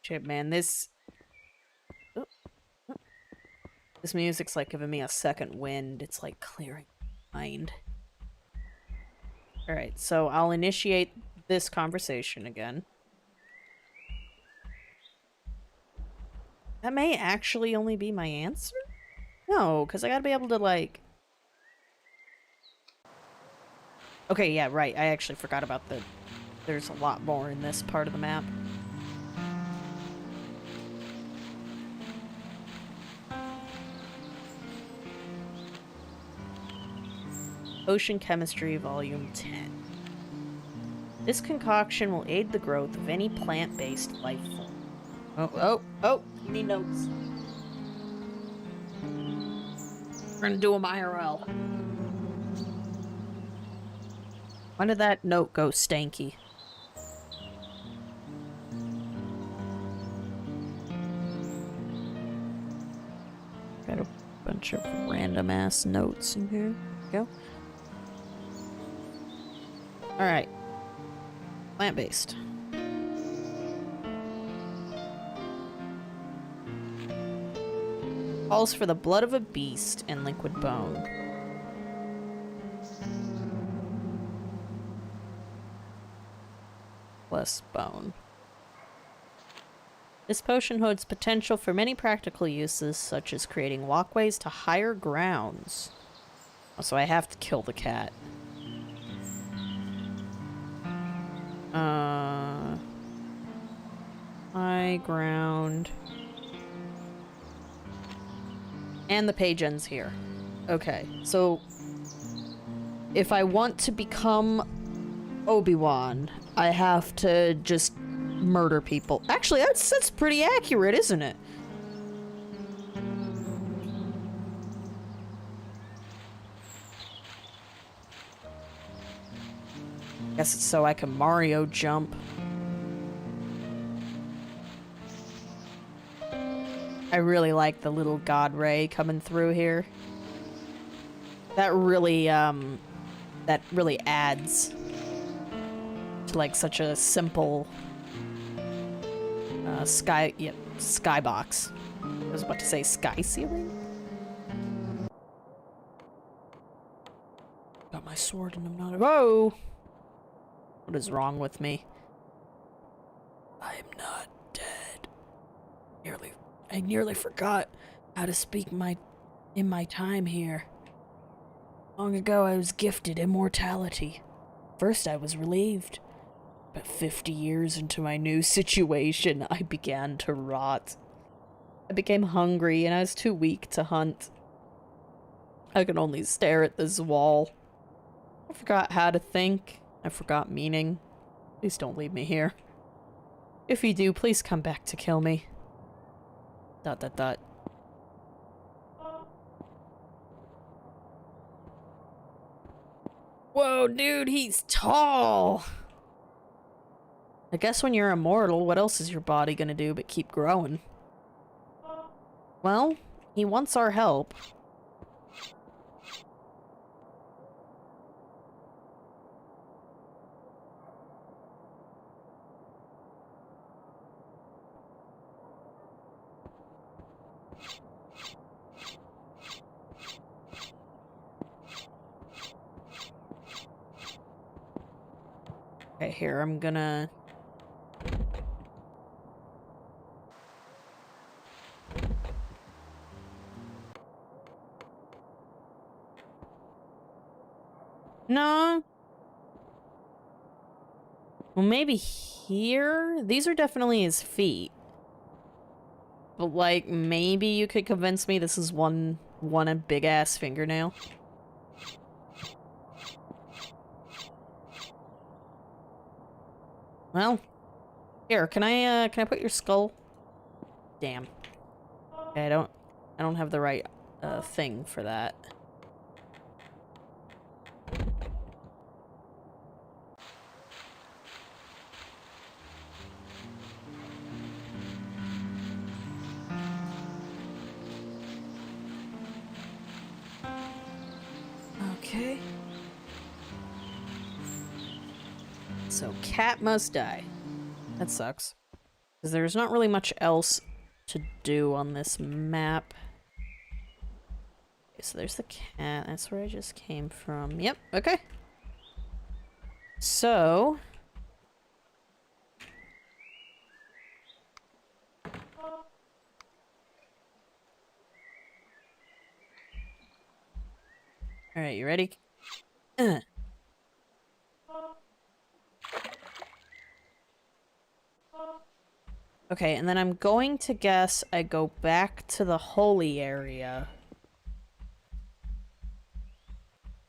S1: Shit, man, this music's like giving me a second wind. It's like clearing my mind. Alright, so I'll initiate this conversation again. That may actually only be my answer? No, because I gotta be able to, like... Okay, yeah, right. I actually forgot about the... There's a lot more in this part of the map. Ocean Chemistry, Volume 10. This concoction will aid the growth of any plant-based life form. Oh, you need notes. We're gonna do them IRL. When did that note go stanky? Got a bunch of random-ass notes in here. Go. Alright. Plant-based. Calls for the blood of a beast and liquid bone. Plus bone. This potion holds potential for many practical uses, such as creating walkways to higher grounds. Oh, so I have to kill the cat. High ground. And the page ends here. Okay, so if I want to become Obi-Wan, I have to just murder people. Actually, that's pretty accurate, isn't it? Guess it's so I can Mario jump. I really like the little god ray coming through here. That really adds to like such a simple skybox. I was about to say sky ceiling. Got my sword and I'm not. Whoa! What is wrong with me? I'm not dead. I nearly forgot how to speak in my time here. Long ago, I was gifted immortality. First, I was relieved. But 50 years into my new situation, I began to rot. I became hungry, and I was too weak to hunt. I could only stare at this wall. I forgot how to think. I forgot meaning. Please don't leave me here. If you do, please come back to kill me. ... Whoa, dude, he's tall! I guess when you're immortal, what else is your body gonna do but keep growing? Well, he wants our help. Okay, here, I'm gonna... No. Well, maybe here? These are definitely his feet. But, like, maybe you could convince me this is one a big-ass fingernail. Well, here, can I put your skull? Damn. Okay, I don't have the right, thing for that. Okay. So, cat must die. That sucks. Because there's not really much else to do on this map. Okay, so there's the cat. That's where I just came from. Yep, okay. So... Alright, you ready? Okay, and then I'm going to guess I go back to the holy area.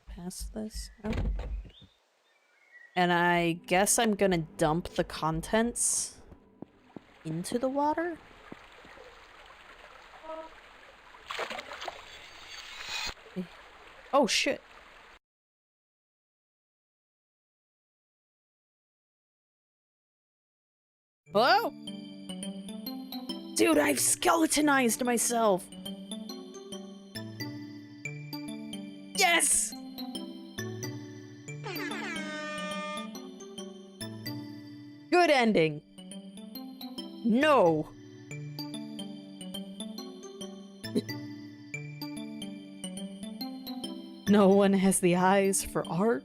S1: Past this? Oh. And I guess I'm gonna dump the contents into the water? Oh shit. Hello? Dude, I've skeletonized myself! Yes! Good ending. No. No one has the eyes for art?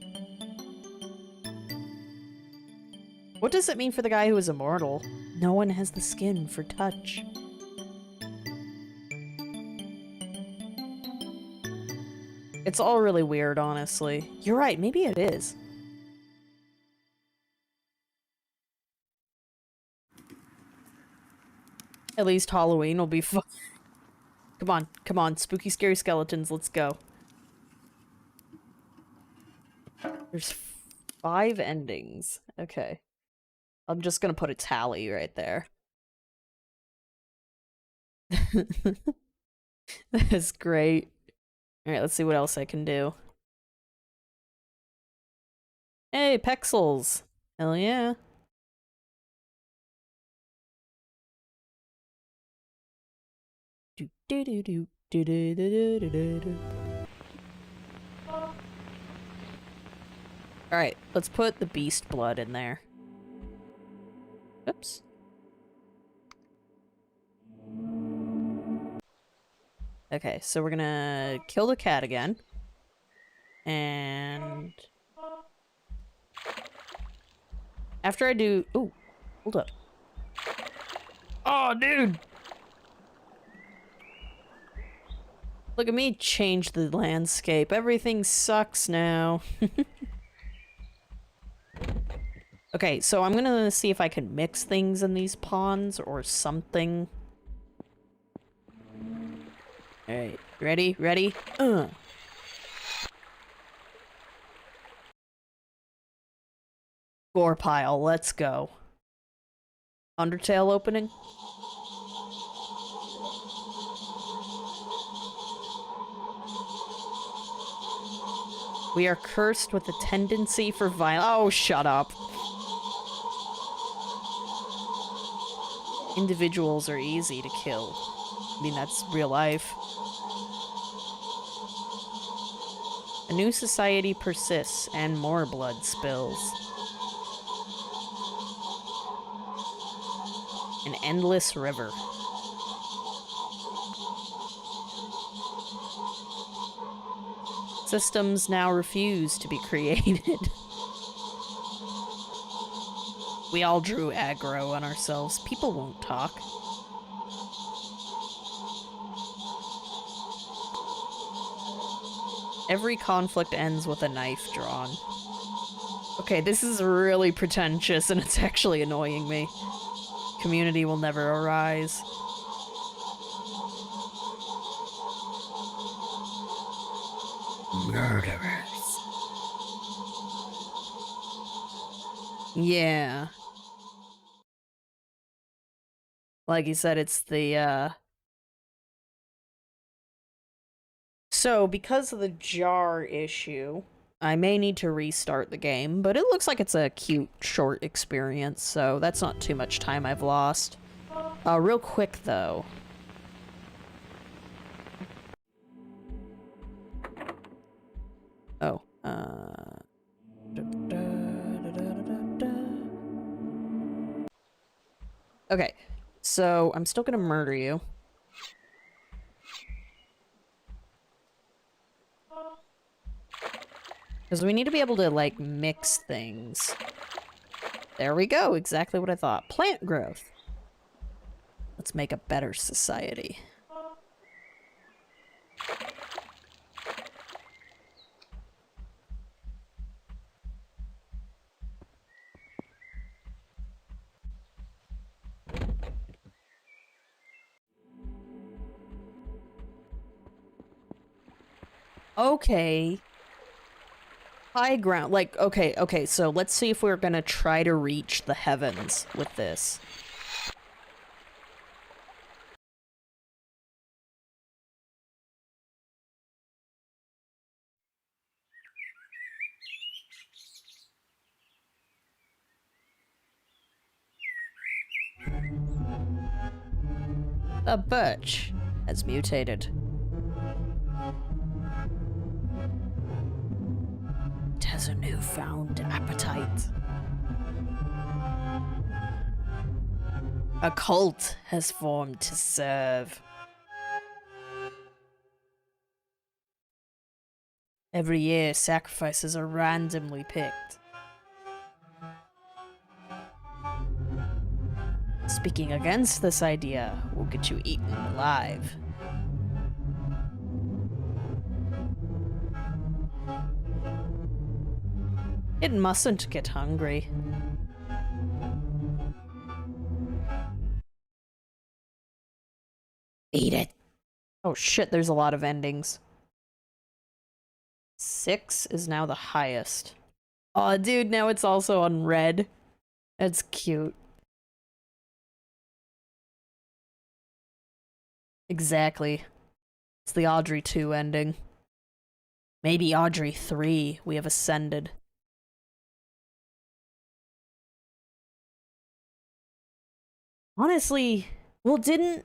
S1: What does it mean for the guy who is immortal? No one has the skin for touch. It's all really weird, honestly. You're right, maybe it is. At least Halloween will be fun. Come on, come on, spooky, scary skeletons, let's go. There's 5 endings. Okay. I'm just gonna put a tally right there. That's great. Alright, let's see what else I can do. Hey, Pexels! Hell yeah. Do do do do do do do do do do. Alright, let's put the beast blood in there. Oops. Okay, so we're gonna kill the cat again. And... after I do... ooh, hold up. Oh, dude! Look at me change the landscape. Everything sucks now. Okay, so I'm gonna see if I can mix things in these ponds or something. Alright, ready? Ready? Gore pile, let's go. Undertale opening? We are cursed with a tendency for violence. Oh, shut up. Individuals are easy to kill. I mean, that's real life. A new society persists, and more blood spills. An endless river. Systems now refuse to be created. We all drew aggro on ourselves. People won't talk. Every conflict ends with a knife drawn. Okay, this is really pretentious and it's actually annoying me. Community will never arise. Murderers. Yeah. Like you said, it's the, So, because of the jar issue, I may need to restart the game, but it looks like it's a cute, short experience, so that's not too much time I've lost. Real quick, though. Oh, okay, so I'm still gonna murder you. Because we need to be able to, like, mix things. There we go, exactly what I thought. Plant growth. Let's make a better society. Okay. High ground, like, okay, so let's see if we're gonna try to reach the heavens with this. The birch has mutated. It has a newfound appetite. A cult has formed to serve. Every year, sacrifices are randomly picked. Speaking against this idea will get you eaten alive. It mustn't get hungry. Eat it. Oh shit, there's a lot of endings. 6 is now the highest. Oh, dude, now it's also on red. That's cute. Exactly. It's the Audrey 2 ending. Maybe Audrey 3. We have ascended. Honestly, well, didn't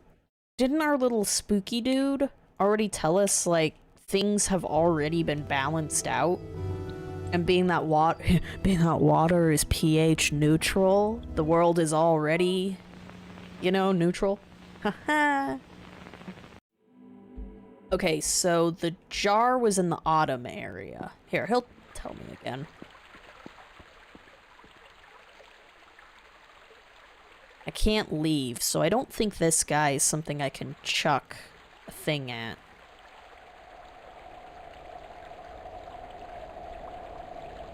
S1: our little spooky dude already tell us, like, things have already been balanced out? And being that water is pH neutral, the world is already, you know, neutral. Haha. Okay, so the jar was in the autumn area. Here, he'll tell me again. I can't leave, so I don't think this guy is something I can chuck a thing at.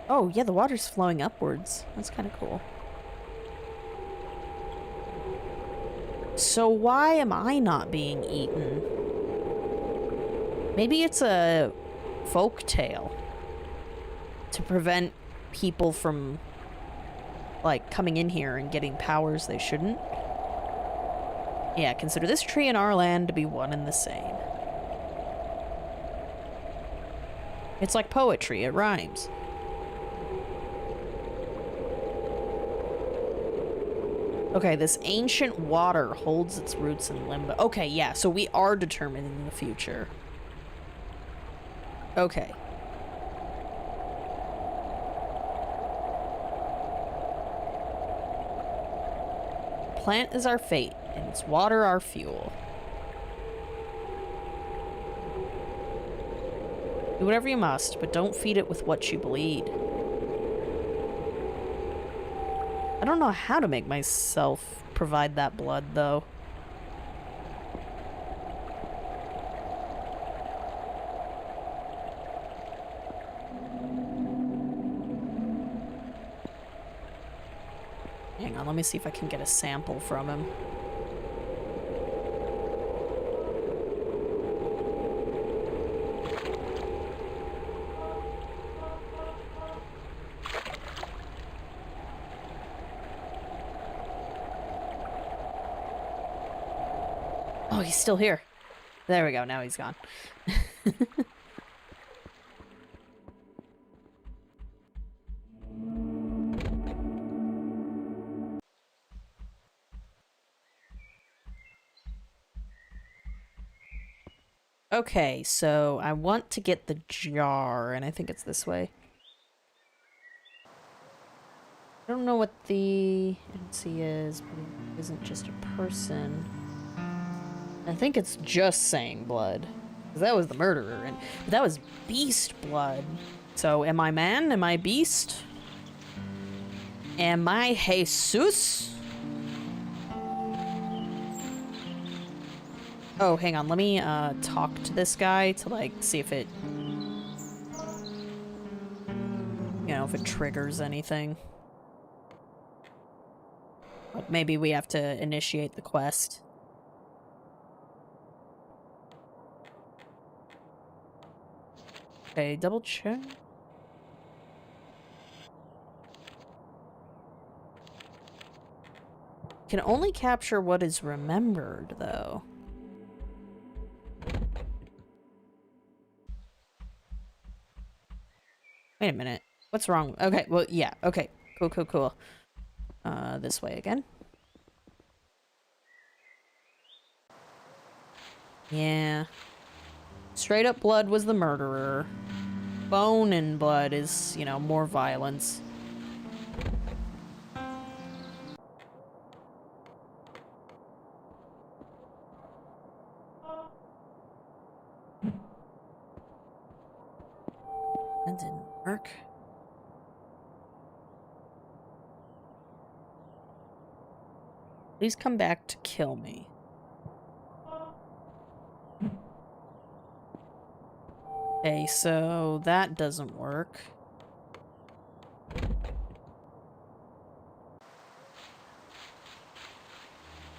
S1: Oh, yeah, the water's flowing upwards. That's kind of cool. So why am I not being eaten? Maybe it's a folk tale to prevent people from, like, coming in here and getting powers they shouldn't. Yeah, consider this tree and our land to be one and the same. It's like poetry, it rhymes. Okay, this ancient water holds its roots in limbo. Okay, yeah, so we are determining the future. Okay. Plant is our fate, and it's water our fuel. Do whatever you must, but don't feed it with what you bleed. I don't know how to make myself provide that blood, though. Hang on, let me see if I can get a sample from him. Oh, he's still here. There we go, now he's gone. Okay, so I want to get the jar, and I think it's this way. I don't know what the agency is, but it isn't just a person. I think it's just saying blood. Because that was the murderer, and that was beast blood. So, am I man? Am I beast? Am I Jesus? Oh, hang on. Let me talk to this guy to, like, see if it... You know, if it triggers anything. But maybe we have to initiate the quest. Okay, double check. Can only capture what is remembered, though. Wait a minute. What's wrong? Okay, well, yeah. Okay. Cool, cool, cool. This way again. Yeah. Straight up blood was the murderer. Bone and blood is, you know, more violence. That didn't work. Please come back to kill me. Okay, so that doesn't work.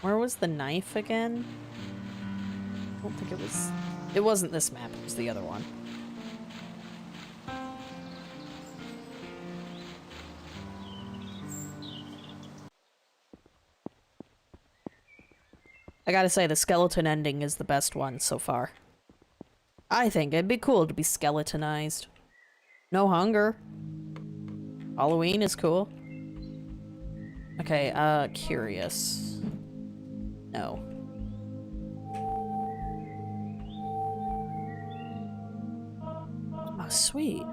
S1: Where was the knife again? I don't think it was... It wasn't this map, it was the other one. I gotta say, the skeleton ending is the best one so far. I think it'd be cool to be skeletonized. No hunger. Halloween is cool. Okay, curious. No. Oh, sweet.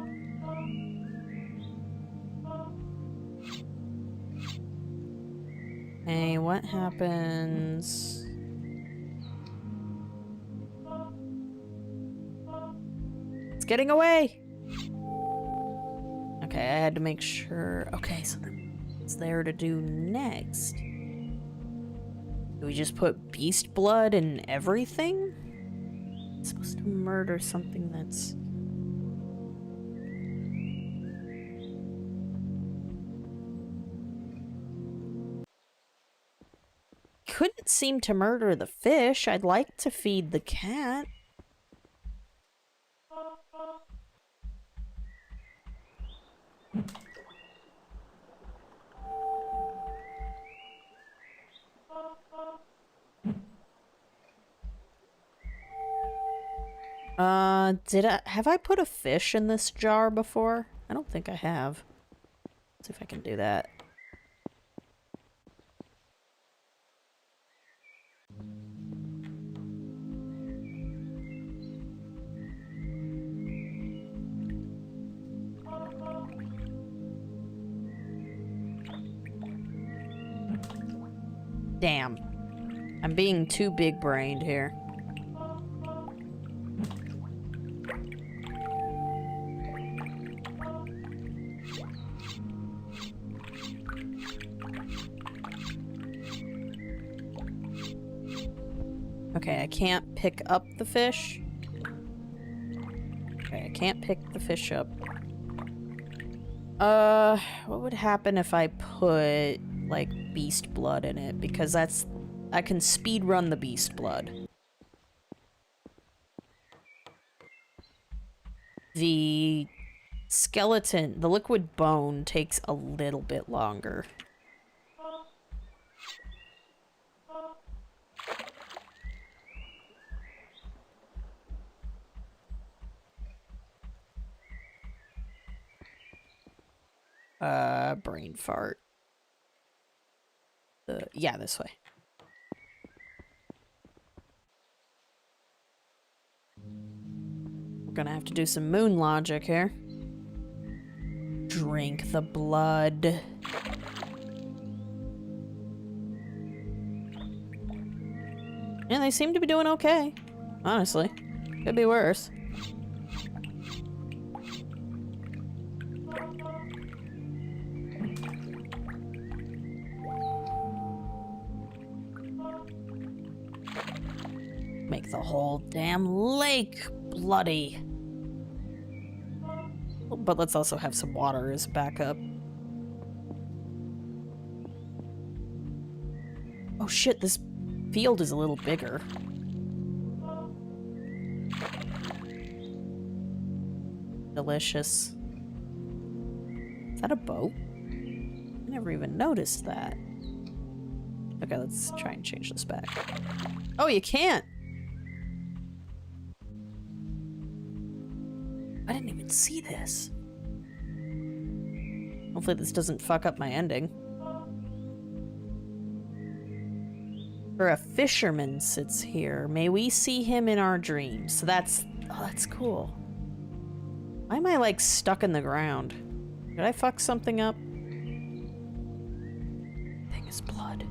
S1: Hey, what happens... It's getting away! Okay, I had to make sure... Okay, so what's there to do next? Do we just put beast blood in everything? It's supposed to murder something that's... Couldn't seem to murder the fish. I'd like to feed the cat. Have I put a fish in this jar before? I don't think I have. Let's see if I can do that. Damn. I'm being too big-brained here. Okay, I can't pick up the fish. Okay, I can't pick the fish up. What would happen if I put, like, beast blood in it? Because that's... I can speed run the beast blood. The skeleton, the liquid bone takes a little bit longer. Brain fart. Yeah, this way. We're gonna have to do some moon logic here. Drink the blood. Yeah, they seem to be doing okay. Honestly. Could be worse. Make the whole damn lake bloody. But let's also have some water as backup. Oh shit, this field is a little bigger. Delicious. Is that a boat? I never even noticed that. Okay, let's try and change this back. Oh, you can't! I didn't even see this. Hopefully this doesn't fuck up my ending. For a fisherman sits here. May we see him in our dreams. So that's... Oh, that's cool. Why am I, like, stuck in the ground? Did I fuck something up? Thing is blood.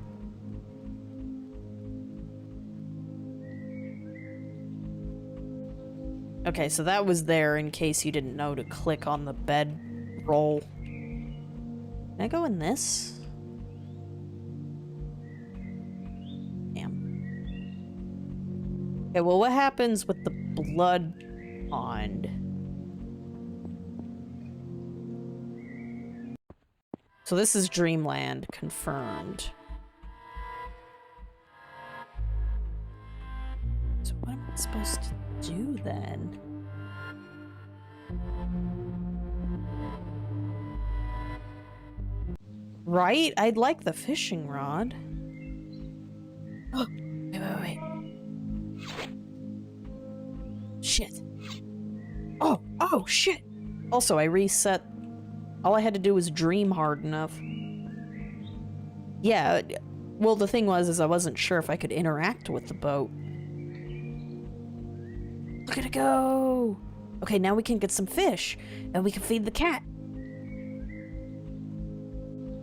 S1: Okay, so that was there in case you didn't know to click on the bed roll. Can I go in this? Damn. Okay, well, what happens with the blood pond? So this is Dreamland, confirmed. So what am I... then. Right? I'd like the fishing rod. Oh, wait. Shit. Oh, shit. Also, I reset. All I had to do was dream hard enough. Yeah, well, the thing was, is I wasn't sure if I could interact with the boat. Look at it go! Okay, now we can get some fish, and we can feed the cat.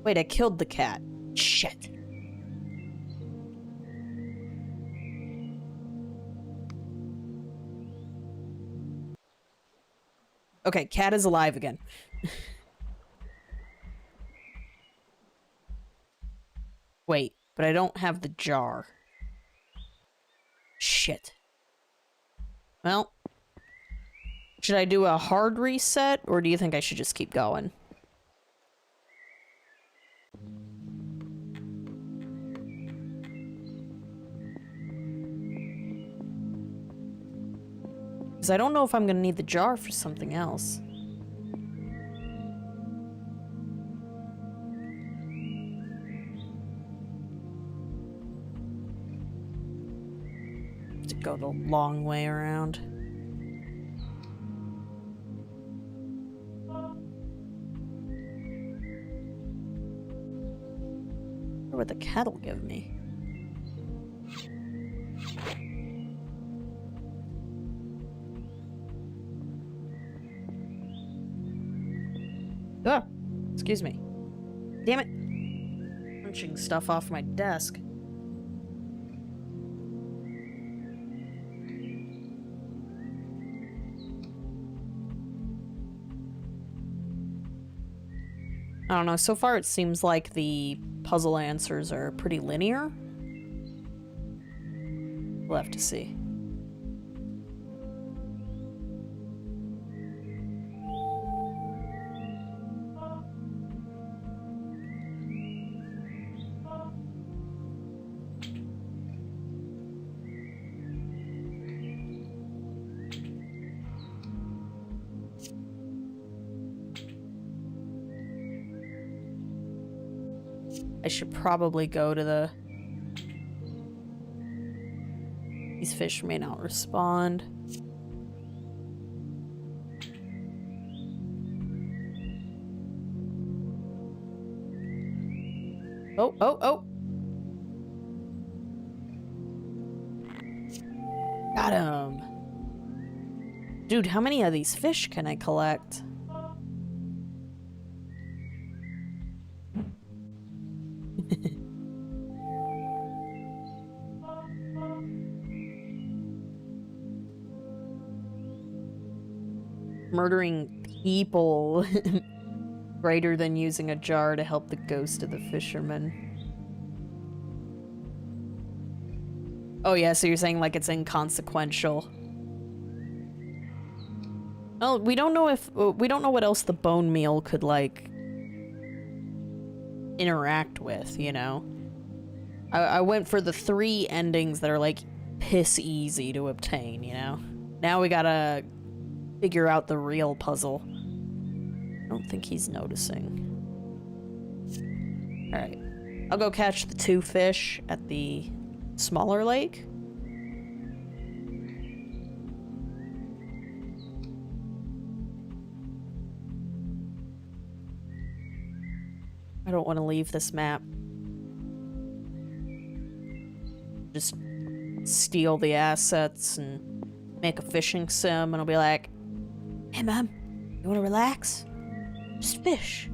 S1: Wait, I killed the cat. Shit. Okay, cat is alive again. Wait, but I don't have the jar. Shit. Well, should I do a hard reset, or do you think I should just keep going? Because I don't know if I'm gonna need the jar for something else. To go the long way around. What would the cat'll give me? Ah! Excuse me. Damn it! Punching stuff off my desk. I don't know, so far it seems like the puzzle answers are pretty linear. We'll have to see. I should probably go to the... These fish may not respond. Oh! Got him! Dude, how many of these fish can I collect? Murdering people greater than using a jar to help the ghost of the fisherman. Oh yeah, so you're saying like it's inconsequential. Well, we don't know if we don't know what else the bone meal could like interact with, you know. I went for the 3 endings that are like piss easy to obtain, you know. Now we gotta figure out the real puzzle. I don't think he's noticing. Alright. I'll go catch the 2 fish at the smaller lake. I don't want to leave this map. Just steal the assets and make a fishing sim, and I'll be like, hey, Mom, you want to relax? Just fish.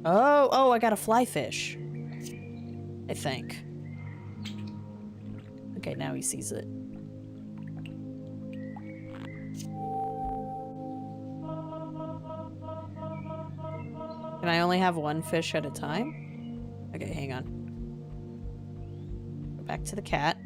S1: Oh, I got a fly fish. I think. Okay, now he sees it. Can I only have 1 fish at a time? Okay, hang on. Go back to the cat.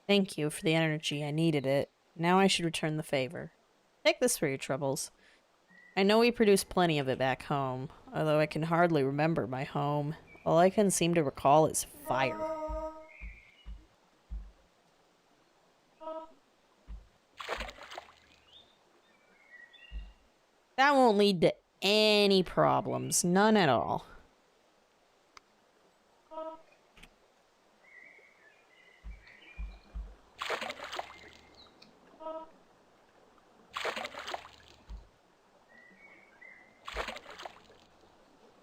S1: Thank you for the energy. I needed it. Now I should return the favor. Take this for your troubles. I know we produce plenty of it back home, although I can hardly remember my home. All I can seem to recall is fire. That won't lead to any problems. None at all.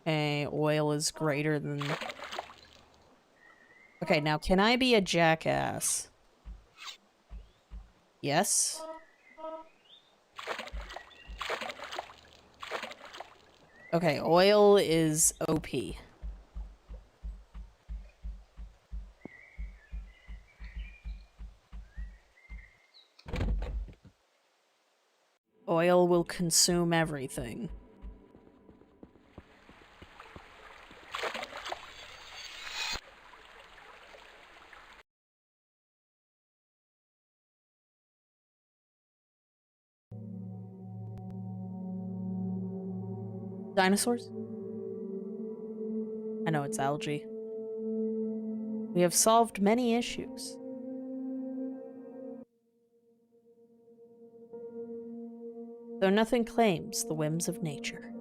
S1: Okay, oil is greater than... Okay, now can I be a jackass? Yes? Okay, oil is OP. Oil will consume everything. Dinosaurs? I know it's algae. We have solved many issues. Though nothing claims the whims of nature.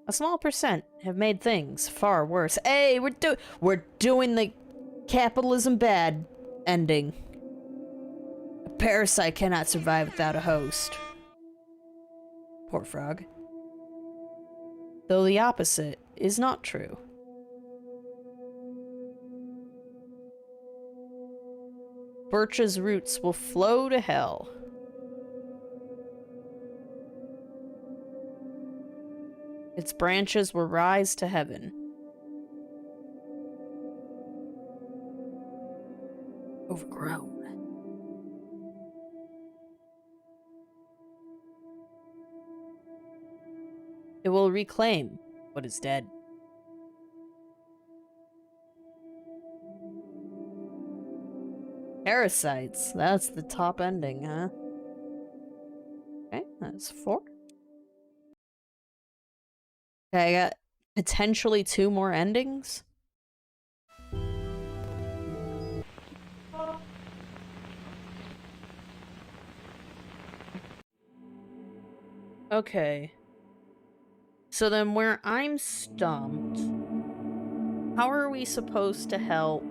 S1: A small percent have made things far worse. Hey, we're doing the capitalism bad ending. A parasite cannot survive without a host. Poor frog. Though the opposite is not true. Birch's roots will flow to hell. Its branches will rise to heaven. Overgrown. It will reclaim what is dead. Parasites. That's the top ending, huh? Okay, that's 4. Okay, I got potentially 2 more endings. Okay. So then where I'm stumped, how are we supposed to help?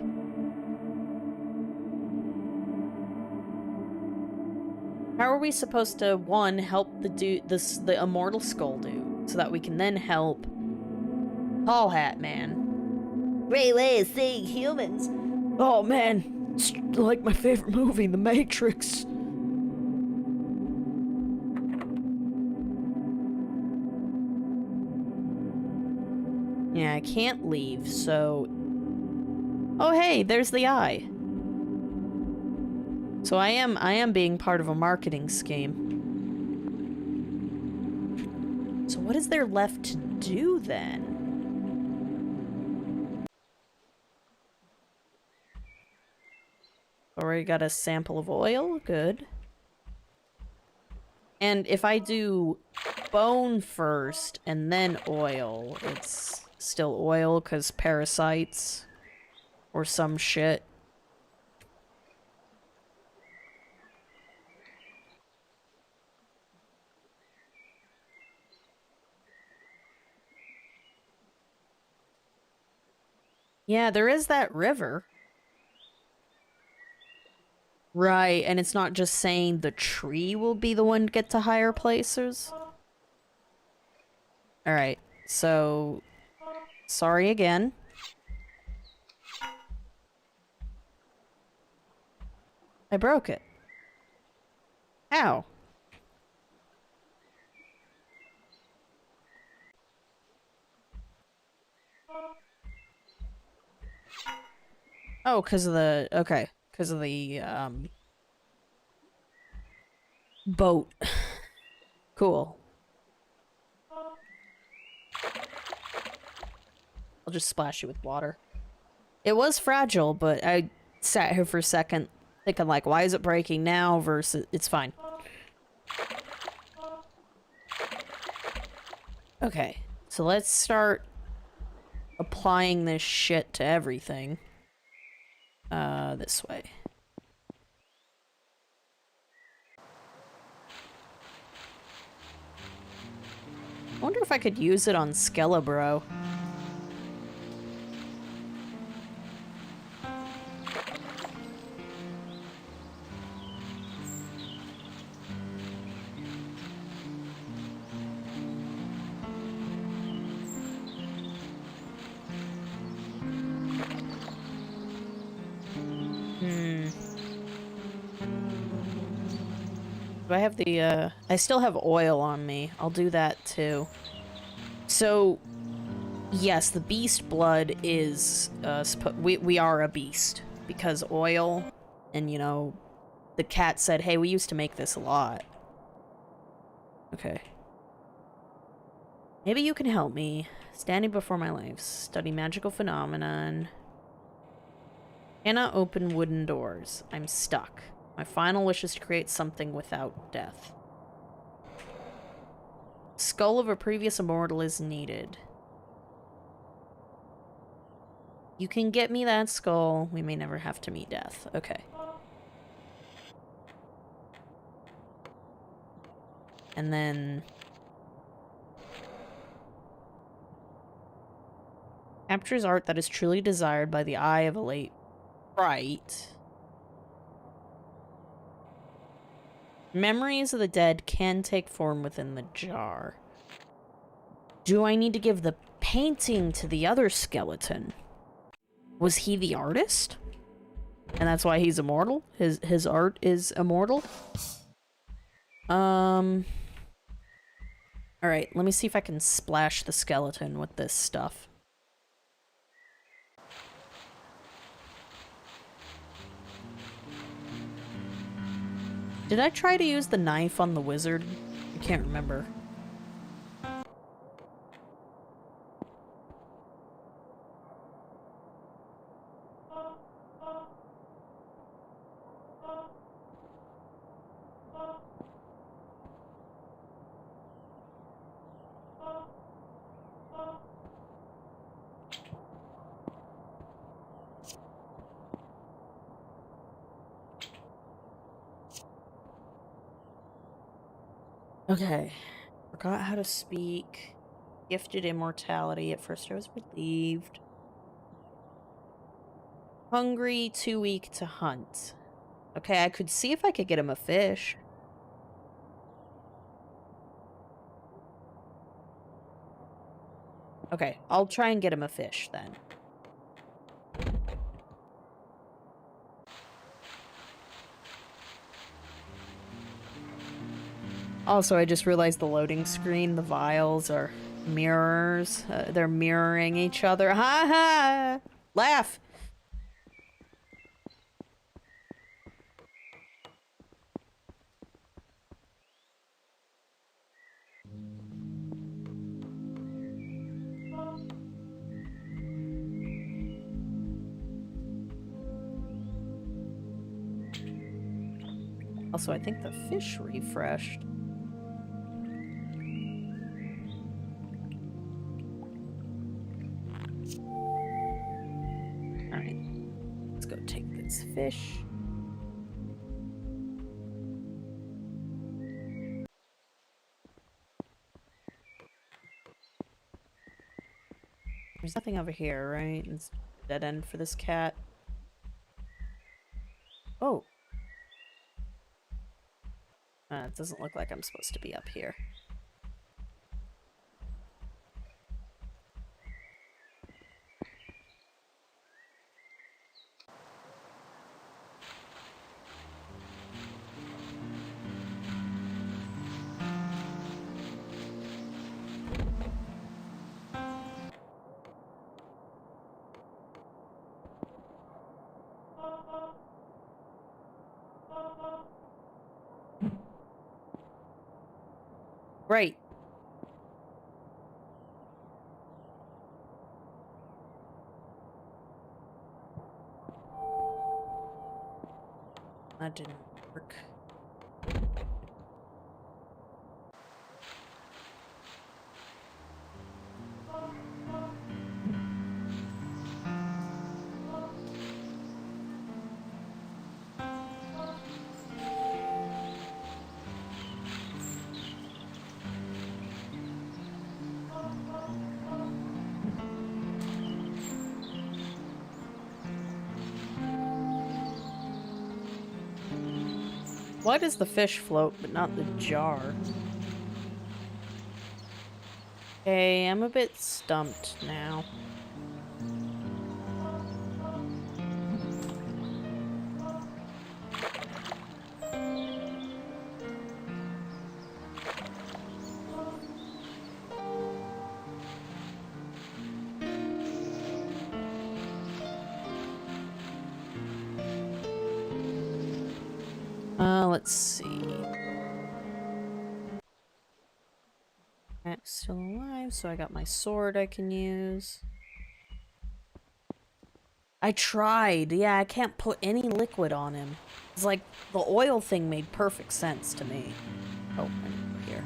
S1: How are we supposed to, one, help the immortal skull dude, so that we can then help Tall Hat Man? Great way of seeing humans. Oh man, it's like my favorite movie, The Matrix. Yeah, I can't leave, so... Oh hey, there's the eye. So I am being part of a marketing scheme. So what is there left to do then? Already got a sample of oil, good. And if I do bone first and then oil, it's still oil because parasites or some shit. Yeah, there is that river. Right, and it's not just saying the tree will be the one to get to higher places. Alright, so... Sorry again. I broke it. How? Oh, because of the... Okay. Because of the, boat. Cool. I'll just splash you with water. It was fragile, but I sat here for a second thinking, like, why is it breaking now versus it's fine. Okay, so let's start applying this shit to everything. This way. I wonder if I could use it on Skelebro. Do I have the, I still have oil on me. I'll do that too. So, yes, the beast blood is, we are a beast. Because oil, and you know, the cat said, hey, we used to make this a lot. Okay. Maybe you can help me. Standing before my life. Study magical phenomenon. Cannot open wooden doors. I'm stuck. My final wish is to create something without death. Skull of a previous immortal is needed. You can get me that skull. We may never have to meet death. Okay. And then... captures art that is truly desired by the eye of a late sprite. Memories of the dead can take form within the jar. Do I need to give the painting to the other skeleton? Was he the artist? And that's why he's immortal? His art is immortal? Alright, let me see if I can splash the skeleton with this stuff. Did I try to use the knife on the wizard? I can't remember. Okay. Forgot how to speak. Gifted immortality. At first I was relieved. Hungry, too weak to hunt. Okay, I could see if I could get him a fish. Okay, I'll try and get him a fish then. Also, I just realized the loading screen, the vials are mirrors. They're mirroring each other. Ha ha! Laugh! Also, I think the fish refreshed. Alright. Let's go take this fish. There's nothing over here, right? It's a dead end for this cat. Oh. It doesn't look like I'm supposed to be up here. Right. That didn't work. Why does the fish float, but not the jar? Okay, I'm a bit stumped now. Let's see. Cat's still alive, so I got my sword I can use. I tried. Yeah, I can't put any liquid on him. It's like the oil thing made perfect sense to me. Oh, I need to go here.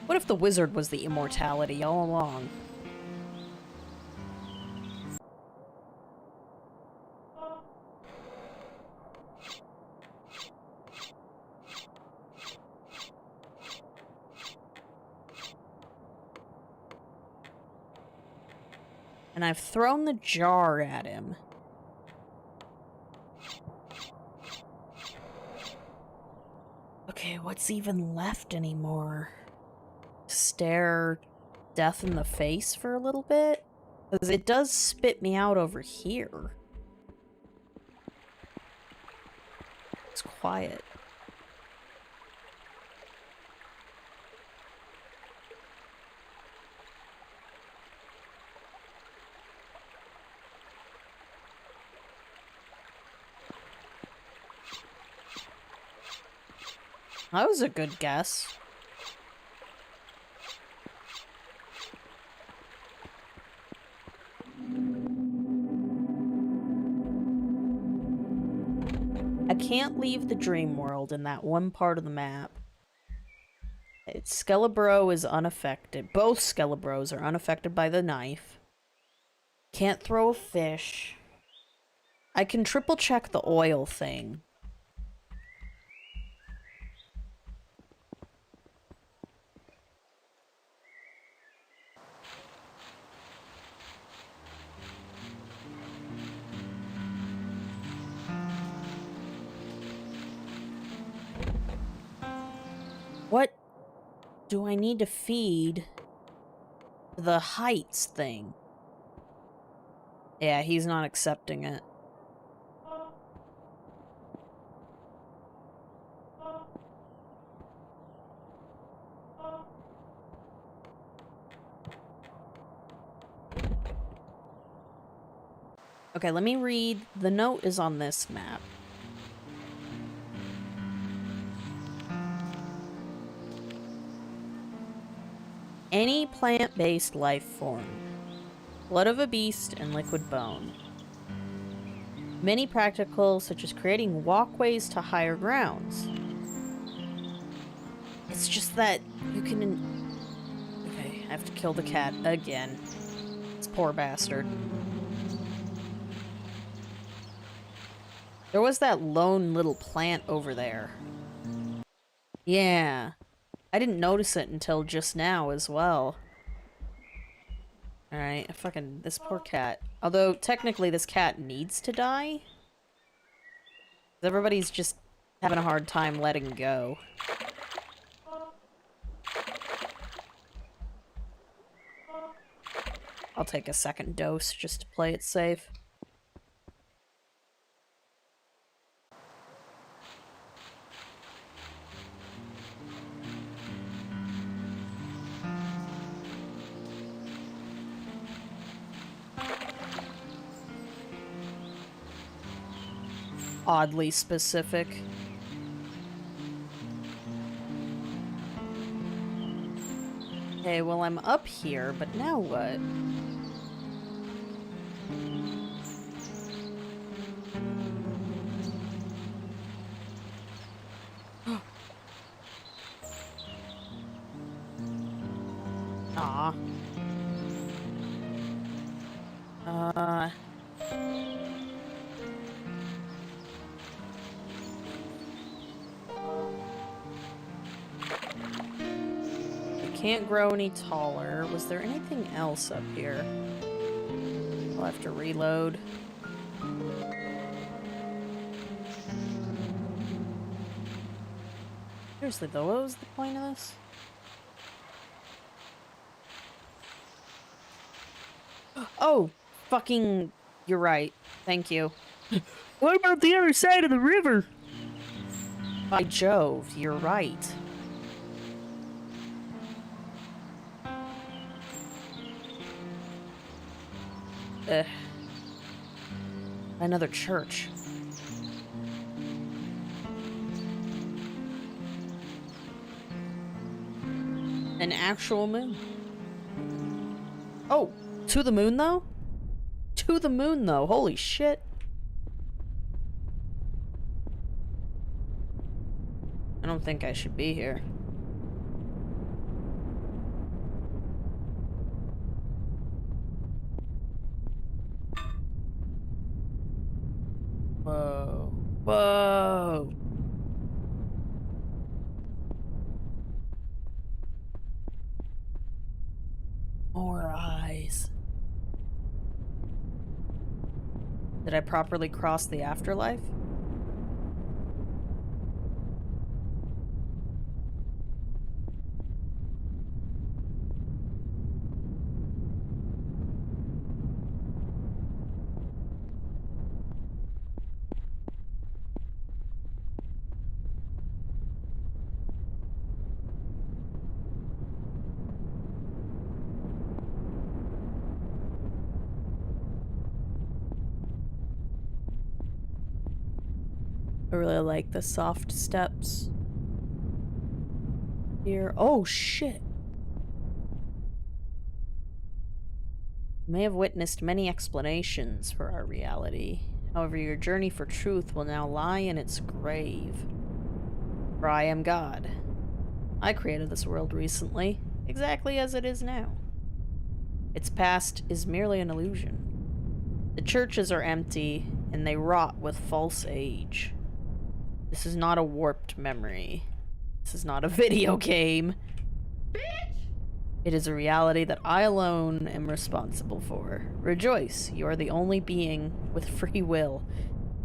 S1: What if the wizard was the immortality all along? And I've thrown the jar at him. Okay, what's even left anymore? Stare death in the face for a little bit? Because it does spit me out over here. It's quiet. That was a good guess. I can't leave the dream world in that one part of the map. Skelebro is unaffected. Both Skelebros are unaffected by the knife. Can't throw a fish. I can triple check the oil thing. What do I need to feed the heights thing? Yeah, he's not accepting it. Okay, let me read. The note is on this map. Any plant-based life form. Blood of a beast and liquid bone. Many practical, such as creating walkways to higher grounds. It's just that you can... Okay, I have to kill the cat again. This poor bastard. There was that lone little plant over there. Yeah. I didn't notice it until just now as well. Alright, fucking... this poor cat. Although, technically, this cat needs to die. Everybody's just having a hard time letting go. I'll take a second dose just to play it safe. Oddly specific. Okay, well, I'm up here, but now what? Aw. Can't grow any taller. Was there anything else up here? I'll have to reload. Seriously though, what was the point of this? Oh, fucking, you're right. Thank you. What about the other side of the river? By Jove, you're right. Another church. An actual moon. Oh, to the moon though? To the moon though, holy shit. I don't think I should be here. Whoa. Whoa. More eyes. Did I properly cross the afterlife? I really like the soft steps here. Oh shit. You may have witnessed many explanations for our reality. However, your journey for truth will now lie in its grave. For I am God. I created this world recently, exactly as it is now. Its past is merely an illusion. The churches are empty, and they rot with false age. This is not a warped memory. This is not a video game. Bitch! It is a reality that I alone am responsible for. Rejoice, you are the only being with free will.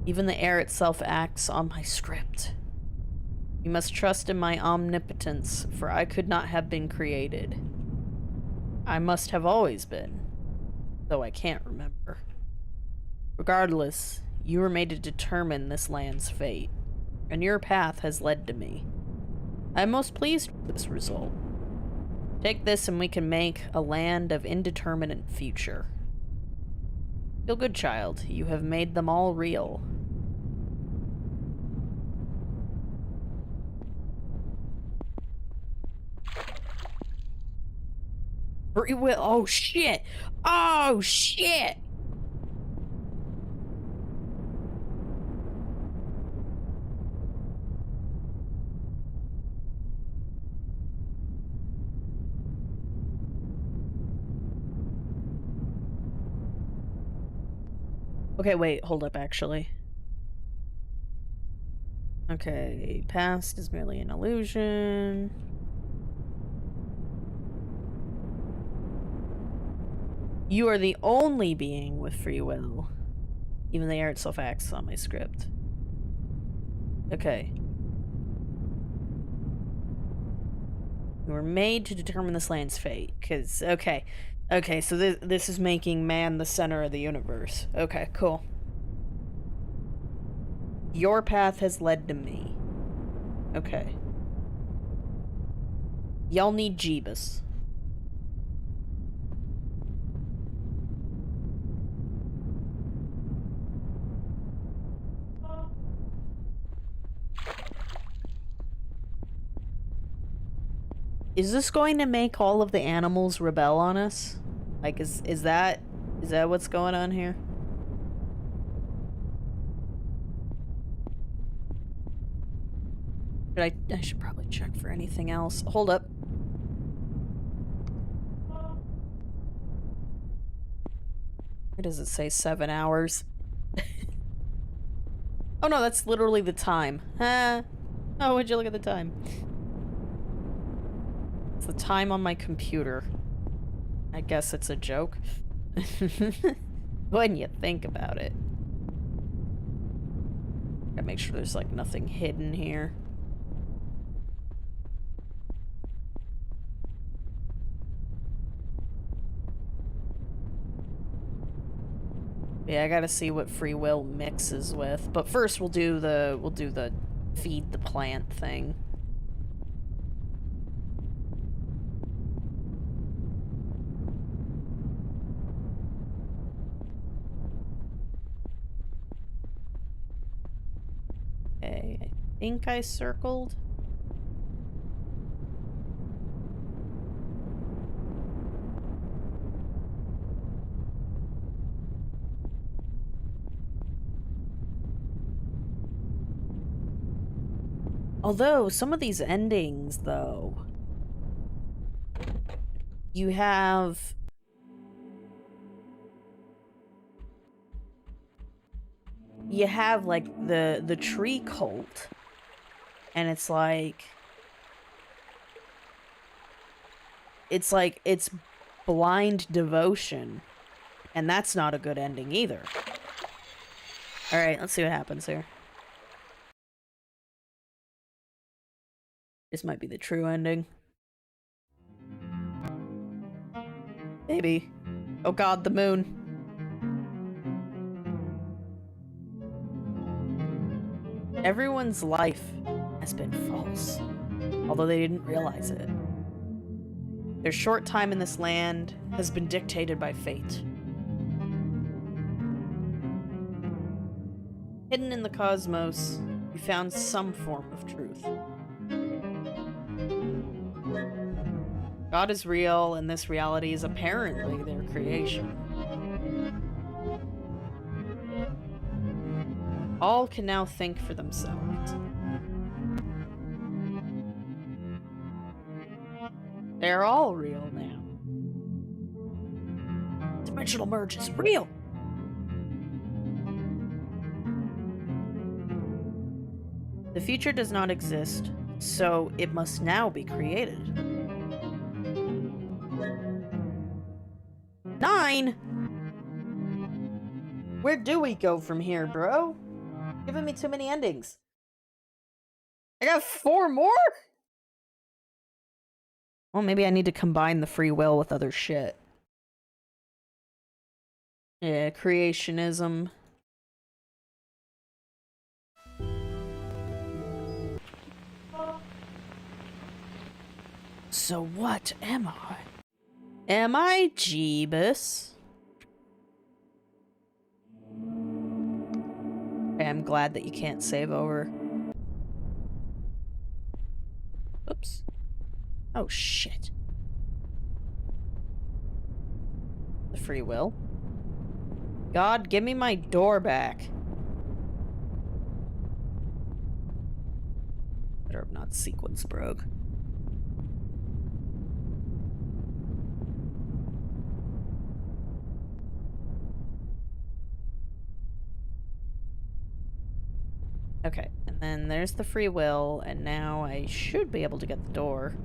S1: Even the air itself acts on my script. You must trust in my omnipotence, for I could not have been created. I must have always been, though I can't remember. Regardless, you were made to determine this land's fate, and your path has led to me. I am most pleased with this result. Take this and we can make a land of indeterminate future. Feel good, child. You have made them all real. Free will. Oh shit! Oh shit! Okay, wait, hold up, actually. Okay, past is merely an illusion. You are the only being with free will. Even the air itself acts on my script. Okay. You were made to determine this land's fate, because, okay. Okay, so this is making man the center of the universe. Okay, cool. Your path has led to me. Okay. Y'all need Jeebus. Is this going to make all of the animals rebel on us? Like, is that what's going on here? I should probably check for anything else. Hold up. does it say 7 hours? Oh no, that's literally the time. Huh? Oh, would you look at the time? It's the time on my computer. I guess it's a joke. When you think about it. Gotta make sure there's like nothing hidden here. Yeah, I gotta see what free will mixes with. But first we'll do the feed the plant thing. Okay, I think I circled. Although, some of these endings, though, you have... You have, like, the tree cult, and it's like... It's blind devotion, and that's not a good ending either. Alright, let's see what happens here. This might be the true ending. Maybe. Oh god, the moon. Everyone's life has been false, although they didn't realize it. Their short time in this land has been dictated by fate. Hidden in the cosmos, you found some form of truth. God is real, and this reality is apparently their creation. All can now think for themselves. They're all real now. Dimensional merge is real! The future does not exist, so it must now be created. 9? Where do we go from here, bro? Giving me too many endings. I got 4 more? Well, maybe I need to combine the free will with other shit. Yeah, creationism. So what am I? Am I Jeebus? Okay, I'm glad that you can't save over. Oops. Oh, shit. The free will. God, give me my door back. Better have not sequence broke. Okay, and then there's the free will, and now I should be able to get the door.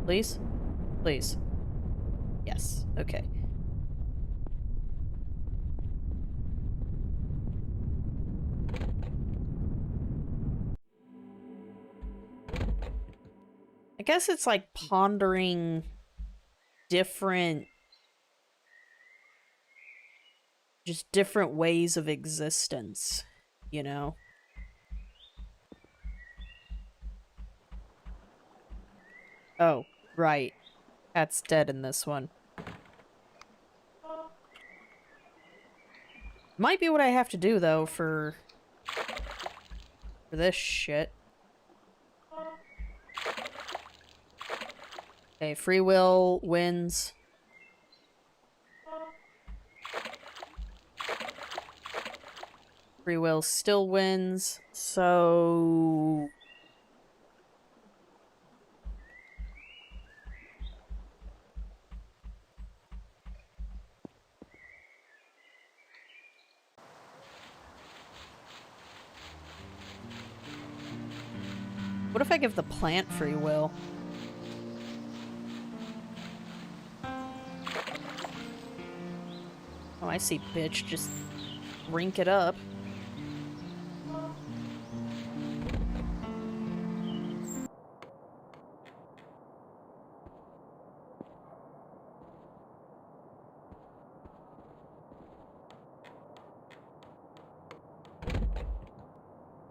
S1: Please? Please. Yes, okay. I guess it's like pondering different... just different ways of existence, you know? Oh, right. Cat's dead in this one. Might be what I have to do, though, for this shit. Okay, free will wins. Free will still wins, so... What if I give the plant free will? Oh, I see, bitch. Just rink it up.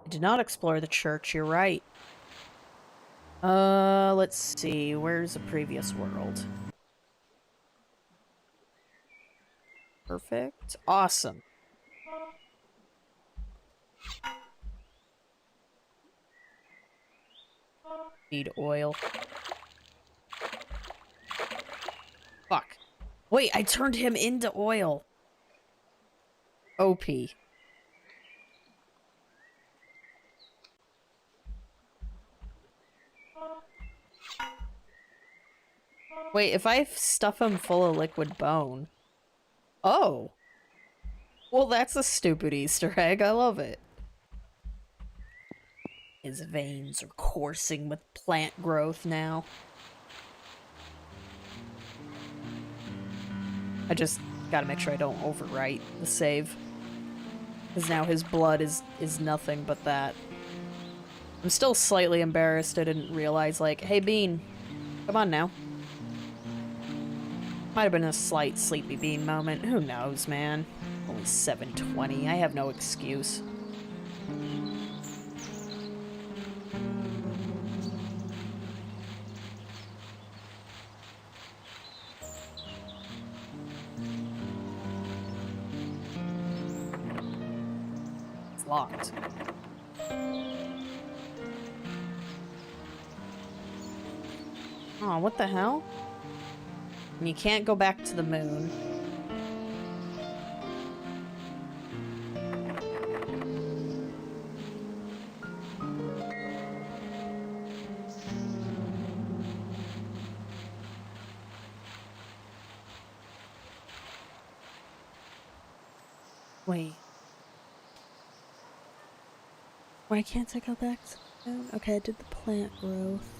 S1: I did not explore the church, you're right. Let's see. Where's the previous world? Perfect. Awesome. Need oil. Fuck. Wait, I turned him into oil. OP. Wait, if I stuff him full of liquid bone... Oh! Well, that's a stupid Easter egg. I love it. His veins are coursing with plant growth now. I just gotta make sure I don't overwrite the save. Because now his blood is nothing but that. I'm still slightly embarrassed I didn't realize, like, hey Bean, come on now. Might have been a slight Sleepy Bean moment. Who knows, man? Only 7:20. I have no excuse. It's locked. Oh, what the hell? And you can't go back to the moon. Wait. Why can't I go back to the moon? Okay, I did the plant growth.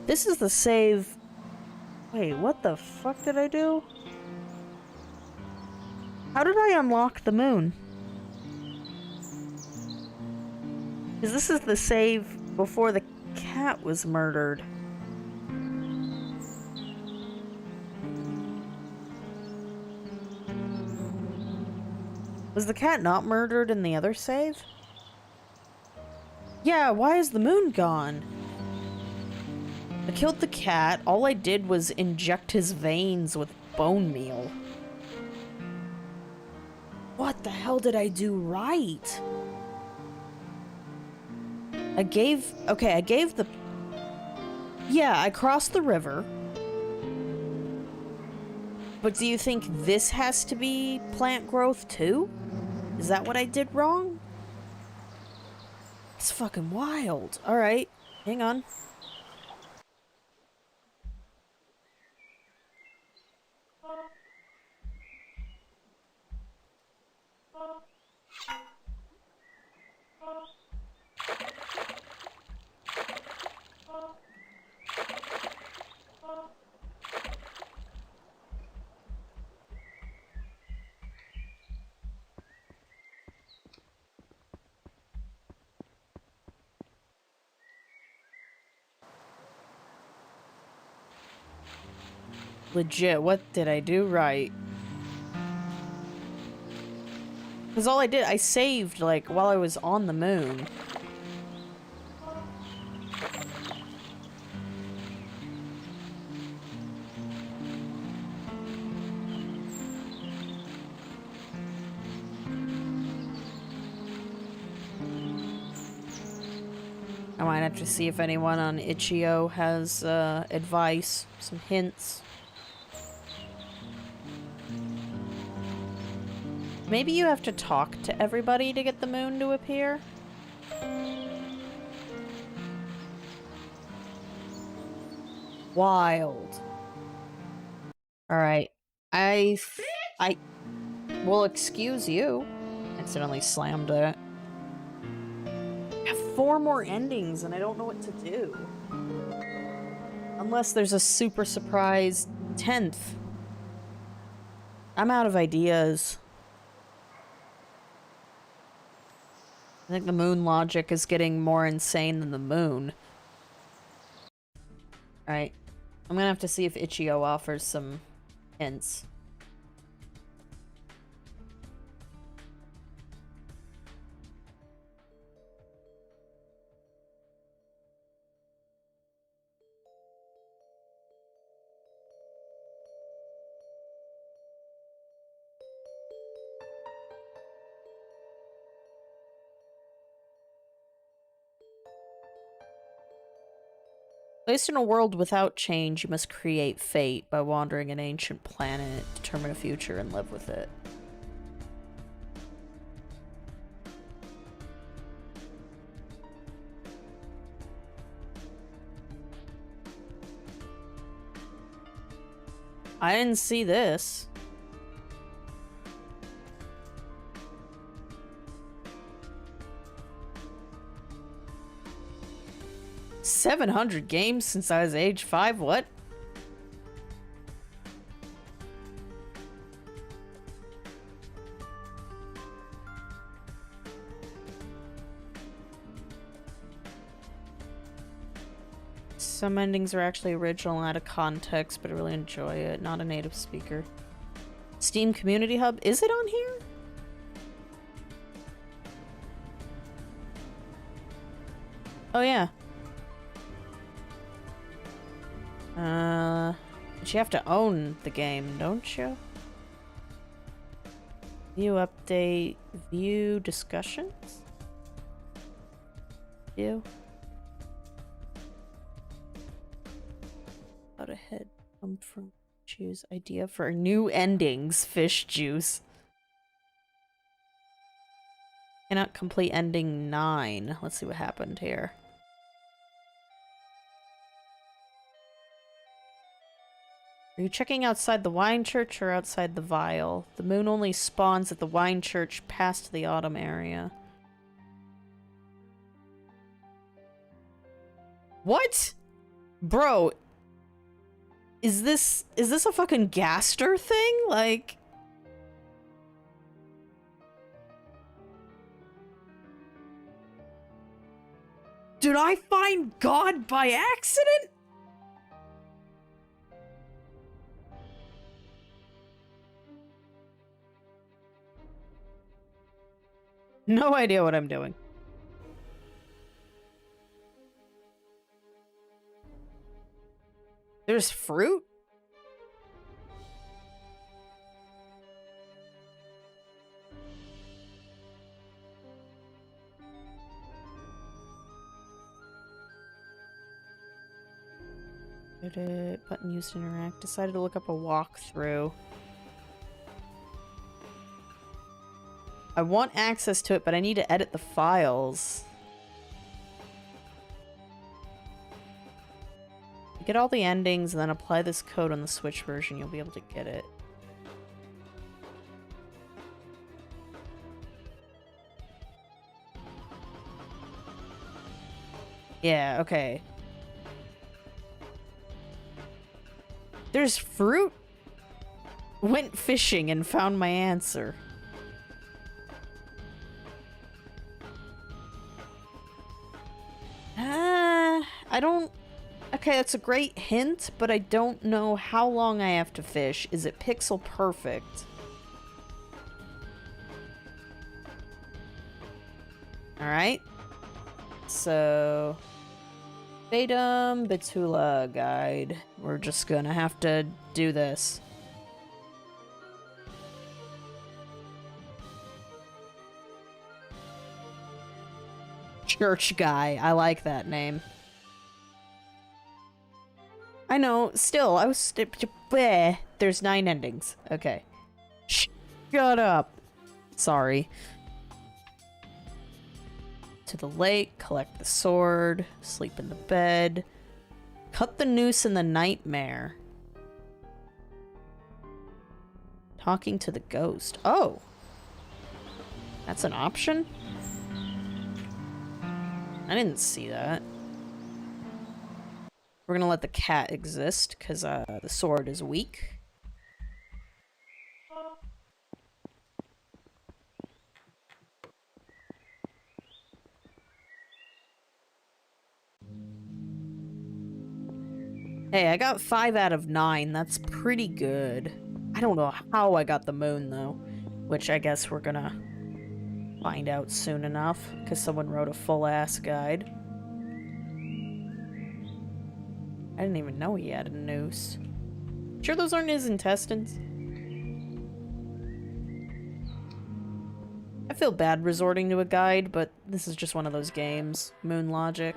S1: This is the save... Wait, what the fuck did I do? How did I unlock the moon? Because this is the save before the cat was murdered. Was the cat not murdered in the other save? Yeah, why is the moon gone? I killed the cat. All I did was inject his veins with bone meal. What the hell did I do right? Okay, I gave the... Yeah, I crossed the river. But do you think this has to be plant growth too? Is that what I did wrong? It's fucking wild. Alright, hang on. Legit, what did I do right? Because all I did, I saved, like, while I was on the moon. I might have to see if anyone on Itch.io has advice, some hints. Maybe you have to talk to everybody to get the moon to appear? Wild. Alright. I will excuse you. Accidentally slammed it. 4 more endings and I don't know what to do. Unless there's a super surprise 10th. I'm out of ideas. I think the moon logic is getting more insane than the moon. Alright. I'm gonna have to see if Ichio offers some hints. Placed in a world without change, you must create fate by wandering an ancient planet, determine a future, and live with it. I didn't see this. $700 games since I was age 5, what? Some endings are actually original and out of context, but I really enjoy it. Not a native speaker. Steam Community Hub, is it on here? Oh yeah. But you have to own the game, don't you? View update, view discussions? View. Out ahead, come from, choose idea for new endings, fish juice. Cannot complete ending 9. Let's see what happened here. Are you checking outside the wine church or outside the vial? The moon only spawns at the wine church past the autumn area. What? Bro, is this a fucking Gaster thing? Like, did I find God by accident? No idea what I'm doing. There's fruit? Edit, button used to interact. Decided to look up a walkthrough. I want access to it, but I need to edit the files. Get all the endings and then apply this code on the Switch version. You'll be able to get it. Yeah, okay. There's fruit? Went fishing and found my answer. I don't... Okay, that's a great hint, but I don't know how long I have to fish. Is it pixel perfect? Alright. So... Fatum Betula guide. We're just gonna have to do this. Church guy. I like that name. I know, still, I was... Bleh. There's 9 endings. Okay. Shut up. Sorry. To the lake, collect the sword, sleep in the bed, cut the noose in the nightmare. Talking to the ghost. Oh! That's an option? I didn't see that. We're gonna let the cat exist, because the sword is weak. Hey, I got 5 out of 9. That's pretty good. I don't know how I got the moon, though. Which I guess we're gonna find out soon enough, because someone wrote a full-ass guide. I didn't even know he had a noose. Sure those aren't his intestines? I feel bad resorting to a guide, but this is just one of those games. Moon logic.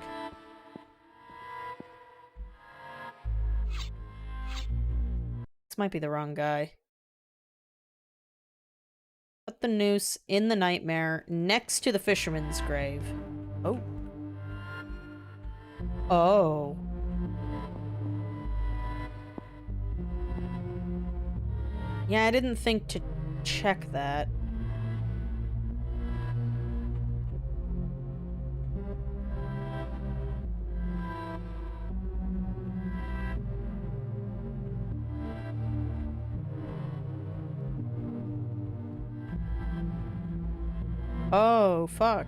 S1: This might be the wrong guy. Put the noose in the nightmare next to the fisherman's grave. Oh. Oh. Yeah, I didn't think to check that. Oh, fuck.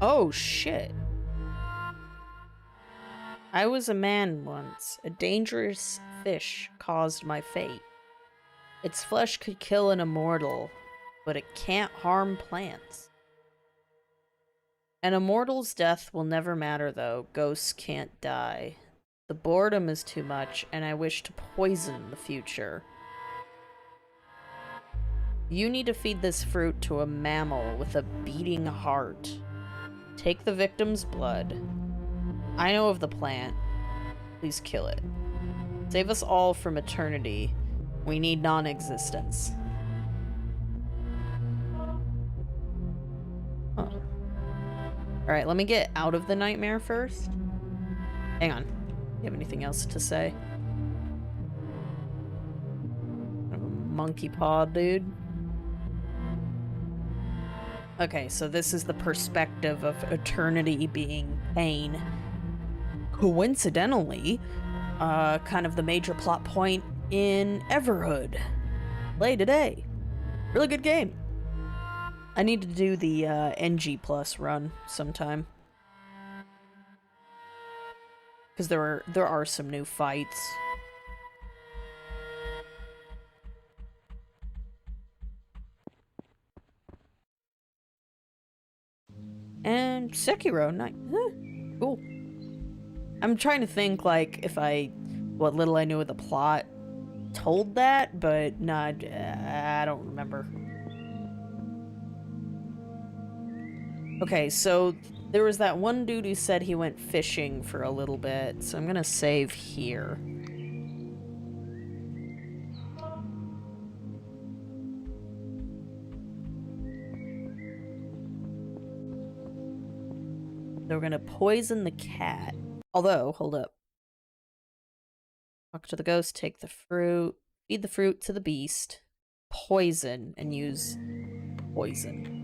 S1: Oh, shit. I was a man once. A dangerous fish caused my fate. Its flesh could kill an immortal, but it can't harm plants. An immortal's death will never matter, though. Ghosts can't die. The boredom is too much, and I wish to poison the future. You need to feed this fruit to a mammal with a beating heart. Take the victim's blood. I know of the plant. Please kill it. Save us all from eternity. We need non-existence. Huh. Alright, let me get out of the nightmare first. Hang on. Do you have anything else to say? Monkey paw, dude. Okay, so this is the perspective of eternity being pain. Coincidentally, kind of the major plot point in Everhood. Play today. Really good game. I need to do the NG Plus run sometime. Because there are some new fights. And Sekiro, nice. Cool. I'm trying to think, like, if what little I knew of the plot told that, but no, I don't remember. Okay, so there was that one dude who said he went fishing for a little bit, so I'm gonna save here. They're gonna poison the cat. Although, hold up. Talk to the ghost, take the fruit, feed the fruit to the beast, poison, and use poison.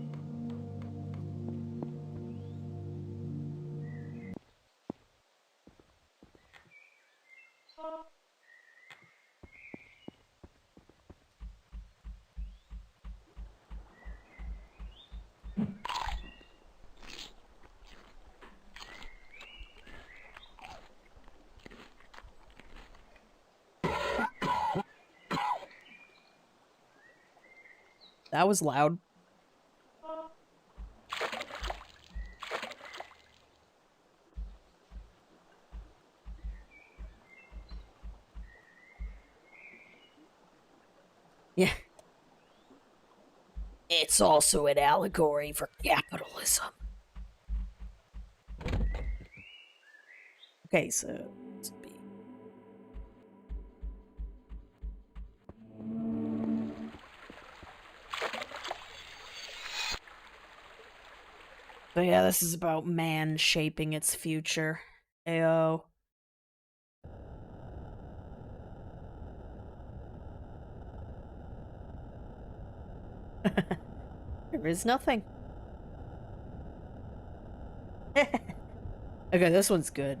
S1: That was loud. Yeah. It's also an allegory for capitalism. Okay, so let's be. So yeah, this is about man shaping its future. Ayo. There is nothing. Okay, this one's good.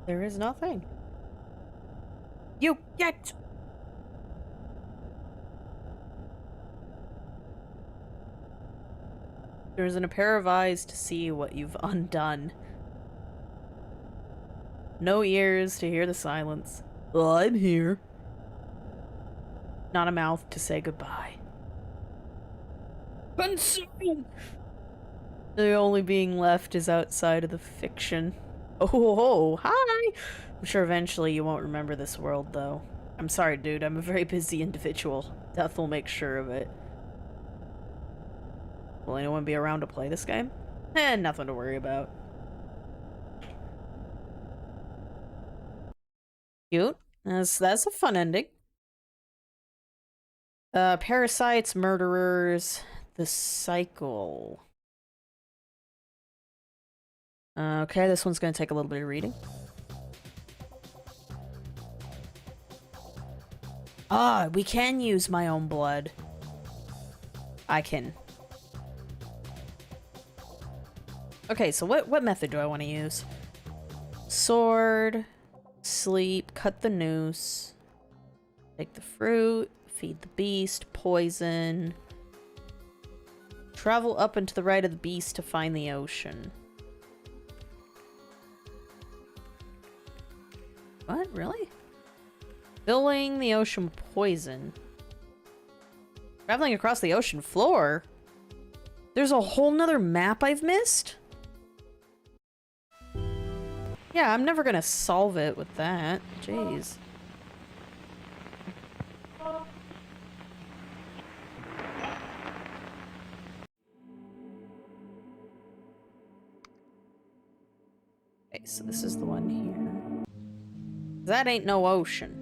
S1: There is nothing. You get. There isn't a pair of eyes to see what you've undone. No ears to hear the silence. Well, I'm here. Not a mouth to say goodbye. Consume! The only being left is outside of the fiction. Oh, hi! I'm sure eventually you won't remember this world, though. I'm sorry, dude. I'm a very busy individual. Death will make sure of it. Will anyone be around to play this game? Nothing to worry about. Cute. That's a fun ending. Parasites, murderers, the cycle. Okay, this one's gonna take a little bit of reading. Ah, we can use my own blood. I can. Okay, so what method do I want to use? Sword, sleep, cut the noose, take the fruit, feed the beast, poison, travel up and to the right of the beast to find the ocean. What? Really? Filling the ocean with poison. Traveling across the ocean floor? There's a whole nother map I've missed? Yeah, I'm never gonna solve it with that. Jeez. Okay, so this is the one here. That ain't no ocean.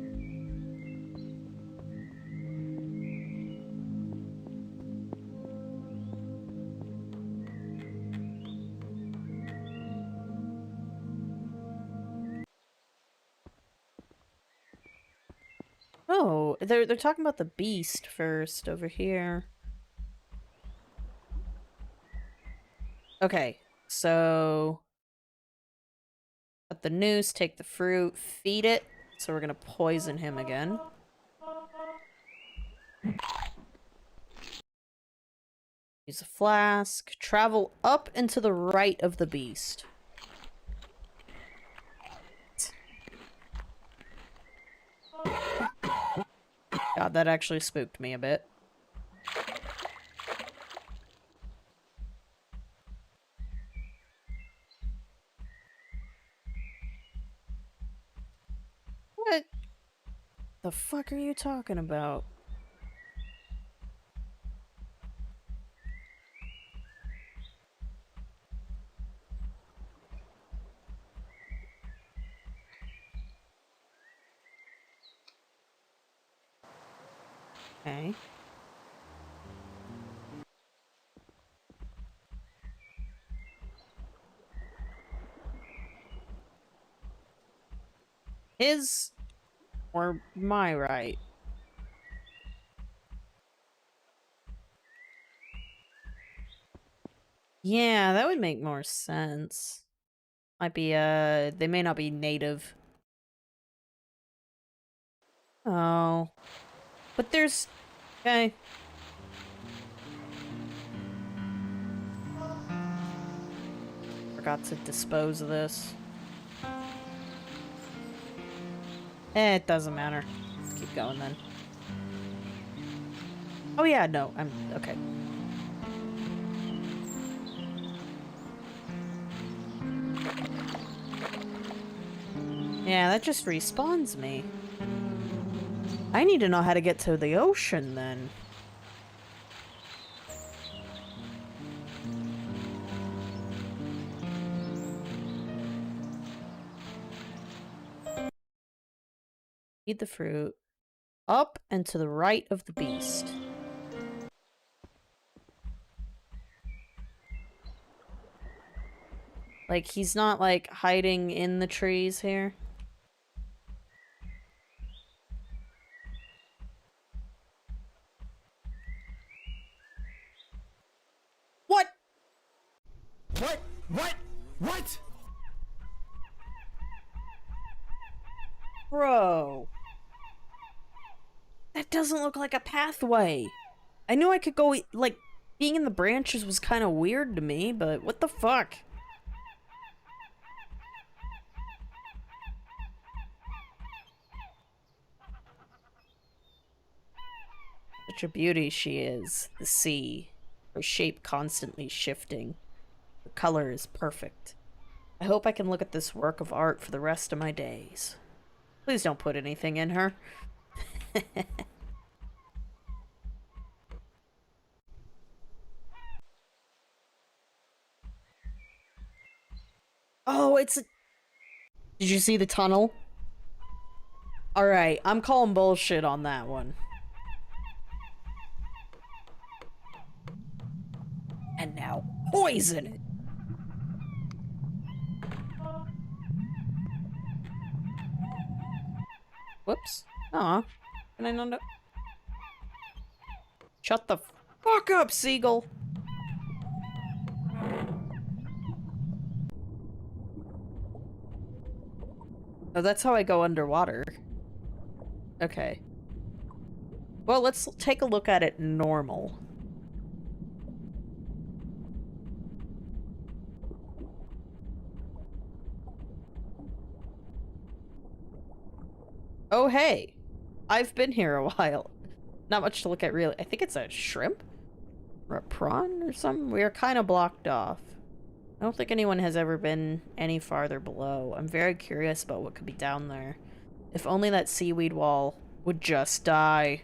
S1: Oh, they're talking about the beast first over here. Okay, so cut the noose, take the fruit, feed it. So we're gonna poison him again. Use a flask. Travel up and to the right of the beast. God, that actually spooked me a bit. What the fuck are you talking about? Okay. His or my right? Yeah, that would make more sense. Might be, they may not be native. Oh. But there's... Okay. Forgot to dispose of this. It doesn't matter. Let's keep going then. Oh yeah, no, I'm... Okay. Yeah, that just respawns me. I need to know how to get to the ocean then. Eat the fruit. Up and to the right of the beast. Like, he's not, like, hiding in the trees here.
S2: What?
S1: Bro. That doesn't look like a pathway. I knew I could go, like, being in the branches was kind of weird to me, but what the fuck? Such a beauty she is, the sea. Her shape constantly shifting. Her color is perfect. I hope I can look at this work of art for the rest of my days. Please don't put anything in her. Oh, it's a... Did you see the tunnel? Alright, I'm calling bullshit on that one. And now, poison it! Whoops. Aw. Can I not... Shut the fuck up, seagull! Oh, that's how I go underwater. Okay. Well, let's take a look at it normal. Oh, hey. I've been here a while. Not much to look at, really. I think it's a shrimp? Or a prawn or something? We are kind of blocked off. I don't think anyone has ever been any farther below. I'm very curious about what could be down there. If only that seaweed wall would just die.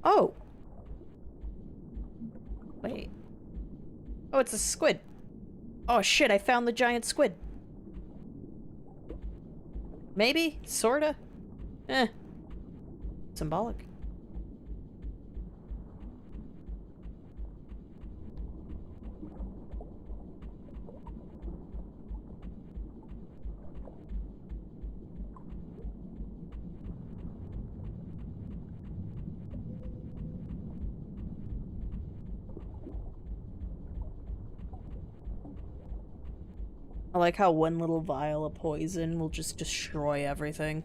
S1: Oh! Wait. Oh, it's a squid. Oh shit, I found the giant squid. Maybe? Sorta? Eh. Symbolic. I like how one little vial of poison will just destroy everything.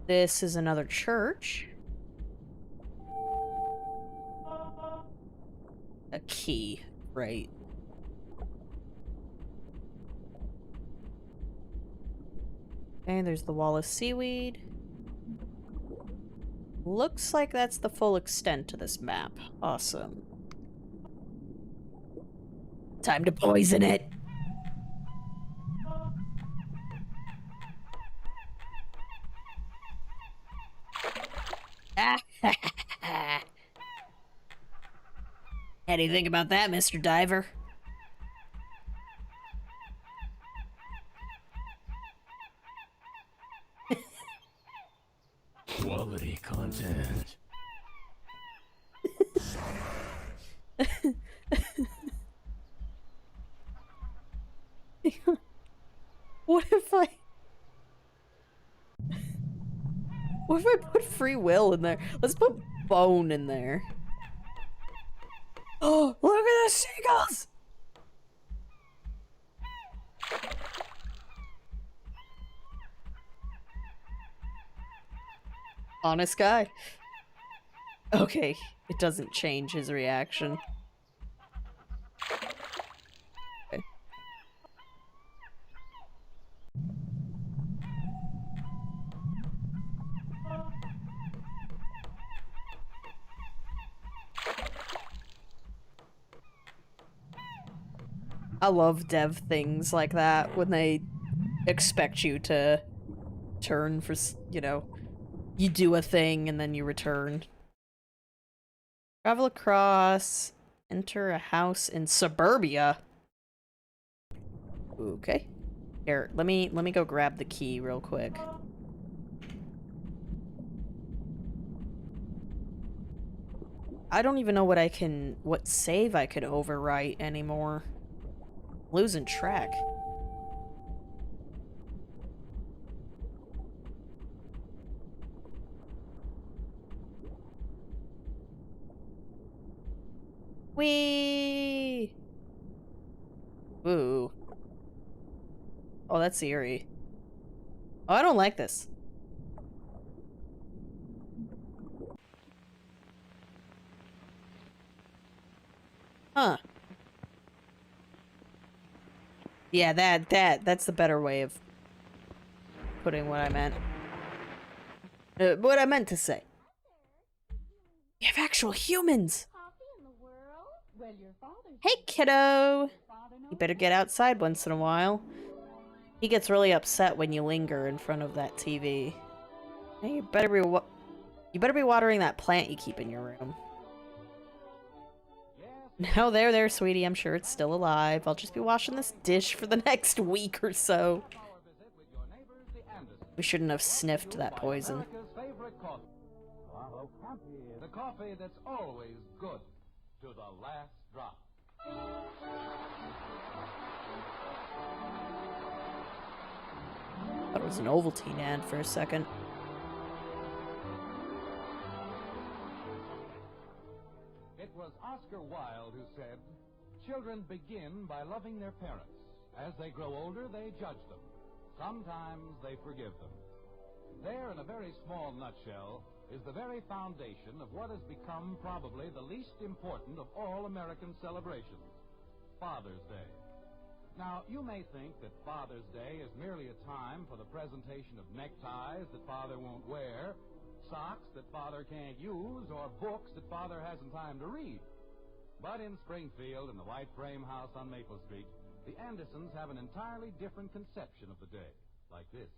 S1: This is another church. A key, right. Okay, there's the wall of seaweed. Looks like that's the full extent to this map. Awesome. Time to poison it! How do you think about that, Mr. Diver?
S2: Quality content.
S1: What if I... What if I put free will in there? Let's put bone in there. Oh, look at the seagulls! Honest guy. Okay, it doesn't change his reaction. Okay. I love dev things like that when they expect you to turn for, you know, you do a thing and then you return. Travel across, enter a house in suburbia. Okay. Here, let me go grab the key real quick. I don't even know what save I could overwrite anymore. Losing track. Whee! Ooh. Oh, that's eerie. Oh, I don't like this. Huh. Yeah, that's the better way of putting what I meant. What I meant to say. You have actual humans! Hey, kiddo! You better get outside once in a while. He gets really upset when you linger in front of that TV. Hey, you better be watering that plant you keep in your room. No, there, sweetie. I'm sure it's still alive. I'll just be washing this dish for the next week or so. We shouldn't have sniffed that poison.
S10: The coffee that's always good to the last drop.
S1: That was an Ovaltine ad for a second.
S10: It was Oscar Wilde who said, "Children begin by loving their parents. As they grow older, they judge them. Sometimes they forgive them." There, in a very small nutshell, is the very foundation of what has become probably the least important of all American celebrations, Father's Day. Now, you may think that Father's Day is merely a time for the presentation of neckties that Father won't wear, socks that Father can't use, or books that Father hasn't time to read. But in Springfield, in the white frame house on Maple Street, the Andersons have an entirely different conception of the day, like this.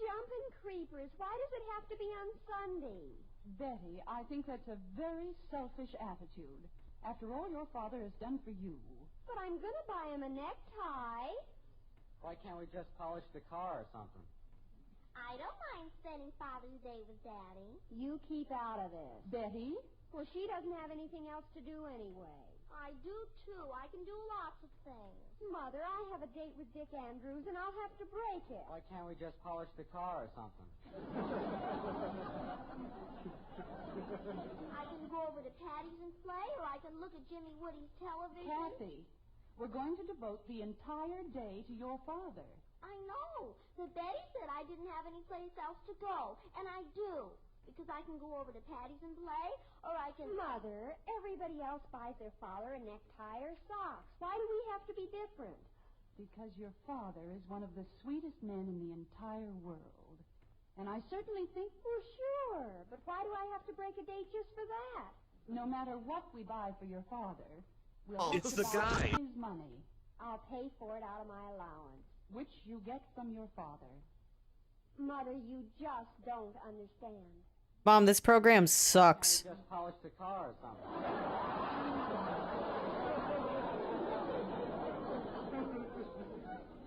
S11: Jumping creepers, why does it have to be on Sunday?
S12: Betty, I think that's a very selfish attitude. After all your father has done for you.
S11: But I'm gonna buy him a necktie.
S13: Why can't we just polish the car or something?
S4: I don't mind spending Father's Day with Daddy.
S11: You keep out of this.
S12: Betty?
S11: Well, she doesn't have anything else to do anyway.
S4: I do, too. I can do lots of things.
S11: Mother, I have a date with Dick Andrews, and I'll have to break it.
S13: Why can't we just polish the car or something?
S4: I can go over to Patty's and play, or I can look at Jimmy Woody's television.
S12: Kathy, we're going to devote the entire day to your father.
S4: I know. But Betty said I didn't have any place else to go, and I do. Because I can go over to Patty's and play, or I can...
S11: Mother, everybody else buys their father a necktie or socks. Why do we have to be different?
S12: Because your father is one of the sweetest men in the entire world. And I certainly think...
S11: Well, sure. But why do I have to break a date just for that?
S12: No matter what we buy for your father, we'll have
S2: It's
S12: to
S2: the
S12: buy
S2: guy.
S12: his money.
S11: I'll pay for it out of my allowance.
S12: Which you get from your father.
S11: Mother, you just don't understand.
S1: Mom, this program sucks.
S13: Just polish the car or something.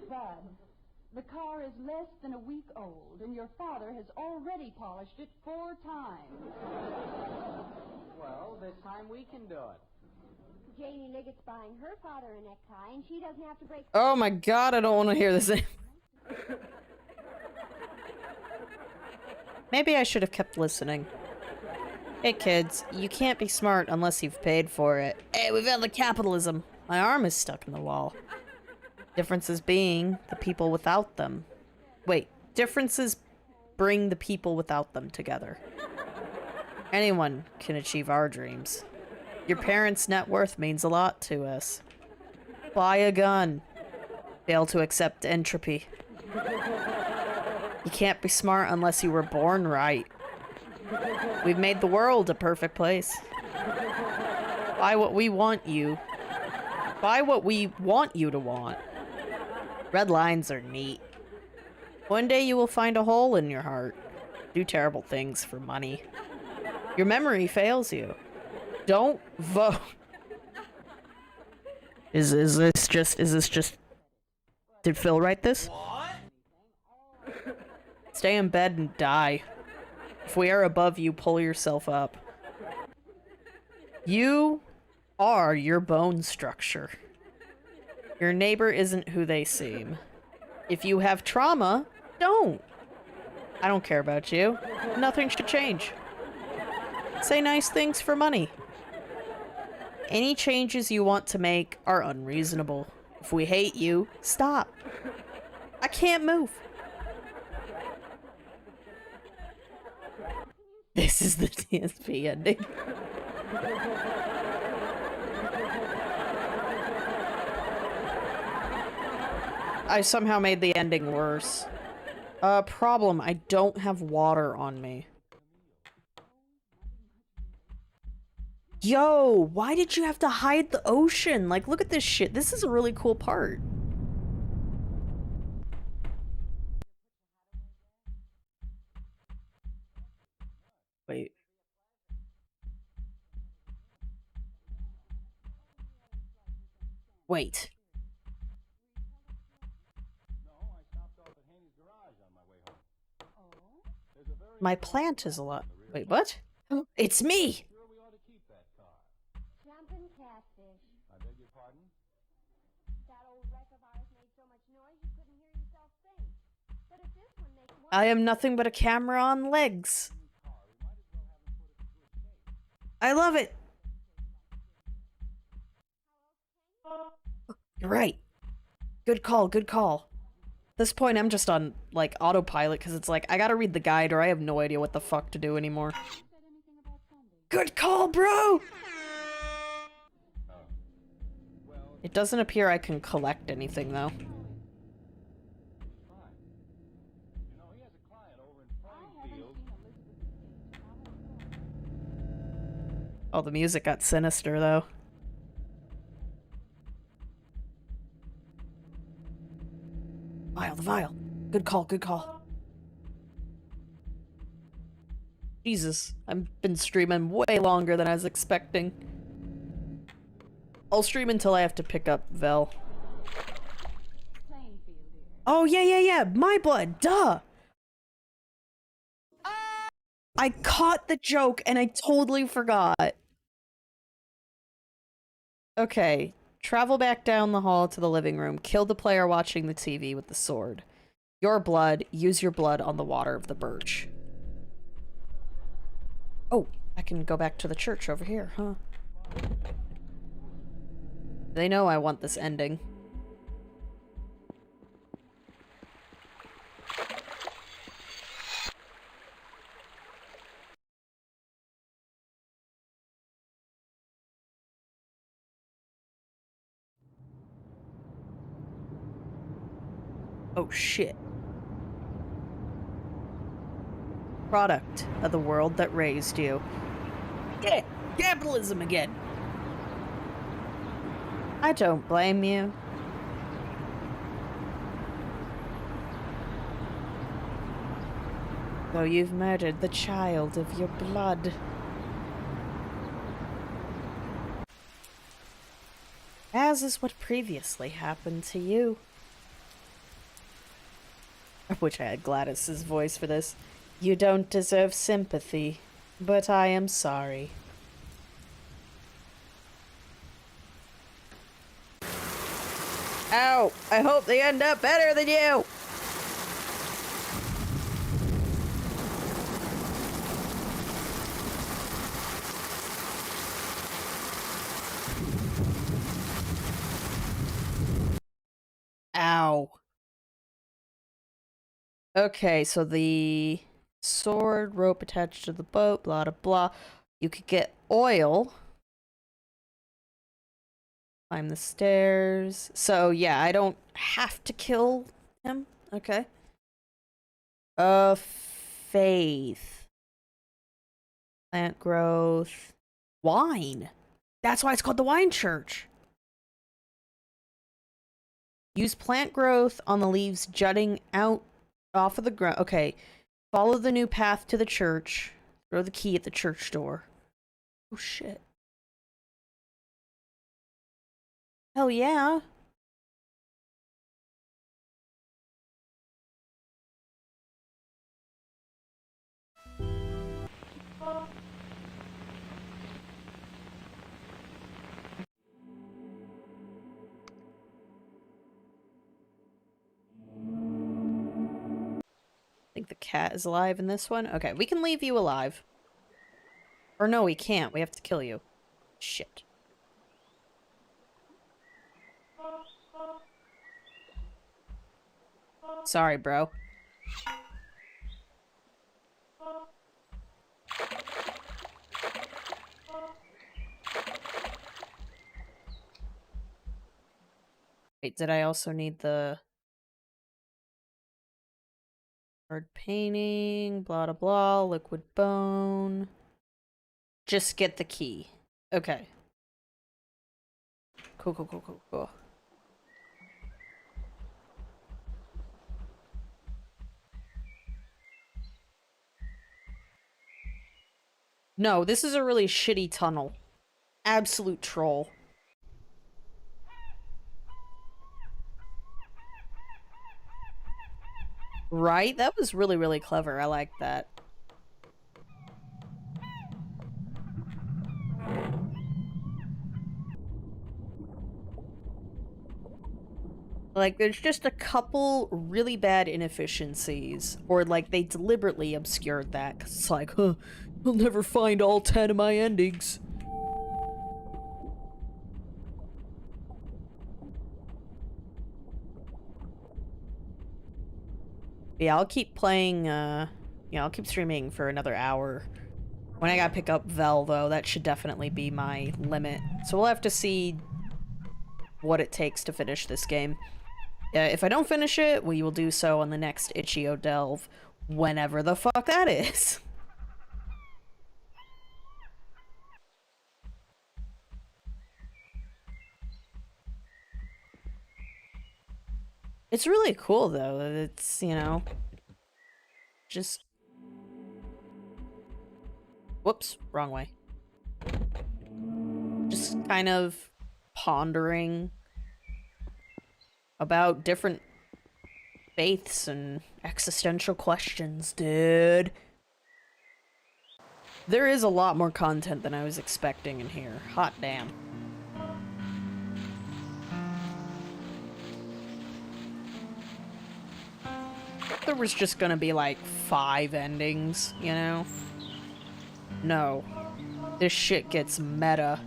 S12: Bud, the car is less than a week old, and your father has already polished it 4 times.
S13: Well, this time we can do it.
S11: Janie Liggett's buying her father a necktie, and she doesn't have to break...
S1: Oh my god, I don't want to hear this anymore. Maybe I should have kept listening. Hey kids, you can't be smart unless you've paid for it. Hey, we've got the capitalism. My arm is stuck in the wall. Differences being the people without them. Wait, differences bring the people without them together. Anyone can achieve our dreams. Your parents' net worth means a lot to us. Buy a gun. Fail to accept entropy. You can't be smart unless you were born right. We've made the world a perfect place. Buy what we want you. Buy what we want you to want. Red lines are neat. One day you will find a hole in your heart. Do terrible things for money. Your memory fails you. Don't vote. Is this just... Did Phil write this? Stay in bed and die. If we are above you, pull yourself up. You are your bone structure. Your neighbor isn't who they seem. If you have trauma, don't. I don't care about you. Nothing should change. Say nice things for money. Any changes you want to make are unreasonable. If we hate you, stop. I can't move. This is the TSP ending. I somehow made the ending worse. Problem, I don't have water on me. Yo, why did you have to hide the ocean? Like, look at this shit. This is a really cool part. Wait. Wait. My plant is alive. Wait, what? It's me!
S11: Jumping catfish.
S10: I beg your pardon?
S11: That old wreck of ours made so much noise you couldn't hear yourself think. But if this one makes one...
S1: I am nothing but a camera on legs. I love it! You're right. Good call, good call. At this point, I'm just on, like, autopilot, because it's like, I gotta read the guide, or I have no idea what the fuck to do anymore. Good call, bro! It doesn't appear I can collect anything, though. Oh, the music got sinister, though. Vial, the vial. Good call, good call. Jesus, I've been streaming way longer than I was expecting. I'll stream until I have to pick up Vel. Oh, yeah. My blood, duh! I caught the joke and I totally forgot. Okay. Travel back down the hall to the living room. Kill the player watching the TV with the sword. Your blood. Use your blood on the water of the birch. Oh, I can go back to the church over here, huh? They know I want this ending. Oh shit. Product of the world that raised you. Yeah, capitalism again. I don't blame you. Though you've murdered the child of your blood. As is what previously happened to you. I wish I had Gladys's voice for this. You don't deserve sympathy, but I am sorry. Ow! I hope they end up better than you! Ow. Okay, so the sword, rope attached to the boat, blah, blah, blah. You could get oil. Climb the stairs. So, yeah, I don't have to kill him. Okay. Faith. Plant growth. Wine. That's why it's called the wine church. Use plant growth on the leaves jutting out off of the ground. Okay. Follow the new path to the church. Throw the key at the church door. Oh, shit. Hell yeah. I think the cat is alive in this one. Okay, we can leave you alive. Or no, we can't. We have to kill you. Shit. Sorry, bro. Wait, did I also need the hard painting, blah, blah, blah, liquid bone? Just get the key. Okay. Cool, cool, cool, cool, cool. No, this is a really shitty tunnel. Absolute troll. Right? That was really, really clever. I like that. Like, there's just a couple really bad inefficiencies. Or, like, they deliberately obscured that. 'Cause it's like, huh, I'll never find all 10 of my endings. Yeah, I'll keep playing, I'll keep streaming for another hour. When I gotta pick up Vel, though, that should definitely be my limit. So we'll have to see what it takes to finish this game. If I don't finish it, we will do so on the next Itch.io Delve, whenever the fuck that is. It's really cool, though. It's, you know, just... Whoops, wrong way. Just kind of pondering about different faiths and existential questions, dude. There is a lot more content than I was expecting in here. Hot damn. There was just gonna be like 5 endings, you know? No. This shit gets meta.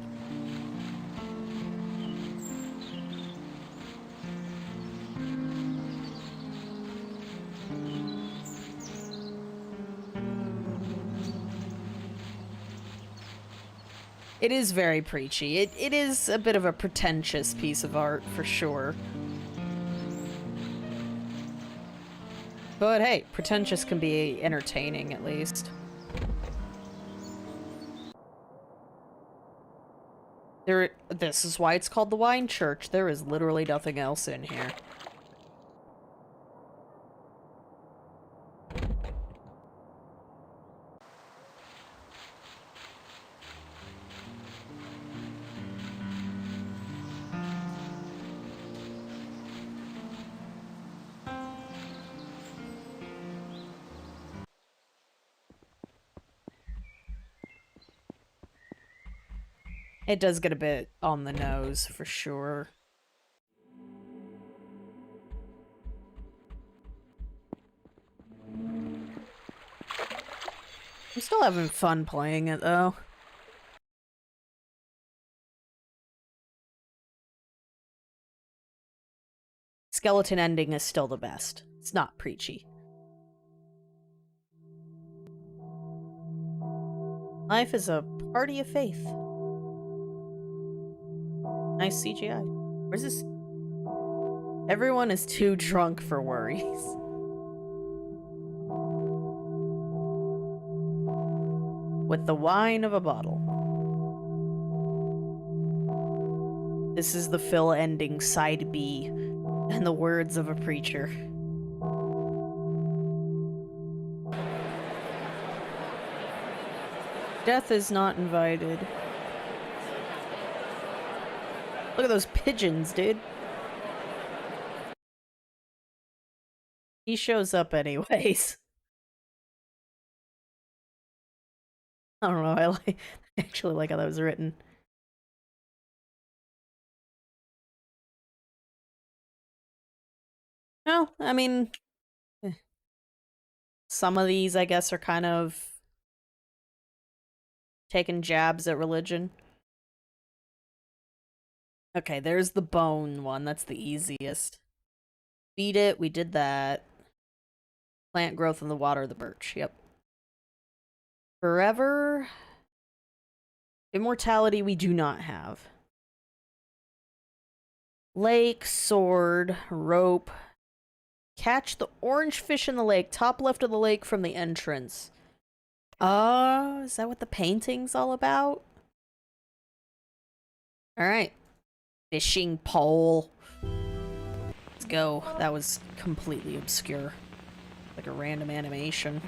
S1: It is very preachy. It is a bit of a pretentious piece of art, for sure. But hey, pretentious can be entertaining, at least. This is why it's called the Wine Church. There is literally nothing else in here. It does get a bit on the nose, for sure. I'm still having fun playing it, though. Skeleton ending is still the best. It's not preachy. Life is a party of faith. Nice CGI. Where's this? Everyone is too drunk for worries. With the wine of a bottle. This is the Phil ending, side B, and the words of a preacher. Death is not invited. Look at those pigeons, dude. He shows up anyways. I don't know, I actually like how that was written. No, I mean, some of these, I guess, are kind of taking jabs at religion. Okay, there's the bone one. That's the easiest. Feed it. We did that. Plant growth in the water, the birch. Yep. Forever. Immortality we do not have. Lake, sword, rope. Catch the orange fish in the lake. Top left of the lake from the entrance. Is that what the painting's all about? Alright. Fishing pole. Let's go. That was completely obscure. Like a random animation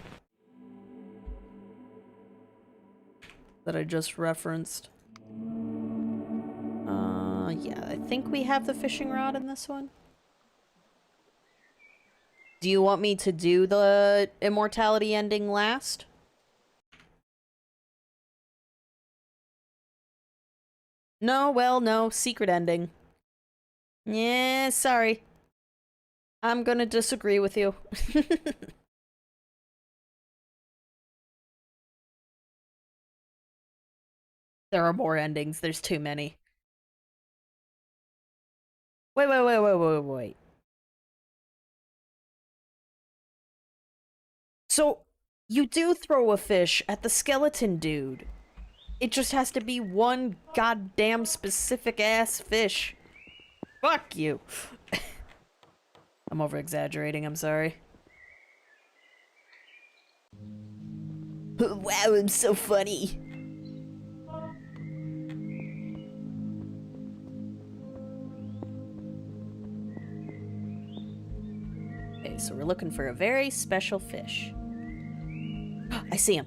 S1: that I just referenced. Yeah, I think we have the fishing rod in this one. Do you want me to do the immortality ending last? No, well, no. Secret ending. Yeah, sorry. I'm gonna disagree with you. There are more endings. There's too many. Wait. So, you do throw a fish at the skeleton dude. It just has to be one goddamn specific ass fish. Fuck you. I'm over-exaggerating, I'm sorry. Wow, I'm so funny. Okay, so we're looking for a very special fish. I see him.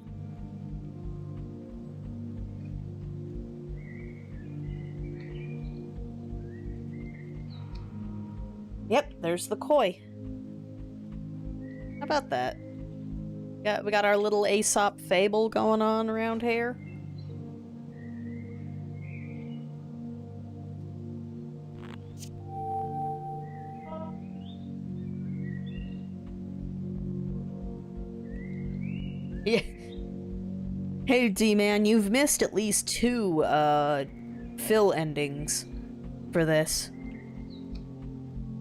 S1: Yep, there's the koi. How about that? Yeah, we got our little Aesop fable going on around here. Yeah. Hey, D-Man, you've missed at least 2, fill endings for this.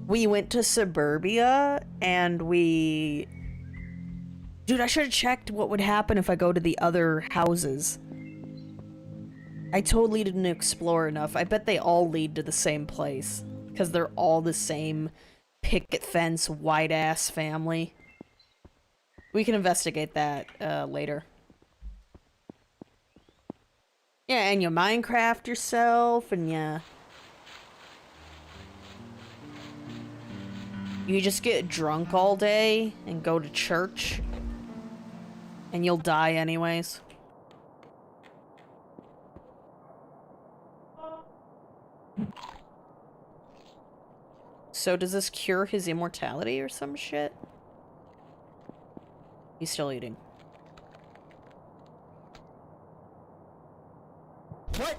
S1: We went to Suburbia, and we... Dude, I should have checked what would happen if I go to the other houses. I totally didn't explore enough. I bet they all lead to the same place. Because they're all the same picket fence, white-ass family. We can investigate that, later. Yeah, and you Minecraft yourself, and you just get drunk all day and go to church. And you'll die anyways. So does this cure his immortality or some shit? He's still eating. What?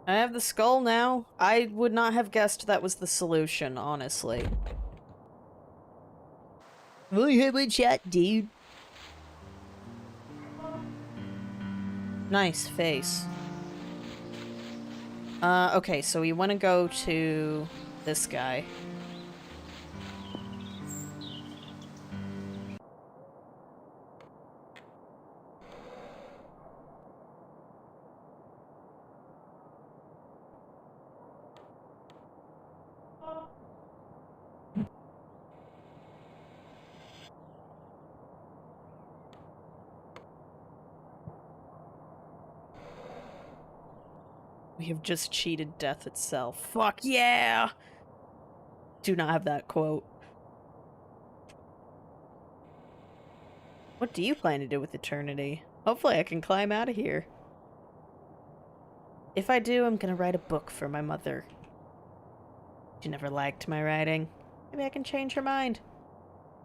S1: I have the skull now. I would not have guessed that was the solution, honestly. Only had one shot, dude. Nice face. Okay, so we want to go to this guy. We have just cheated death itself. Fuck yeah! Do not have that quote. What do you plan to do with eternity? Hopefully I can climb out of here. If I do, I'm gonna write a book for my mother. She never liked my writing. Maybe I can change her mind.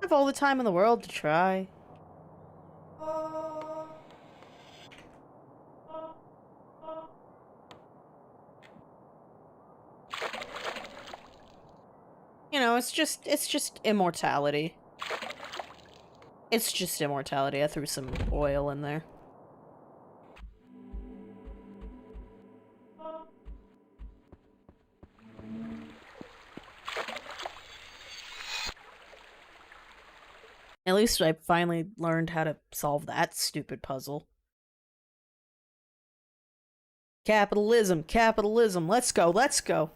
S1: I have all the time in the world to try. You know, it's just immortality. It's just immortality. I threw some oil in there. At least I finally learned how to solve that stupid puzzle. Capitalism, capitalism, let's go, let's go.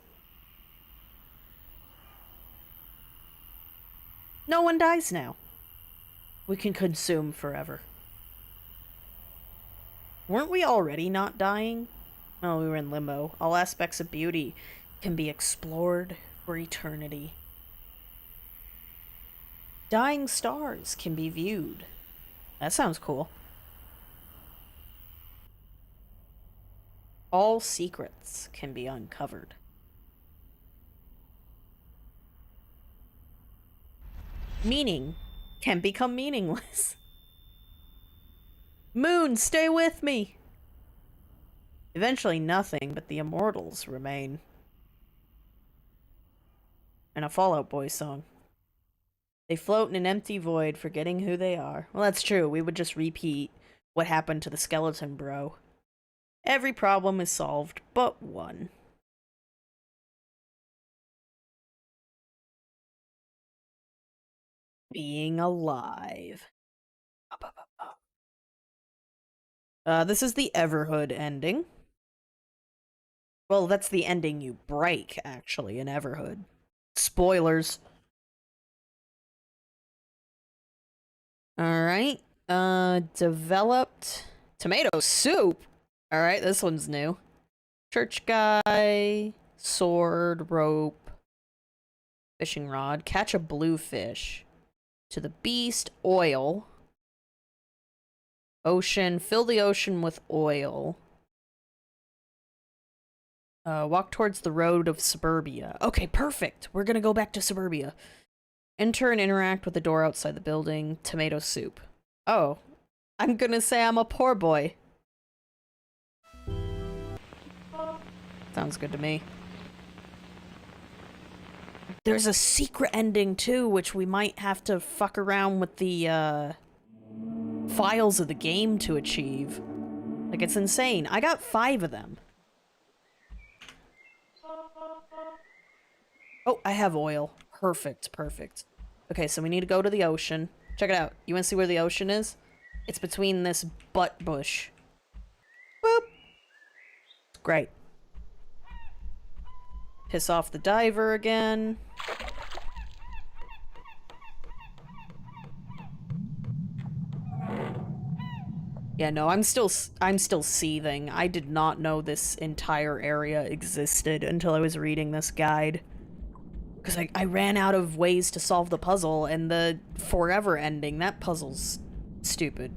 S1: No one dies now. We can consume forever. Weren't we already not dying? Oh, we were in limbo. All aspects of beauty can be explored for eternity. Dying stars can be viewed. That sounds cool. All secrets can be uncovered. Meaning can become meaningless. Moon, stay with me! Eventually nothing but the immortals remain. And a Fall Out Boy song. They float in an empty void, forgetting who they are. Well, that's true. We would just repeat what happened to the skeleton bro. Every problem is solved but one. Being alive. This is the Everhood ending. Well, that's the ending you break, actually, in Everhood. Spoilers. Alright. Developed tomato soup. Alright, this one's new. Church guy, sword, rope, fishing rod, catch a bluefish. To the beast, oil. Ocean, fill the ocean with oil. Walk towards the road of suburbia. Okay, perfect. We're gonna go back to suburbia. Enter and interact with the door outside the building. Tomato soup. Oh, I'm gonna say I'm a poor boy. Sounds good to me. There's a secret ending too, which we might have to fuck around with the files of the game to achieve. Like, it's insane. I got 5 of them. Oh, I have oil. Perfect, perfect. Okay, so we need to go to the ocean. Check it out. You wanna see where the ocean is? It's between this butt bush. Boop! Great. Piss off the diver again. Yeah, no, I'm still seething. I did not know this entire area existed until I was reading this guide. Because I ran out of ways to solve the puzzle, and the forever ending, that puzzle's stupid.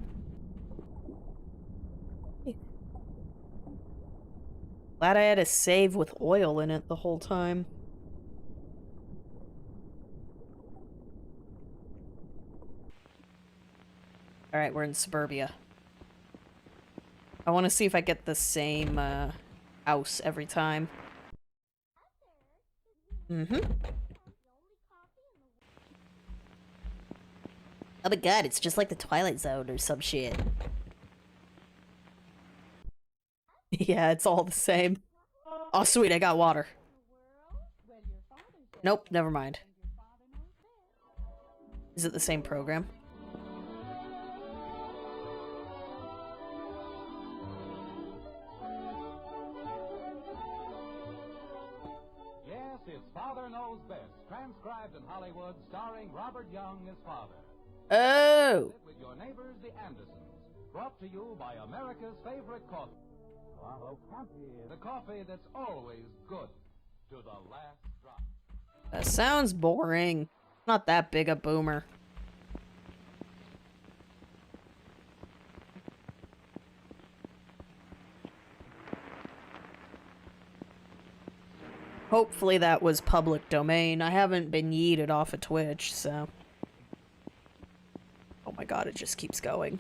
S1: Glad I had a save with oil in it the whole time. Alright, we're in suburbia. I want to see if I get the same house every time. Mm-hmm. Oh my god, it's just like the Twilight Zone or some shit. Yeah, it's all the same. Oh, sweet, I got water. Nope, never mind. Is it the same program?
S10: Yes, it's Father Knows Best, transcribed in Hollywood, starring Robert Young as Father.
S1: Oh!
S10: With your neighbors, the Andersons, brought to you by America's favorite coffee. The coffee that's always good to the last drop.
S1: That sounds boring. Not that big a boomer. Hopefully that was public domain. I haven't been yeeted off of Twitch, so... Oh my god, it just keeps going.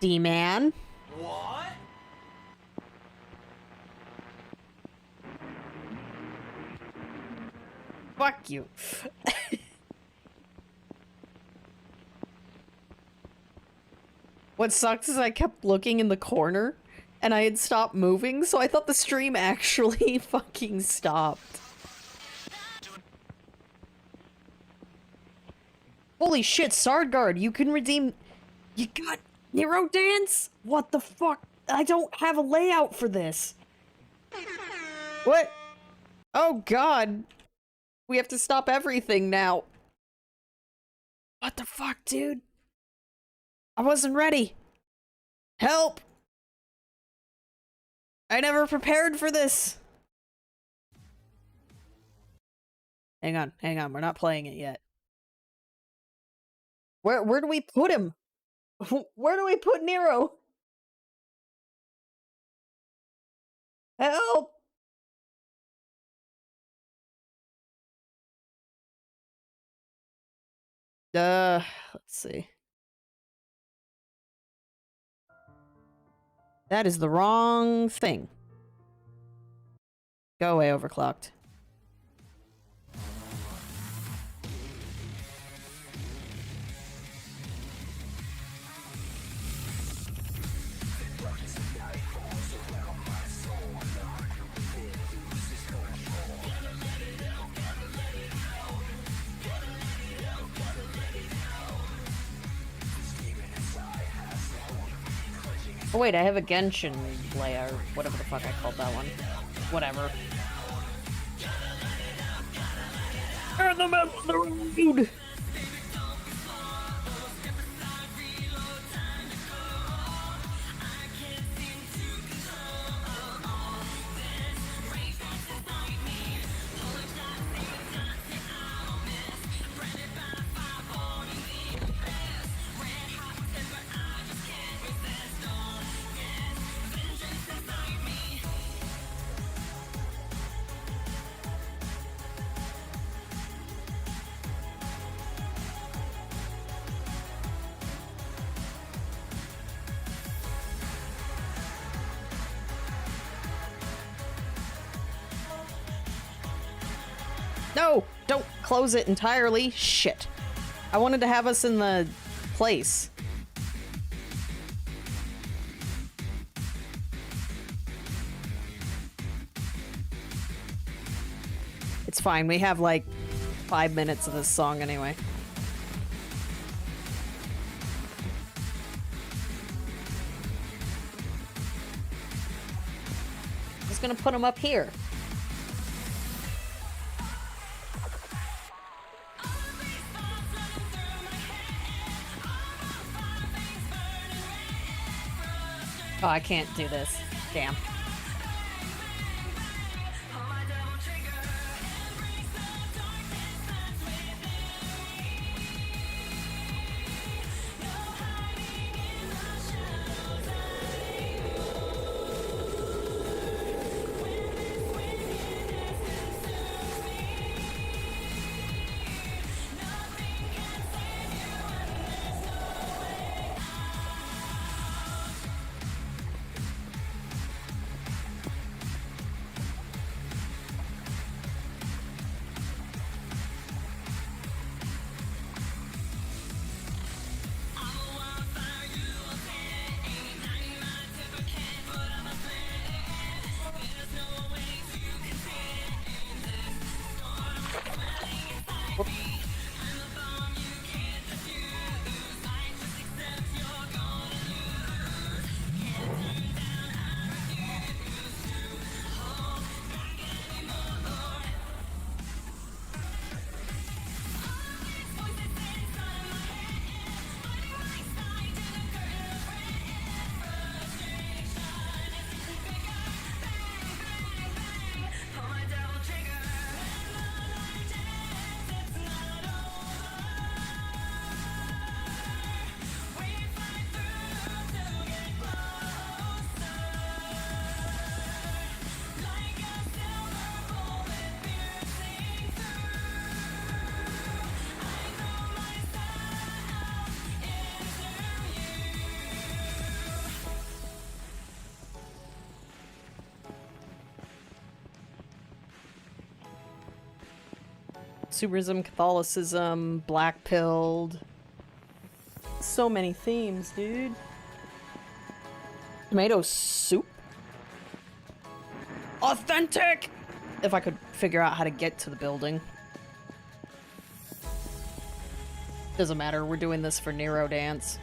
S1: D-man?
S2: What?
S1: Fuck you. What sucks is I kept looking in the corner, and I had stopped moving, so I thought the stream actually fucking stopped. Holy shit, Sardguard, you can redeem... You got NeroDance? What the fuck? I don't have a layout for this. What? Oh god. We have to stop everything now. What the fuck, dude? I wasn't ready. Help! I never prepared for this. Hang on, we're not playing it yet. Where do we put him? Where do we put Nero? Help! Let's see. That is the wrong thing. Go away, overclocked. Oh wait, I have a Genshin layer, whatever the fuck I called that one. Whatever. Turn them out on the road! No! Don't close it entirely. Shit. I wanted to have us in the place. It's fine. We have like 5 minutes of this song anyway. I'm just gonna put them up here. Oh, I can't do this. Damn. Consumerism, Catholicism, black-pilled. So many themes, dude. Tomato soup? Authentic! If I could figure out how to get to the building. Doesn't matter, we're doing this for NeroDance.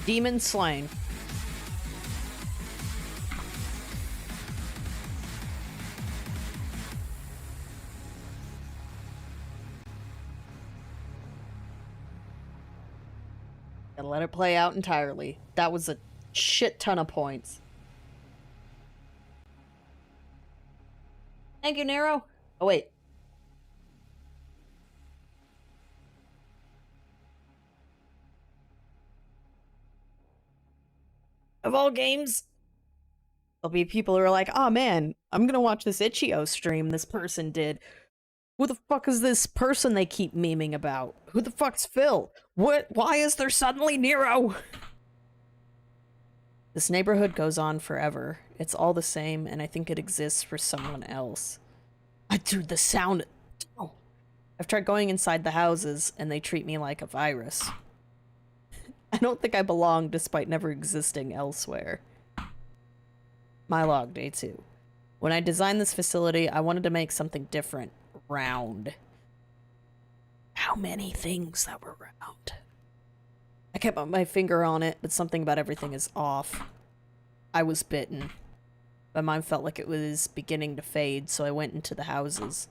S1: Demon slain. Gotta let it play out entirely. That was a shit ton of points. Thank you, Nero. Oh, wait. Of all games, there'll be people who are like, oh man, I'm gonna watch this Itch.io stream this person did. Who the fuck is this person they keep memeing about? Who the fuck's Phil? What? Why is there suddenly Nero? This neighborhood goes on forever. It's all the same, and I think it exists for someone else. Dude, the sound... Oh. I've tried going inside the houses, and they treat me like a virus. I don't think I belong despite never existing elsewhere. My log, day 2. When I designed this facility, I wanted to make something different. Round. How many things that were round? I kept my finger on it, but something about everything is off. I was bitten. My mind felt like it was beginning to fade, so I went into the houses.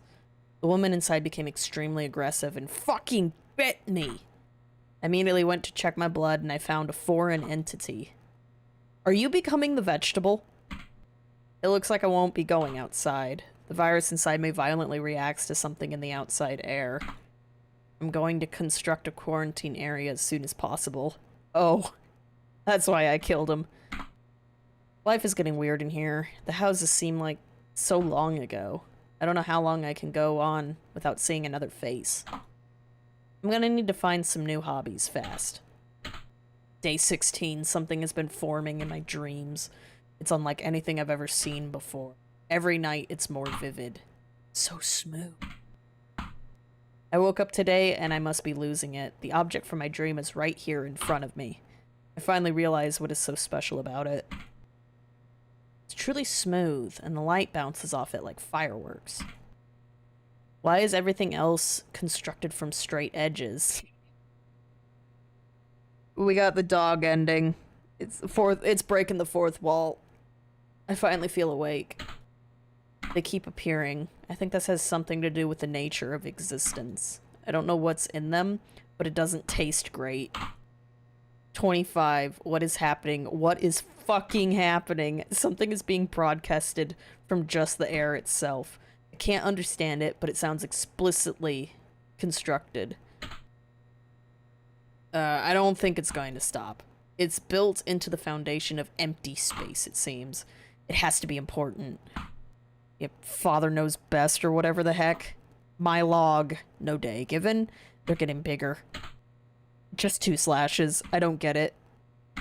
S1: The woman inside became extremely aggressive and fucking bit me! I immediately went to check my blood and I found a foreign entity. Are you becoming the vegetable? It looks like I won't be going outside. The virus inside me violently reacts to something in the outside air. I'm going to construct a quarantine area as soon as possible. Oh, that's why I killed him. Life is getting weird in here. The houses seem like so long ago. I don't know how long I can go on without seeing another face. I'm gonna need to find some new hobbies fast. Day 16, something has been forming in my dreams. It's unlike anything I've ever seen before. Every night it's more vivid. So smooth. I woke up today and I must be losing it. The object from my dream is right here in front of me. I finally realize what is so special about it. It's truly smooth, and the light bounces off it like fireworks. Why is everything else constructed from straight edges? We got the dog ending. It's breaking the fourth wall. I finally feel awake. They keep appearing. I think this has something to do with the nature of existence. I don't know what's in them, but it doesn't taste great. 25. What is happening? What is fucking happening? Something is being broadcasted from just the air itself. I can't understand it, but it sounds explicitly constructed. I don't think it's going to stop. It's built into the foundation of empty space, it seems. It has to be important. Your father knows best or whatever the heck. My log. No day given. They're getting bigger. Just 2 slashes. I don't get it.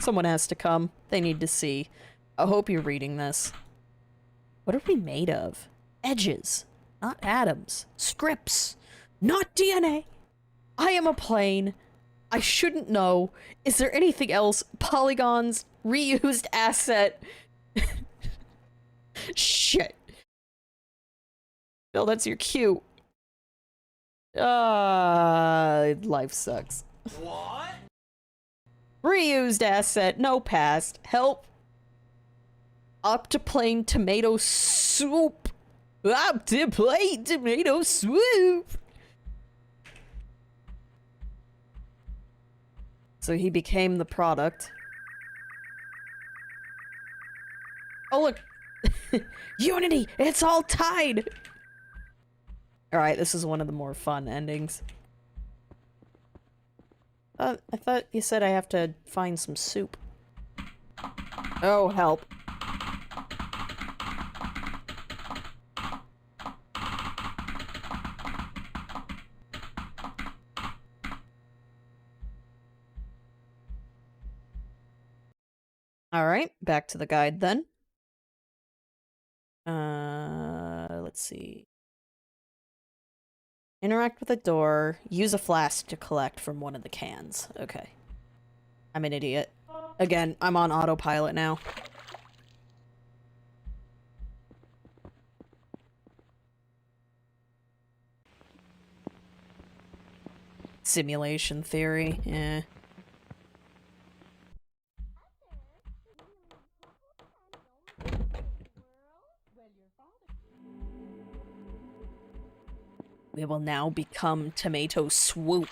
S1: Someone has to come. They need to see. I hope you're reading this. What are we made of? Edges, not atoms. Scripts, not DNA. I am a plane. I shouldn't know. Is there anything else? Polygons, reused asset. Shit. No, that's your cue. Life sucks.
S2: What?
S1: Reused asset, no past. Help. Optiplane tomato soup. Optiplane tomato soup. So he became the product. Oh look! Unity! It's all tied! Alright, this is one of the more fun endings. I thought you said I have to find some soup. Oh, help. Alright, back to the guide then. Let's see. Interact with a door. Use a flask to collect from one of the cans. Okay. I'm an idiot. Again, I'm on autopilot now. Simulation theory, eh. We will now become tomato swoop.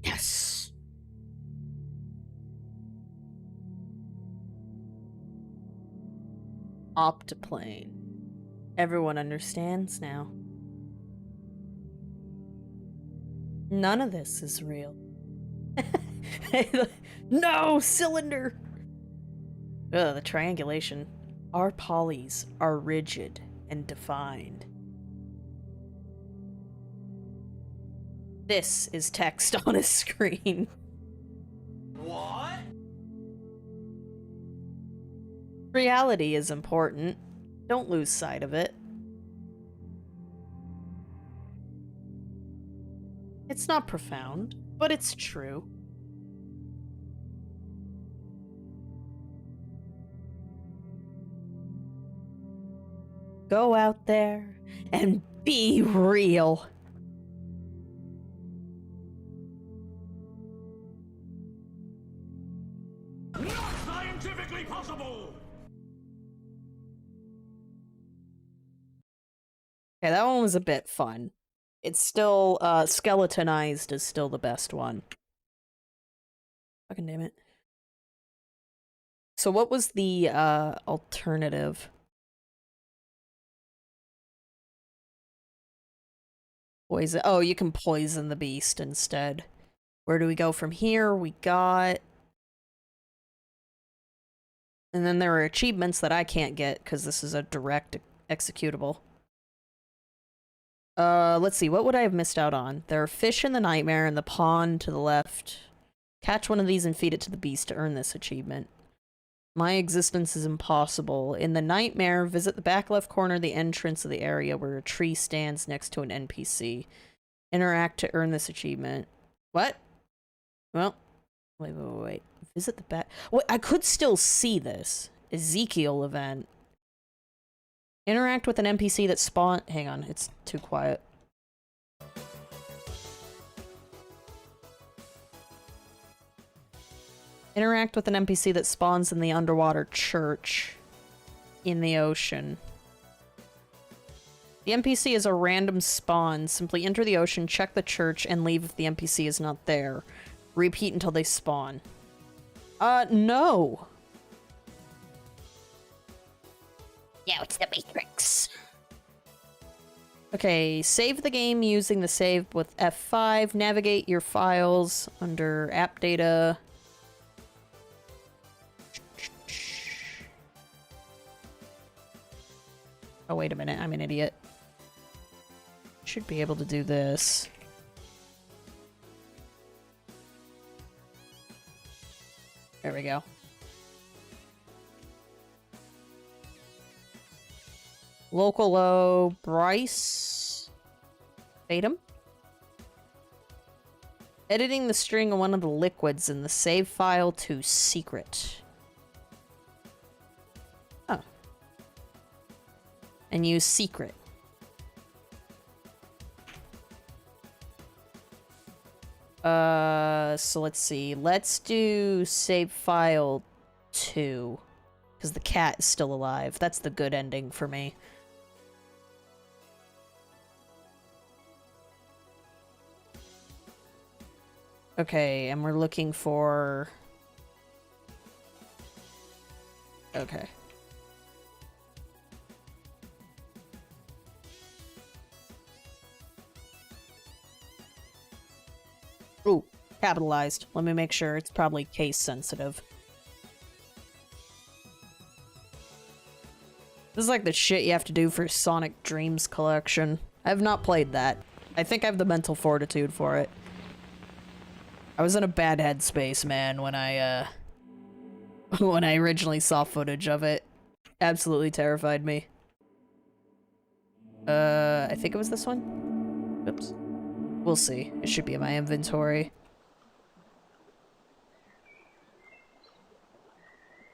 S1: Yes. Optiplane. Everyone understands now. None of this is real. No! Cylinder! Ugh, the triangulation. Our polys are rigid and defined. This is text on a screen.
S2: What?
S1: Reality is important. Don't lose sight of it. It's not profound, but it's true. Go out there and be real.
S2: Not scientifically possible.
S1: Okay, that one was a bit fun. It's still, skeletonized is still the best one. Fucking damn it. So what was the, alternative? Poison. Oh, you can poison the beast instead. Where do we go from here? We got... And then there are achievements that I can't get because this is a direct executable. Let's see. What would I have missed out on? There are fish in the nightmare and the pond to the left. Catch one of these and feed it to the beast to earn this achievement. My existence is impossible. In the nightmare, visit the back left corner of the entrance of the area where a tree stands next to an NPC. Interact to earn this achievement. What? Well, wait. Visit the back... Wait, I could still see this. Ezekiel event. Interact with an NPC that spawn... Hang on, it's too quiet. Interact with an NPC that spawns in the underwater church in the ocean. The NPC is a random spawn. Simply enter the ocean, check the church, and leave if the NPC is not there. Repeat until they spawn. No. Yeah, it's the Matrix. Okay, save the game using the save with F5. Navigate your files under app data. Oh, wait a minute. I'm an idiot. Should be able to do this. There we go. Local low, Bryce. Fatum. Editing the string of one of the liquids in the save file to secret. Oh. And use secret. So let's see. Let's do save file 2. Because the cat is still alive. That's the good ending for me. Okay, and we're looking for... Okay. Ooh, capitalized. Let me make sure. It's probably case sensitive. This is like the shit you have to do for Sonic Dreams Collection. I have not played that. I think I have the mental fortitude for it. I was in a bad headspace, man, when I originally saw footage of it. Absolutely terrified me. I think it was this one? Oops. We'll see. It should be in my inventory.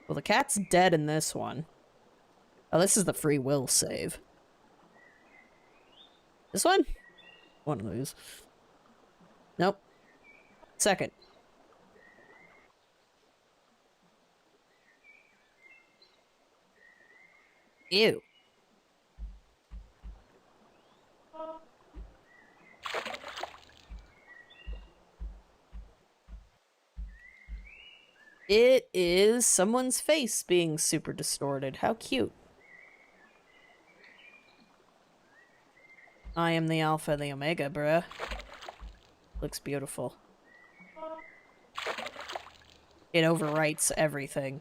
S1: Well, the cat's dead in this one. Oh, this is the free will save. This one? One of these. Nope. Second. Ew. It is someone's face being super distorted. How cute. I am the Alpha and the Omega, bruh. Looks beautiful. It overwrites everything.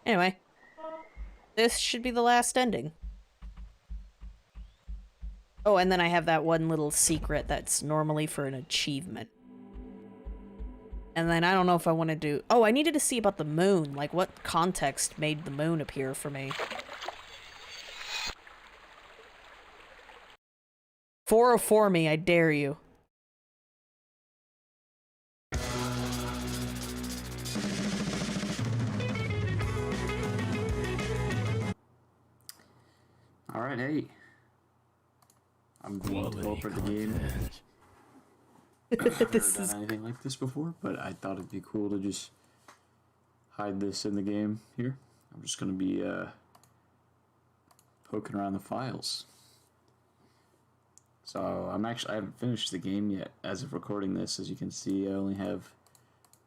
S1: Anyway. This should be the last ending. Oh, and then I have that one little secret that's normally for an achievement. And then I don't know if I want to do... Oh, I needed to see about the moon. Like, what context made the moon appear for me? 404 me, I dare you.
S14: Alright, hey. I'm the developer of the game. I've never done anything like this before, but I thought it'd be cool to just hide this in the game here. I'm just gonna be poking around the files. So I haven't finished the game yet as of recording this. As you can see, I only have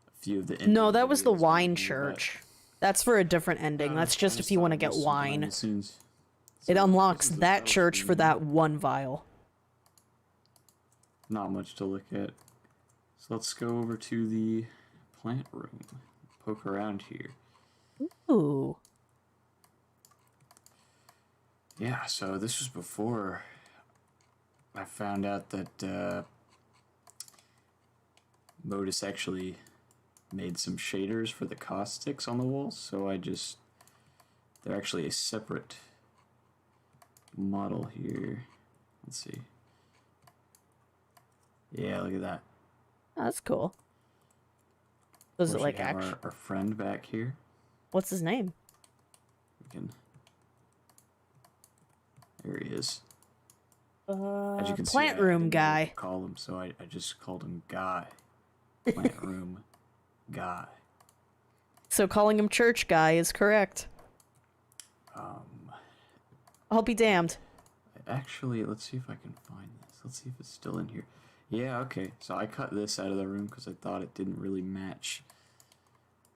S14: a few of the endings.
S1: No, that was the wine church. That's for a different ending. That's just if you want to get wine. It unlocks that church for that one vial.
S14: Not much to look at. So let's go over to the plant room. Poke around here.
S1: Ooh.
S14: Yeah, so this was before I found out that Modus actually made some shaders for the caustics on the walls, so they're actually a separate model here. Let's see. Yeah, look at that.
S1: Oh, that's cool. Does it like
S14: actually our friend back here?
S1: What's his name?
S14: There he is. As you can
S1: plant
S14: see,
S1: room
S14: I didn't
S1: guy.
S14: know what to call him, so I just called him Guy. Plant room guy.
S1: So calling him church guy is correct. I'll be damned.
S14: Actually, let's see if I can find this. Let's see if it's still in here. Yeah, okay. So I cut this out of the room because I thought it didn't really match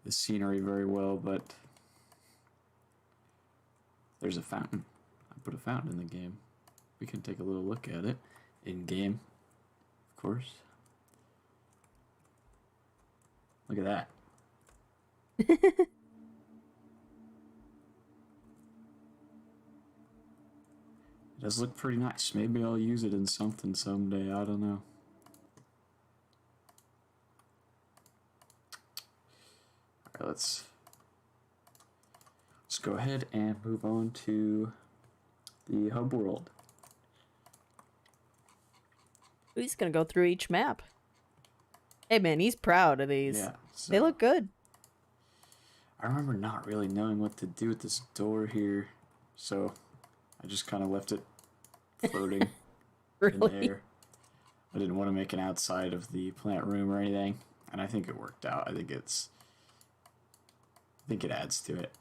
S14: the scenery very well, but there's a fountain. I put a fountain in the game. We can take a little look at it in game, of course. Look at that. It does look pretty nice. Maybe I'll use it in something someday. I don't know. let's go ahead and move on to the hub world.
S1: He's gonna go through each map. Hey man, he's proud of these.
S14: Yeah, so
S1: they look good.
S14: I remember not really knowing what to do with this door here, so I just kind of left it floating
S1: Really?
S14: in there. I didn't want to make an outside of the plant room or anything, and I think it worked out. I think it adds to it.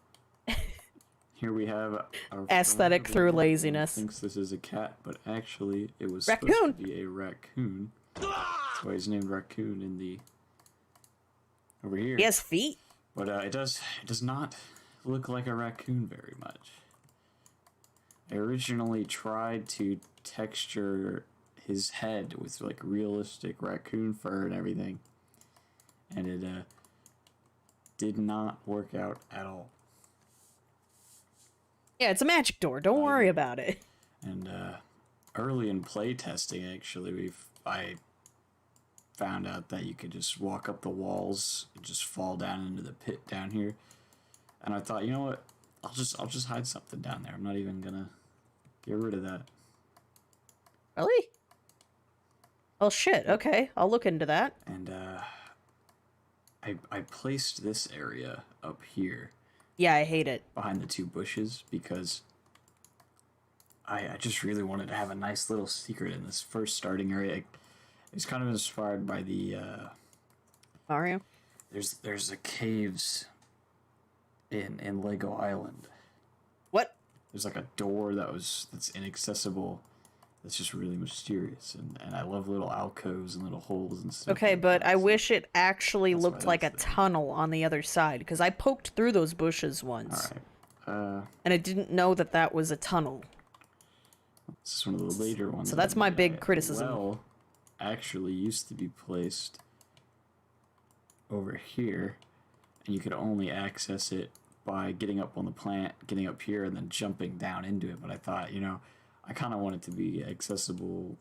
S14: Here we have our
S1: Aesthetic
S14: friend
S1: through
S14: who
S1: laziness.
S14: thinks this is a cat, but actually it was
S1: Raccoon!
S14: supposed to be a raccoon. That's why he's named Raccoon in the over here.
S1: He has feet.
S14: But it does not look like a raccoon very much. I originally tried to texture his head with like realistic raccoon fur and everything, and it did not work out at all.
S1: Yeah, it's a magic door. Don't worry about it.
S14: And early in play testing, actually, I found out that you could just walk up the walls and just fall down into the pit down here. And I thought, you know what? I'll just hide something down there. I'm not even gonna get rid of that.
S1: Really? Oh shit. Okay, I'll look into that.
S14: And I placed this area up here.
S1: Yeah, I hate it.
S14: Behind the two bushes because I just really wanted to have a nice little secret in this first starting area. It's kind of inspired by the
S1: Mario.
S14: There's the caves in Lego Island.
S1: What?
S14: There's like a door that's inaccessible. That's just really mysterious, and I love little alcoves and little holes and stuff.
S1: Okay,
S14: like
S1: but
S14: that,
S1: I
S14: so
S1: wish it actually
S14: that's
S1: looked
S14: why
S1: like a
S14: that's there.
S1: tunnel on the other side, because I poked through those bushes once.
S14: Alright.
S1: And I didn't know that that was a tunnel.
S14: This is one of the later ones.
S1: So that's my big criticism.
S14: Well, actually used to be placed over here, and you could only access it by getting up on the plant, getting up here, and then jumping down into it. But I thought, you know, I kind of want it to be accessible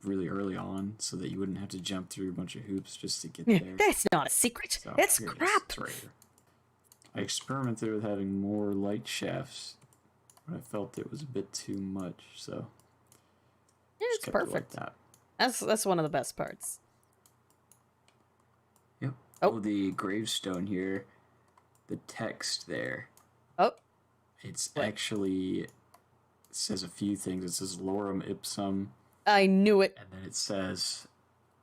S14: really early on so that you wouldn't have to jump through a bunch of hoops just to get there.
S1: That's not a secret.
S14: So
S1: It's
S14: here it is.
S1: crap.
S14: It's right here. I experimented with having more light shafts, but I felt it was a bit too much, so
S1: Yeah,
S14: just
S1: it's
S14: kept it
S1: perfect.
S14: like that.
S1: That's one of the best parts.
S14: Yep. Oh, the gravestone here, the text there.
S1: Oh.
S14: It's actually, it says a few things. It says lorem ipsum.
S1: I knew it.
S14: And then it says,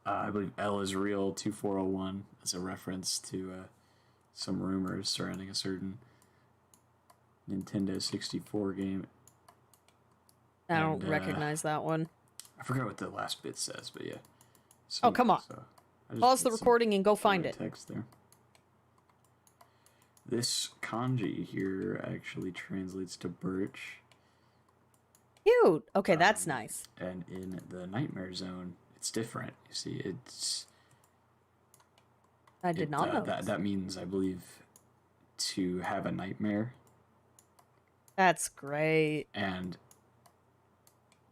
S14: I believe L is real 2401 as a reference to some rumors surrounding a certain Nintendo 64 game.
S1: I don't recognize that one.
S14: I forgot what the last bit says, but yeah.
S1: Oh, come on.
S14: So I just
S1: Pause the
S14: put some
S1: recording and go find
S14: other
S1: it.
S14: text there. This kanji here actually translates to birch.
S1: Cute. Okay, that's nice.
S14: And in the Nightmare Zone, it's different. You see, it's...
S1: I did not know
S14: that means, I believe, to have a nightmare.
S1: That's great.
S14: And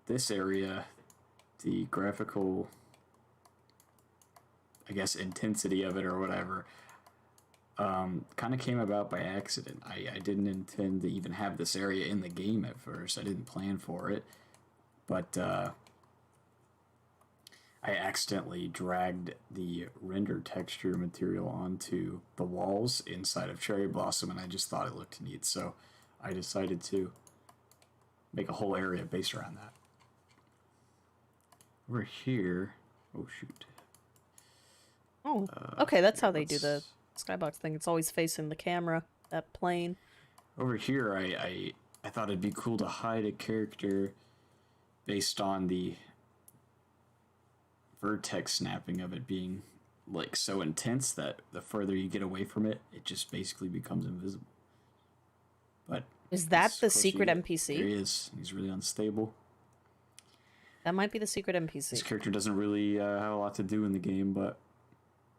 S14: this area, the graphical, I guess, intensity of it or whatever, kind of came about by accident. I didn't intend to even have this area in the game at first. I didn't plan for it. But I accidentally dragged the render texture material onto the walls inside of Cherry Blossom, and I just thought it looked neat. So I decided to make a whole area based around that. Over here... Oh, shoot.
S1: Oh, okay, that's how they do the skybox thing. It's always facing the camera, that plane.
S14: Over here, I thought it'd be cool to hide a character based on the vertex snapping of it being like so intense that the further you get away from it, it just basically becomes invisible. But
S1: is that the
S14: of course
S1: secret NPC?
S14: There he is. He's really unstable.
S1: That might be the secret NPC.
S14: This character doesn't really have a lot to do in the game, but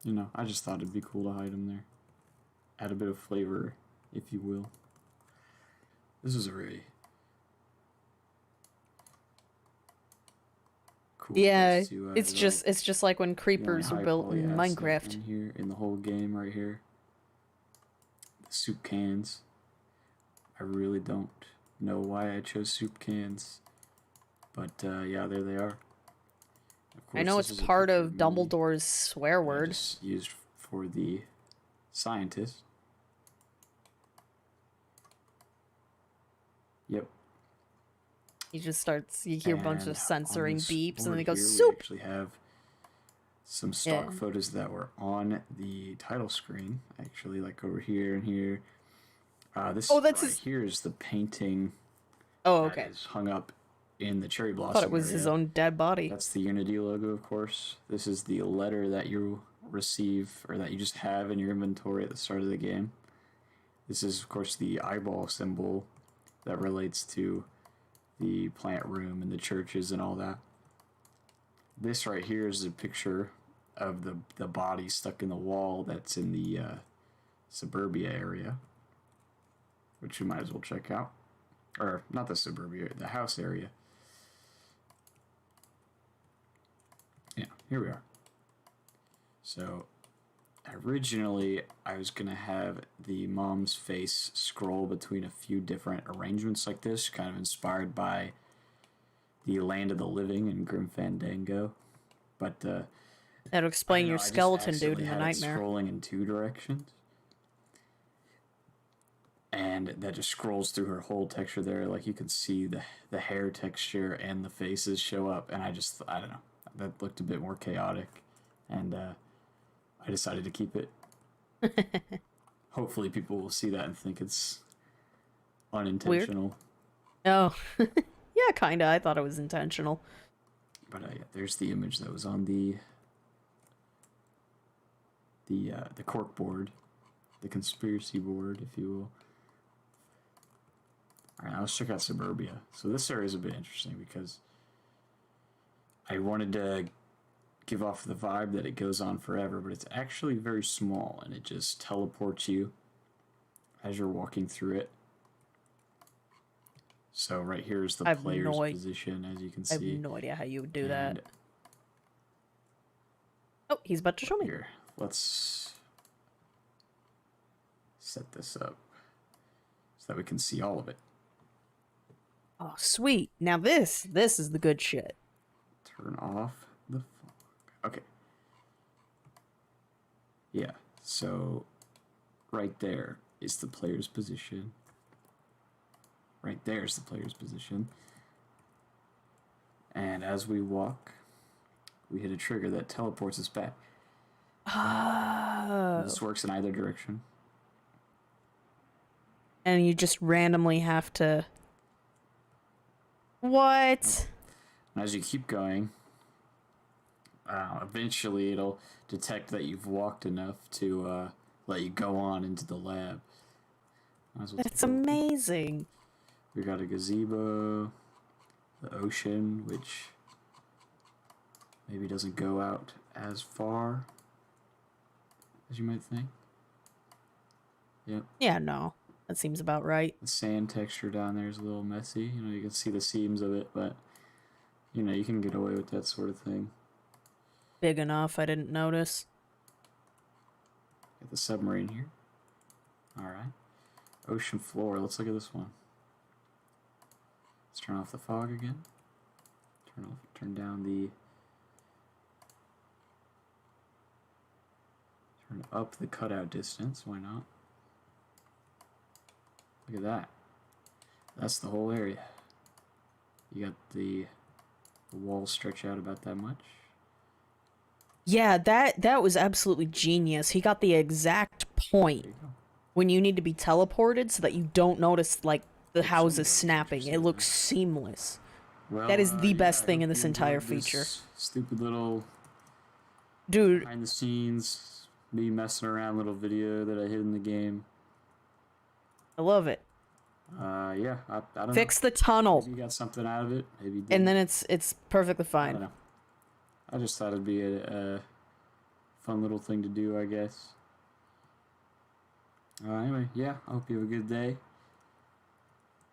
S14: you know, I just thought it'd be cool to hide him there. Add a bit of flavor, if you will. This is a really cool.
S1: Yeah,
S14: place to,
S1: it's just like when creepers were built in Minecraft.
S14: In here, in the whole game, right here. soup cans. I really don't know why I chose soup cans, but yeah, there they are. Of course,
S1: I know
S14: this
S1: it's
S14: is a
S1: part
S14: picture
S1: of
S14: me
S1: Dumbledore's swear
S14: that I
S1: word.
S14: just used for the scientist. Yep.
S1: He just starts, you hear a bunch of
S14: And
S1: censoring
S14: on this
S1: beeps, and then
S14: board
S1: he goes,
S14: here, we
S1: soup!
S14: actually have some stock
S1: Yeah.
S14: photos that were on the title screen, actually, like over here and here. This
S1: that's
S14: right here is the painting
S1: Oh,
S14: that
S1: okay.
S14: is hung up in the cherry blossom
S1: I thought it was
S14: area.
S1: his own dead body.
S14: That's the Unity logo, of course. This is the letter that you receive, or that you just have in your inventory at the start of the game. This is, of course, the eyeball symbol that relates to the plant room and the churches and all that. This right here is a picture of the body stuck in the wall that's in the suburbia area, which you might as well check out. Or, not the suburbia, the house area. Yeah, here we are. So, originally, I was going to have the mom's face scroll between a few different arrangements like this, kind of inspired by the Land of the Living and Grim Fandango. But,
S1: that'll explain your skeleton dude in the nightmare.
S14: Scrolling in two directions. And that just scrolls through her whole texture there. Like, you can see the hair texture and the faces show up. And I don't know. That looked a bit more chaotic. And I decided to keep it. Hopefully people will see that and think it's unintentional.
S1: Weird. Oh. Yeah, kinda. I thought it was intentional.
S14: But yeah, there's the image that was on the cork board. The conspiracy board, if you will. Alright, now let's check out Suburbia. So this area is a bit interesting because I wanted to give off the vibe that it goes on forever, but it's actually very small and it just teleports you as you're walking through it. So right here is the player's position, as you can see.
S1: I have no idea how you would do that. Oh, he's about to show me.
S14: Here, let's set this up so that we can see all of it.
S1: Oh, sweet. Now this is the good shit.
S14: Turn off the fog. Okay. Yeah, so right there is the player's position. Right there is the player's position. And as we walk, we hit a trigger that teleports us back.
S1: Oh.
S14: This works in either direction.
S1: And you just randomly have to... What?
S14: And as you keep going, eventually it'll detect that you've walked enough to let you go on into the lab.
S1: That's amazing.
S14: We got a gazebo, the ocean, which maybe doesn't go out as far as you might think. Yep.
S1: Yeah, no. That seems about right.
S14: The sand texture down there is a little messy. You know, you can see the seams of it, but, you know, you can get away with that sort of thing.
S1: Big enough, I didn't notice.
S14: Got the submarine here. Alright. Ocean floor. Let's look at this one. Let's turn off the fog again. Turn down the... Turn up the cutout distance. Why not? Look at that. That's the whole area. You got the walls stretch out about that much.
S1: Yeah, that was absolutely genius. He got the exact point when you need to be teleported so that you don't notice, like, the houses snapping. It looks seamless.
S14: Well,
S1: that is the best thing in this entire feature.
S14: Stupid little
S1: dude
S14: behind the scenes, me messing around little video that I hid in the game.
S1: I love it.
S14: Yeah, I don't know.
S1: Fix the tunnel.
S14: Maybe you got something out of it. Maybe you didn't.
S1: And then it's perfectly fine.
S14: I don't know. I just thought it'd be a fun little thing to do, I guess. Anyway, yeah, I hope you have a good day.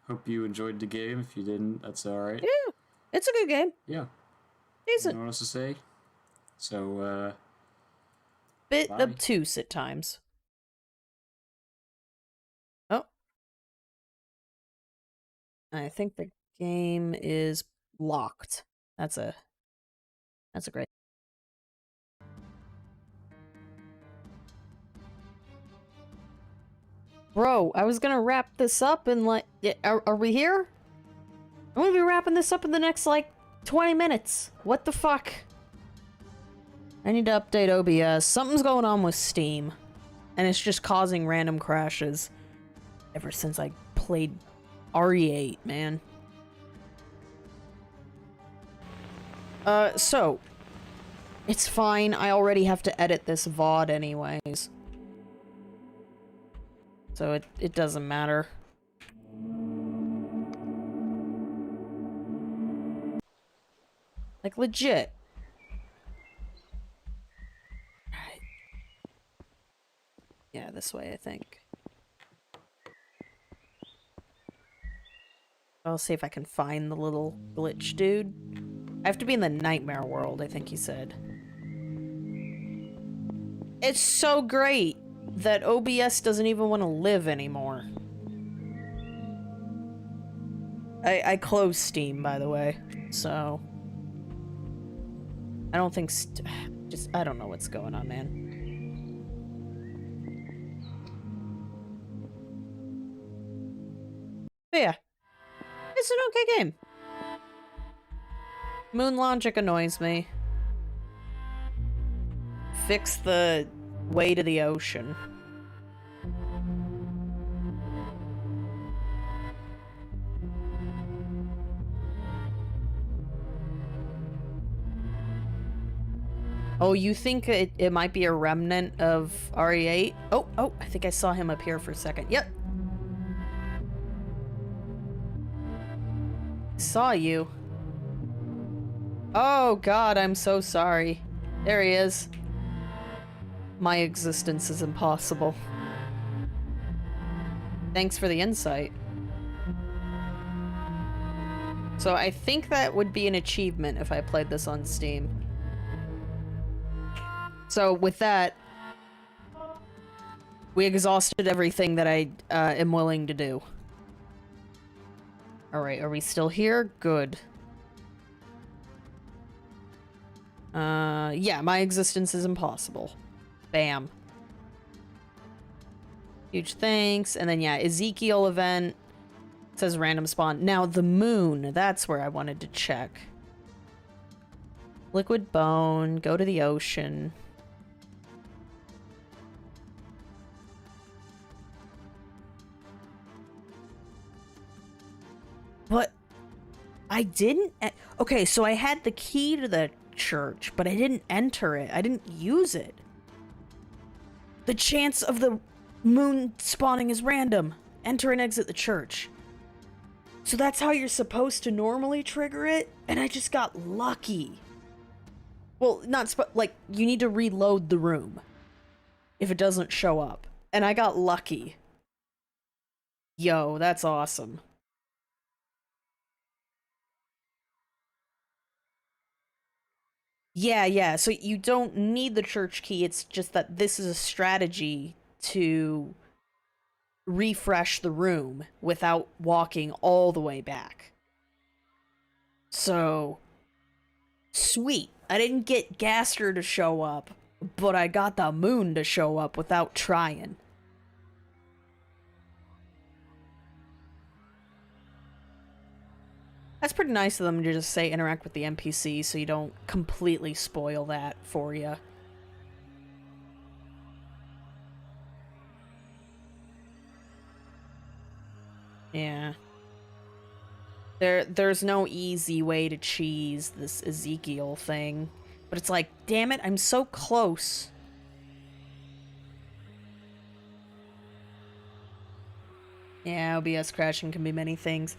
S14: Hope you enjoyed the game. If you didn't, that's alright.
S1: Yeah, it's a good game.
S14: Yeah.
S1: Decent.
S14: You know what else to say? So,
S1: bit
S14: bye.
S1: obtuse at times. I think the game is locked. That's a great. Bro, I was gonna wrap this up in like, are we here? I'm gonna be wrapping this up in the next like 20 minutes. What the fuck? I need to update OBS. Something's going on with Steam. And it's just causing random crashes. Ever since I played RE8, man. So. It's fine. I already have to edit this VOD anyways. So it doesn't matter. Like, legit. Alright. Yeah, this way, I think. I'll see if I can find the little glitch dude. I have to be in the nightmare world, I think he said. It's so great that OBS doesn't even want to live anymore. I closed Steam, by the way, so... I don't think I don't know what's going on, man. But yeah. It's an okay game. Moon logic annoys me. Fix the way to the ocean. Oh, you think it might be a remnant of RE8? Oh, I think I saw him up here for a second. Yep. Saw you. Oh god, I'm so sorry. There he is. My existence is impossible. Thanks for the insight. So I think that would be an achievement if I played this on Steam. So with that, we exhausted everything that I am willing to do. Alright, are we still here? Good. Yeah, my existence is impossible. Bam. Huge thanks. And then, yeah, Ezekiel event. It says random spawn. Now, the moon. That's where I wanted to check. Liquid bone. Go to the ocean. But I didn't... Okay, so I had the key to the church, but I didn't enter it. I didn't use it. The chance of the moon spawning is random. Enter and exit the church. So that's how you're supposed to normally trigger it, and I just got lucky. Well, like, you need to reload the room if it doesn't show up. And I got lucky. Yo, that's awesome. Yeah, so you don't need the church key, it's just that this is a strategy to refresh the room without walking all the way back. So, sweet. I didn't get Gaster to show up, but I got the moon to show up without trying. That's pretty nice of them to just say interact with the NPC so you don't completely spoil that for you. Yeah. There's no easy way to cheese this Ezekiel thing. But it's like, damn it, I'm so close. Yeah, OBS crashing can be many things.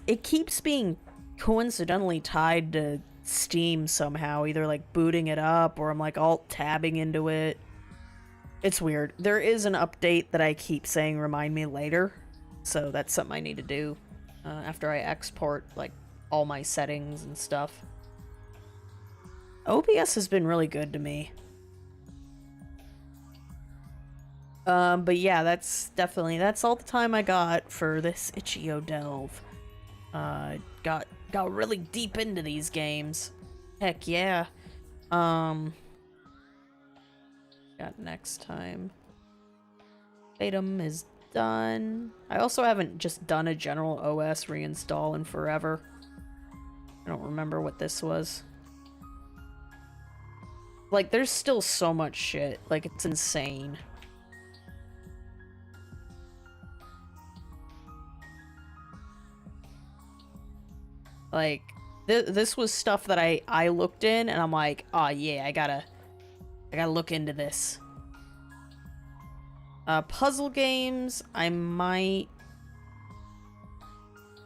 S1: It keeps being coincidentally tied to Steam somehow, either like booting it up or I'm like alt-tabbing into it. It's weird. There is an update that I keep saying remind me later, so that's something I need to do after I export like all my settings and stuff. OBS has been really good to me. But yeah, that's all the time I got for this Itch.io delve. Got really deep into these games. Heck yeah. Got next time. Fatum is done. I also haven't just done a general OS reinstall in forever. I don't remember what this was. Like, there's still so much shit. Like, it's insane. Like, this was stuff that I looked in, and I'm like, oh yeah, I gotta look into this. Puzzle games, I might...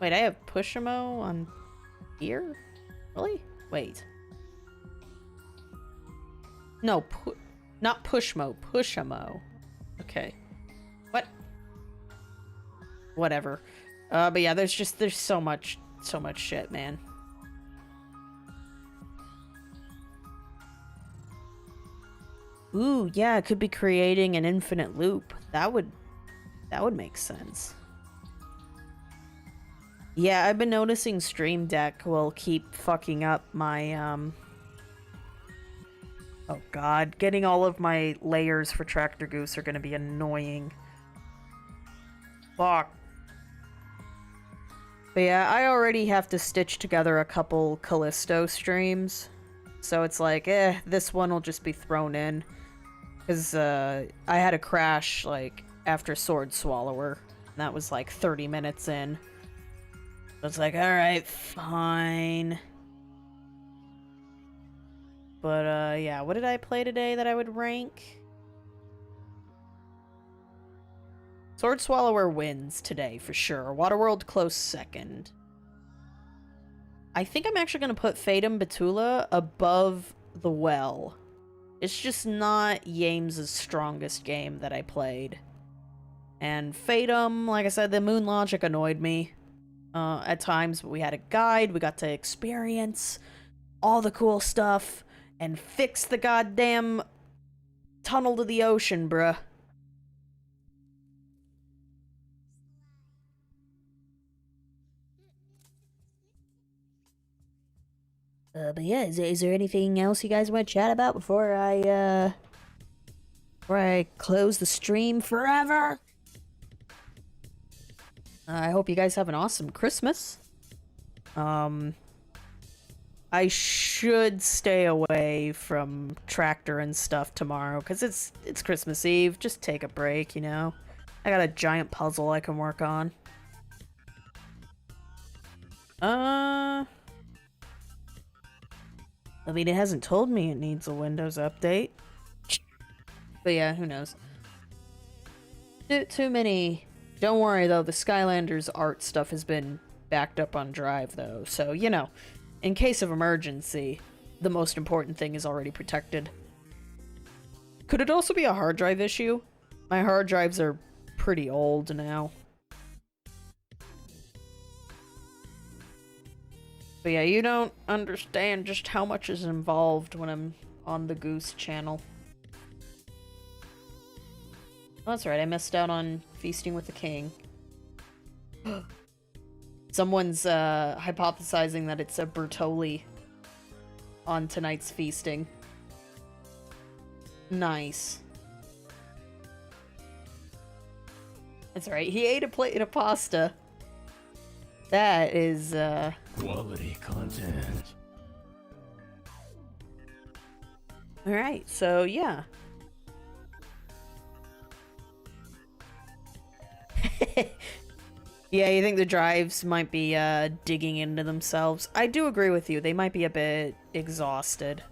S1: Wait, I have Pushimo on here? Really? Wait. No, not Pushmo, Pushimo. Okay. What? Whatever. But yeah, there's so much shit, man. Ooh, yeah, it could be creating an infinite loop. That would make sense. Yeah, I've been noticing Stream Deck will keep fucking up my, oh god, getting all of my layers for Tractor Goose are gonna be annoying. Fuck. But yeah, I already have to stitch together a couple Callisto streams. So it's like, this one will just be thrown in. Because, I had a crash, like, after Swordswallower. And that was, like, 30 minutes in. So it's like, alright, fine. But, yeah, what did I play today that I would rank? Swordswallower wins today, for sure. Waterworld close second. I think I'm actually going to put Fatumb Betula above The Well. It's just not Yames' strongest game that I played. And Fatum, like I said, the moon logic annoyed me at times, but we had a guide, we got to experience all the cool stuff, and fix the goddamn tunnel to the ocean, bruh. But yeah, is there anything else you guys want to chat about before I close the stream forever? I hope you guys have an awesome Christmas. I should stay away from Tractor and stuff tomorrow, because it's Christmas Eve. Just take a break, you know? I got a giant puzzle I can work on. I mean, it hasn't told me it needs a Windows update. But yeah, who knows. Too many... Don't worry, though, the Skylanders art stuff has been backed up on Drive, though. So, you know, in case of emergency, the most important thing is already protected. Could it also be a hard drive issue? My hard drives are pretty old now. But yeah, you don't understand just how much is involved when I'm on the Goose channel. Oh, that's right, I missed out on Feasting with the King. Someone's hypothesizing that it's a Bertoli on tonight's feasting. Nice. That's right, he ate a plate of pasta. That is,
S15: quality content.
S1: Alright, so yeah. Yeah, you think the drives might be, digging into themselves? I do agree with you, they might be a bit exhausted.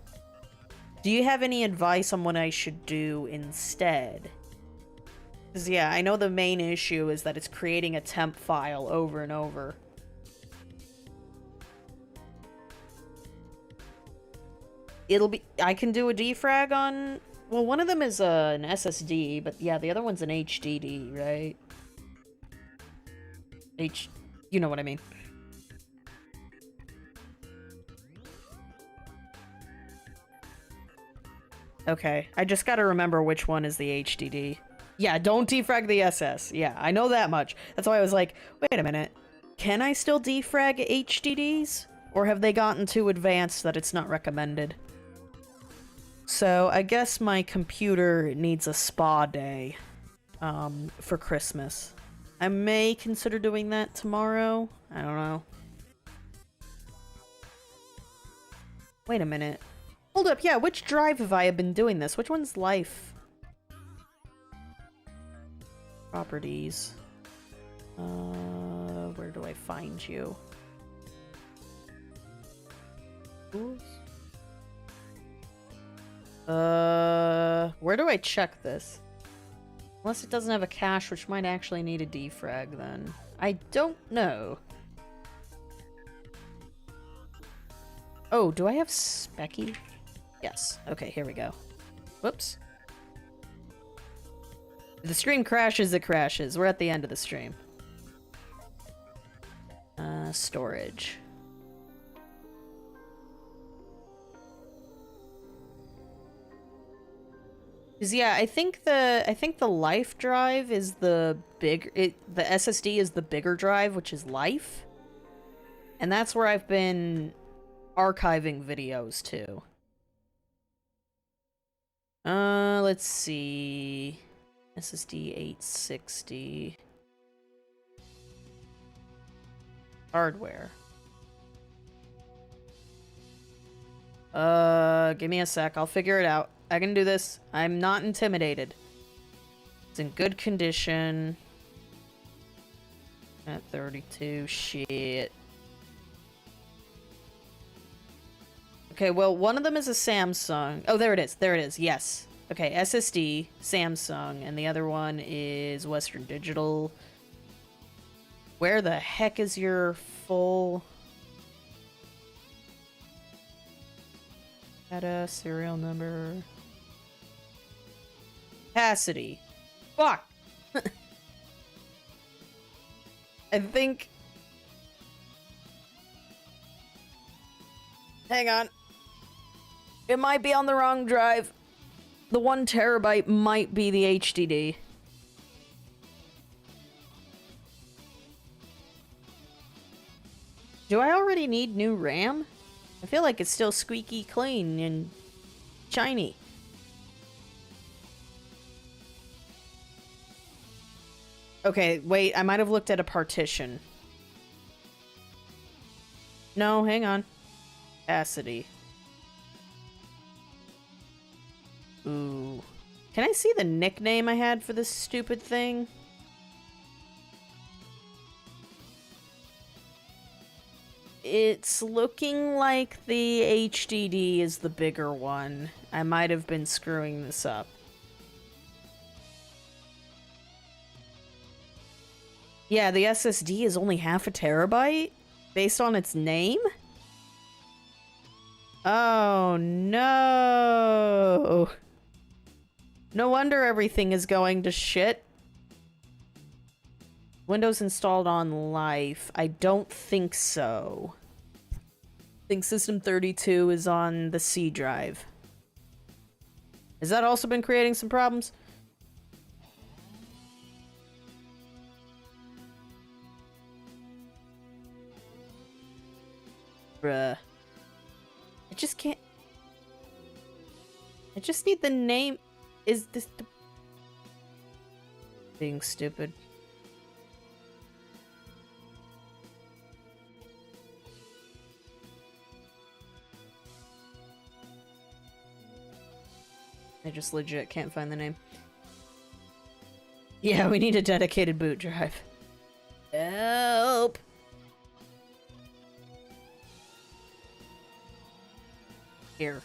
S1: Do you have any advice on what I should do instead? Because, yeah, I know the main issue is that it's creating a temp file over and over. I can do a defrag on... Well, one of them is an SSD, but yeah, the other one's an HDD, right? You know what I mean. Okay, I just gotta remember which one is the HDD. Yeah, don't defrag the SS. Yeah, I know that much. That's why I was like, wait a minute. can I still defrag HDDs? Or have they gotten too advanced that it's not recommended? So, I guess my computer needs a spa day, for Christmas. I may consider doing that tomorrow. I don't know. Wait a minute. Hold up, yeah, which drive have I been doing this? Which one's life? Properties. Where do I find you? Tools? Where do I check this? Unless it doesn't have a cache, which might actually need a defrag then. I don't know. Oh, do I have Specky? Yes. Okay, here we go. Whoops. If the stream crashes, it crashes. We're at the end of the stream. Storage. Cause yeah, I think the life drive is the the SSD is the bigger drive, which is life. And that's where I've been archiving videos to. Let's see. SSD 860. Hardware. Give me a sec. I'll figure it out. I can do this. I'm not intimidated. It's in good condition. At 32. Shit. Okay, well, one of them is a Samsung. Oh, there it is. There it is. Yes. Okay, SSD, Samsung, and the other one is Western Digital. Where the heck is your full... Data, serial number... Capacity. Fuck! I think... Hang on. It might be on the wrong drive. The 1 terabyte might be the HDD. Do I already need new RAM? I feel like it's still squeaky clean and shiny. Okay, wait, I might have looked at a partition. No, hang on. Capacity. Ooh. Can I see the nickname I had for this stupid thing? It's looking like the HDD is the bigger one. I might have been screwing this up. Yeah, the SSD is only half a terabyte? Based on its name? Oh, no. No wonder everything is going to shit. Windows installed on Life. I don't think so. I think System 32 is on the C drive. Has that also been creating some problems? Bruh. I just can't... I just need the name... Is this... Being stupid. I just legit can't find the name. Yeah, we need a dedicated boot drive. Help! Here,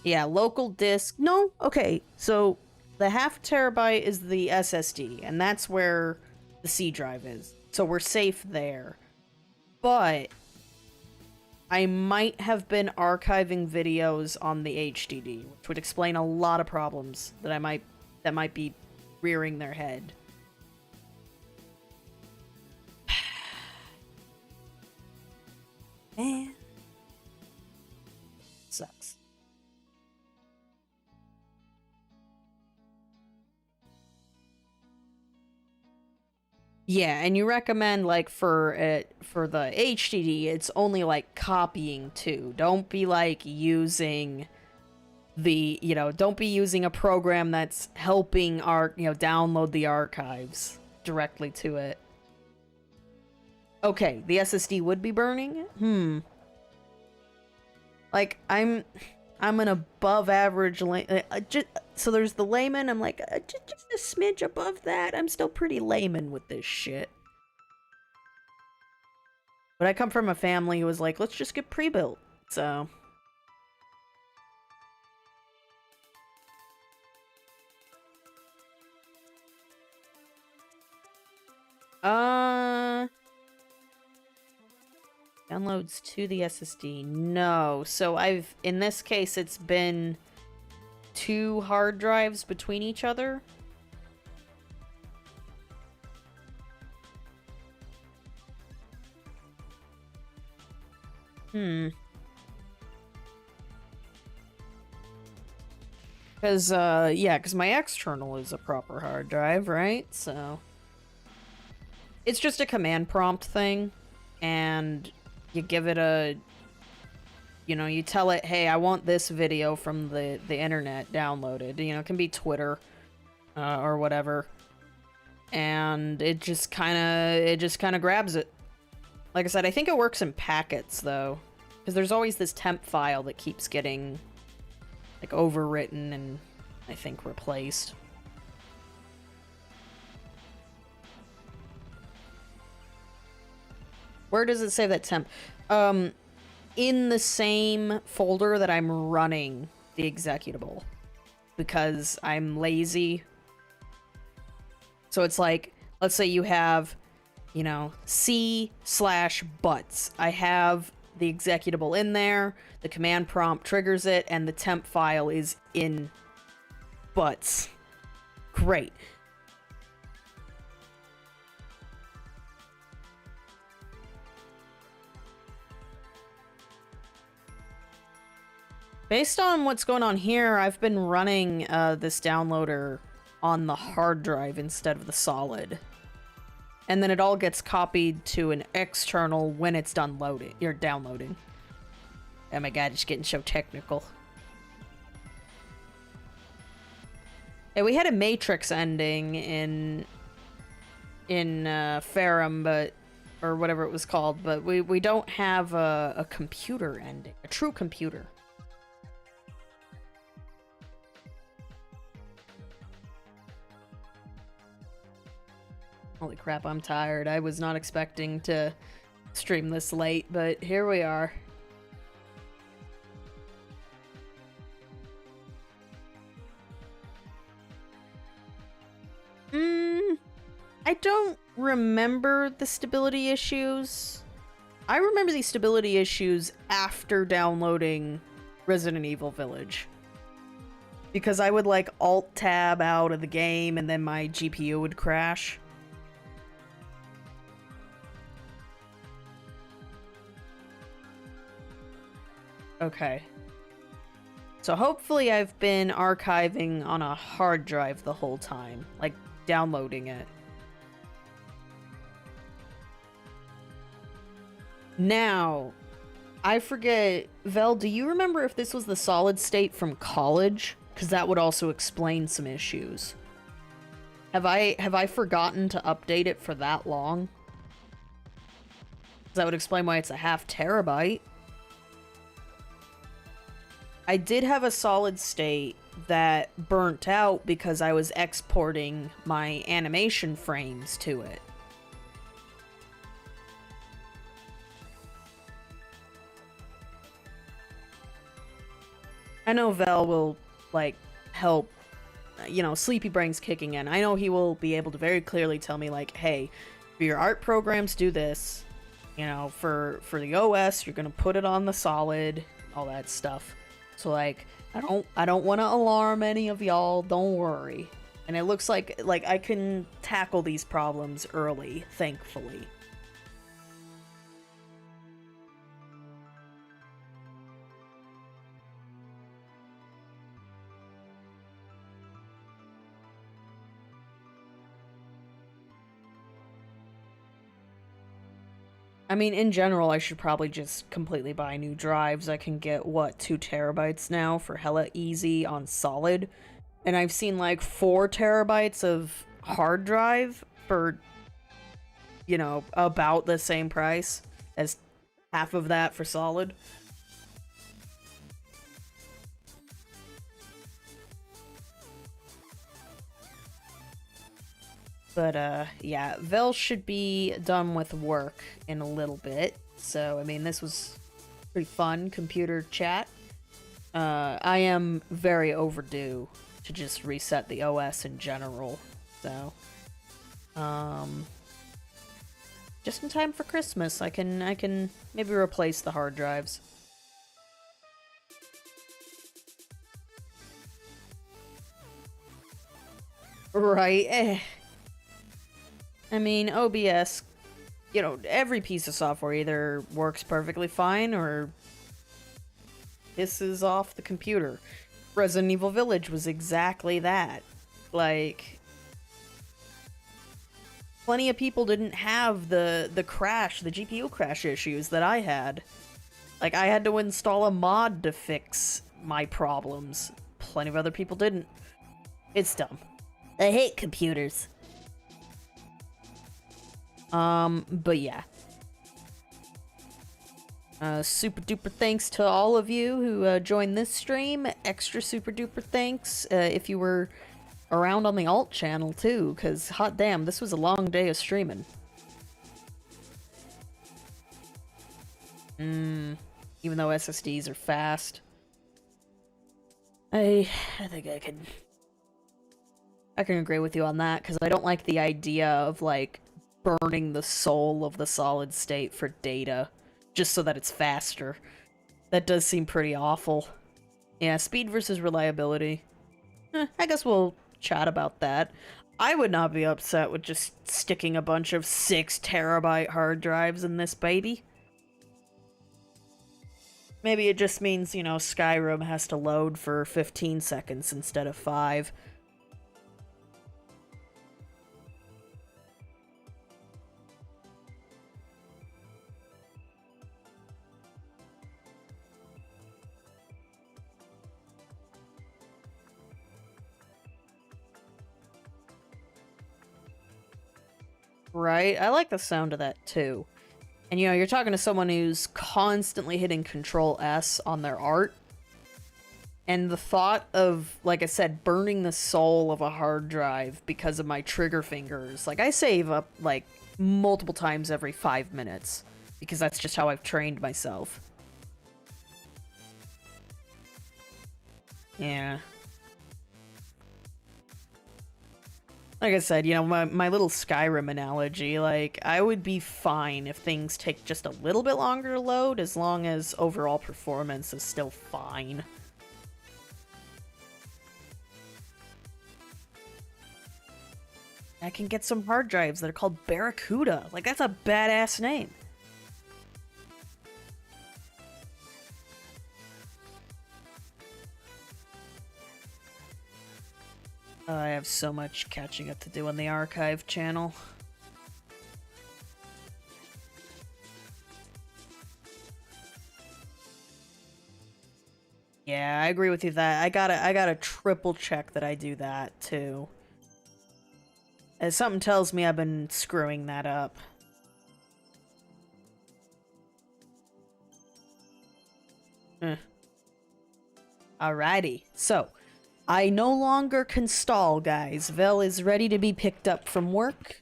S1: yeah, local disk. No, okay, so the half terabyte is the SSD, and that's where the C drive is. So we're safe there. But I might have been archiving videos on the HDD, which would explain a lot of problems that might be rearing their head. Man. Sucks. Yeah, and you recommend like for the HDD, it's only like copying too. Don't be like using the, don't be using a program that's helping download the archives directly to it. Okay, the SSD would be burning? Like, I'm an above average so there's the layman. I'm like, just a smidge above that. I'm still pretty layman with this shit. But I come from a family who was like, let's just get pre-built. So. Downloads to the SSD. No. So in this case, it's been 2 hard drives between each other. Because, yeah, because my external is a proper hard drive, right? So. It's just a command prompt thing. And you give it a, you tell it, hey, I want this video from the internet downloaded. It can be Twitter or whatever. And it just kind of grabs it. Like I said, I think it works in packets, though. Because there's always this temp file that keeps getting, like, overwritten and, I think, replaced. Where does it save that temp? In the same folder that I'm running the executable. Because I'm lazy. So it's like, let's say you have, C/butts. I have the executable in there, the command prompt triggers it, and the temp file is in butts. Great. Based on what's going on here, I've been running this downloader on the hard drive instead of the solid. And then it all gets copied to an external when it's done loading. You're downloading. Oh my god, it's getting so technical. Yeah, we had a Matrix ending in Fatum, or whatever it was called, but we don't have a computer ending, a true computer. Holy crap, I'm tired. I was not expecting to stream this late, but here we are. I don't remember the stability issues. I remember the stability issues after downloading Resident Evil Village. Because I would like Alt-Tab out of the game and then my GPU would crash. Okay. So hopefully I've been archiving on a hard drive the whole time. Like, downloading it. Now, I forget, Vel, do you remember if this was the solid state from college? Because that would also explain some issues. Have I forgotten to update it for that long? That would explain why it's a ½ terabyte. I did have a solid state that burnt out because I was exporting my animation frames to it. I know Vel will, like, help, Sleepy Brain's kicking in. I know he will be able to very clearly tell me, like, hey, for your art programs, do this. For the OS, you're gonna put it on the solid, all that stuff. So, like, I don't want to alarm any of y'all, don't worry. And it looks like I can tackle these problems early, thankfully. I mean, in general, I should probably just completely buy new drives. I can get, what, 2 terabytes now for hella easy on solid. And I've seen, like, 4 terabytes of hard drive for, you know, about the same price as half of that for solid. But, yeah, Vel should be done with work in a little bit. So, I mean, this was pretty fun computer chat. I am very overdue to just reset the OS in general. So, just in time for Christmas, I can maybe replace the hard drives. Right, I mean, OBS, you know, every piece of software either works perfectly fine or pisses off the computer. Resident Evil Village was exactly that. Like, plenty of people didn't have the crash, the GPU crash issues that I had. Like, I had to install a mod to fix my problems. Plenty of other people didn't. It's dumb. I hate computers. But yeah. Super duper thanks to all of you who joined this stream. Extra super duper thanks if you were around on the alt channel too, because hot damn, this was a long day of streaming. Even though SSDs are fast. I think I can agree with you on that, because I don't like the idea of, like, burning the soul of the solid state for data, just so that it's faster. That does seem pretty awful. Yeah, speed versus reliability. I guess we'll chat about that. I would not be upset with just sticking a bunch of 6 terabyte hard drives in this baby. Maybe it just means, you know, Skyrim has to load for 15 seconds instead of 5. Right? I like the sound of that too. And you know, you're talking to someone who's constantly hitting Control S on their art. And the thought of, like I said, burning the soul of a hard drive because of my trigger fingers. Like, I save up, like, multiple times every 5 minutes. Because that's just how I've trained myself. Yeah. Like I said, you know, my little Skyrim analogy, like, I would be fine if things take just a little bit longer to load, as long as overall performance is still fine. I can get some hard drives that are called Barracuda. Like, that's a badass name. I have so much catching up to do on the archive channel. Yeah, I agree with you that I gotta triple check that I do that too. As something tells me I've been screwing that up. Alrighty, so I no longer can stall, guys. Vel is ready to be picked up from work.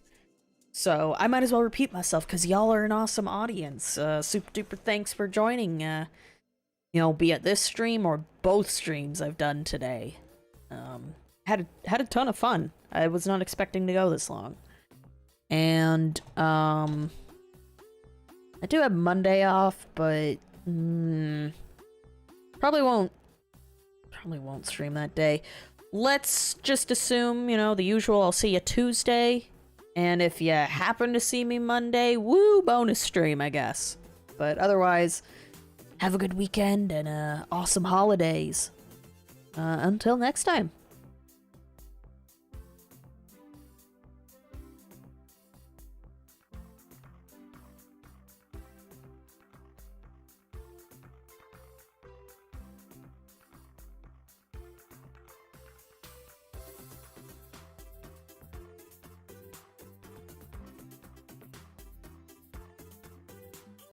S1: So I might as well repeat myself, because y'all are an awesome audience. Super duper thanks for joining, you know, be it this stream or both streams I've done today. Had a ton of fun. I was not expecting to go this long. And, I do have Monday off, but, probably won't stream that day. Let's just assume, you know, the usual, I'll see you Tuesday. And if you happen to see me Monday, woo, bonus stream, I guess. But otherwise, have a good weekend and awesome holidays. Until next time.